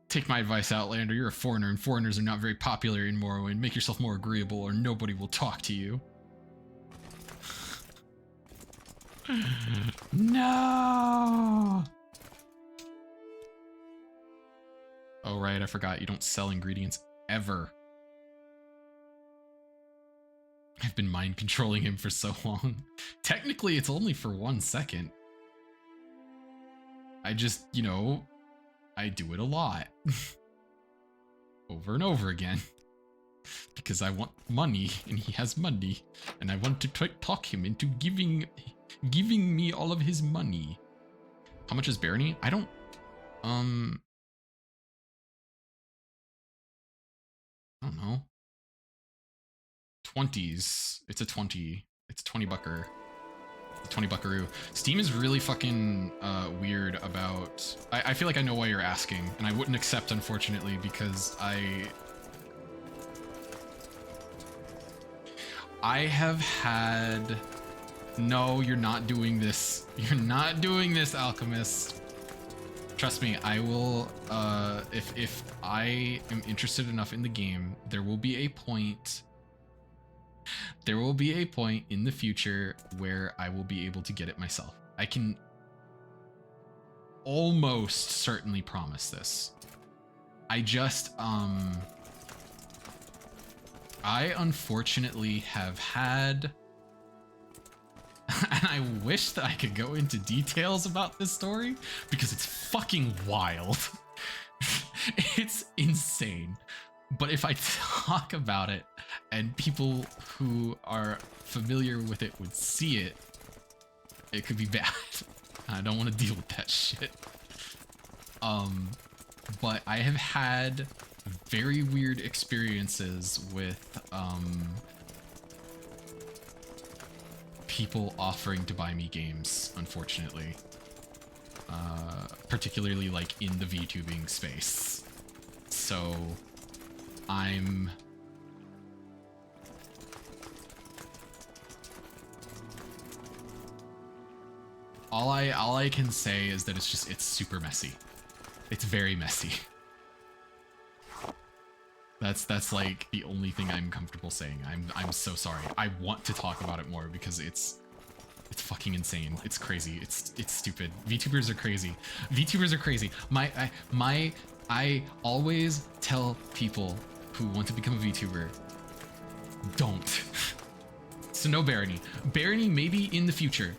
Take my advice, Outlander. You're a foreigner, and foreigners are not very popular in Morrowind. Make yourself more agreeable, or nobody will talk to you. No! Oh, right, I forgot. You don't sell ingredients ever. I've been mind controlling him for so long. Technically, it's only for 1 second. I just, you know, I do it a lot. Over and over again. because I want money and he has money and I want to talk him into giving me all of his money. How much is Barony? I don't know. 20s. It's a 20. It's a 20 bucker. It's a 20 buckaroo. Steam is really fucking weird about... I feel like I know why you're asking, and I wouldn't accept, unfortunately, because I have had... No, you're not doing this. You're not doing this, Alchemist. Trust me, I will, if I am interested enough in the game, there will be a point in the future where I will be able to get it myself. I can almost certainly promise this. I just, I unfortunately have had, and I wish that I could go into details about this story because it's fucking wild. It's insane. But if I talk about it and people who are familiar with it would see it, it could be bad. I don't want to deal with that shit. But I have had very weird experiences with, people offering to buy me games, unfortunately. Particularly like in the VTubing space. So I'm... All I can say is that it's super messy. It's very messy. That's like the only thing I'm comfortable saying. I'm so sorry. I want to talk about it more because it's fucking insane. It's crazy. It's stupid. VTubers are crazy. VTubers are crazy. I always tell people who want to become a VTuber, don't. So no Barony. Barony maybe in the future.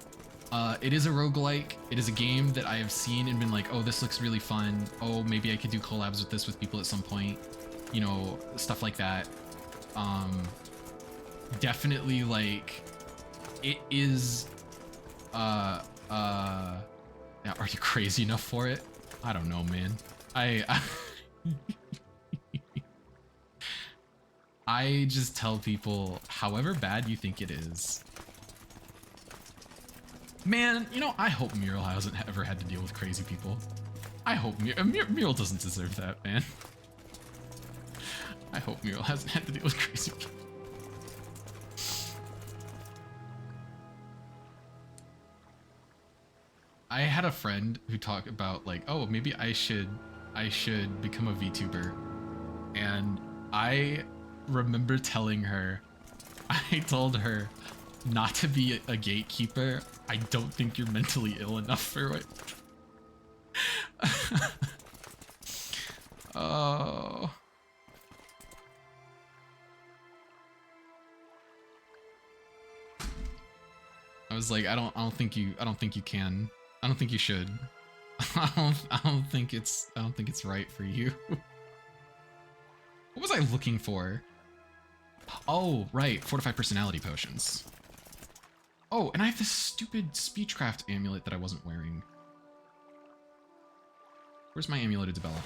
It is a roguelike. It is a game that I have seen and been like, oh, this looks really fun. Oh, maybe I could do collabs with this with people at some point. You know, stuff like that. Definitely like, it is, yeah, are you crazy enough for it? I don't know, man. I just tell people, however bad you think it is, man, you know, I hope Mural hasn't ever had to deal with crazy people. I hope Mural doesn't deserve that, man. I hope Mural hasn't had to deal with crazy people. I had a friend who talked about like, oh, maybe I should become a VTuber. And I remember telling her, I told her not to be a gatekeeper. I don't think you're mentally ill enough for it. Oh. I was like, I don't think you can. I don't think you should. I don't think it's right for you. What was I looking for? Oh, right, fortified personality potions. Oh, and I have this stupid speechcraft amulet that I wasn't wearing. Where's my amulet of Debella?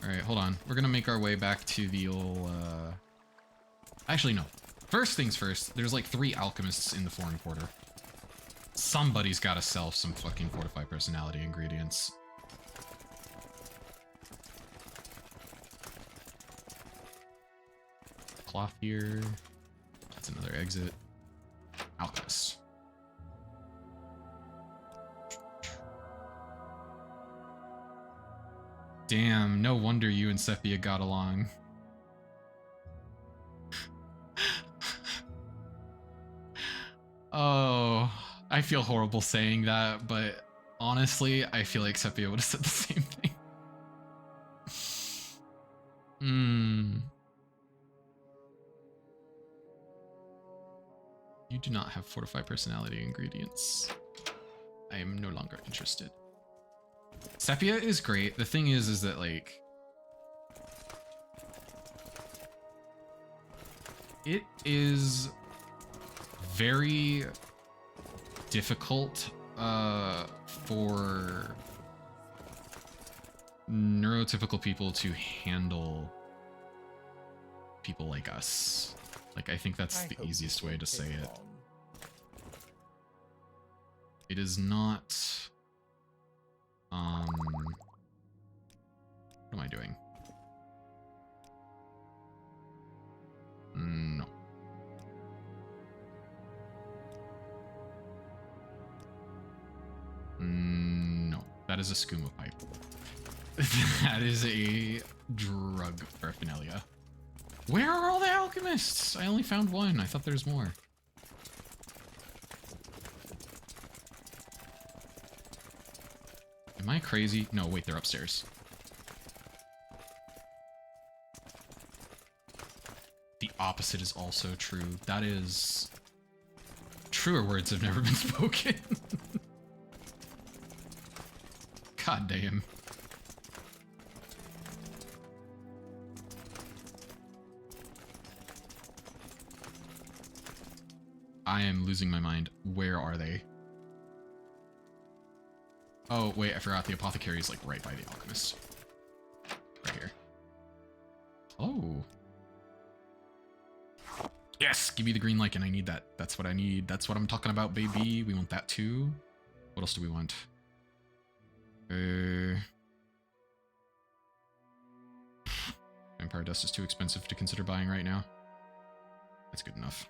All right, hold on. We're gonna make our way back to the old, actually, no. First things first, there's like 3 alchemists in the foreign quarter. Somebody's gotta sell some fucking fortified personality ingredients. Cloth here. That's another exit. Alchemist. Damn, no wonder you and Sepia got along. Oh, I feel horrible saying that, but honestly, I feel like Sepia would have said the same thing. You do not have fortified personality ingredients. I am no longer interested. Sepia is great. The thing is that like, It is very difficult for neurotypical people to handle people like us. Like, I think that's the easiest way to say it. It is not, what am I doing? No. No, that is a skooma pipe. That is a drug paraphernalia. Where are all the alchemists? I only found one. I thought there's more. Am I crazy? No, wait, they're upstairs. The opposite is also true. That is... Truer words have never been spoken. God damn. I am losing my mind. Where are they? Oh, wait, I forgot the apothecary is like right by the alchemist. Right here. Oh. Yes, give me the green lichen. I need that. That's what I need. That's what I'm talking about, baby. We want that too. What else do we want? Vampire dust is too expensive to consider buying right now. That's good enough.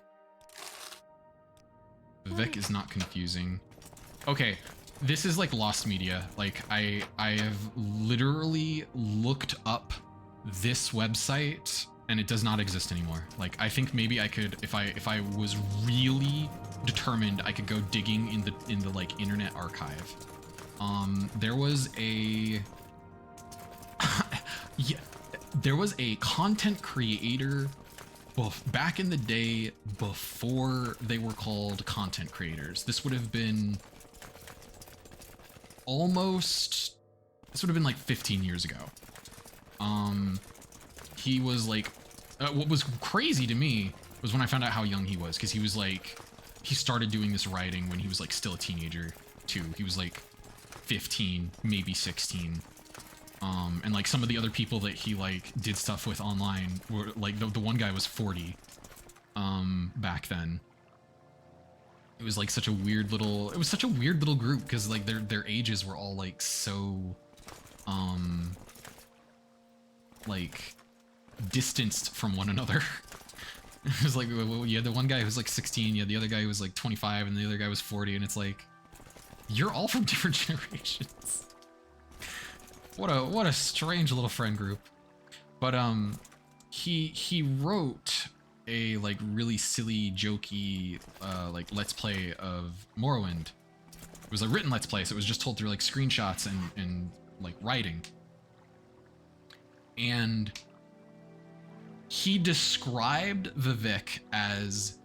Vivek is not confusing. Okay, this is like lost media. Like I have literally looked up this website and it does not exist anymore. Like I think maybe I could, if I was really determined, I could go digging in the like internet archive. There was a yeah, there was a content creator back in the day before they were called content creators. This would have been almost, this would have been like 15 years ago. He was like, what was crazy to me was when I found out how young he was, because he was like, he started doing this writing when he was like still a teenager too. He was like 15, maybe 16. And like some of the other people that he like did stuff with online were like, the one guy was 40 back then. It was like such a weird little, it was such a weird little group because like their ages were all like so like distanced from one another. It was like, you had the one guy who was like 16, you had the other guy who was like 25, and the other guy was 40, and it's like, you're all from different generations. What a strange little friend group. But he wrote a like really silly, jokey like let's play of Morrowind. It was a written let's play, so it was just told through like screenshots and like writing. And he described Vivek as,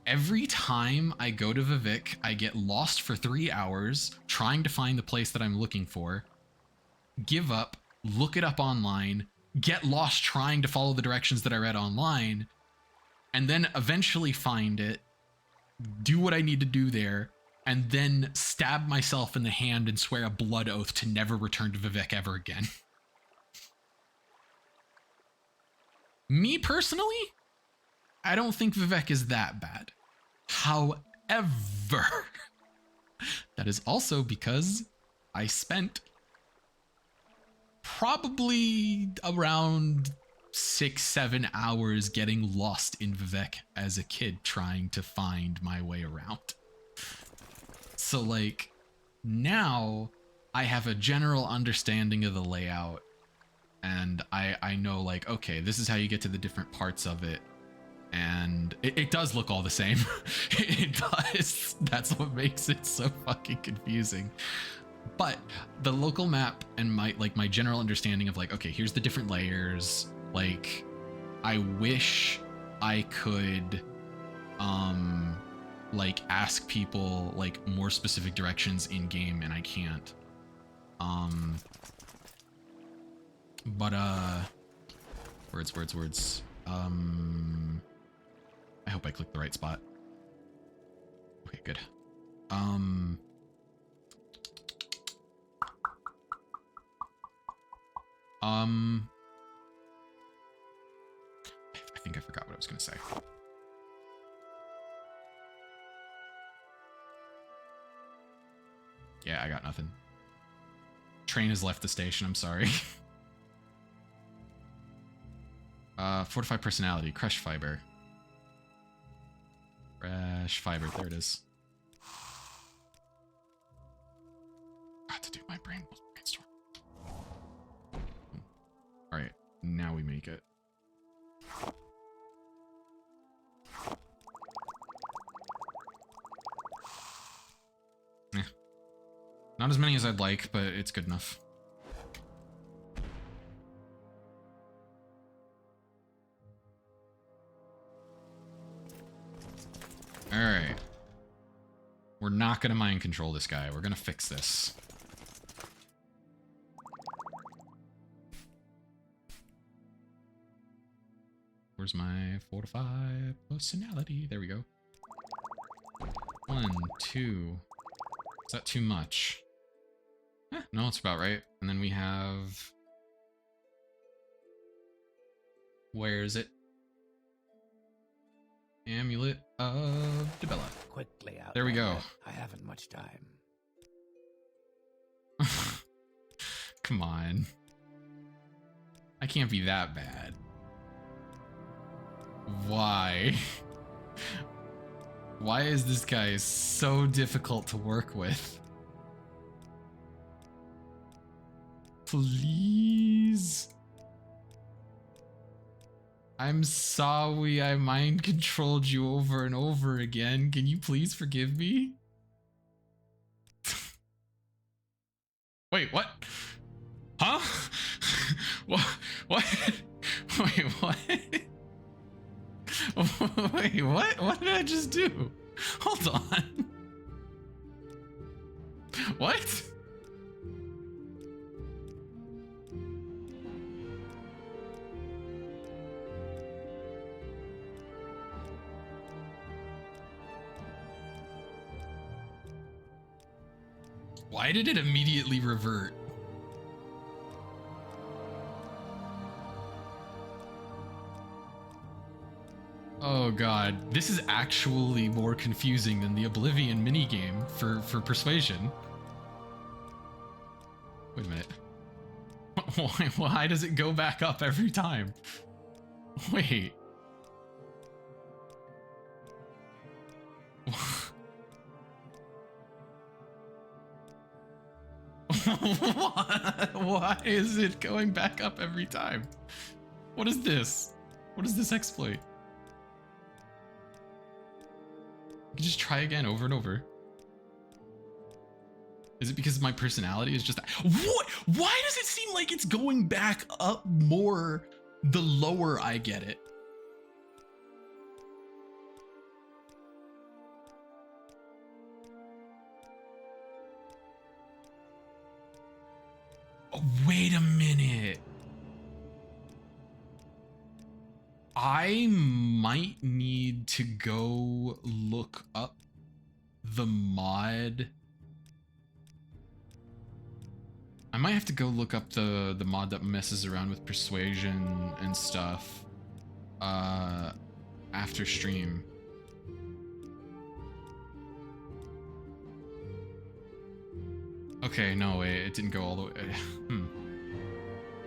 every time I go to Vivek, I get lost for 3 hours trying to find the place that I'm looking for, give up, look it up online, get lost trying to follow the directions that I read online, and then eventually find it, do what I need to do there, and then stab myself in the hand and swear a blood oath to never return to Vivek ever again. Me personally, I don't think Vivek is that bad. However, that is also because I spent probably around 6-7 hours getting lost in Vivek as a kid trying to find my way around. So like now I have a general understanding of the layout, and I know like, okay, this is how you get to the different parts of it. And it does look all the same. It does. That's what makes it so fucking confusing. But the local map and my general understanding of like, okay, here's the different layers. Like, I wish I could like ask people like more specific directions in game, and I can't. But words. hope I clicked the right spot. Okay, good. I think I forgot what I was gonna say. Yeah, I got nothing. Train has left the station, I'm sorry. Fortify personality, crush fiber. Crush fiber, there it is. Got to do my brainstorm. Alright, now we make it. Not as many as I'd like, but it's good enough. Alright. We're not gonna mind control this guy. We're gonna fix this. Where's my fortify personality? There we go. 1, 2. Is that too much? No, it's about right. And then we have... Where is it? Amulet of Debella. Quickly out. There we go. I haven't much time. Come on. I can't be that bad. Why? Why is this guy so difficult to work with? Please. I'm sorry I mind controlled you over and over again. Can you please forgive me? Wait, what? Huh? What? What? Wait, what? Wait, what? What did I just do? Hold on. What? Why did it immediately revert? Oh god, this is actually more confusing than the Oblivion minigame for Persuasion. Wait a minute. Why does it go back up every time? Wait. Why is it going back up every time? What is this? What is this exploit? You can just try again over and over. Is it because my personality is just that? What? Why does it seem like it's going back up more the lower I get it? Oh, wait a minute. I might need to go look up the mod. I might have to go look up the mod that messes around with persuasion and stuff after stream. Okay, no, wait, it didn't go all the way.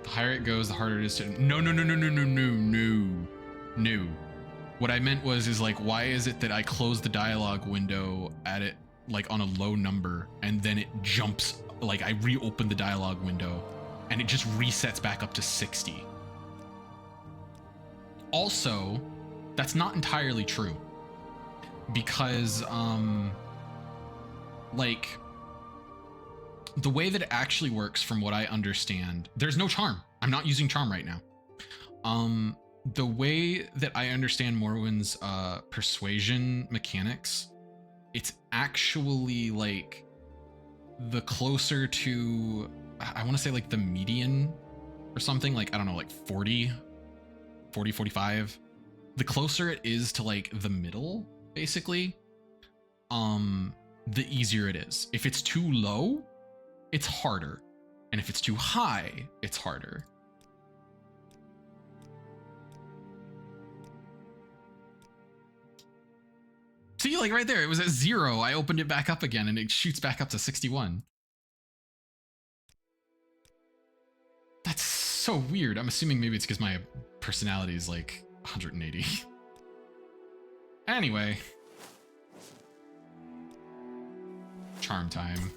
The higher it goes, the harder it is to... No. What I meant was like, why is it that I close the dialogue window at it, like, on a low number, and then it jumps, like, I reopen the dialogue window, and it just resets back up to 60. Also, that's not entirely true. Because, like... the way that it actually works, from what I understand, there's no charm. I'm not using charm right now. The way that I understand Morrowind's persuasion mechanics, it's actually like the closer to, I want to say like the median or something, like, I don't know, like 40, 45. the closer it is to like the middle, basically, the easier it is. If it's too low, it's harder. And if it's too high, it's harder. See, like right there, it was at 0. I opened it back up again and it shoots back up to 61. That's so weird. I'm assuming maybe it's because my personality is like 180. Anyway. Charm time.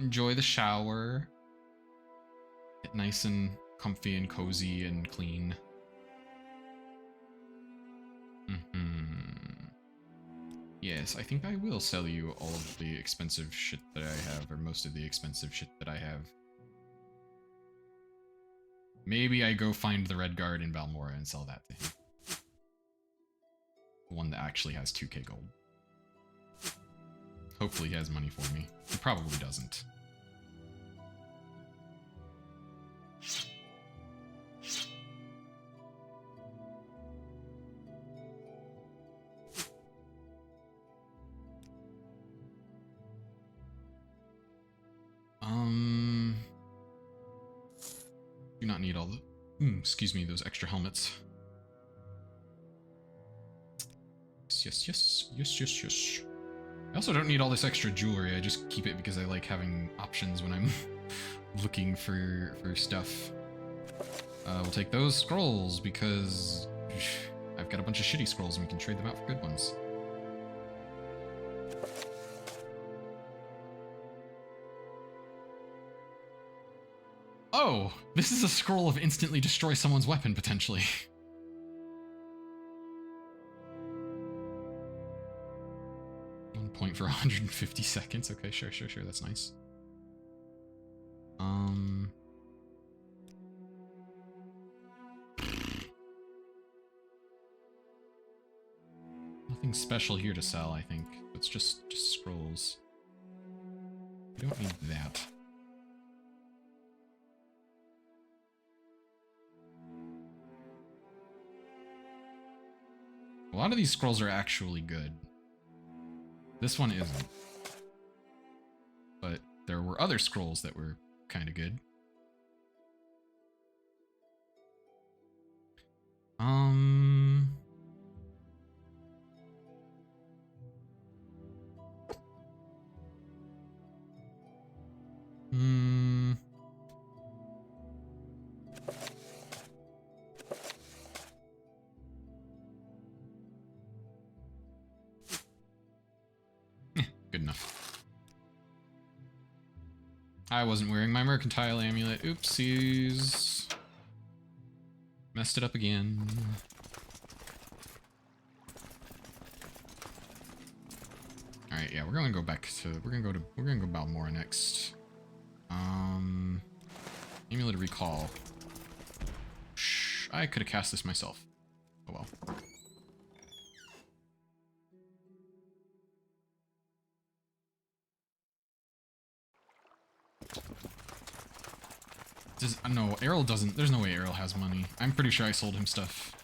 Enjoy the shower. Get nice and comfy and cozy and clean. Yes, I think I will sell you all of the expensive shit that I have, or most of the expensive shit that I have. Maybe I go find the Red Guard in Balmora and sell that to him. The one that actually has 2k gold. Hopefully he has money for me. He probably doesn't. Do not need all the... excuse me, those extra helmets. Yes. I also don't need all this extra jewelry. I just keep it because I like having options when I'm looking for stuff. We'll take those scrolls because I've got a bunch of shitty scrolls and we can trade them out for good ones. Oh, this is a scroll of instantly destroy someone's weapon, potentially. One point for 150 seconds. Okay, sure, that's nice. Nothing special here to sell, I think. It's just scrolls. We don't need that. A lot of these scrolls are actually good. This one isn't. But there were other scrolls that were kind of good. Good enough. I wasn't wearing my mercantile amulet. Oopsies. Messed it up again. Alright, yeah, we're gonna go back to we're gonna go Balmora next. Amulet of Recall. Shh, I could have cast this myself. Oh well. No, Errol doesn't. There's no way Errol has money. I'm pretty sure I sold him stuff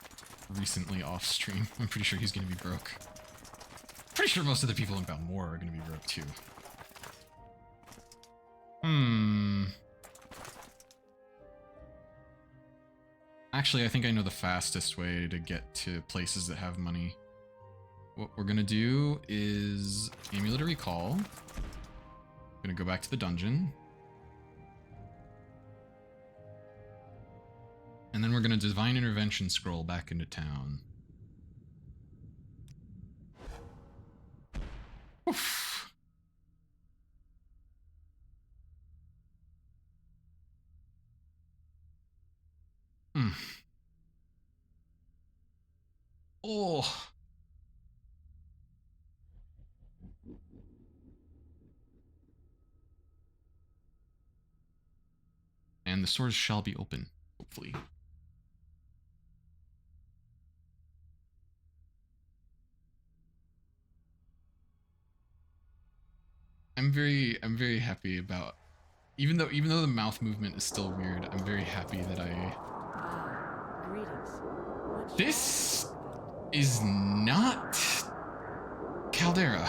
recently off stream. I'm pretty sure he's gonna be broke. Pretty sure most of the people in Balmora are gonna be broke too. Actually, I think I know the fastest way to get to places that have money. What we're gonna do is Amulet of Recall. I'm gonna go back to the dungeon. And then we're gonna Divine Intervention scroll back into town. Oof. Oh. And the stores shall be open, hopefully. I'm very happy about, even though the mouth movement is still weird, I'm very happy that I This is not Caldera.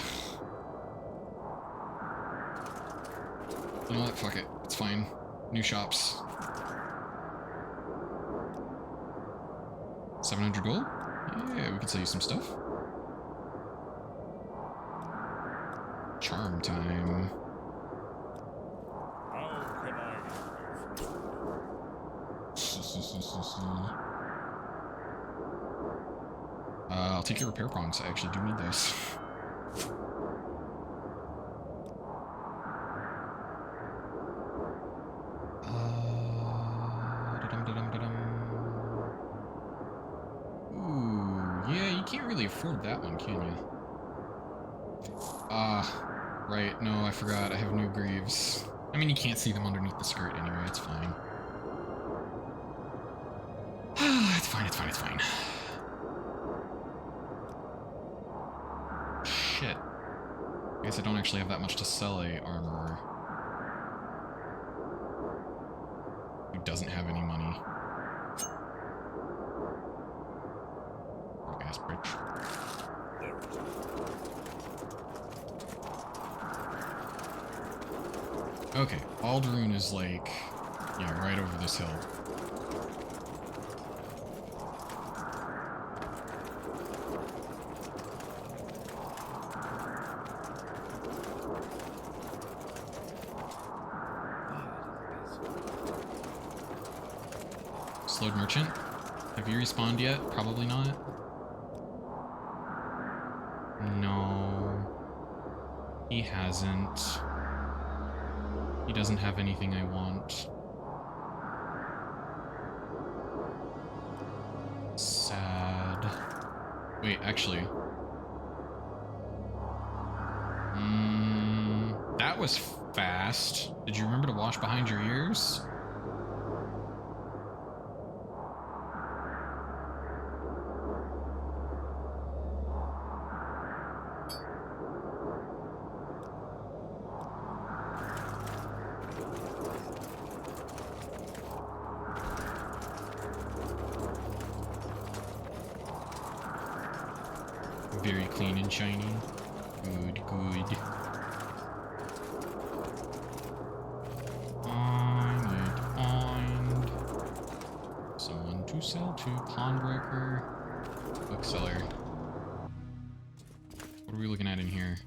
You know what? Fuck it. It's fine. New shops. 700 gold? Yeah, we can sell you some stuff. Charm time. I'll take your repair prongs. I actually do need those. Ooh, yeah, you can't really afford that one, can you? Right. No, I forgot. I have new greaves. I mean, you can't see them underneath the skirt anyway. It's fine. It's fine, it's fine, it's fine. Shit. I guess I don't actually have that much to sell a armorer who doesn't have any money. Poor gas bridge. Okay, Aldrune is like, yeah, right over this hill. Slowed merchant. Have you respawned yet? Probably not. No. He hasn't. He doesn't have anything I want. Sad. Wait, actually. That was fast. Did you remember to wash behind your ears? Very clean and shiny. Good, good. I need find someone to sell to. Pawnbroker. Bookseller. What are we looking at in here?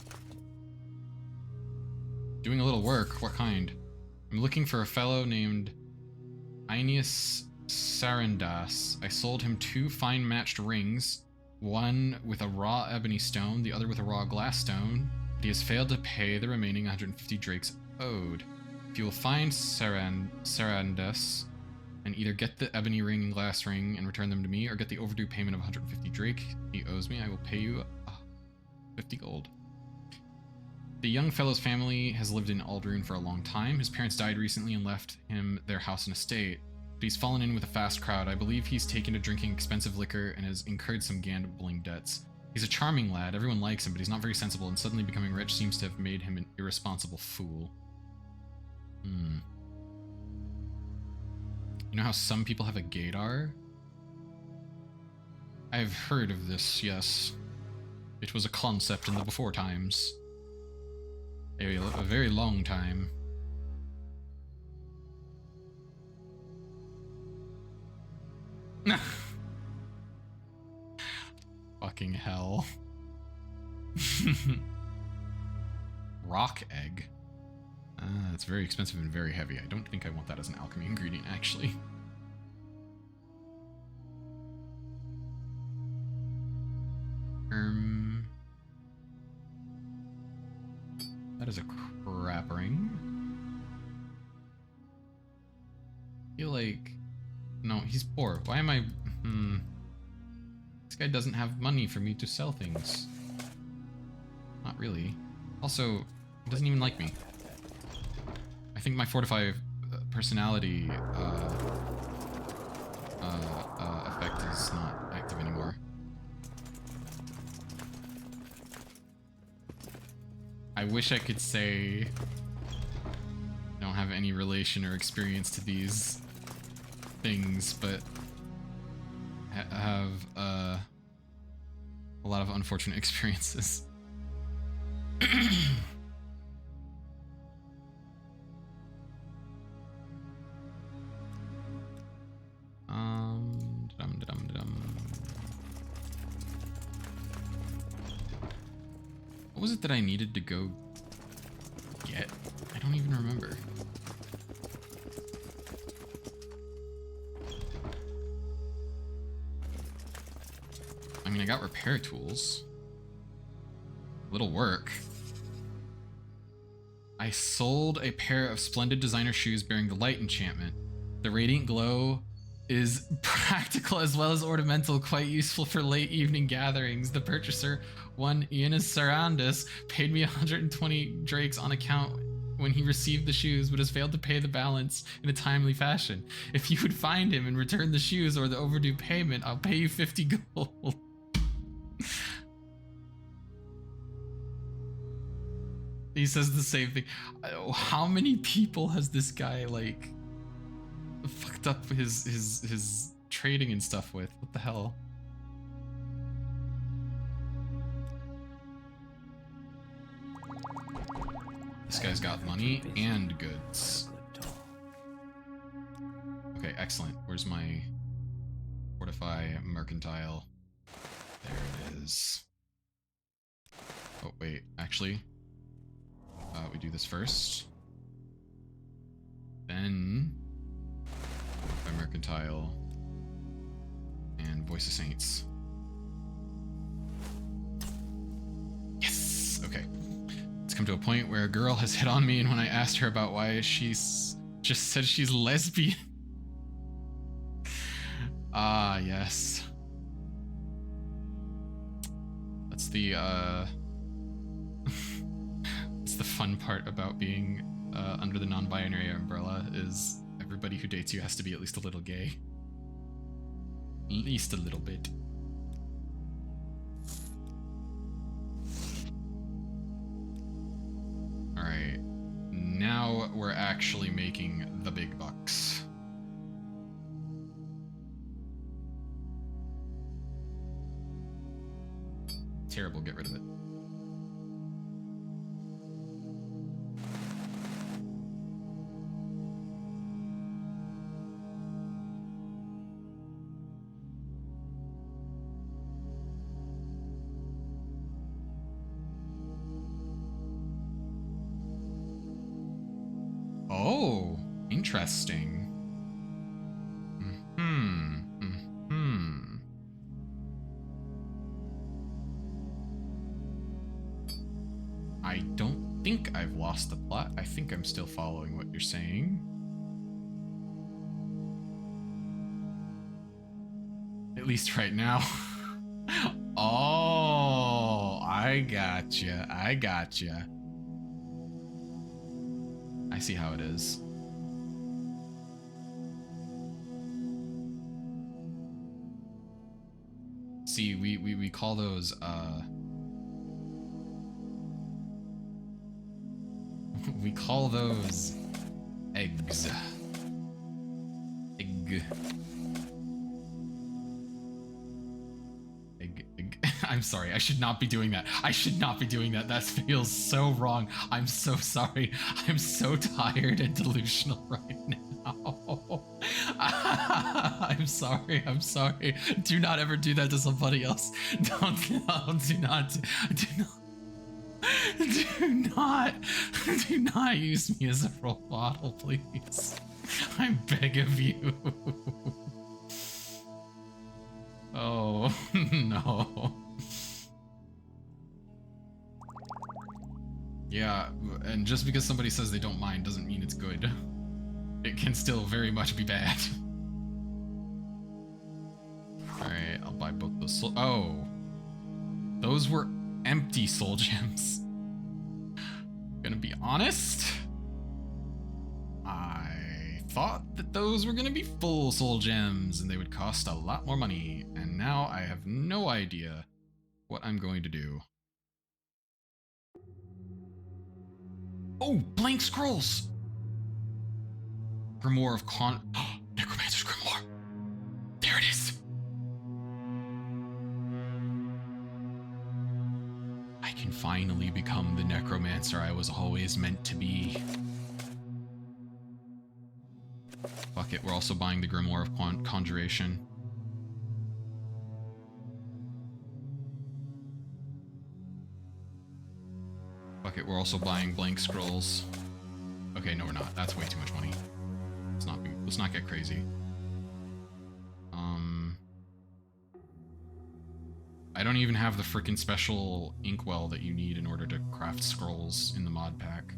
Doing a little work. What kind? I'm looking for a fellow named Aeneas Sarandas. I sold him 2 fine matched rings. One with a raw ebony stone, the other with a raw glass stone, but he has failed to pay the remaining 150 drakes owed. If you will find Sarandas and either get the ebony ring and glass ring and return them to me, or get the overdue payment of 150 drake he owes me, I will pay you 50 gold. The young fellow's family has lived in Aldrune for a long time. His parents died recently and left him their house and estate. But he's fallen in with a fast crowd. I believe he's taken to drinking expensive liquor and has incurred some gambling debts. He's a charming lad, everyone likes him, but he's not very sensible, and suddenly becoming rich seems to have made him an irresponsible fool. You know how some people have a gaydar? I've heard of this, yes. It was a concept in the before times. A very long time. Fucking hell. Rock egg. It's very expensive and very heavy. I don't think I want that as an alchemy ingredient, actually. That is a crap ring. I feel like... No, he's poor. Why am I... This guy doesn't have money for me to sell things. Not really. Also, he doesn't even like me. I think my Fortify personality effect is not active anymore. I wish I could say I don't have any relation or experience to these things, but a lot of unfortunate experiences. What was it that I needed to go get? I don't even remember. I mean, I got repair tools. Little work. I sold a pair of splendid designer shoes bearing the light enchantment. The radiant glow is practical as well as ornamental, quite useful for late evening gatherings. The purchaser, one Ioannis Sarandis, paid me 120 drakes on account when he received the shoes, but has failed to pay the balance in a timely fashion. If you would find him and return the shoes or the overdue payment, I'll pay you 50 gold. He says the same thing. How many people has this guy, like, fucked up his trading and stuff with? What the hell? This guy's got money and goods. Okay, excellent. Where's my fortify mercantile? There it is. Oh, wait, actually, we do this first. Then by mercantile and voice of saints. Yes. Okay. It's come to a point where a girl has hit on me, and when I asked her about why, she's just said she's lesbian. Ah, yes. That's the it's the fun part about being under the non-binary umbrella, is everybody who dates you has to be at least a little gay. At least a little bit. Alright. Now we're actually making the big bucks. Terrible, get rid of it. Oh, interesting. I don't think I've lost the plot. I think I'm still following what you're saying. At least right now. Oh, I gotcha. I gotcha. I see how it is. See, we call those we call those eggs. Egg. I'm sorry, I should not be doing that. I should not be doing that. That feels so wrong. I'm so sorry. I'm so tired and delusional right now. I'm sorry. I'm sorry. Do not ever do that to somebody else. Do not use me as a role model, please. I beg of you. Oh, no. Yeah, and just because somebody says they don't mind doesn't mean it's good. It can still very much be bad. Alright, I'll buy both those soul— oh. Those were empty soul gems. Gonna be honest, I thought that those were gonna be full soul gems and they would cost a lot more money, and now I have no idea what I'm going to do. Oh, blank scrolls! Grimoire of Necromancer's Grimoire. There it is. can finally become the necromancer I was always meant to be. Fuck it, we're also buying the Grimoire of Conjuration. Fuck it, we're also buying blank scrolls. Okay, no we're not. That's way too much money. Let's not get crazy. I don't even have the freaking special inkwell that you need in order to craft scrolls in the mod pack.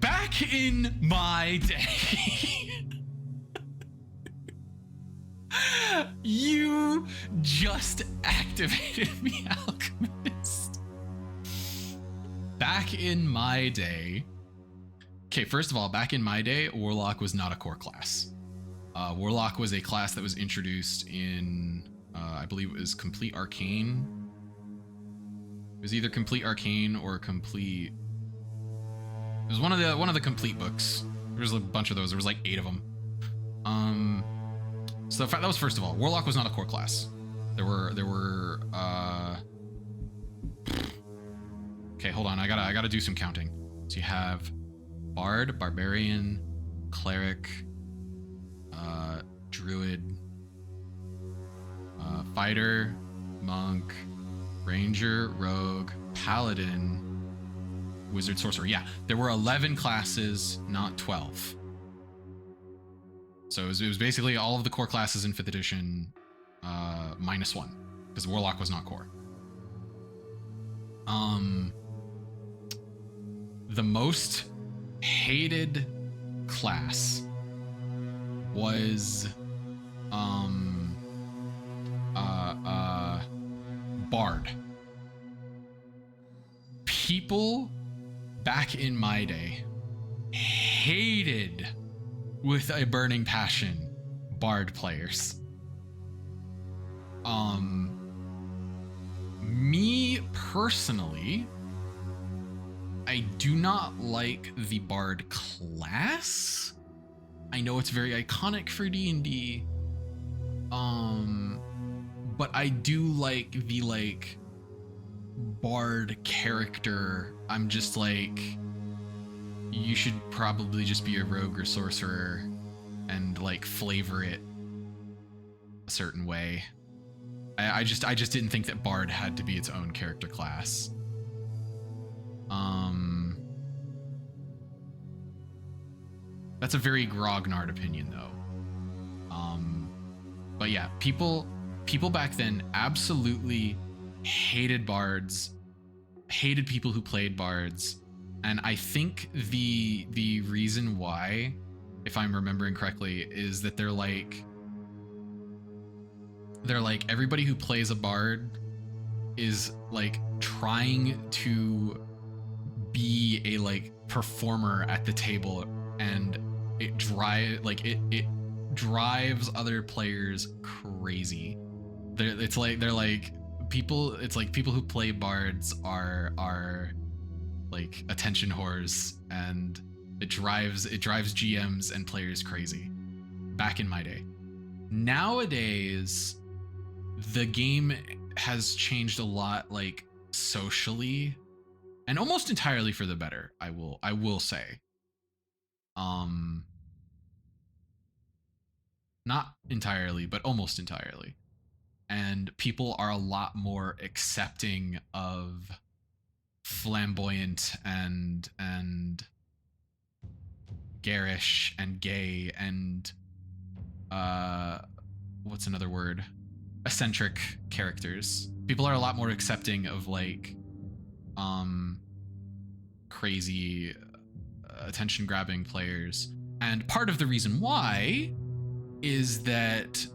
Back in my day, you just activated me, Alchemist. Back in my day, okay, first of all, back in my day, Warlock was not a core class. Warlock was a class that was introduced in, I believe it was Complete Arcane. It was either Complete Arcane or Complete. It was one of the complete books. There was a bunch of those. There was like 8 of them. So that was first of all. Warlock was not a core class. There were. Okay, hold on. I gotta do some counting. So you have Bard, Barbarian, Cleric, Druid, Fighter, Monk, Ranger, Rogue, Paladin, Wizard, Sorcerer. Yeah, there were 11 classes, not 12. So it was basically all of the core classes in 5th edition minus 1, because Warlock was not core. The most hated class was Bard. People back in my day hated with a burning passion Bard players. Me personally, I do not like the Bard class. I know it's very iconic for D&D. But I do like the Bard character. I'm just like, you should probably just be a rogue or sorcerer and flavor it a certain way. I just didn't think that Bard had to be its own character class. That's a very grognard opinion though. But yeah, people back then absolutely hated bards, hated people who played bards, and I think the reason why, if I'm remembering correctly, is that they're like everybody who plays a bard is trying to be a performer at the table, and it drives other players crazy. People who play bards are attention whores, and it drives GMs and players crazy. Back in my day. Nowadays, the game has changed a lot, socially, and almost entirely for the better. I will say. Not entirely, but almost entirely. And people are a lot more accepting of flamboyant and garish and gay and what's another word? Eccentric characters. People are a lot more accepting of crazy attention grabbing players. And part of the reason why is that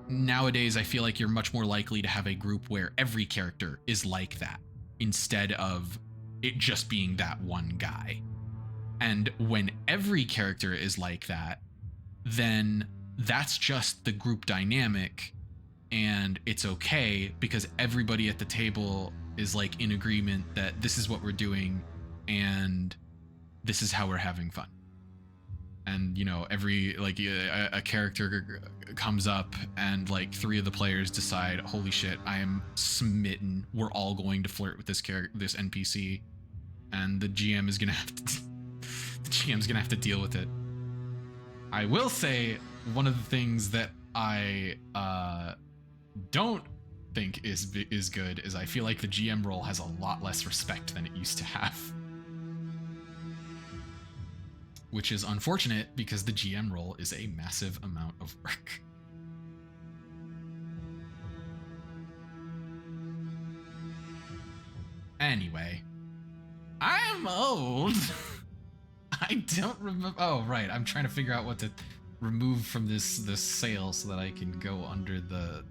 nowadays I feel like you're much more likely to have a group where every character is like that, instead of it just being that one guy. And when every character is like that, then that's just the group dynamic, and it's okay because everybody at the table is like in agreement that this is what we're doing and this is how we're having fun. And you know, every like a character comes up and like 3 of the players decide, holy shit, I am smitten, we're all going to flirt with this character, this NPC, and the GM is gonna have to the GM's gonna have to deal with it. I will say one of the things that I don't think is good is I feel like the GM role has a lot less respect than it used to have, which is unfortunate because the GM role is a massive amount of work. Anyway, I'm old. I don't remember. Oh, right. I'm trying to figure out what to remove from this sail so that I can go under the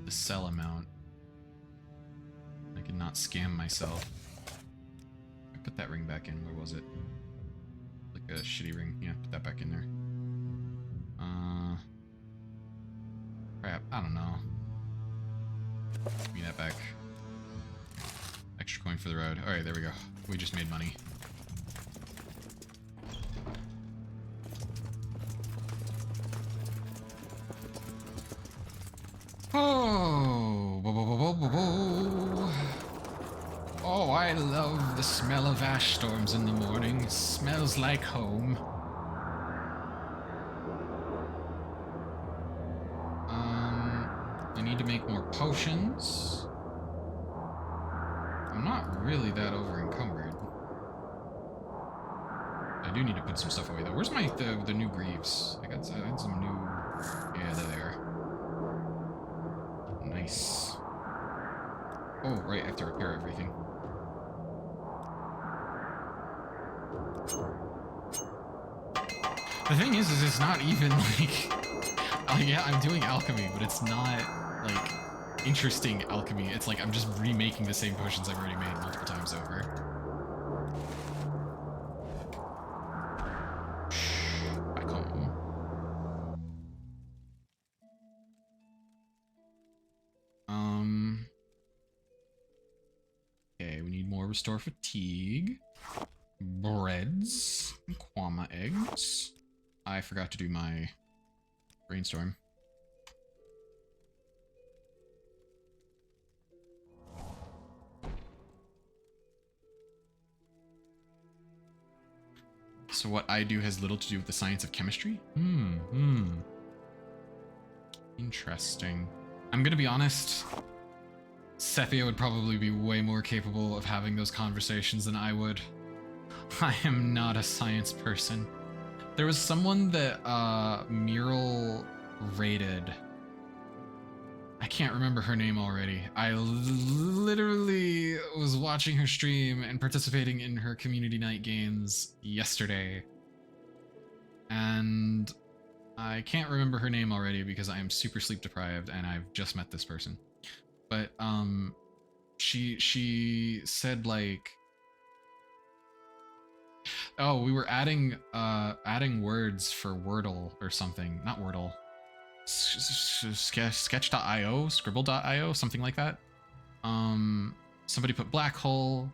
sell amount. I can not scam myself. I put that ring back in. Where was it? Like a shitty ring. Yeah, put that back in there. Crap. I don't know. Give me that back. Extra coin for the road. Alright, there we go. We just made money. Oh, oh, I love the smell of ash storms in the morning. It smells like home. I need to make more potions. I'm not really that over encumbered. I do need to put some stuff away though. Where's my the new greaves? I had some new. Yeah, they're there. Nice. Oh, right, I have to repair everything. The thing is it's not even like... yeah, I'm doing alchemy, but it's not, like, interesting alchemy. It's like I'm just remaking the same potions I've already made multiple times over. Back home. Okay, we need more restore fatigue. Breads. Quama eggs. I forgot to do my brainstorm. So what I do has little to do with the science of chemistry? Interesting. I'm gonna be honest, Sepia would probably be way more capable of having those conversations than I would. I am not a science person. There was someone that Mural rated. I can't remember her name already. I literally was watching her stream and participating in her community night games yesterday. And I can't remember her name already because I am super sleep deprived and I've just met this person. But she said like, oh, we were adding words for Wordle or something. Not Wordle. Sketch.io, scribble.io, something like that. Somebody put black hole.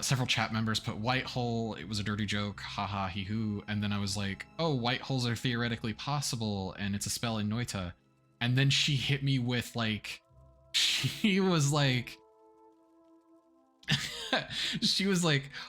Several chat members put white hole. It was a dirty joke. Haha, hee hoo. And then I was like, oh, white holes are theoretically possible, and it's a spell in Noita. And then she hit me with like, she was like,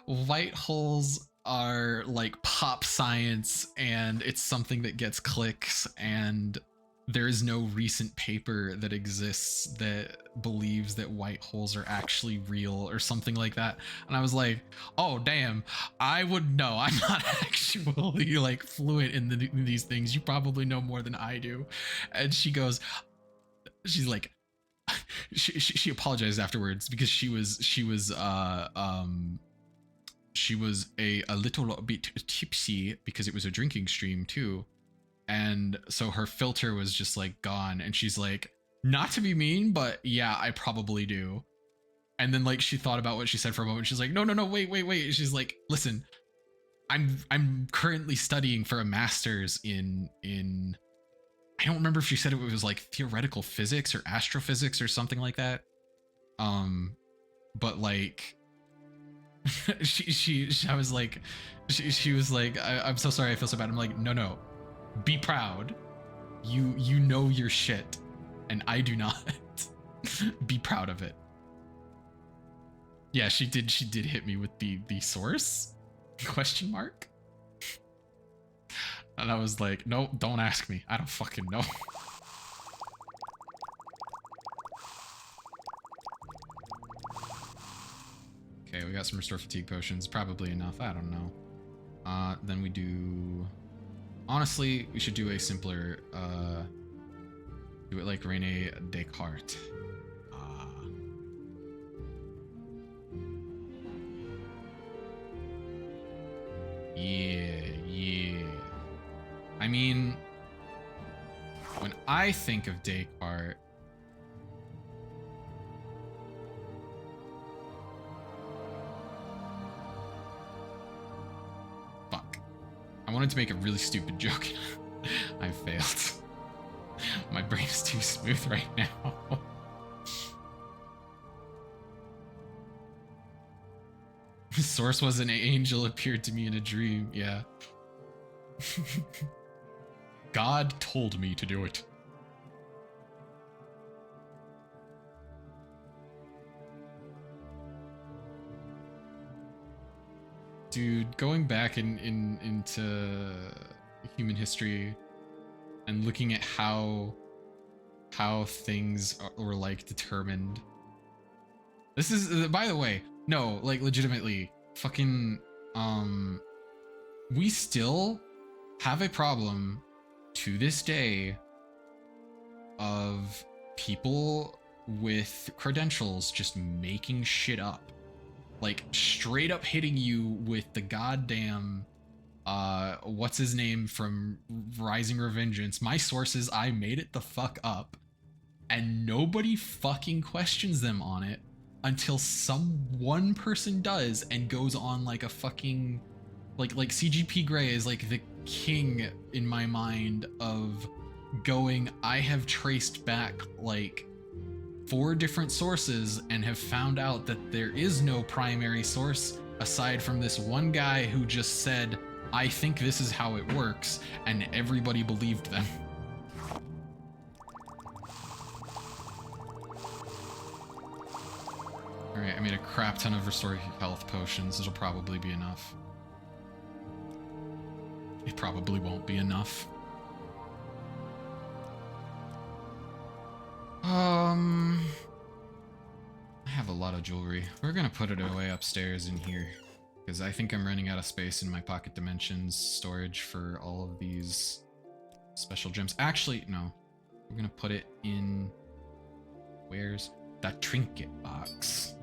white holes are like pop science and it's something that gets clicks, and there is no recent paper that exists that believes that white holes are actually real or something like that. And I was like, oh damn, I would know. I'm not actually like fluent in these things. You probably know more than I do. And she goes, she's like, she apologized afterwards because she was a little bit tipsy because it was a drinking stream too, and so her filter was just like gone, and she's like, not to be mean, but yeah, I probably do. And then like she thought about what she said for a moment. She's like, no, wait. She's like, listen, I'm currently studying for a master's in I don't remember if she said it was like theoretical physics or astrophysics or something like that. But like, I was like, she was like, I'm so sorry, I feel so bad. I'm like, no, be proud. You know your shit, and I do not. Be proud of it. Yeah, she did hit me with the source? Question mark? And I was like, no, don't ask me. I don't fucking know. Okay, we got some restore fatigue potions. Probably enough. I don't know. Then we do... Honestly, we should do a simpler... do it like Rene Descartes. Yeah. I mean, when I think of Descartes, fuck. I wanted to make a really stupid joke. I failed. My brain is too smooth right now. The source was an angel appeared to me in a dream. Yeah. God told me to do it. Dude, going back into human history and looking at how things were like determined. This is, by the way, no, like legitimately, fucking, we still have a problem to this day of people with credentials just making shit up. Like straight up hitting you with the goddamn, what's his name from Rising Revengeance. My sources, I made it the fuck up. And nobody fucking questions them on it until one person does and goes on like a fucking, like CGP Grey is like the king in my mind of going, I have traced back like 4 different sources and have found out that there is no primary source aside from this one guy who just said, I think this is how it works, and everybody believed them. Alright, I made a crap ton of restore health potions. It'll probably be enough. It probably won't be enough. I have a lot of jewelry. We're gonna put it away upstairs in here, because I think I'm running out of space in my pocket dimensions storage for all of these special gems. Actually, no. We're gonna put it in... Where's that trinket box?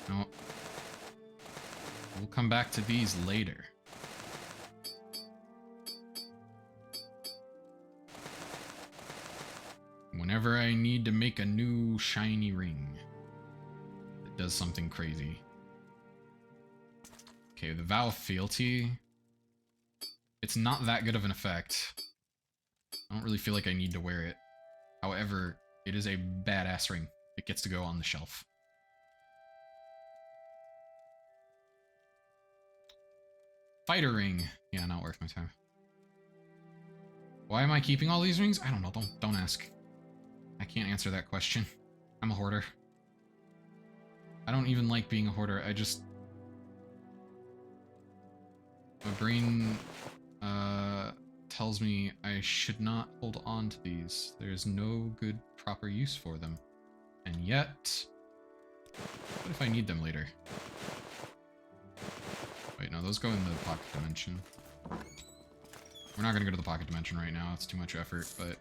No. We'll come back to these later. Whenever I need to make a new shiny ring that does something crazy. Okay, the Vow of Fealty. It's not that good of an effect. I don't really feel like I need to wear it. However, it is a badass ring. It gets to go on the shelf. Fighter ring. Yeah, not worth my time. Why am I keeping all these rings? I don't know. Don't ask. I can't answer that question. I'm a hoarder. I don't even like being a hoarder. I just... My brain tells me I should not hold on to these. There's no good proper use for them. And yet... What if I need them later? Wait, no, those go in the pocket dimension. We're not gonna go to the pocket dimension right now. It's too much effort, but...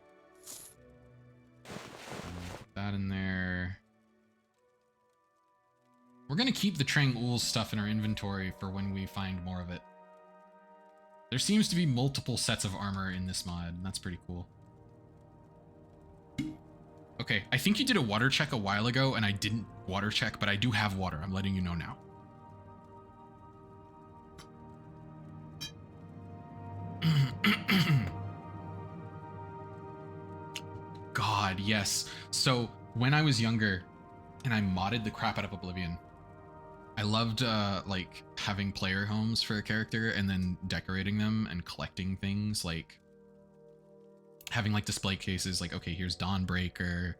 Put that in there. We're gonna keep the Trang-Ul's stuff in our inventory for when we find more of it. There seems to be multiple sets of armor in this mod, and that's pretty cool. Okay, I think you did a water check a while ago, and I didn't water check, but I do have water. I'm letting you know now. God, yes. So when I was younger and I modded the crap out of Oblivion, I loved like having player homes for a character and then decorating them and collecting things, like having like display cases, like, okay, here's Dawnbreaker,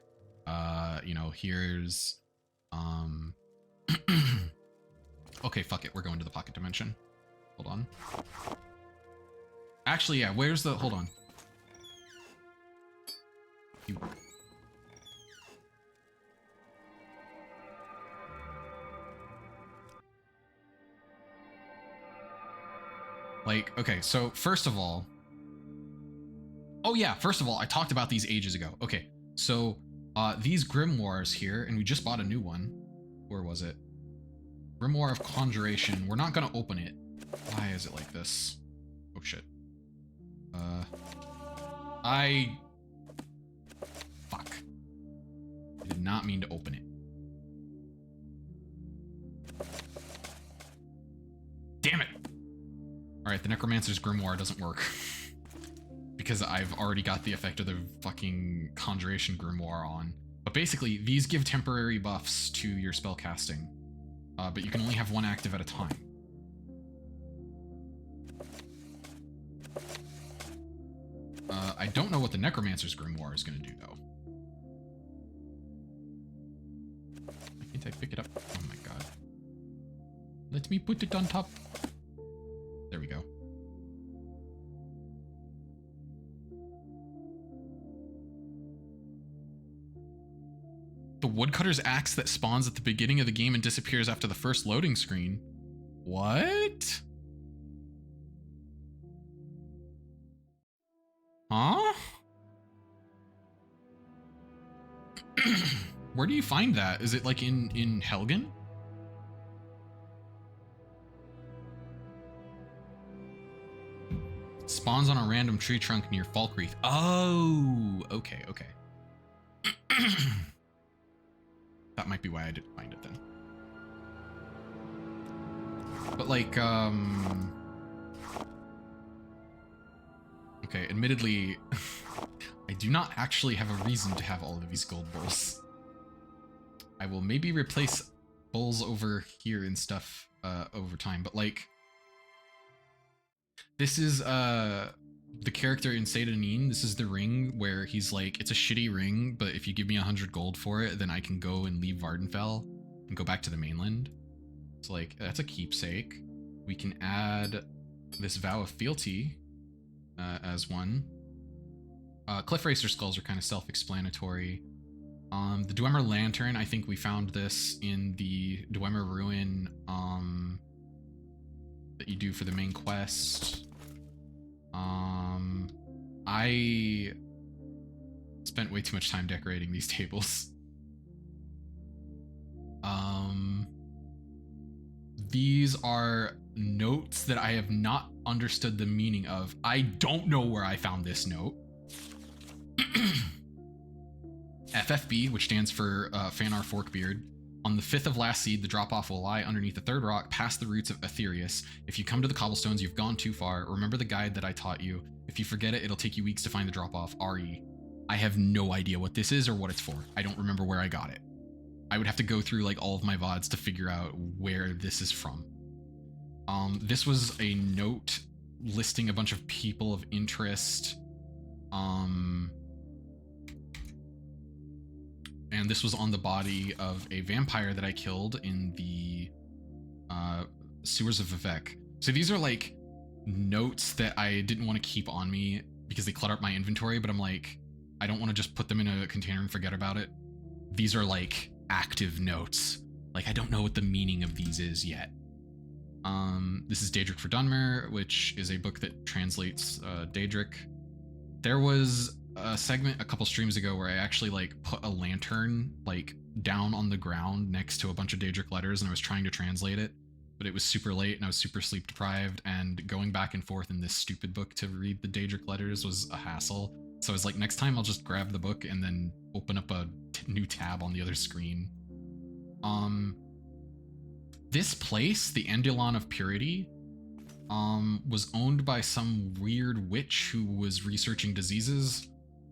you know, here's okay, fuck it, we're going to the pocket dimension. Hold on. Actually, yeah, where's the, hold on. You. Like, okay, so first of all, oh yeah, first of all, I talked about these ages ago. Okay, so these grimoires here, and we just bought a new one. Where was it? Grimoire of Conjuration. We're not gonna open it. Why is it like this? Oh shit. Fuck. I did not mean to open it. Damn it! Alright, the Necromancer's Grimoire doesn't work. Because I've already got the effect of the fucking Conjuration Grimoire on. But basically, these give temporary buffs to your spell casting. But you can only have one active at a time. I don't know what the Necromancer's Grimoire is going to do, though. Why can't I pick it up? Oh my god. Let me put it on top. There we go. The woodcutter's axe that spawns at the beginning of the game and disappears after the first loading screen. What? Huh? Where do you find that? Is it like in Helgen? It spawns on a random tree trunk near Falkreath. Oh, okay, okay. That might be why I didn't find it then. But like, okay, admittedly, I do not actually have a reason to have all of these gold bowls. I will maybe replace bowls over here and stuff over time, but like, this is the character in Seyda-Neen. This is the ring where he's like, it's a shitty ring, but if you give me 100 gold for it, then I can go and leave Vardenfell and go back to the mainland. So like, that's a keepsake. We can add this Vow of Fealty as one. Cliff Racer skulls are kind of self-explanatory. The Dwemer Lantern, I think we found this in the Dwemer Ruin that you do for the main quest. I spent way too much time decorating these tables. These are notes that I have not understood the meaning of. I don't know where I found this note. FFB, which stands for Fanar Forkbeard. On the 5th of last seed, the drop-off will lie underneath the 3rd rock, past the roots of Aetherius. If you come to the cobblestones, you've gone too far. Remember the guide that I taught you. If you forget it, it'll take you weeks to find the drop-off. RE. I have no idea what this is or what it's for. I don't remember where I got it. I would have to go through like all of my VODs to figure out where this is from. This was a note listing a bunch of people of interest. And this was on the body of a vampire that I killed in the sewers of Vivek. So these are like notes that I didn't want to keep on me because they clutter up my inventory, but I'm like, I don't want to just put them in a container and forget about it. These are like active notes. Like, I don't know what the meaning of these is yet. This is Daedric for Dunmer, which is a book that translates Daedric. There was a segment a couple streams ago where I actually like put a lantern like down on the ground next to a bunch of Daedric letters and I was trying to translate it, but it was super late and I was super sleep deprived, and going back and forth in this stupid book to read the Daedric letters was a hassle. So I was like, next time I'll just grab the book and then open up a new tab on the other screen. This place, the Andilon of Purity, was owned by some weird witch who was researching diseases,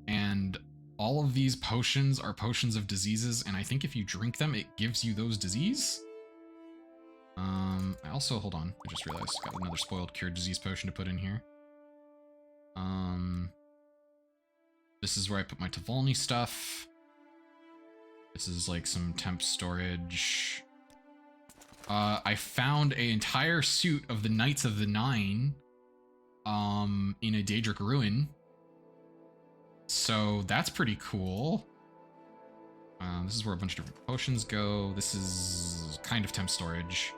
and all of these potions are potions of diseases, and I think if you drink them, it gives you those disease. I also, hold on, I just realized, got another spoiled cured disease potion to put in here. This is where I put my Tvolny stuff. This is like some temp storage. I found an entire suit of the Knights of the Nine in a Daedric ruin. So that's pretty cool. This is where a bunch of different potions go. This is kind of temp storage.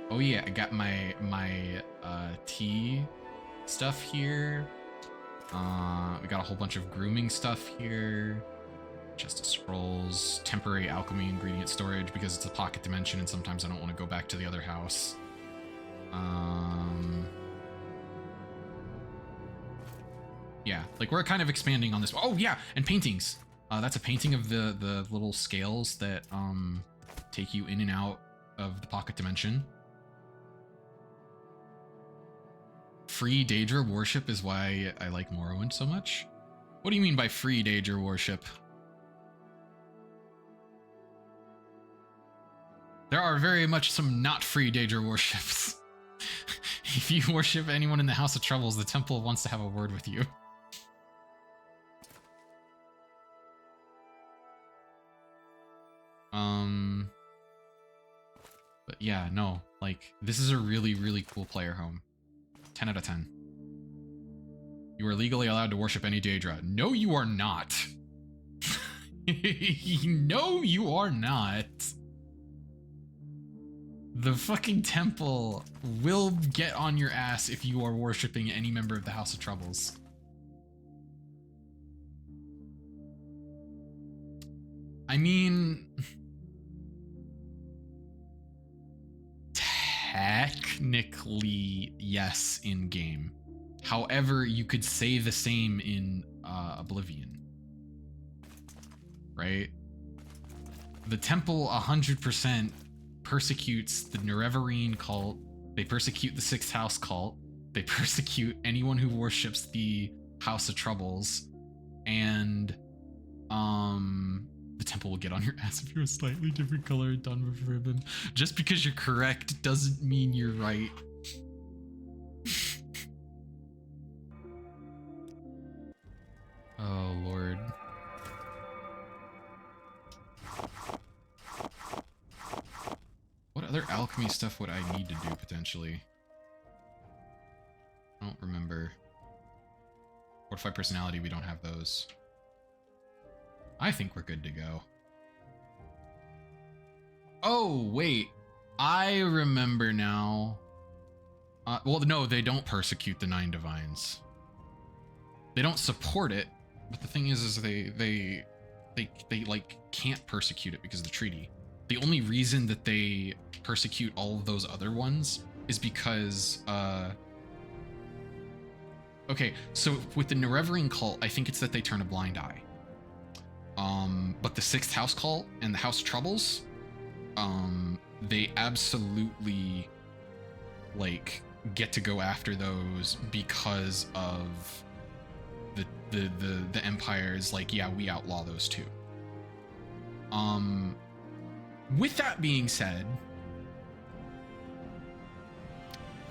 Oh yeah, I got my tea stuff here. We got a whole bunch of grooming stuff here. Chest of scrolls, temporary alchemy ingredient storage because it's a pocket dimension and sometimes I don't want to go back to the other house. Yeah, like we're kind of expanding on this. Oh yeah, and paintings. That's a painting of the little scales that take you in and out of the pocket dimension. Free Daedra worship is why I like Morrowind so much. What do you mean by free Daedra worship? There are very much some not free Daedra worships. If you worship anyone in the House of Troubles, the temple wants to have a word with you. But yeah, no, like, this is a really, really cool player home. 10 out of 10. You are legally allowed to worship any Daedra. No, you are not. No, you are not. The fucking temple will get on your ass if you are worshiping any member of the House of Troubles. I mean, technically, yes, in game. However, you could say the same in Oblivion, right? The temple 100% persecutes the Nerevarine cult. They persecute the Sixth House cult. They persecute anyone who worships the House of Troubles, and the temple will get on your ass if you're a slightly different color done with ribbon. Just because you're correct doesn't mean you're right. Oh, Lord. What other alchemy stuff would I need to do, potentially? I don't remember. Fortified personality, we don't have those. I think we're good to go. Oh, wait. I remember now. Well, no, they don't persecute the Nine Divines. They don't support it, but the thing is they like can't persecute it because of the treaty. The only reason that they persecute all of those other ones is because okay, so with the Nerevarine cult, I think it's that they turn a blind eye. But the Sixth House cult and the House of Troubles, they absolutely like get to go after those because of the Empire's like, yeah, we outlaw those too. With that being said,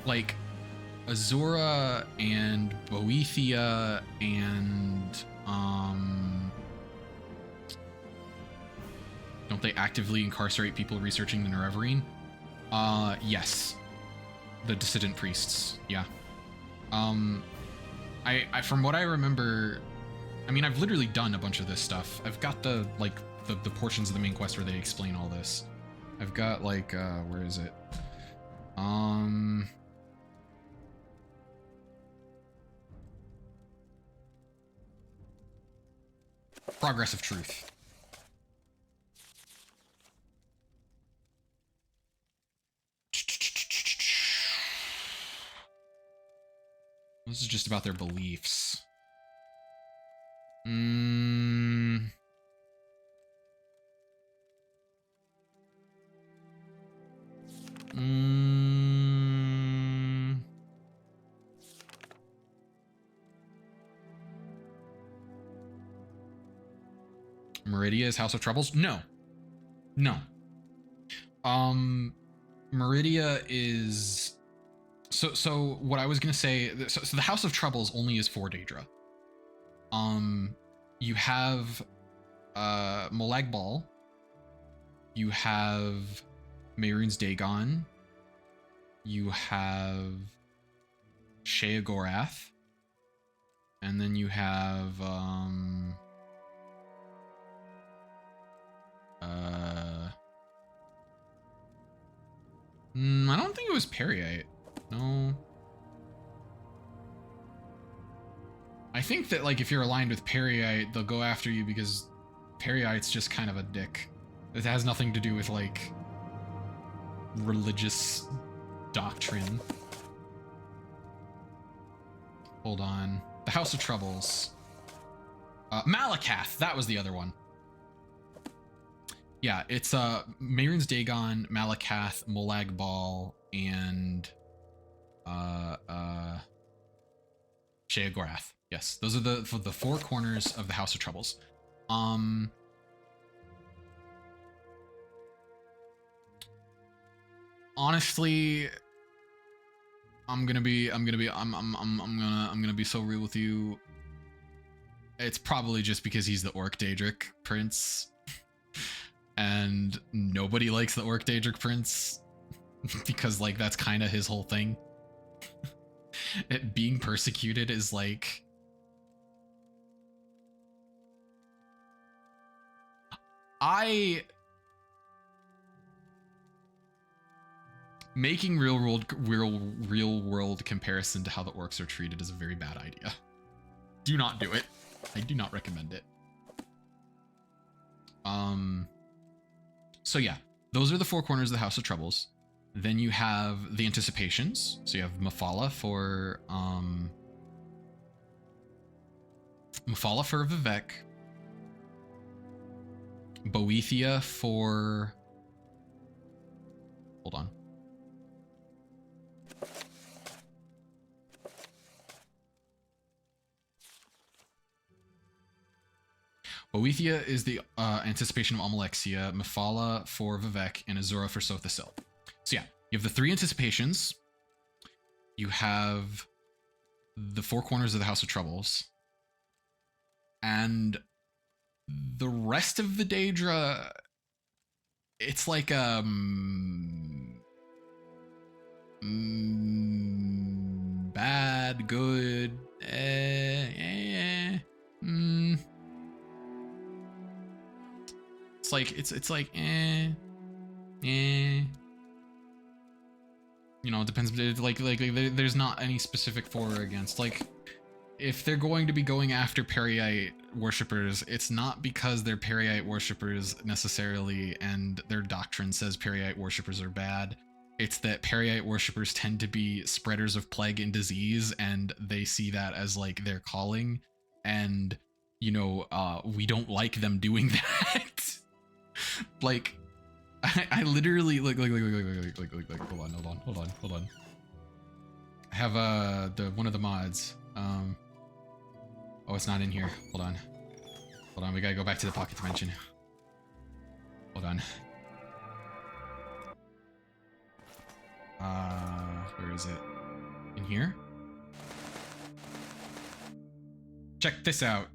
like Azura and Boethia and don't they actively incarcerate people researching the Nerevarine? Yes. The dissident priests, yeah. I from what I remember, I mean, I've literally done a bunch of this stuff. I've got the portions of the main quest where they explain all this. I've got like where is it? Progress of Truth. This is just about their beliefs. Meridia is House of Troubles? No. No. Meridia is... So what I was going to say... So the House of Troubles only is for Daedra. You have Molag Bal. You have Mehrunes Dagon. You have Sheogorath. And then you have I don't think it was Periite. No. I think that, like, if you're aligned with Periite, they'll go after you because Periite's just kind of a dick. It has nothing to do with, like, religious doctrine. Hold on. The House of Troubles. Malakath, that was the other one. Yeah, it's Mehrunes Dagon, Malakath, Molag Bal, and Sheogorath. Yes, those are the four corners of the House of Troubles. Honestly, I'm gonna be so real with you. It's probably just because he's the Orc Daedric Prince. And nobody likes the Orc Daedric Prince because, like, that's kind of his whole thing. Being persecuted is like... Making real world comparison to how the orcs are treated is a very bad idea. Do not do it. I do not recommend it. So yeah, those are the four corners of the House of Troubles. Then you have the Anticipations. So you have Mephala for Vivec. Boethia for... Hold on. Boethia is the Anticipation of Almalexia, Mephala for Vivec, and Azura for Sothasil. So yeah, you have the three Anticipations. You have the four corners of the House of Troubles. And the rest of the Daedra, it's like bad, good, It's like you know, it depends. Like there's not any specific for or against. Like, if they're going to be going after Periite worshippers, it's not because they're Periite worshippers necessarily and their doctrine says Periite worshippers are bad. It's that Periite worshippers tend to be spreaders of plague and disease, and they see that as like their calling. And, you know, we don't like them doing that. Like, I literally hold on. I have one of the mods. Oh, it's not in here. Hold on, we gotta go back to the pocket dimension. Hold on. Where is it? In here? Check this out.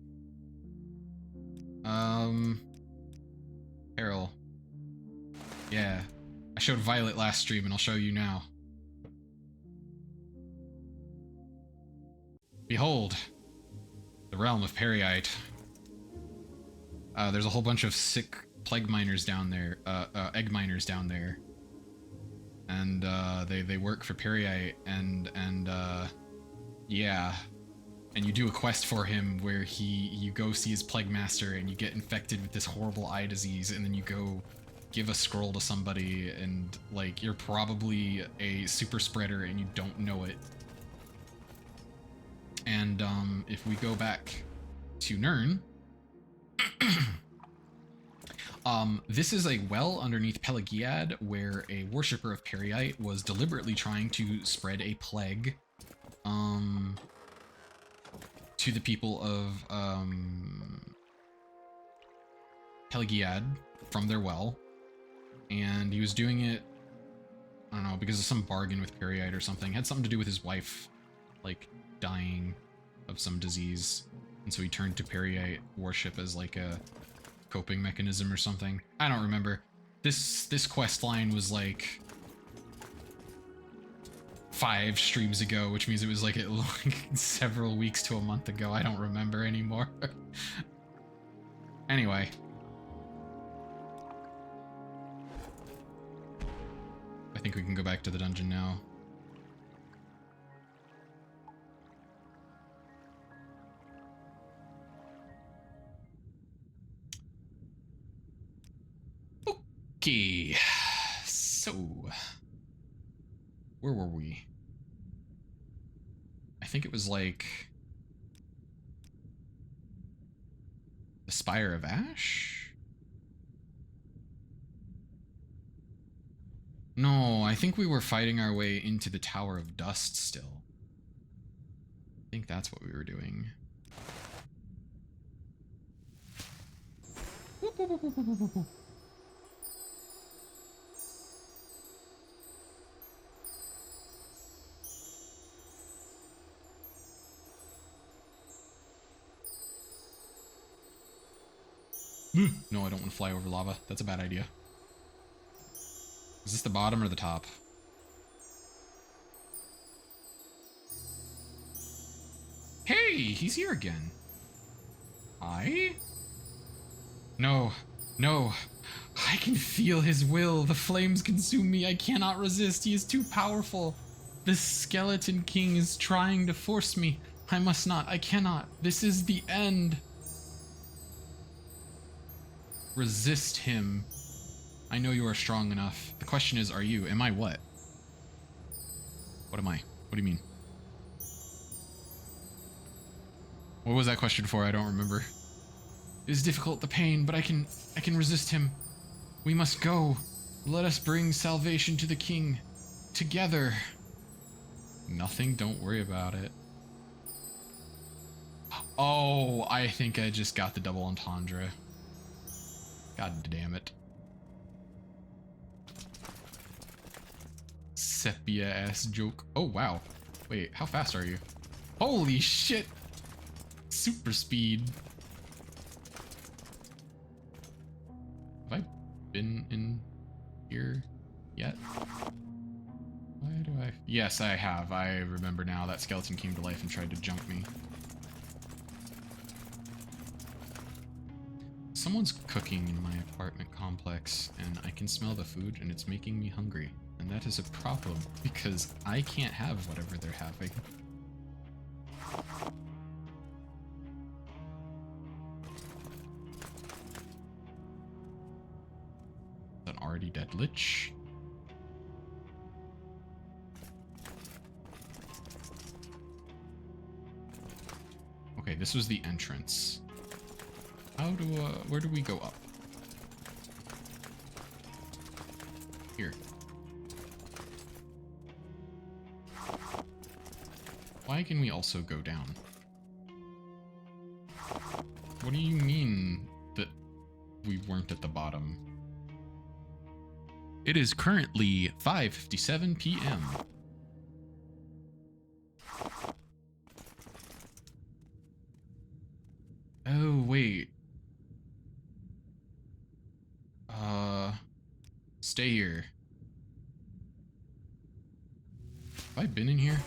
Carol. Yeah. I showed Violet last stream and I'll show you now. Behold. The realm of Periite. There's a whole bunch of sick plague miners down there, egg miners down there. And they work for Periite and yeah. And you do a quest for him where you go see his plague master and you get infected with this horrible eye disease, and then you go give a scroll to somebody and like you're probably a super spreader and you don't know it. And if we go back to Nirn, this is a well underneath Pelagiad where a worshipper of Periite was deliberately trying to spread a plague to the people of Pelagiad from their well, and he was doing it, I don't know, because of some bargain with Periite or something. It had something to do with his wife, like, dying of some disease, and so he turned to Periite worship as like a coping mechanism or something. I don't remember. This quest line was like 5 streams ago, which means it was like several weeks to a month ago. I don't remember anymore. Anyway. I think we can go back to the dungeon now. Okay, so where were we? I think it was like the Spire of Ash? No, I think we were fighting our way into the Tower of Dust still. I think that's what we were doing. Whoop, whoop, whoop, whoop, whoop, whoop, whoop. No, I don't want to fly over lava. That's a bad idea. Is this the bottom or the top? Hey, he's here again. No, no. I can feel his will. The flames consume me. I cannot resist. He is too powerful. This skeleton king is trying to force me. I must not. I cannot. This is the end. Resist him. I know you are strong enough. The question is, are you? Am I what? What am I? What do you mean? What was that question for? I don't remember. It is difficult, the pain, but I can resist him. We must go. Let us bring salvation to the king. Together. Nothing, don't worry about it. Oh, I think I just got the double entendre. God damn it. Sepia ass joke. Oh wow. Wait, how fast are you? Holy shit! Super speed. Have I been in here yet? Why do I? Yes, I have. I remember now. That skeleton came to life and tried to jump me. Someone's cooking in my apartment complex, and I can smell the food, and it's making me hungry. And that is a problem, because I can't have whatever they're having. An already dead lich. Okay, this was the entrance. How do, where do we go up? Here. Why can we also go down? What do you mean that we weren't at the bottom? It is currently 5:57 p.m. Oh, wait. Stay here. Have I been in here?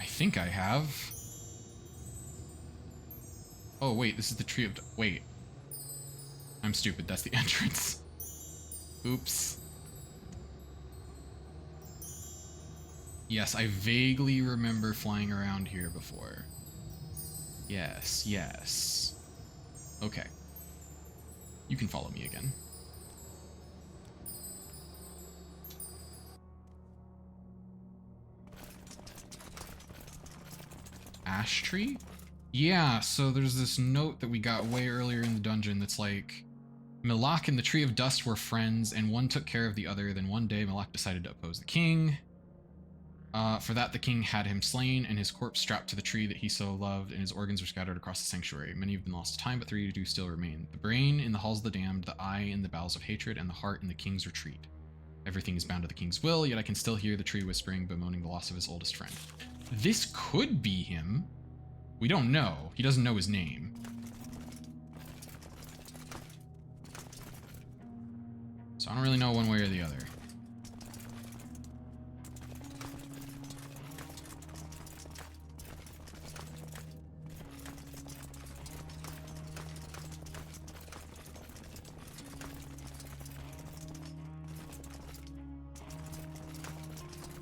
I think I have. Oh, wait, this is the tree of... Wait. I'm stupid. That's the entrance. Oops. Yes, I vaguely remember flying around here before. Yes, yes. Okay. You can follow me again. Ash tree? Yeah, so there's this note that we got way earlier in the dungeon that's like, Milak and the Tree of Dust were friends, and one took care of the other. Then one day, Milak decided to oppose the king. For that the king had him slain, and his corpse strapped to the tree that he so loved, and his organs were scattered across the sanctuary. Many have been lost to time, but 3 do still remain. The brain in the halls of the damned, the eye in the bowels of hatred, and the heart in the king's retreat. Everything is bound to the king's will, yet I can still hear the tree whispering, bemoaning the loss of his oldest friend. This could be him. We don't know. He doesn't know his name. So I don't really know one way or the other.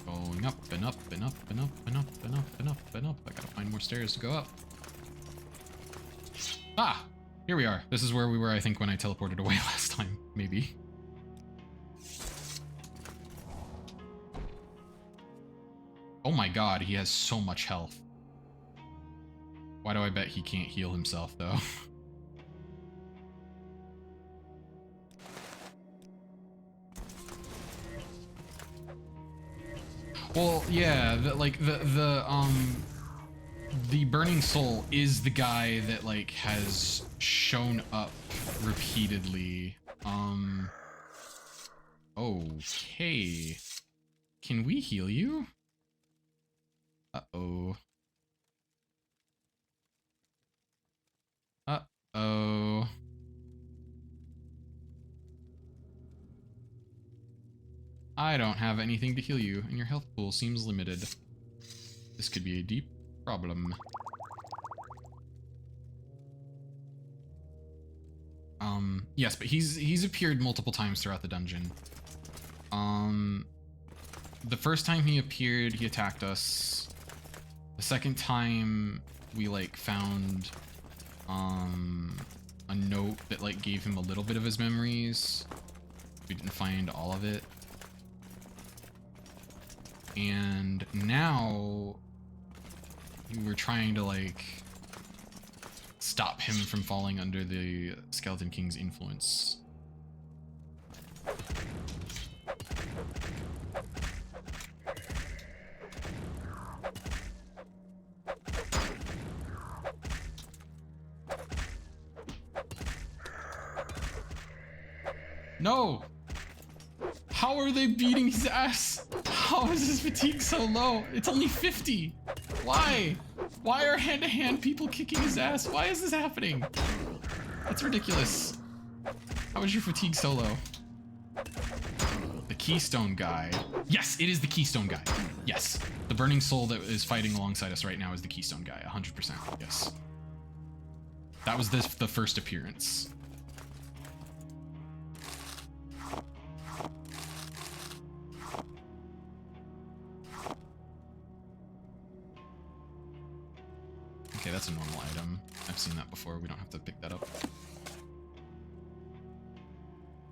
Going up and up and up and up and up and up and up and up. I gotta find more stairs to go up. Ah! Here we are. This is where we were, I think, when I teleported away last time. Maybe. Oh my god, he has so much health. Why do I bet he can't heal himself, though? Well, yeah, the Burning Soul is the guy that, like, has shown up repeatedly. Okay. Can we heal you? Uh-oh. Uh-oh. I don't have anything to heal you, and your health pool seems limited. This could be a deep problem. Yes, but he's appeared multiple times throughout the dungeon. The first time he appeared, he attacked us. The second time, we, like, found, a note that, like, gave him a little bit of his memories. We didn't find all of it. And now we're trying to, like, stop him from falling under the Skeleton King's influence. No! How are they beating his ass? How is his fatigue so low? It's only 50. Why? Why are hand-to-hand people kicking his ass? Why is this happening? That's ridiculous. How is your fatigue so low? The Keystone guy. Yes, it is the Keystone guy. Yes. The Burning Soul that is fighting alongside us right now is the Keystone guy. 100%. Yes. That was the first appearance. Okay, that's a normal item. I've seen that before. We don't have to pick that up.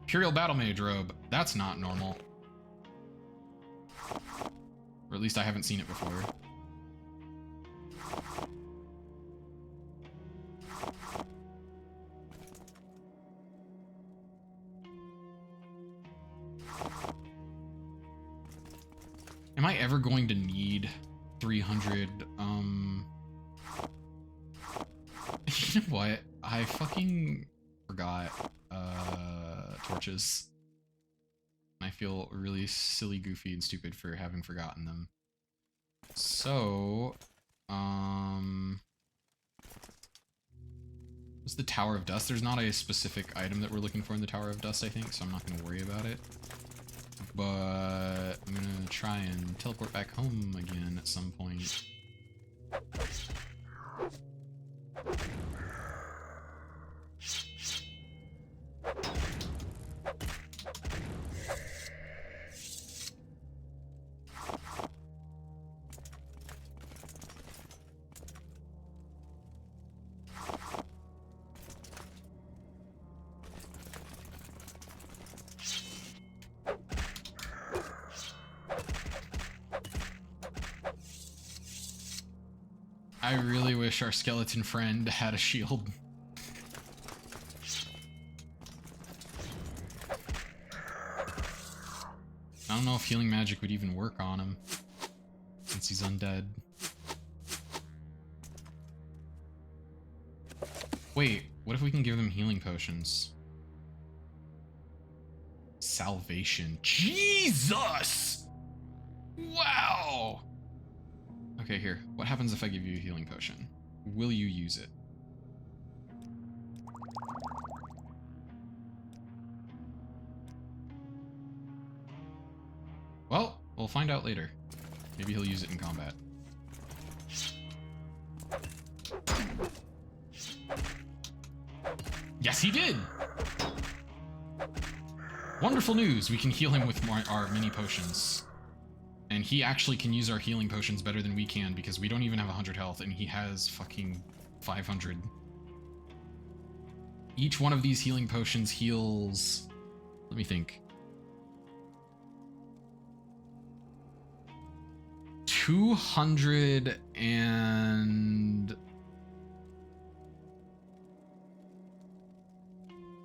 Imperial Battle Mage robe. That's not normal. Or at least I haven't seen it before. Am I ever going to need 300, You know what? I fucking forgot, torches. I feel really silly, goofy, and stupid for having forgotten them. So, what's the Tower of Dust? There's not a specific item that we're looking for in the Tower of Dust, I think, so I'm not gonna worry about it. But I'm gonna try and teleport back home again at some point. I really wish our skeleton friend had a shield. I don't know if healing magic would even work on him. since he's undead. Wait, what if we can give them healing potions? Salvation. Jesus! Wow! Okay, here. What happens if I give you a healing potion? Will you use it? Well, we'll find out later. Maybe he'll use it in combat. Yes, he did! Wonderful news! We can heal him with our mini potions. And he actually can use our healing potions better than we can because we don't even have 100 health and he has fucking 500. Each one of these healing potions heals... Let me think. 200 and...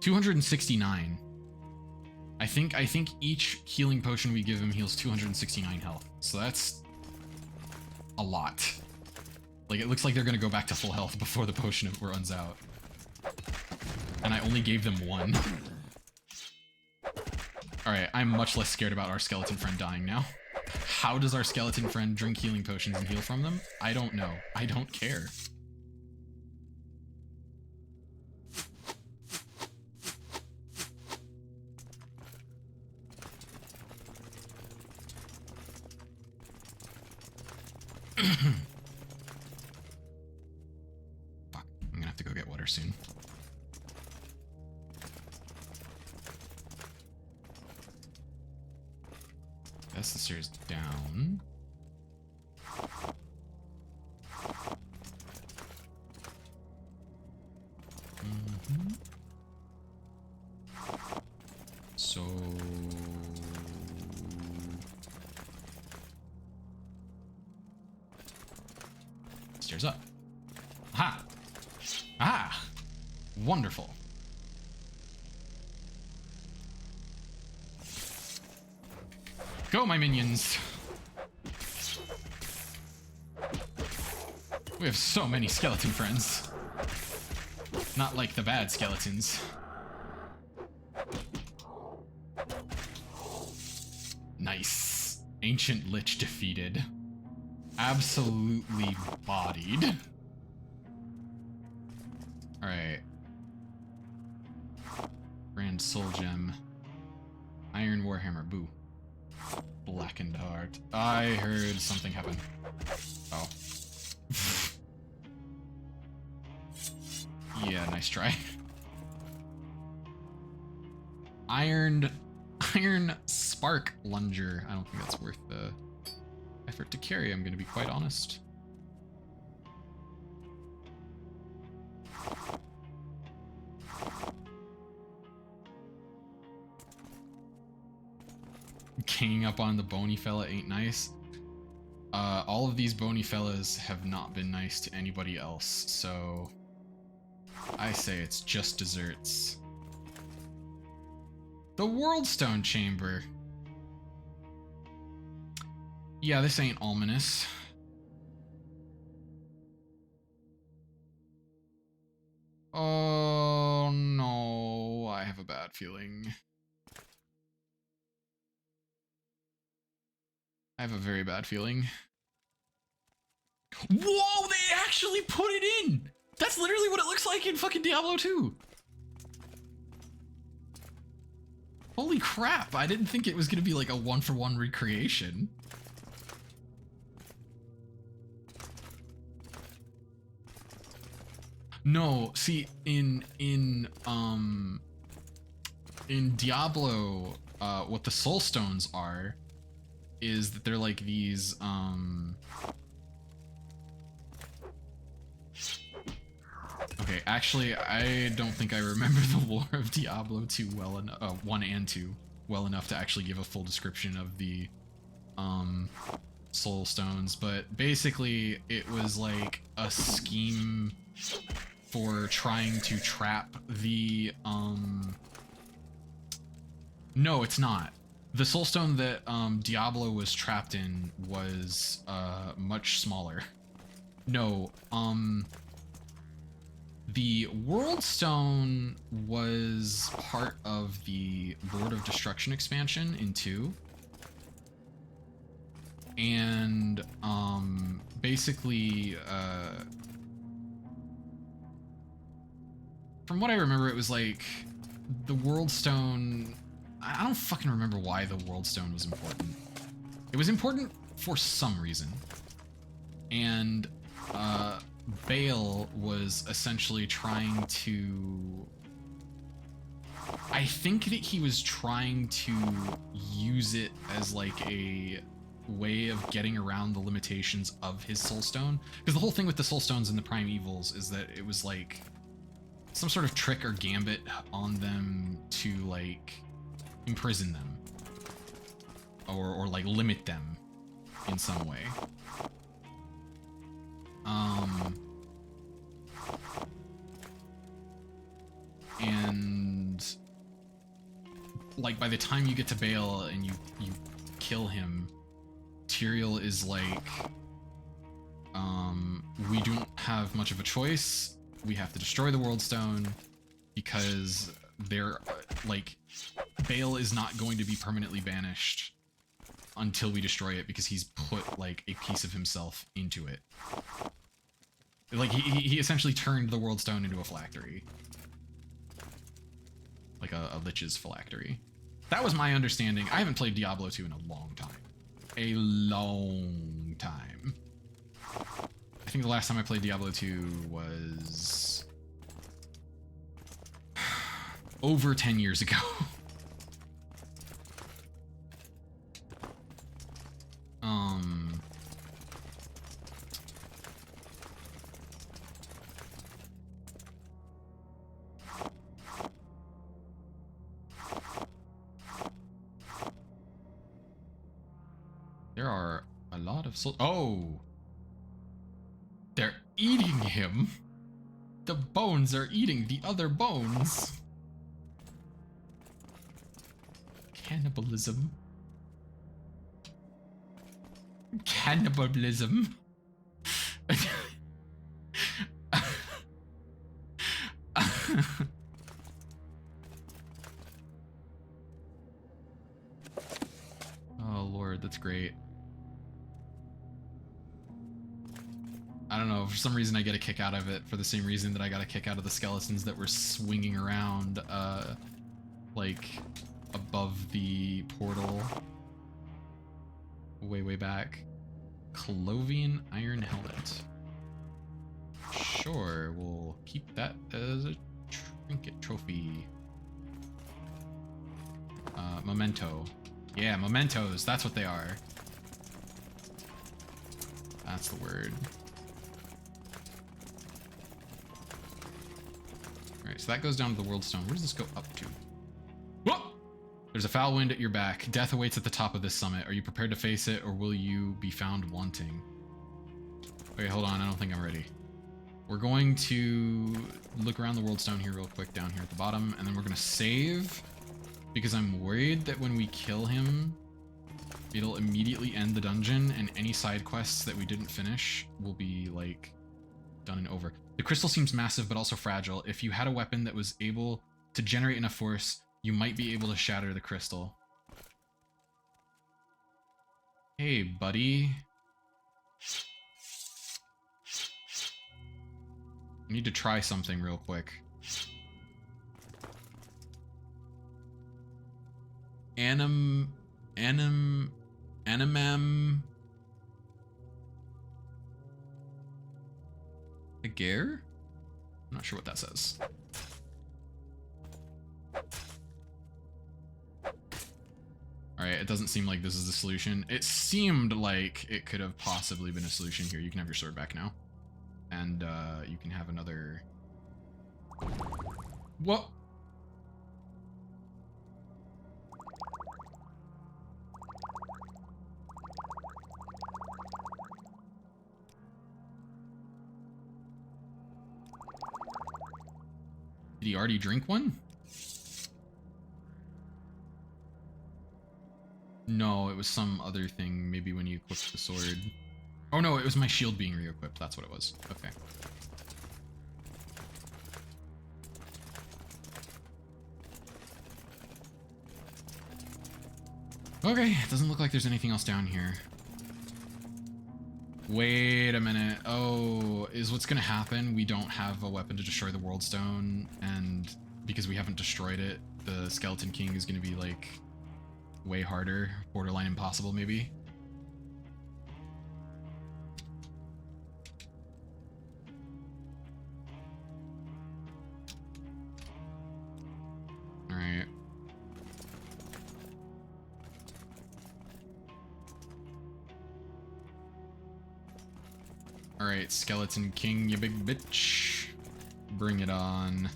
269. I think each healing potion we give him heals 269 health. So that's a lot. Like, it looks like they're gonna go back to full health before the potion runs out. And I only gave them one. Alright, I'm much less scared about our skeleton friend dying now. How does our skeleton friend drink healing potions and heal from them? I don't know. I don't care. Fuck, I'm gonna have to go get water soon. That's the stairs down. So... Stairs up. Aha! Ah! Wonderful. Go, my minions! We have so many skeleton friends. Not like the bad skeletons. Nice. Ancient Lich defeated. Absolutely bodied. Alright. Grand Soul Gem. Iron Warhammer. Boo. Blackened Heart. I heard something happen. Oh. Yeah, nice try. Iron Spark Lunger. I don't think that's worth the effort to carry, I'm gonna be quite honest. Ganging up on the bony fella ain't nice. All of these bony fellas have not been nice to anybody else, so I say it's just desserts. The Worldstone Chamber. Yeah, this ain't ominous. Oh no, I have a bad feeling. I have a very bad feeling. Whoa, they actually put it in! That's literally what it looks like in fucking Diablo 2. Holy crap, I didn't think it was gonna be like a one-for-one recreation. No, see, in Diablo, what the Soul Stones are is that they're like these okay, actually I don't think I remember the lore of Diablo 2 well enough, 1 and 2 well enough to actually give a full description of the Soul Stones, but basically it was like a scheme for trying to trap the no, it's not. The soulstone that Diablo was trapped in was much smaller. No, the World Stone was part of the Lord of Destruction expansion in 2. And basically, from what I remember, it was like the World Stone. I don't fucking remember why the World Stone was important. It was important for some reason. And Bale was essentially trying to... I think that he was trying to use it as like a way of getting around the limitations of his Soulstone. Because the whole thing with the Soulstones and the Primeavals is that it was like some sort of trick or gambit on them to like imprison them or like limit them in some way. And like by the time you get to Bale and you kill him, Tyrael is like, we don't have much of a choice. We have to destroy the World Stone because they're like, Bale is not going to be permanently banished until we destroy it because he's put like a piece of himself into it. Like he essentially turned the World Stone into a phylactery. Like a Lich's phylactery. That was my understanding. I haven't played Diablo 2 in a long time. A long time. I think the last time I played Diablo 2 was over 10 years ago. There are a lot of oh! They're eating him! The bones are eating the other bones! Cannibalism. Cannibalism. Oh Lord, that's great. I don't know, for some reason I get a kick out of it for the same reason that I got a kick out of the skeletons that were swinging around, like, above the portal. Way back. Clovian Iron Helmet. Sure, we'll keep that as a trinket trophy. Memento. Yeah, mementos, that's what they are. That's the word. Alright, so that goes down to the World Stone. Where does this go up to? Whoa! There's a foul wind at your back. Death awaits at the top of this summit. Are you prepared to face it, or will you be found wanting? Wait, hold on. I don't think I'm ready. We're going to look around the World Stone here real quick down here at the bottom, and then we're going to save, because I'm worried that when we kill him, it'll immediately end the dungeon, and any side quests that we didn't finish will be, like, done and over. The crystal seems massive, but also fragile. If you had a weapon that was able to generate enough force, you might be able to shatter the crystal. Hey, buddy. I need to try something real quick. Animam... Agare? I'm not sure what that says. Alright, it doesn't seem like this is the solution. It seemed like it could have possibly been a solution here. You can have your sword back now. And you can have another... What? Did he already drink one? No, it was some other thing, maybe when you equipped the sword. Oh no, it was my shield being re-equipped, that's what it was. Okay. Okay, it doesn't look like there's anything else down here. Wait a minute. Oh, is what's gonna happen? We don't have a weapon to destroy the World Stone, and because we haven't destroyed it, the Skeleton King is gonna be like way harder, borderline impossible maybe. All right. All right, Skeleton King, you big bitch. Bring it on.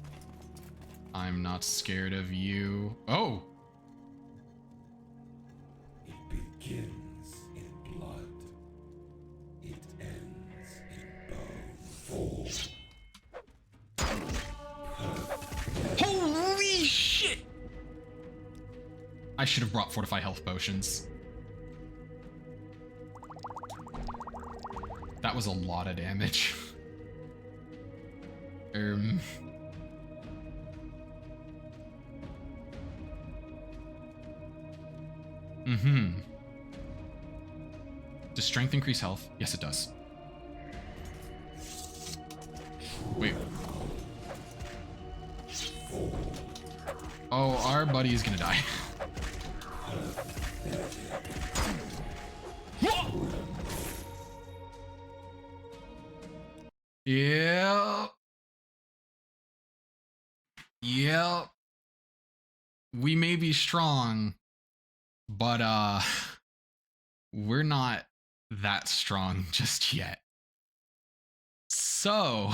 I'm not scared of you. Oh! It begins in blood. It ends in bone. Holy shit! I should have brought Fortify Health Potions. That was a lot of damage. Does strength increase health? Yes, it does. Wait. Oh, our buddy is gonna die. Yep. Yep. We may be strong, but we're not that strong just yet. So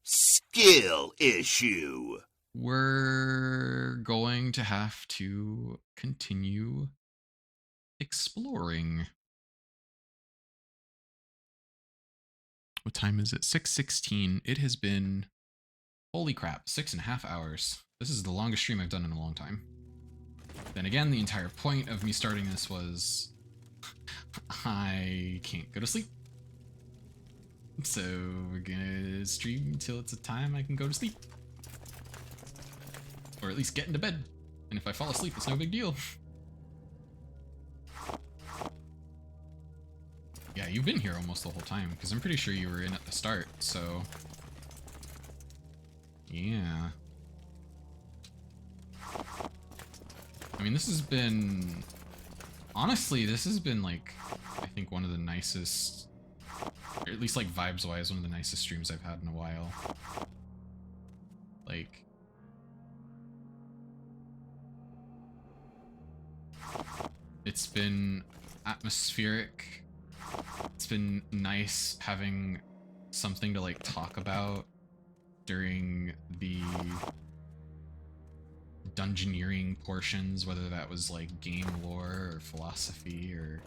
Skill issue. we're going to have to continue exploring. What time is it? 6:16. It has been, holy crap, 6.5 hours. This is the longest stream I've done in a long time. Then again, the entire point of me starting this was I can't go to sleep. So we're gonna stream until it's a time I can go to sleep. Or at least get into bed. And if I fall asleep, it's no big deal. Yeah, you've been here almost the whole time, because I'm pretty sure you were in at the start, so... Yeah. I mean, this has been... Honestly, this has been, like, I think one of the nicest... Or at least, like, vibes-wise, one of the nicest streams I've had in a while. Like... It's been atmospheric. It's been nice having something to like talk about during the dungeoneering portions, whether that was like game lore or philosophy or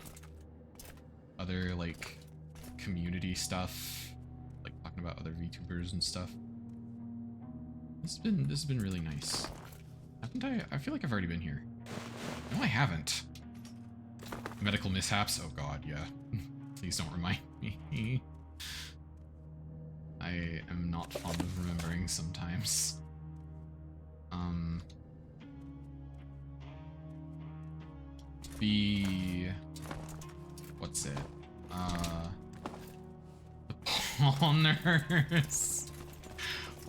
other like community stuff, like talking about other VTubers and stuff. This has been really nice. Haven't I feel like I've already been here. No, I haven't. Medical mishaps? Oh god, yeah. Please don't remind me. I am not fond of remembering sometimes. What's it? The pawners.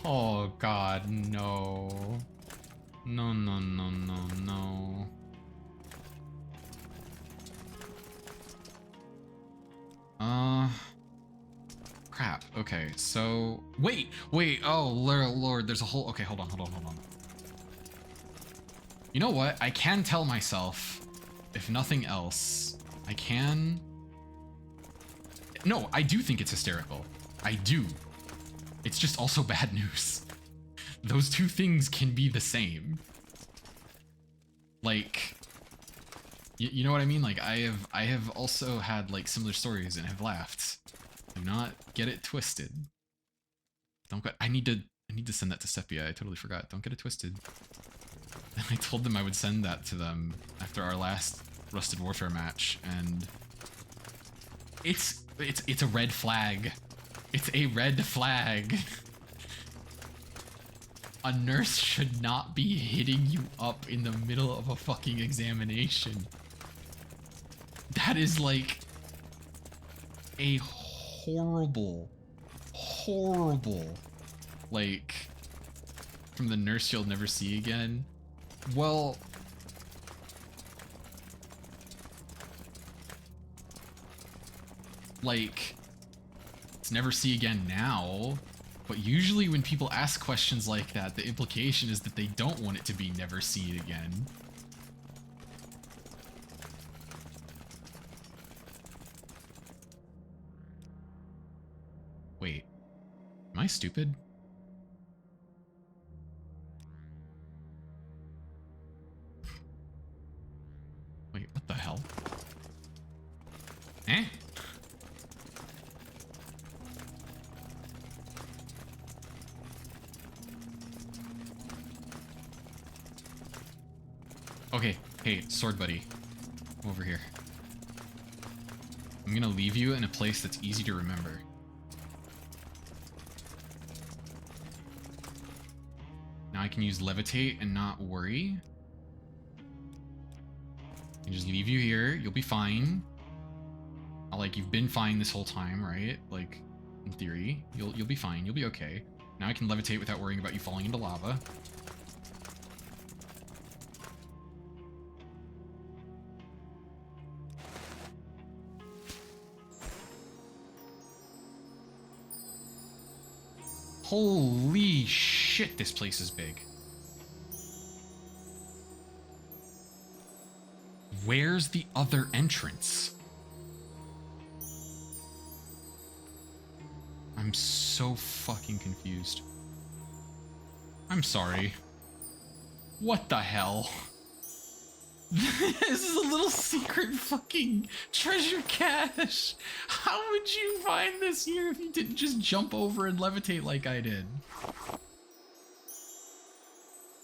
Oh god, no. No, no, no, no, no. Crap. Okay, so wait. Oh, Lord, there's a whole. Okay, hold on. You know what? I can tell myself, if nothing else, I can. No, I do think it's hysterical. I do. It's just also bad news. Those two things can be the same. Like, you know what I mean? Like, I have also had like similar stories and have laughed. Do not get it twisted. Don't get. I need to send that to Sepia. I totally forgot. Don't get it twisted. I told them I would send that to them after our last Rusted Warfare match, and it's a red flag. It's a red flag. A nurse should not be hitting you up in the middle of a fucking examination. That is like a horrible, like, from the nurse you'll never see again. Well, like, it's never see again now, but usually when people ask questions like that, the implication is that they don't want it to be never see it again. Wait, am I stupid? Wait, what the hell? Eh? Okay, hey, sword buddy. Come over here. I'm gonna leave you in a place that's easy to remember. Now I can use levitate and not worry. I just leave you here, you'll be fine. Like, you've been fine this whole time, right? Like, in theory, you'll be fine, you'll be okay. Now I can levitate without worrying about you falling into lava. Holy shit, this place is big. Where's the other entrance? I'm so fucking confused. I'm sorry. What the hell? This is a little secret fucking treasure cache. How would you find this here if you didn't just jump over and levitate like I did?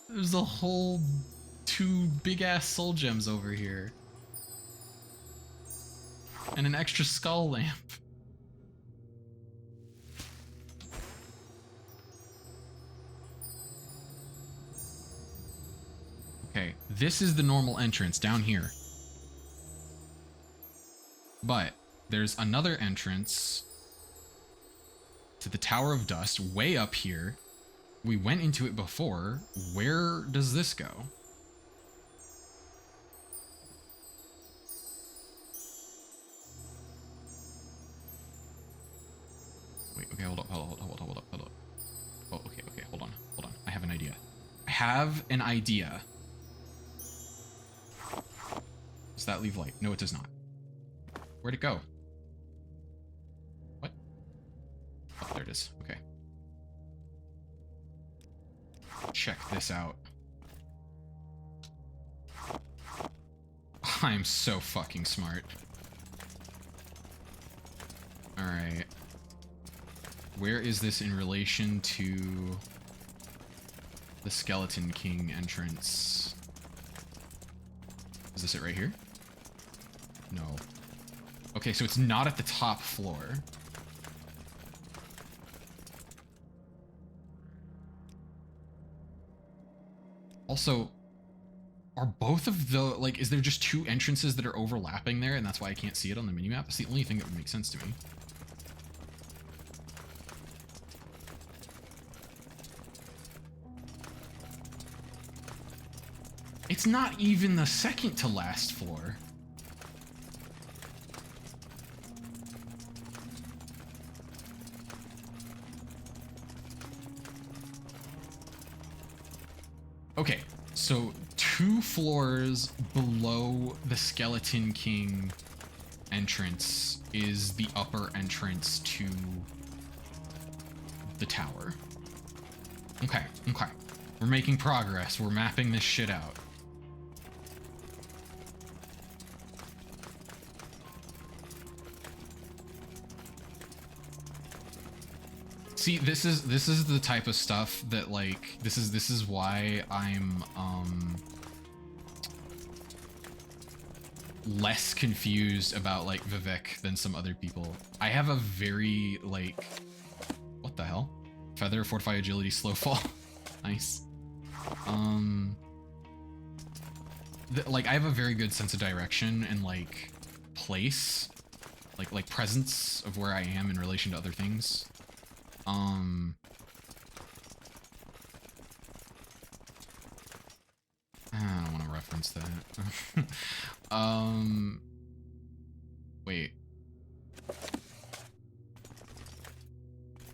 There's a whole 2 big ass soul gems over here. And an extra skull lamp. Okay, this is the normal entrance down here. But there's another entrance to the Tower of Dust way up here. We went into it before. Where does this go? Wait, okay, hold up. Oh, okay, hold on. I have an idea. Does that leave light? No, it does not. Where'd it go? What? Oh, there it is. Okay. Check this out. I'm so fucking smart. Alright. Where is this in relation to the Skeleton King entrance? Is this it right here? No. Okay, so it's not at the top floor. Also, are both of the, like, is there just 2 entrances that are overlapping there and that's why I can't see it on the minimap? That's the only thing that would make sense to me. It's not even the second to last floor. Okay, so 2 floors below the Skeleton King entrance is the upper entrance to the tower. Okay. We're making progress. We're mapping this shit out. See, this is the type of stuff that like this is why I'm less confused about like Vivek than some other people. I have a very like, what the hell? Feather, fortify, agility, slow fall. Nice. Like I have a very good sense of direction and like place, like presence of where I am in relation to other things. I don't want to reference that. Wait.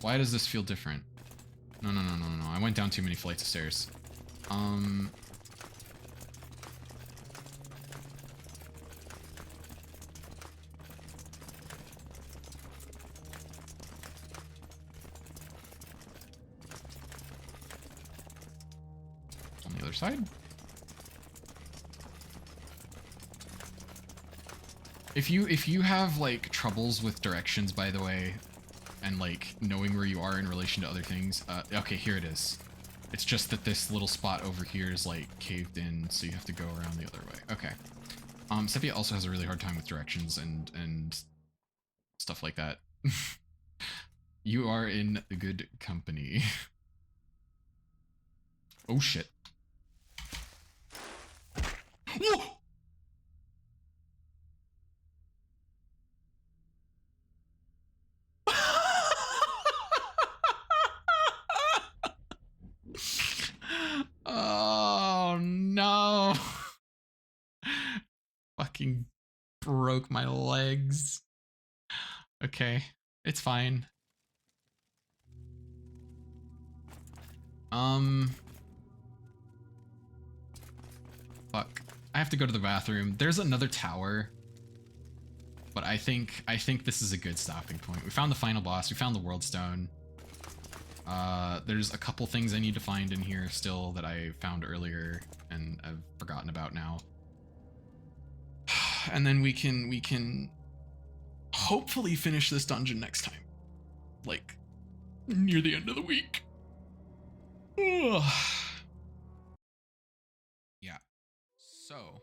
Why does this feel different? No. I went down too many flights of stairs. On the other side? If you have like troubles with directions, by the way, and like knowing where you are in relation to other things, okay, here it is. It's just that this little spot over here is like caved in, so you have to go around the other way. Okay. Sepia also has a really hard time with directions and stuff like that. You are in good company. Oh shit. Whoa! Oh no. Fucking broke my legs. Okay, it's fine. Fuck. I have to go to the bathroom. There's another tower. But I think this is a good stopping point. We found the final boss, we found the world stone. There's a couple things I need to find in here still that I found earlier and I've forgotten about now. And then we can hopefully finish this dungeon next time. Like near the end of the week. Ugh. Yeah. So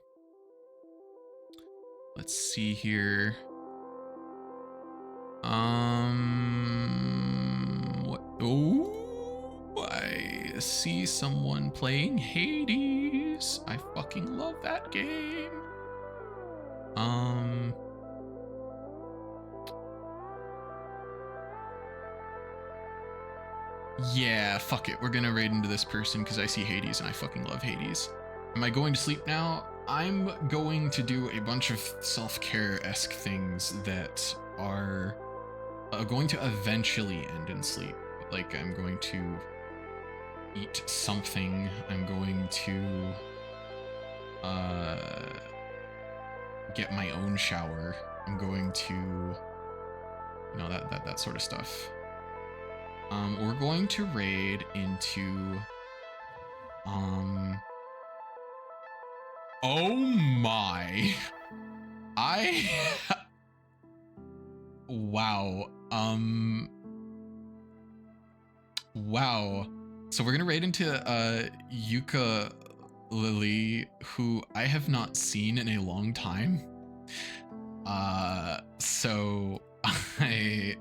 let's see here. What? Oh, I see someone playing Hades. I fucking love that game. Yeah, fuck it. We're gonna raid into this person because I see Hades and I fucking love Hades. Am I going to sleep now? I'm going to do a bunch of self-care-esque things that are going to eventually end in sleep. Like, I'm going to eat something. I'm going to get my own shower. I'm going to, you know, that sort of stuff. We're going to raid into oh my. Wow. Wow. So we're gonna raid into Yuka Lily, who I have not seen in a long time. So I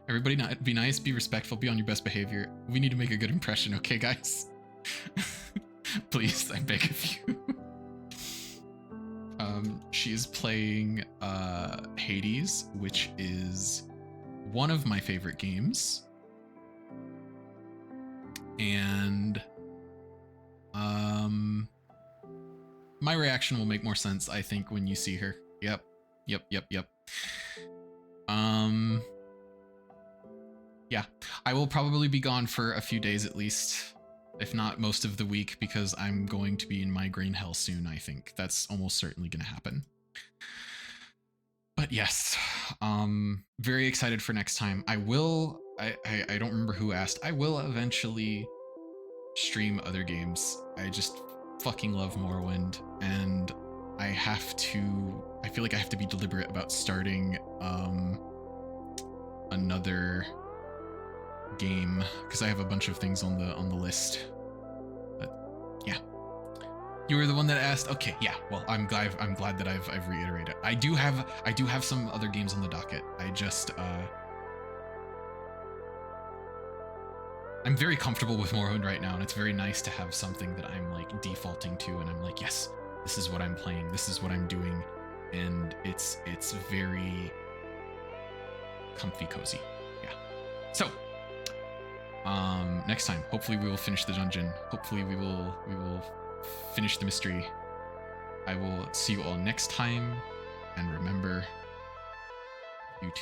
Everybody be nice, be respectful, be on your best behavior. We need to make a good impression, okay guys? Please, I beg of you. She is playing Hades, which is one of my favorite games. And my reaction will make more sense, I think, when you see her. Yep. Yeah, I will probably be gone for a few days at least, if not most of the week, because I'm going to be in migraine hell soon, I think. That's almost certainly going to happen. But yes, very excited for next time. I will, I don't remember who asked, I will eventually stream other games. I just fucking love Morrowind, and I feel like I have to be deliberate about starting another game because I have a bunch of things on the list. But yeah, you were the one that asked. Okay, yeah. Well, I'm glad that I've reiterated. I do have some other games on the docket. I just I'm very comfortable with Morrowind right now, and it's very nice to have something that I'm like defaulting to, and I'm like, yes, this is what I'm playing, this is what I'm doing, and it's very comfy, cozy. Yeah. So, next time, hopefully we will finish the dungeon. Hopefully we will finish the mystery. I will see you all next time, and remember,